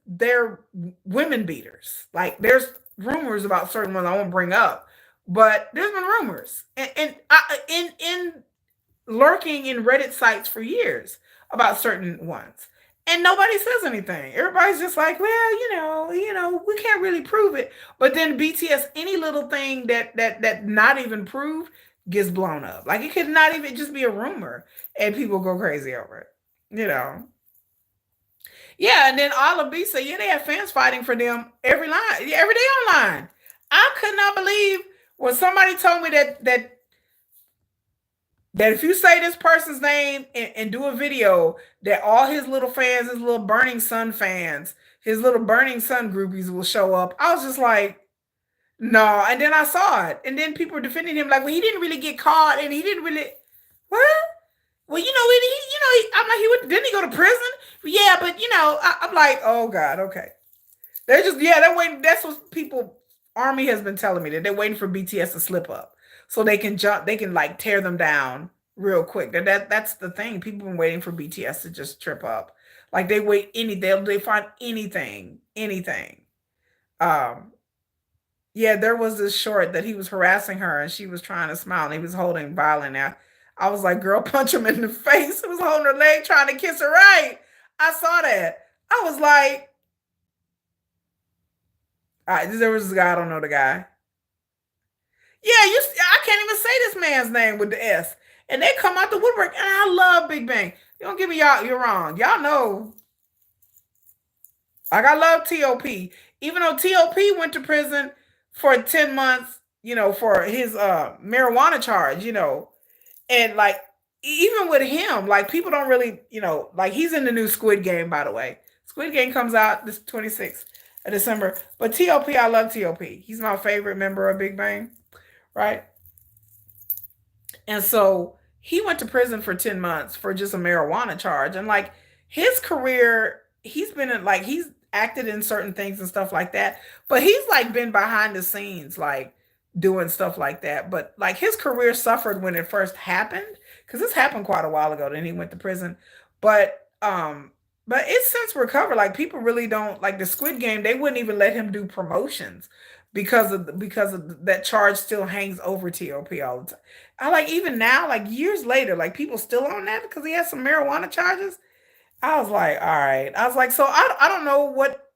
they're women beaters. Like there's rumors about certain ones I won't bring up, but there's been rumors in lurking in Reddit sites for years about certain ones. And nobody says anything. Everybody's just like, well, we can't really prove it. But then BTS, any little thing that not even proved gets blown up. Like it could not even just be a rumor, and people go crazy over it. You know. Yeah, and then all of B say, yeah, they have fans fighting for them every line, yeah, every day online. I could not believe when somebody told me that if you say this person's name and do a video, that all his little fans, his little Burning Sun fans, his little Burning Sun groupies will show up. I was just like, no. And then I saw it. And then people were defending him like, well, he didn't really get caught and he didn't really, what? Well, I'm like, didn't he go to prison? Yeah, but I'm like, oh God, okay. They're waiting. That's what Army has been telling me, that they're waiting for BTS to slip up so they can jump, they can like tear them down real quick. That's the thing. People have been waiting for BTS to just trip up. Like they find anything. Um, yeah, there was this short that he was harassing her and she was trying to smile and he was holding violin out. I was like, girl, punch him in the face. He was holding her leg trying to kiss her right. I saw that. I was like, there was this guy, I don't know the guy. Yeah, I can't even say this man's name with the S. And they come out the woodwork, and I love Big Bang. You don't give me y'all, you're wrong. Y'all know. Like I love T.O.P. Even though T.O.P. went to prison for 10 months, for his marijuana charge, and like even with him, like people don't really, like he's in the new Squid Game, by the way. Squid Game comes out this 26th of December. But T.O.P., I love T.O.P. He's my favorite member of Big Bang, right? And so he went to prison for 10 months for just a marijuana charge. And like his career, he's been in, like, he's acted in certain things and stuff like that. But he's like been behind the scenes, like doing stuff like that. But like his career suffered when it first happened, because this happened quite a while ago. Then he went to prison. But, but it's since recovered. Like people really don't like the Squid Game. They wouldn't even let him do promotions because of that charge still hangs over T.O.P. all the time. I like even now, like years later, like people still on that because he has some marijuana charges. I was like, all right. I was like, so I don't know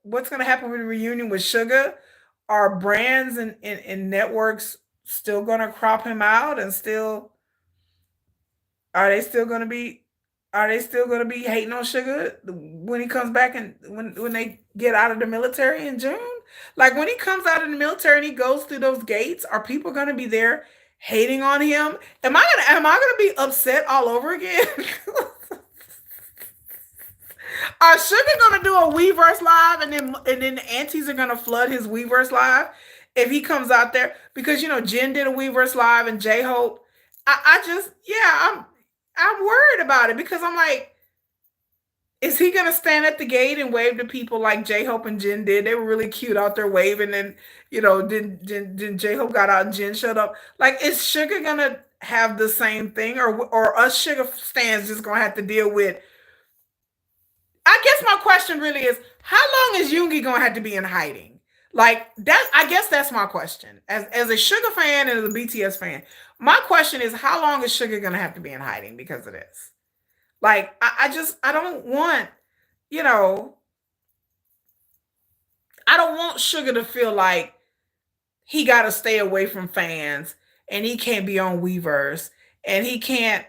what's gonna happen with the reunion with Sugar. Are brands and networks still gonna crop him out and still are they still gonna be hating on Sugar when he comes back and when they get out of the military in June? Like when he comes out of the military and he goes through those gates, are people gonna be there hating on him? Am I gonna be upset all over again? Are Sugar gonna do a Weverse live and then the aunties are gonna flood his Weverse live if he comes out there? Because Jen did a Weverse live and J Hope. I just, yeah, I'm worried about it because I'm like, is he gonna stand at the gate and wave to people like J Hope and Jen did? They were really cute out there waving, and then J Hope got out and Jen shut up. Like, is Sugar gonna have the same thing, or us Sugar stands just gonna have to deal with? I guess my question really is, how long is Yoongi gonna have to be in hiding? Like that, I guess that's my question. As a Sugar fan and as a BTS fan, my question is, how long is Sugar gonna have to be in hiding because of this? Like, I don't want, you know, I don't want Sugar to feel like he got to stay away from fans and he can't be on Weverse and he can't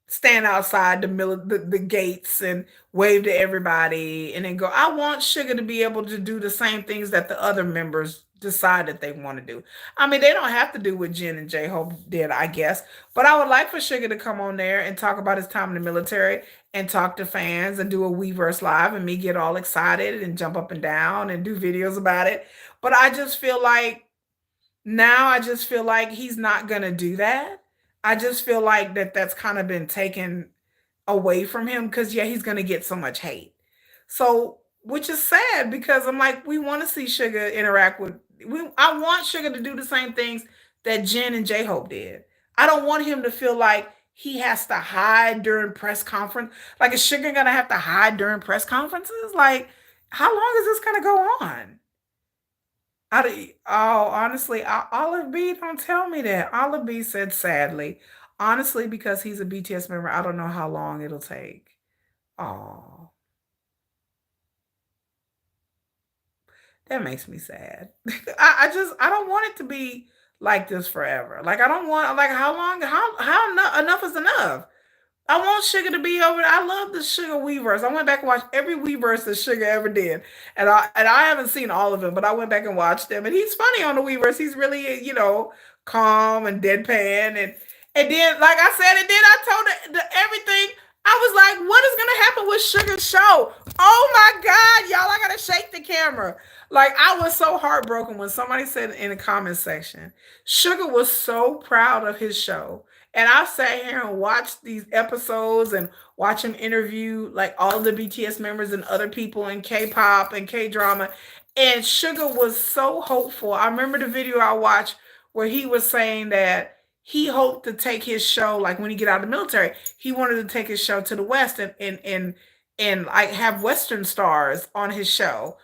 stand outside the gates and wave to everybody and then go. I want Sugar to be able to do the same things that the other members decide that they want to do. I mean, they don't have to do what Jen and J Hope did, I guess, but I would like for Sugar to come on there and talk about his time in the military and talk to fans and do a Weverse live and me get all excited and jump up and down and do videos about it. But I just feel like he's not going to do that. I just feel like that's kind of been taken away from him because, yeah, he's going to get so much hate. So, which is sad because I'm like, we want to see Sugar interact with, I want Sugar to do the same things that Jen and J Hope did. I don't want him to feel like he has to hide during press conference. Like, is Sugar gonna have to hide during press conferences? Like, how long is this gonna go on? Oh, honestly, Olive B, don't tell me that. Olive B said sadly. Honestly, because he's a BTS member, I don't know how long it'll take. Oh, that makes me sad. I don't want it to be like this forever. Like, I don't want, like, how long, enough is enough. I want Sugar to be over. I love the Sugar Weverse. I went back and watched every Weverse that Sugar ever did, and I haven't seen all of them, but I went back and watched them. And he's funny on the Weverse. He's really, calm and deadpan, and then like I said, and then I told everything. I was like, what is gonna happen with Sugar's show? Oh my God, y'all! I gotta shake the camera. Like, I was so heartbroken when somebody said in the comment section, Sugar was so proud of his show. And I sat here and watched these episodes and watch him interview like all of the BTS members and other people in K-pop and K-drama. And Sugar was so hopeful. I remember the video I watched where he was saying that he hoped to take his show, like when he get out of the military, he wanted to take his show to the West and like have Western stars on his show.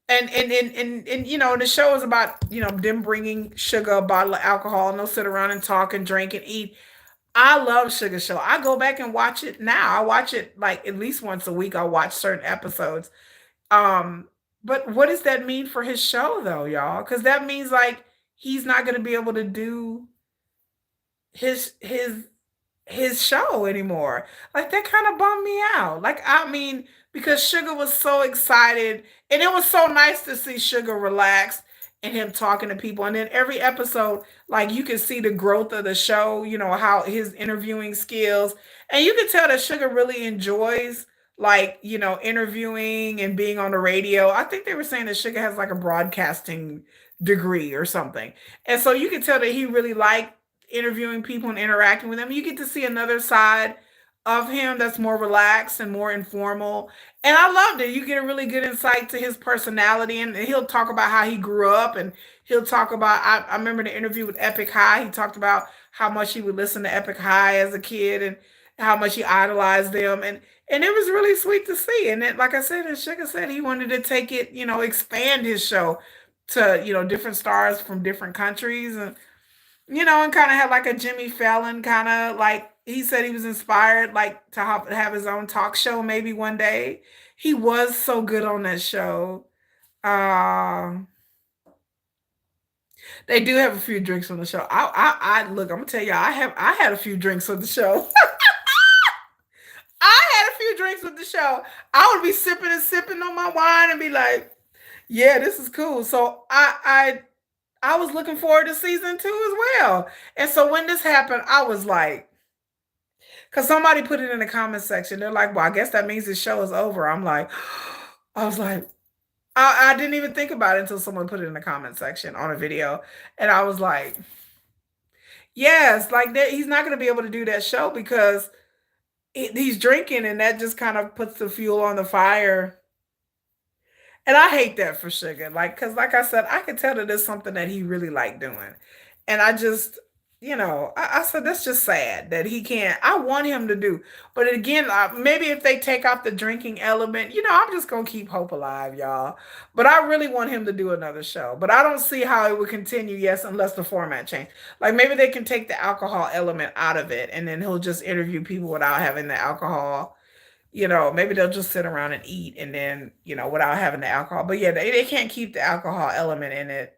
And the show is about them bringing Sugar a bottle of alcohol and they'll sit around and talk and drink and eat. I love Sugar Show. I go back and watch it now. I watch it like at least once a week. I watch certain episodes. Um, but what does that mean for his show though, y'all? Because that means like he's not going to be able to do his his his show anymore. Like, that kind of bummed me out. Like, I mean, because Sugar was so excited and it was so nice to see Sugar relaxed and him talking to people. And then every episode, like, you can see the growth of the show, how his interviewing skills. And you can tell that Sugar really enjoys like, interviewing and being on the radio. I think they were saying that Sugar has like a broadcasting degree or something. And so you can tell that he really liked interviewing people and interacting with them. You get to see another side of him that's more relaxed and more informal. And I loved it. You get a really good insight to his personality. And he'll talk about how he grew up. And he'll talk about, I remember the interview with Epic High. He talked about how much he would listen to Epic High as a kid and how much he idolized them. And it was really sweet to see. And then, like I said, and Sugar said he wanted to take it, expand his show to, different stars from different countries. And kind of had like a Jimmy Fallon kind of like he said he was inspired like to have his own talk show maybe one day. He was so good on that show. Um, they do have a few drinks on the show. I look. I'm gonna tell you, I had a few drinks on the show. I had a few drinks with the show. I would be sipping and sipping on my wine and be like, "Yeah, this is cool." So I was looking forward to season two as well. And so when this happened, I was like, because somebody put it in the comment section. They're like, well, I guess that means the show is over. I'm like, I was like, I didn't even think about it until someone put it in the comment section on a video. And I was like, yes, like that, he's not going to be able to do that show because he's drinking and that just kind of puts the fuel on the fire. And I hate that for Sugar. Like, cause like I said, I could tell that there's something that he really liked doing. And I just, I said that's just sad that he can't. I want him to do. But again, maybe if they take out the drinking element, I'm just gonna keep hope alive, y'all. But I really want him to do another show. But I don't see how it would continue, yes, unless the format change. Like maybe they can take the alcohol element out of it and then he'll just interview people without having the alcohol. Maybe they'll just sit around and eat and then, without having the alcohol. But yeah, they can't keep the alcohol element in it.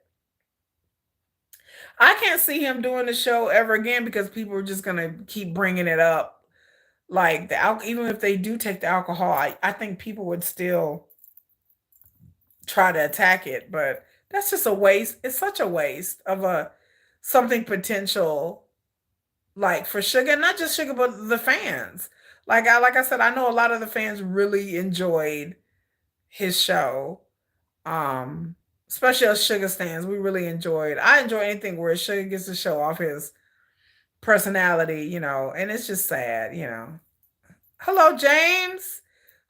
I can't see him doing the show ever again because people are just going to keep bringing it up. Like even if they do take the alcohol, I think people would still try to attack it. But that's just a waste. It's such a waste of something potential like for Sugar, not just Sugar, but the fans. Like I said, I know a lot of the fans really enjoyed his show. Um, Especially us Sugar stands, we really enjoyed. I enjoy anything where Sugar gets to show off his personality, and it's just sad. Hello, James.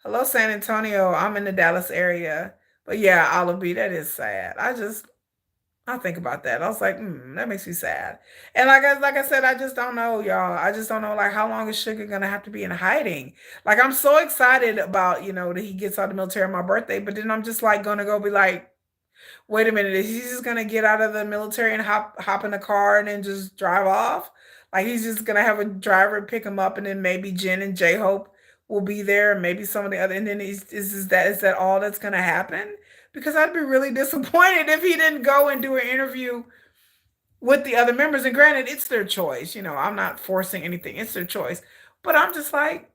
Hello, San Antonio. I'm in the Dallas area. But yeah, Olive B, that is sad. I think about that. I was like, that makes me sad. And like I said, I just don't know, y'all. I just don't know like how long is Sugar gonna have to be in hiding. Like I'm so excited about, that he gets out of the military on my birthday, but then I'm just like gonna go be like, wait a minute, is he just gonna get out of the military and hop in the car and then just drive off? Like he's just gonna have a driver pick him up and then maybe Jen and J Hope will be there, and maybe some of the other, and then is that all that's gonna happen? Because I'd be really disappointed if he didn't go and do an interview with the other members. And granted, it's their choice. I'm not forcing anything. It's their choice. But I'm just like,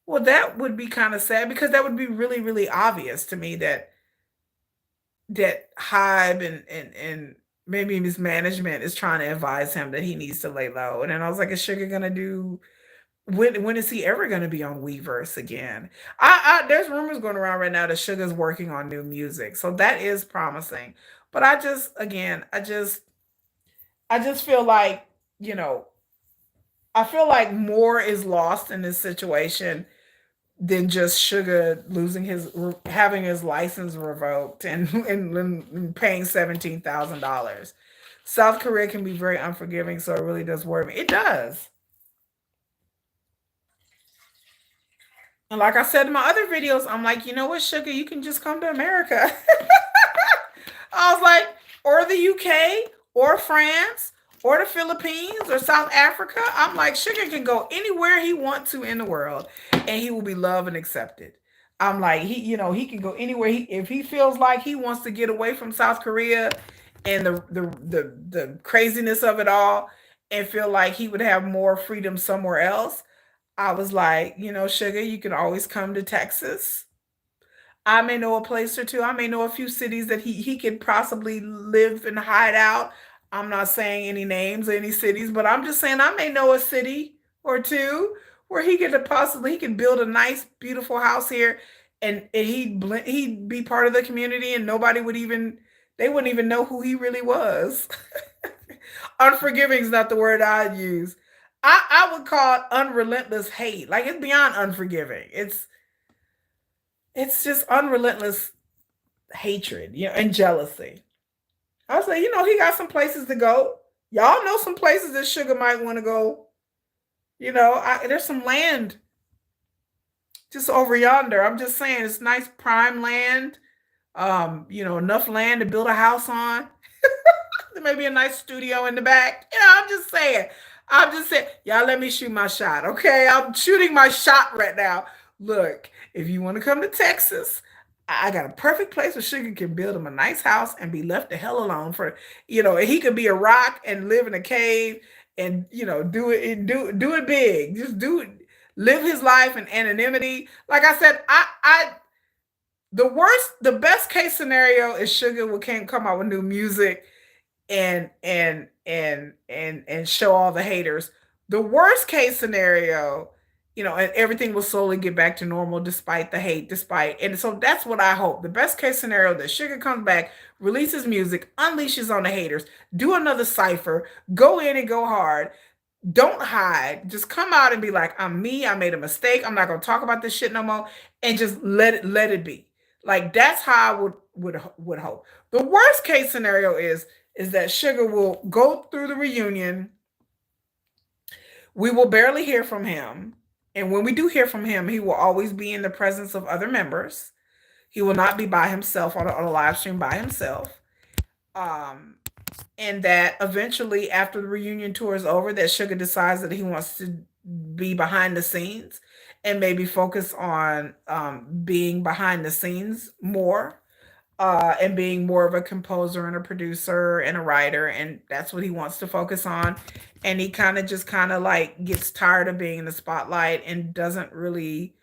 well, that would be kind of sad because that would be really, really obvious to me that Hybe and maybe his management is trying to advise him that he needs to lay low. And then I was like, is Sugar gonna do when is he ever gonna be on Weverse again? There's rumors going around right now that Sugar's working on new music. So that is promising. But I just feel like, you know, I feel like more is lost in this situation than just Sugar losing having his license revoked and paying $17,000. South Korea can be very unforgiving, so it really does worry me. It does. And like I said in my other videos, I'm like, you know what, Sugar, you can just come to America. I was like, or the UK, or France, or the Philippines, or South Africa. I'm like, Sugar can go anywhere he wants to in the world, and he will be loved and accepted. I'm like, he can go anywhere. If he feels like he wants to get away from South Korea and the craziness of it all, and feel like he would have more freedom somewhere else. I was like, Sugar, you can always come to Texas. I may know a place or two. I may know a few cities that he could possibly live and hide out. I'm not saying any names or any cities, but I'm just saying I may know a city or two where he could build a nice, beautiful house here, and he'd be part of the community, and nobody would even they wouldn't even know who he really was. Unforgiving is not the word I'd use. I would call it unrelentless hate. Like it's beyond unforgiving. It's just unrelentless hatred, and jealousy. I was like, he got some places to go. Y'all know some places that Sugar might want to go. There's some land just over yonder. I'm just saying, it's nice prime land. Enough land to build a house on. There may be a nice studio in the back. I'm just saying. I'm just saying. Y'all let me shoot my shot, okay? I'm shooting my shot right now. Look, if you want to come to Texas, I got a perfect place where Sugar can build him a nice house and be left the hell alone he could be a rock and live in a cave and do it big. Just do it. Live his life in anonymity. Like I said, the best case scenario is Sugar can't come out with new music and show all the haters. The worst case scenario, and everything will slowly get back to normal despite the hate, and so that's what I hope. The best case scenario that Sugar comes back, releases music, unleashes on the haters, do another cipher, go in and go hard. Don't hide. Just come out and be like, I'm me. I made a mistake. I'm not gonna talk about this shit no more, and just let it be. Like that's how I would hope. The worst case scenario is that Sugar will go through the reunion. We will barely hear from him. And when we do hear from him, he will always be in the presence of other members. He will not be by himself on a live stream by himself. Um, and that eventually, after the reunion tour is over, that Sugar decides that he wants to be behind the scenes and maybe focus on being behind the scenes more, and being more of a composer and a producer and a writer, and that's what he wants to focus on. And he kind of like gets tired of being in the spotlight and doesn't really,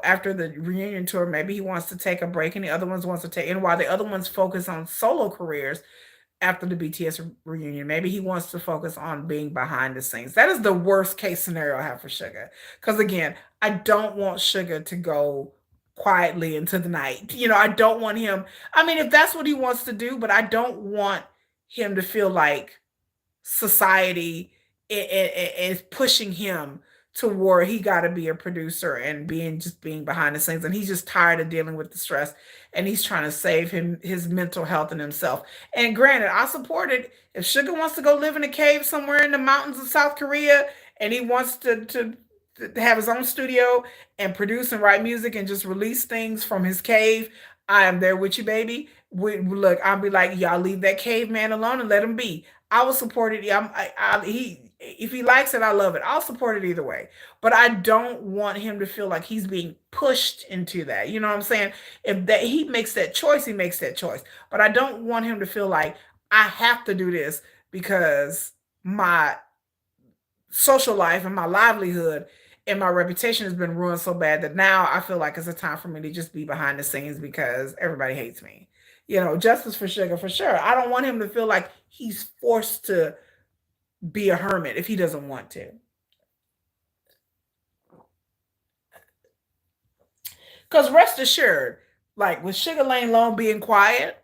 after the reunion tour, maybe he wants to take a break, and the other ones wants to take, and while the other ones focus on solo careers after the BTS reunion, maybe he wants to focus on being behind the scenes. That is the worst case scenario I have for Sugar, because again, I don't want Sugar to go quietly into the night. I don't want him. I mean, if that's what he wants to do, but I don't want him to feel like society is pushing him to where he got to be a producer and being behind the scenes, and he's just tired of dealing with the stress, and he's trying to save his mental health and himself. And granted, I support it. If Sugar wants to go live in a cave somewhere in the mountains of South Korea, and he wants to have his own studio and produce and write music and just release things from his cave, I am there with you, baby. Look, I'll be like, y'all leave that caveman alone and let him be. I will support it. He if he likes it, I love it. I'll support it either way. But I don't want him to feel like he's being pushed into that. You know what I'm saying? If that he makes that choice, he makes that choice. But I don't want him to feel like I have to do this because my social life and my livelihood and my reputation has been ruined so bad that now I feel like it's a time for me to just be behind the scenes because everybody hates me. Justice for Sugar for sure. I don't want him to feel like he's forced to be a hermit if he doesn't want to. Because rest assured, like with Sugar Lane Long being quiet,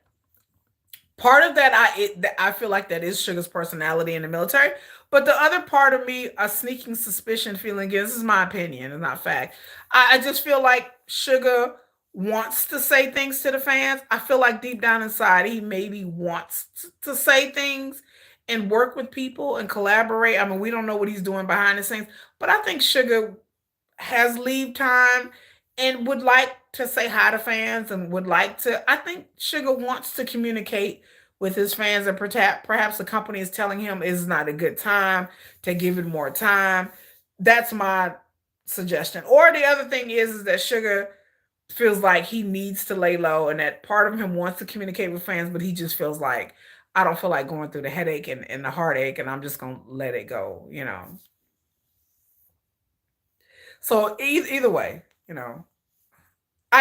part of that I feel like that is Sugar's personality in the military. But the other part of me, a sneaking suspicion feeling is, this is my opinion, it's not fact. I just feel like Sugar wants to say things to the fans. I feel like deep down inside, he maybe wants to say things and work with people and collaborate. I mean, we don't know what he's doing behind the scenes, but I think Sugar has leave time and would like to say hi to fans and would like to. I think Sugar wants to communicate with his fans, and perhaps the company is telling him it's not a good time to give it more time. That's my suggestion. Or the other thing is that Sugar feels like he needs to lay low, and that part of him wants to communicate with fans, but he just feels like, I don't feel like going through the headache and the heartache, and I'm just gonna let it go. So either way, you know.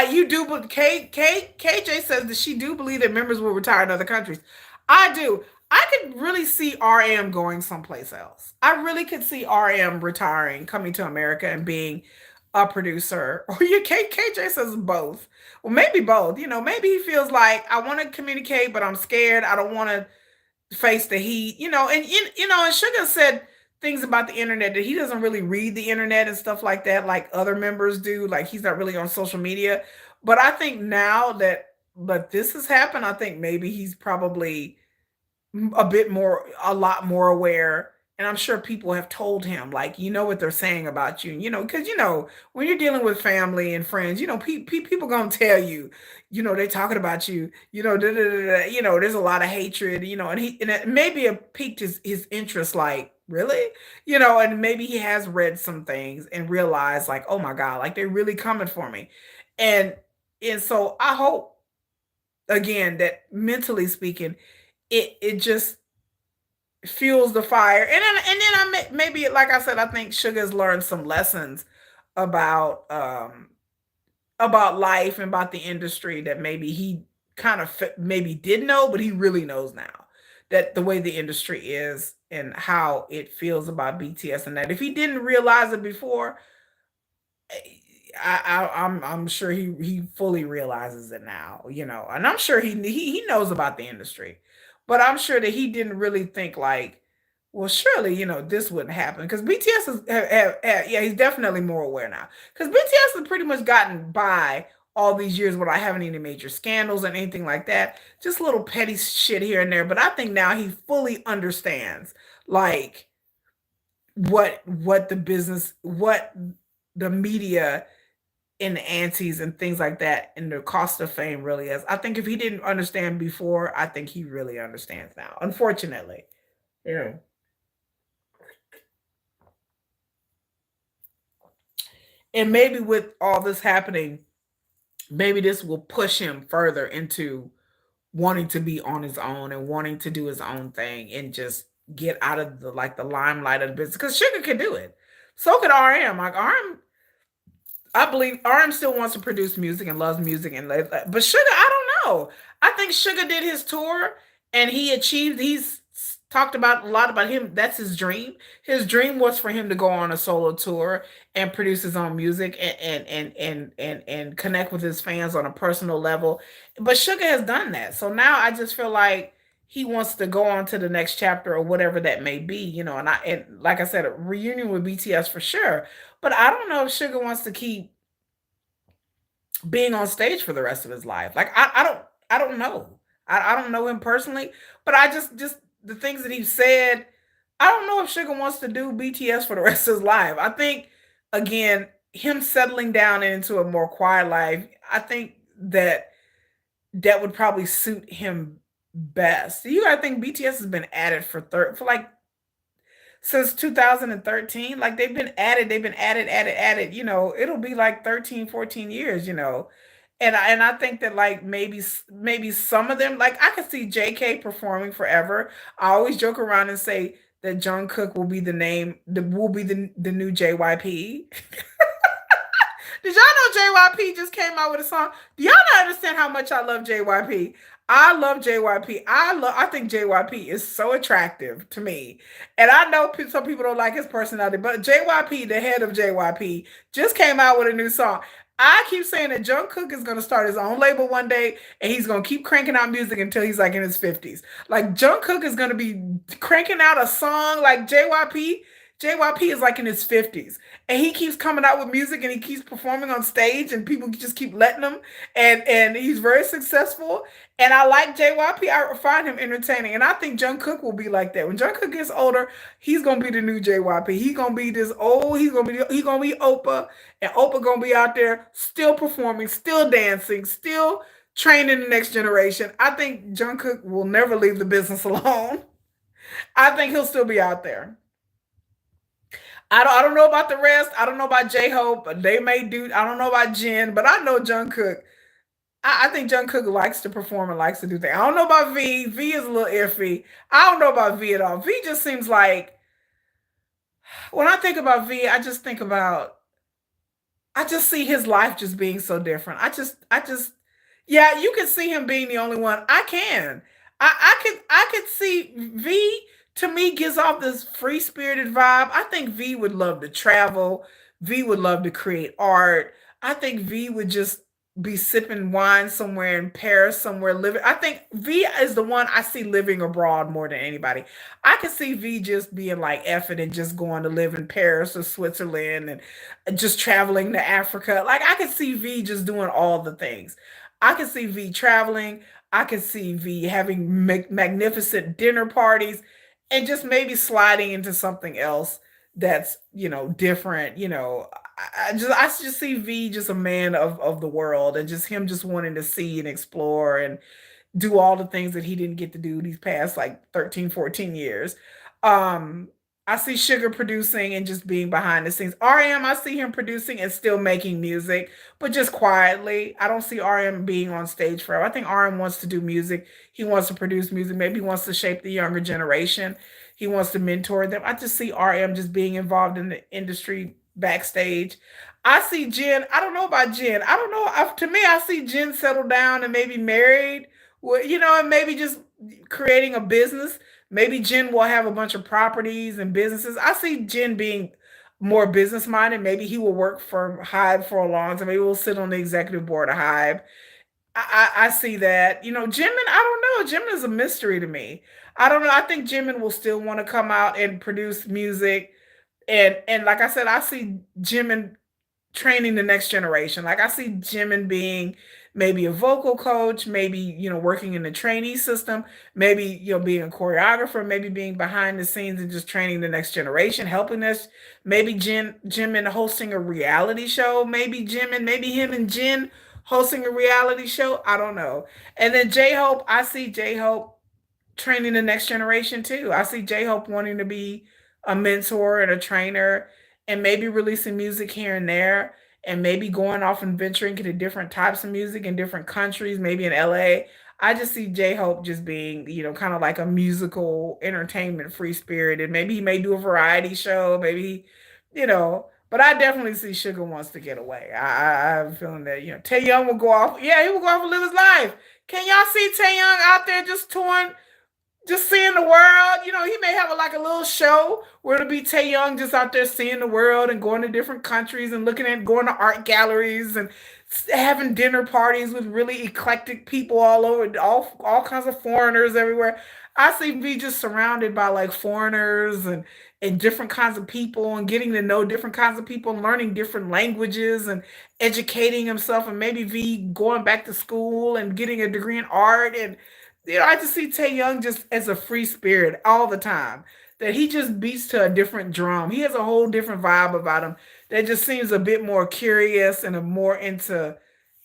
You do, but KJ says that she do believe that members will retire in other countries. I do. I could really see RM going someplace else. I really could see RM retiring, coming to America and being a producer. Or KJ says both. Well, maybe both. Maybe he feels like I want to communicate, but I'm scared. I don't want to face the heat, and Sugar said things about the internet that he doesn't really read the internet and stuff like that, like other members do. Like he's not really on social media. But I think now that this has happened, I think maybe he's probably a lot more aware. And I'm sure people have told him, like, what they're saying about you, because, when you're dealing with family and friends, people going to tell you, they're talking about you, da, da, da, da, there's a lot of hatred, and it maybe it piqued his interest, like, really, and maybe he has read some things and realized, like, oh my God, like they're really coming for me. And, and so I hope, again, that mentally speaking, it just fuels the fire. And then maybe, like I said, I think Sugar's learned some lessons about life and about the industry that maybe he kind of maybe did know, but he really knows now that the way the industry is and how it feels about BTS, and that if he didn't realize it before, I'm sure he fully realizes it now, and I'm sure he knows about the industry, but I'm sure that he didn't really think like, well, surely this wouldn't happen, because BTS is yeah, he's definitely more aware now, because BTS has pretty much gotten by all these years without having any major scandals and anything like that, just little petty shit here and there. But I think now he fully understands, like, what the business, what the media and the antes and things like that and the cost of fame really is. I think if he didn't understand before, I think he really understands now, unfortunately. Yeah. And maybe with all this happening, maybe this will push him further into wanting to be on his own and wanting to do his own thing and just get out of the limelight of the business. Because Sugar could do it. So could RM. Like RM, I believe RM still wants to produce music and loves music, but Sugar, I don't know. I think Sugar did his tour and he achieved. He's talked about a lot about him. That's his dream. His dream was for him to go on a solo tour and produce his own music and connect with his fans on a personal level. But Sugar has done that. So now I just feel like he wants to go on to the next chapter or whatever that may be, and like I said, a reunion with BTS for sure. But I don't know if Sugar wants to keep being on stage for the rest of his life. Like I don't know. I don't know him personally, but I just the things that he said, I don't know if Sugar wants to do BTS for the rest of his life. I think again, him settling down into a more quiet life, I think that that would probably suit him best. You gotta think BTS has been at it for like since 2013. Like they've been added, it'll be like 13, 14 years, and I think that like maybe some of them, like I could see JK performing forever. I always joke around and say that Jungkook will be the new JYP. Did y'all know JYP just came out with a song? Do y'all not understand how much I love JYP? I love JYP. I think JYP is so attractive to me. And I know some people don't like his personality, but JYP, the head of JYP, just came out with a new song. I keep saying that Jungkook is going to start his own label one day and he's going to keep cranking out music until he's like in his 50s. Like Jungkook is going to be cranking out a song like JYP. JYP is like in his 50s and he keeps coming out with music and he keeps performing on stage and people just keep letting him, and he's very successful, and I like JYP. I find him entertaining, and I think Jungkook will be like that when Jungkook gets older. He's gonna be the new JYP. He's gonna be this old. He's gonna be Opa, and Opa gonna be out there still performing, still dancing, still training the next generation. I think Jungkook will never leave the business alone. I think he'll still be out there. I don't know about the rest. I don't know about J Hope. They may do. I don't know about Jin, but I know Jungkook. I think Jungkook likes to perform and likes to do things. I don't know about V. V is a little iffy. I don't know about V at all. V just seems like when I think about V, I just see his life just being so different. Yeah, you can see him being the only one. I can. I could see V, to me, gives off this free spirited vibe. I think V would love to travel. V would love to create art. I think V would just be sipping wine somewhere in Paris, somewhere living. I think V is the one I see living abroad more than anybody. I could see V just being like effing and just going to live in Paris or Switzerland and just traveling to Africa. Like I could see V just doing all the things. I could see V traveling. I could see V having magnificent dinner parties and just maybe sliding into something else that's, different. I just see V just a man of the world, and just him just wanting to see and explore and do all the things that he didn't get to do these past like 13, 14 years. Um, I see Sugar producing and just being behind the scenes. RM, I see him producing and still making music, but just quietly. I don't see RM being on stage forever. I think RM wants to do music. He wants to produce music. Maybe he wants to shape the younger generation. He wants to mentor them. I just see RM just being involved in the industry backstage. I see Jen. I don't know about Jen. I don't know. To me, I see Jen settle down and maybe married, well, and maybe just creating a business. Maybe Jen will have a bunch of properties and businesses. I see Jen being more business minded. Maybe he will work for Hybe for a long time. Maybe we'll sit on the executive board of Hybe. I see that. Jimin, I don't know. Jimin is a mystery to me. I don't know. I think Jimin will still want to come out and produce music. And like I said, I see Jimin training the next generation. Like I see Jimin being maybe a vocal coach, maybe, working in the trainee system, maybe, being a choreographer, maybe being behind the scenes and just training the next generation, helping us. Maybe Jimin hosting a reality show, maybe him and Jin hosting a reality show. I don't know. And then J Hope, I see J Hope training the next generation too. I see J Hope wanting to be a mentor and a trainer and maybe releasing music here and there and maybe going off and venturing into different types of music in different countries, maybe in LA. I just see J Hope just being, kind of like a musical entertainment free spirit. And maybe he may do a variety show, maybe, but I definitely see Sugar wants to get away. I have a feeling that, Taeyong will go off. Yeah, he will go off and live his life. Can y'all see Taeyong out there just touring? just seeing the world. He may have like a little show where it'll be Taeyong just out there seeing the world and going to different countries and looking at going to art galleries and having dinner parties with really eclectic people all over, all kinds of foreigners everywhere. I see V just surrounded by like foreigners and different kinds of people and getting to know different kinds of people and learning different languages and educating himself and maybe V going back to school and getting a degree in art and I just see Taeyong just as a free spirit all the time. That he just beats to a different drum. He has a whole different vibe about him that just seems a bit more curious and a more into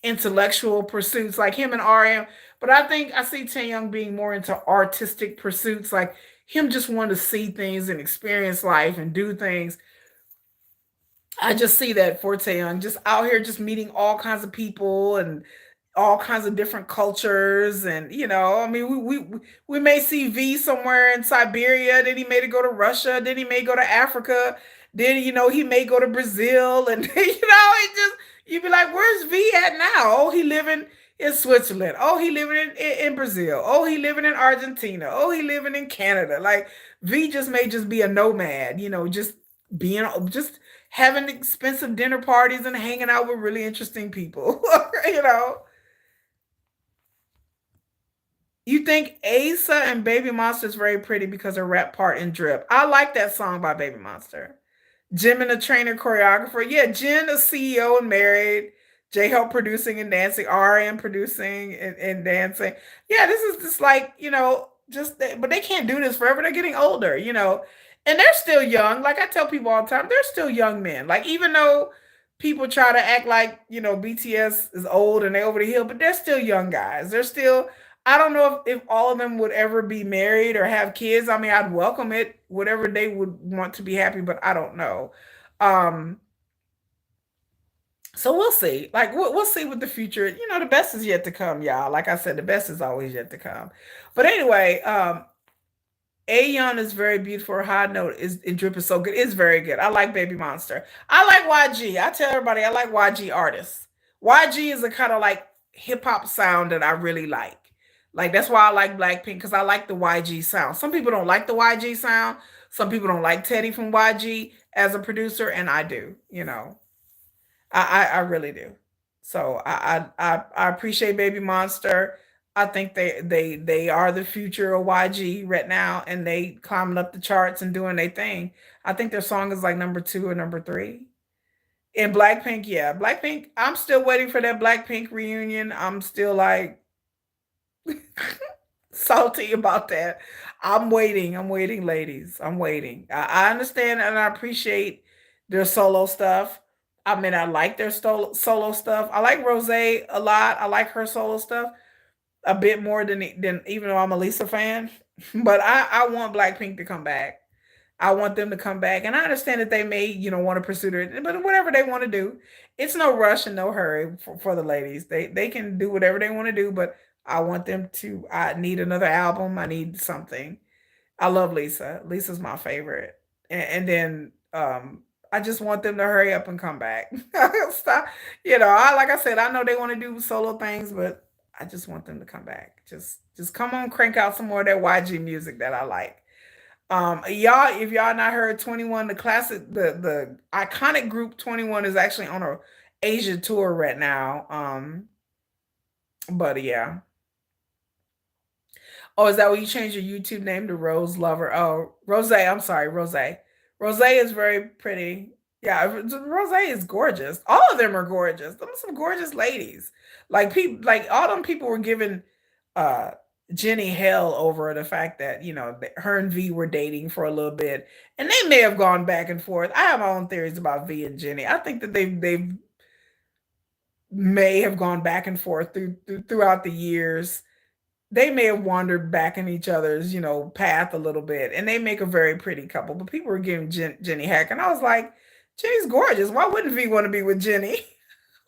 intellectual pursuits like him and RM. But I think I see Taeyong being more into artistic pursuits, like him just wanting to see things and experience life and do things. I just see that for Taeyong, just out here, just meeting all kinds of people and all kinds of different cultures, and I mean, we may see V somewhere in Siberia. Then he may go to Russia. Then he may go to Africa. Then he may go to Brazil, and it just you'd be like, "Where's V at now?" Oh, he living in Switzerland. Oh, he living in Brazil. Oh, he living in Argentina. Oh, he living in Canada. Like V just may just be a nomad. Just being just having expensive dinner parties and hanging out with really interesting people. you know You think Asa and Baby Monster is very pretty because of rap part and drip. I like that song by Baby Monster. Jim and the trainer choreographer. Yeah, Jen is CEO and married. J Hope producing and dancing. RM producing and dancing. Yeah, this is just like, but they can't do this forever. They're getting older. And they're still young. Like I tell people all the time, they're still young men. Like even though people try to act like, BTS is old and they over the hill, but they're still young guys. They're still I don't know if all of them would ever be married or have kids. I mean, I'd welcome it, whatever they would want to be happy, but I don't know. Um, so we'll see. Like we'll see what the future. The best is yet to come, y'all. Like I said, the best is always yet to come. But anyway, Aeon is very beautiful. Her high note is and drip is so good. It's very good. I like Baby Monster. I like YG. I tell everybody I like YG artists. YG is a kind of like hip hop sound that I really like. Like that's why I like Blackpink because I like the YG sound. Some people don't like the YG sound. Some people don't like Teddy from YG as a producer, and I do. I really do. So I appreciate Baby Monster. I think they are the future of YG right now, and they climbing up the charts and doing their thing. I think their song is like number 2 or number 3. And Blackpink, yeah, Blackpink. I'm still waiting for that Blackpink reunion. I'm still like salty about that. I'm waiting. I'm waiting, ladies. I'm waiting. I understand and I appreciate their solo stuff. I mean, I like their solo stuff. I like Rose a lot. I like her solo stuff a bit more than even though I'm a Lisa fan. But I want Blackpink to come back. I want them to come back, and I understand that they may want to pursue it, but whatever they want to do, it's no rush and no hurry for the ladies. They can do whatever they want to do, but I want them to. I need another album. I need something. I love Lisa. Lisa's my favorite. And then I just want them to hurry up and come back. Stop. I like I said, I know they want to do solo things, but I just want them to come back. Just come on, crank out some more of that YG music that I like. Y'all, if y'all not heard 21, the classic, the iconic group 21 is actually on a Asia tour right now. But yeah. Oh, is that what you changed your YouTube name to Rose Lover? Oh, Rose. I'm sorry, Rose. Rose is very pretty. Yeah, Rose is gorgeous. All of them are gorgeous. Them are some gorgeous ladies. Like people, like all them people were giving uh Jenny hell over the fact that her and V were dating for a little bit, and they may have gone back and forth. I have my own theories about V and Jenny. I think that they may have gone back and forth throughout the years. They may have wandered back in each other's, path a little bit, and they make a very pretty couple. But people were giving Jenny heck, and I was like, Jenny's gorgeous. Why wouldn't V want to be with Jenny?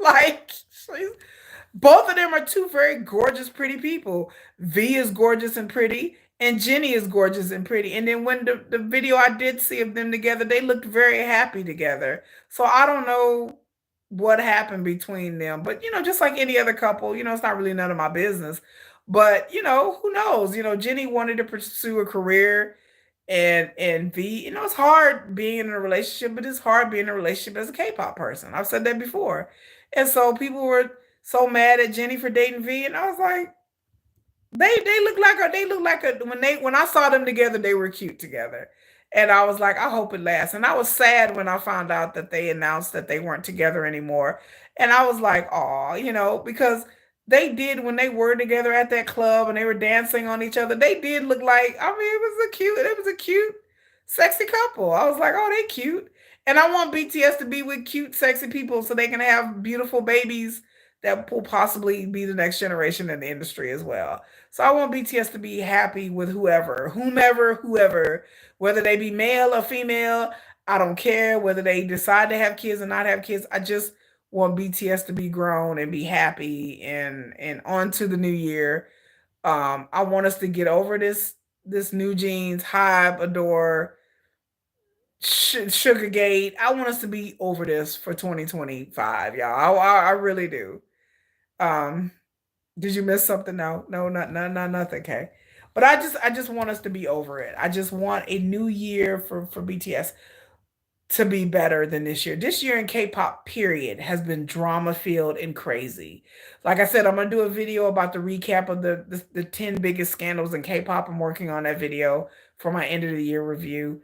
like, both of them are two very gorgeous, pretty people. V is gorgeous and pretty, and Jenny is gorgeous and pretty. And then when the video I did see of them together, they looked very happy together. So I don't know what happened between them, but just like any other couple, it's not really none of my business. But who knows? Jenny wanted to pursue a career and V. It's hard being in a relationship, but it's hard being in a relationship as a K-pop person. I've said that before. And so people were so mad at Jenny for dating V, and I was like, they look like when I saw them together, they were cute together. And I was like, I hope it lasts. And I was sad when I found out that they announced that they weren't together anymore. And I was like, oh, because they did when they were together at that club and they were dancing on each other, they did look like, I mean, it was a cute, sexy couple. I was like, oh, they cute. And I want BTS to be with cute, sexy people so they can have beautiful babies that will possibly be the next generation in the industry as well. So I want BTS to be happy with whoever, whether they be male or female. I don't care whether they decide to have kids or not have kids. I just want BTS to be grown and be happy and on to the new year. I want us to get over this New Jeans, Hybe, Adore, Sugargate. I want us to be over this for 2025, y'all. I really do. Um, did you miss something? No, no, not nothing. Okay, but I just want us to be over it. I just want a new year for BTS to be better than this year. This year in K-pop, period, has been drama filled and crazy. Like I said, I'm gonna do a video about the recap of the 10 biggest scandals in K-pop. I'm working on that video for my end of the year review.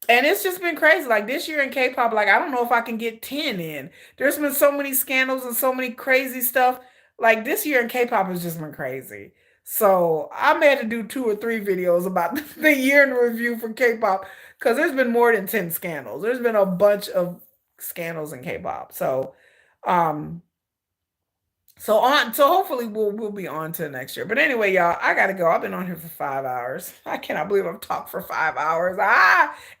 And it's just been crazy. Like this year in K-pop, like I don't know if I can get 10 in. There's been so many scandals and so many crazy stuff. Like this year in K-pop has just been crazy. So I may have to do 2 or 3 videos about the year in review for K-pop because there's been more than 10 scandals. There's been a bunch of scandals in K-pop. Um, so hopefully we'll be on to next year. But anyway, y'all, I gotta go. I've been on here for 5 hours. I cannot believe I've talked for 5 hours.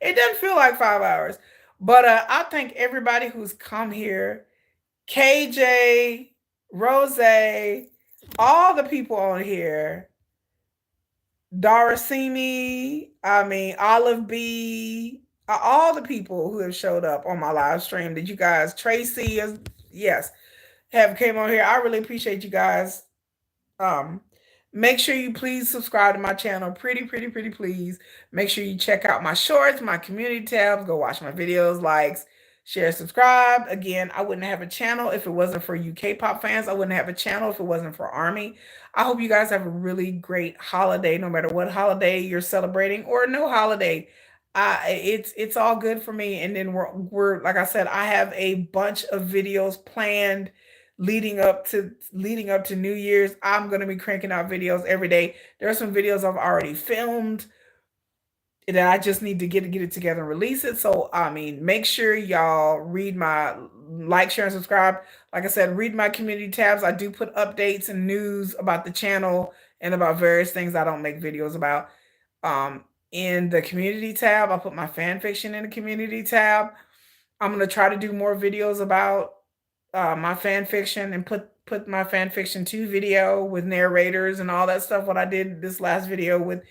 It doesn't feel like 5 hours. But I thank everybody who's come here. KJ, Rose, all the people on here. Darasimi, I mean Olive B, all the people who have showed up on my live stream. Did you guys, Tracy, yes, have came on here. I really appreciate you guys. Um, Make sure you please subscribe to my channel. Pretty please. Make sure you check out my shorts, my community tabs. Go watch my videos, likes, share, subscribe. Again, I wouldn't have a channel if it wasn't for you K-pop fans. I wouldn't have a channel if it wasn't for Army. I hope you guys have a really great holiday, no matter what holiday you're celebrating or no holiday. It's all good for me. And then we're like I said, I have a bunch of videos planned leading up to New Year's. I'm gonna be cranking out videos every day. There are some videos I've already filmed that I just need to get it together and release it. So I mean, make sure y'all read my like, share, and subscribe. Like I said, read my community tabs. I do put updates and news about the channel and about various things I don't make videos about. In the community tab, I put my fan fiction in the community tab. I'm gonna try to do more videos about my fan fiction and put my fan fiction to video with narrators and all that stuff. What I did this last video with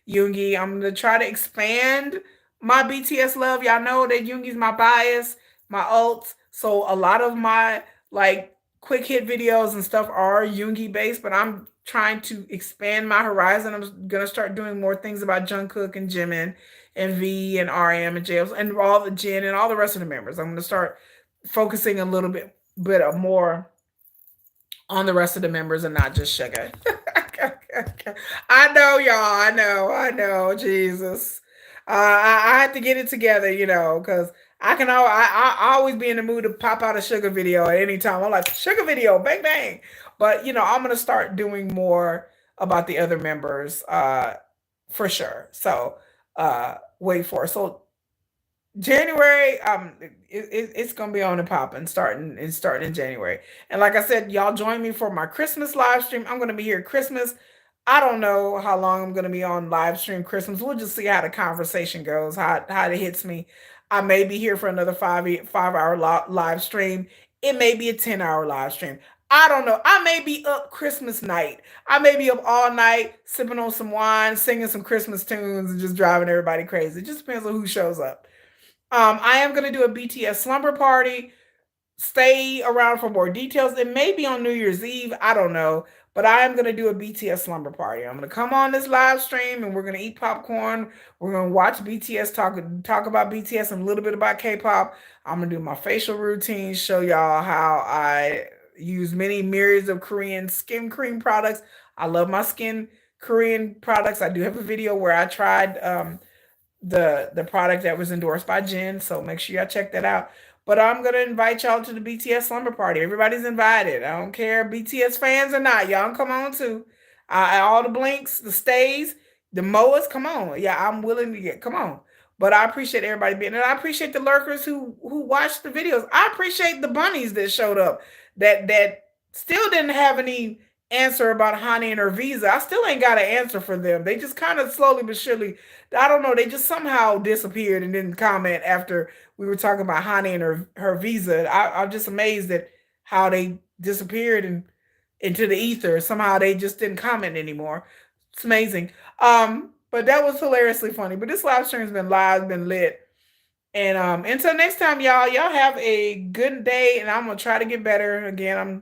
Yoongi, I'm gonna try to expand my BTS love. Y'all know that Yoongi's my bias, my alt. So a lot of my like quick hit videos and stuff are Yoongi based, but I'm trying to expand my horizon. I'm gonna start doing more things about Jungkook and Jimin and V and RM and JL and all the Jin and all the rest of the members. I'm gonna start focusing a little bit more on the rest of the members and not just Sugar. I know, y'all. I know. Jesus, I had to get it together, because I always be in the mood to pop out a Sugar video at any time. I'm like Sugar video, bang bang. But I'm gonna start doing more about the other members, for sure. So wait for it. So January, it's gonna be on and popping, starting in January. And like I said, y'all join me for my Christmas live stream. I'm gonna be here Christmas. I don't know how long I'm gonna be on live stream Christmas. We'll just see how the conversation goes, how it hits me. I may be here for another 5 hour live stream. It may be a 10 hour live stream. I don't know. I may be up Christmas night. I may be up all night sipping on some wine, singing some Christmas tunes, and just driving everybody crazy. It just depends on who shows up. I am going to do a BTS slumber party. Stay around for more details. It may be on New Year's Eve. I don't know. But I am gonna do a BTS slumber party. I'm gonna come on this live stream and we're gonna eat popcorn. We're gonna watch BTS talk about BTS and a little bit about K-pop. I'm gonna do my facial routine, show y'all how I use many myriads of Korean skin cream products. I love my skin Korean products. I do have a video where I tried the product that was endorsed by Jin. So make sure y'all check that out. But I'm gonna invite y'all to the BTS slumber party. Everybody's invited. I don't care BTS fans or not. Y'all come on too. All the blinks, the stays, the mowers. Come on. Yeah, I'm willing to get. Come on. But I appreciate everybody being there. I appreciate the lurkers who watched the videos. I appreciate the bunnies that showed up that still didn't have any answer about Hanni and her visa. I still ain't got an answer for them. They just kind of slowly but surely, I don't know, they just somehow disappeared and didn't comment after we were talking about Hanni and her visa. I'm just amazed at how they disappeared and into the ether. Somehow they just didn't comment anymore. It's amazing. But that was hilariously funny. But this live stream's been live, been lit. And until next time, y'all have a good day. And I'm gonna try to get better. Again,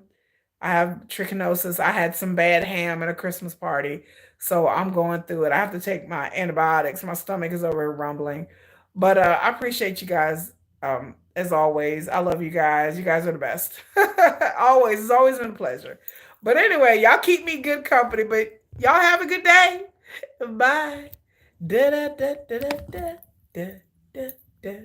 I have trichinosis. I had some bad ham at a Christmas party. So I'm going through it. I have to take my antibiotics. My stomach is over rumbling. But I appreciate you guys. As always. I love you guys. You guys are the best. Always. It's always been a pleasure. But anyway, y'all keep me good company. But y'all have a good day. Bye. Da da da da da da da da da.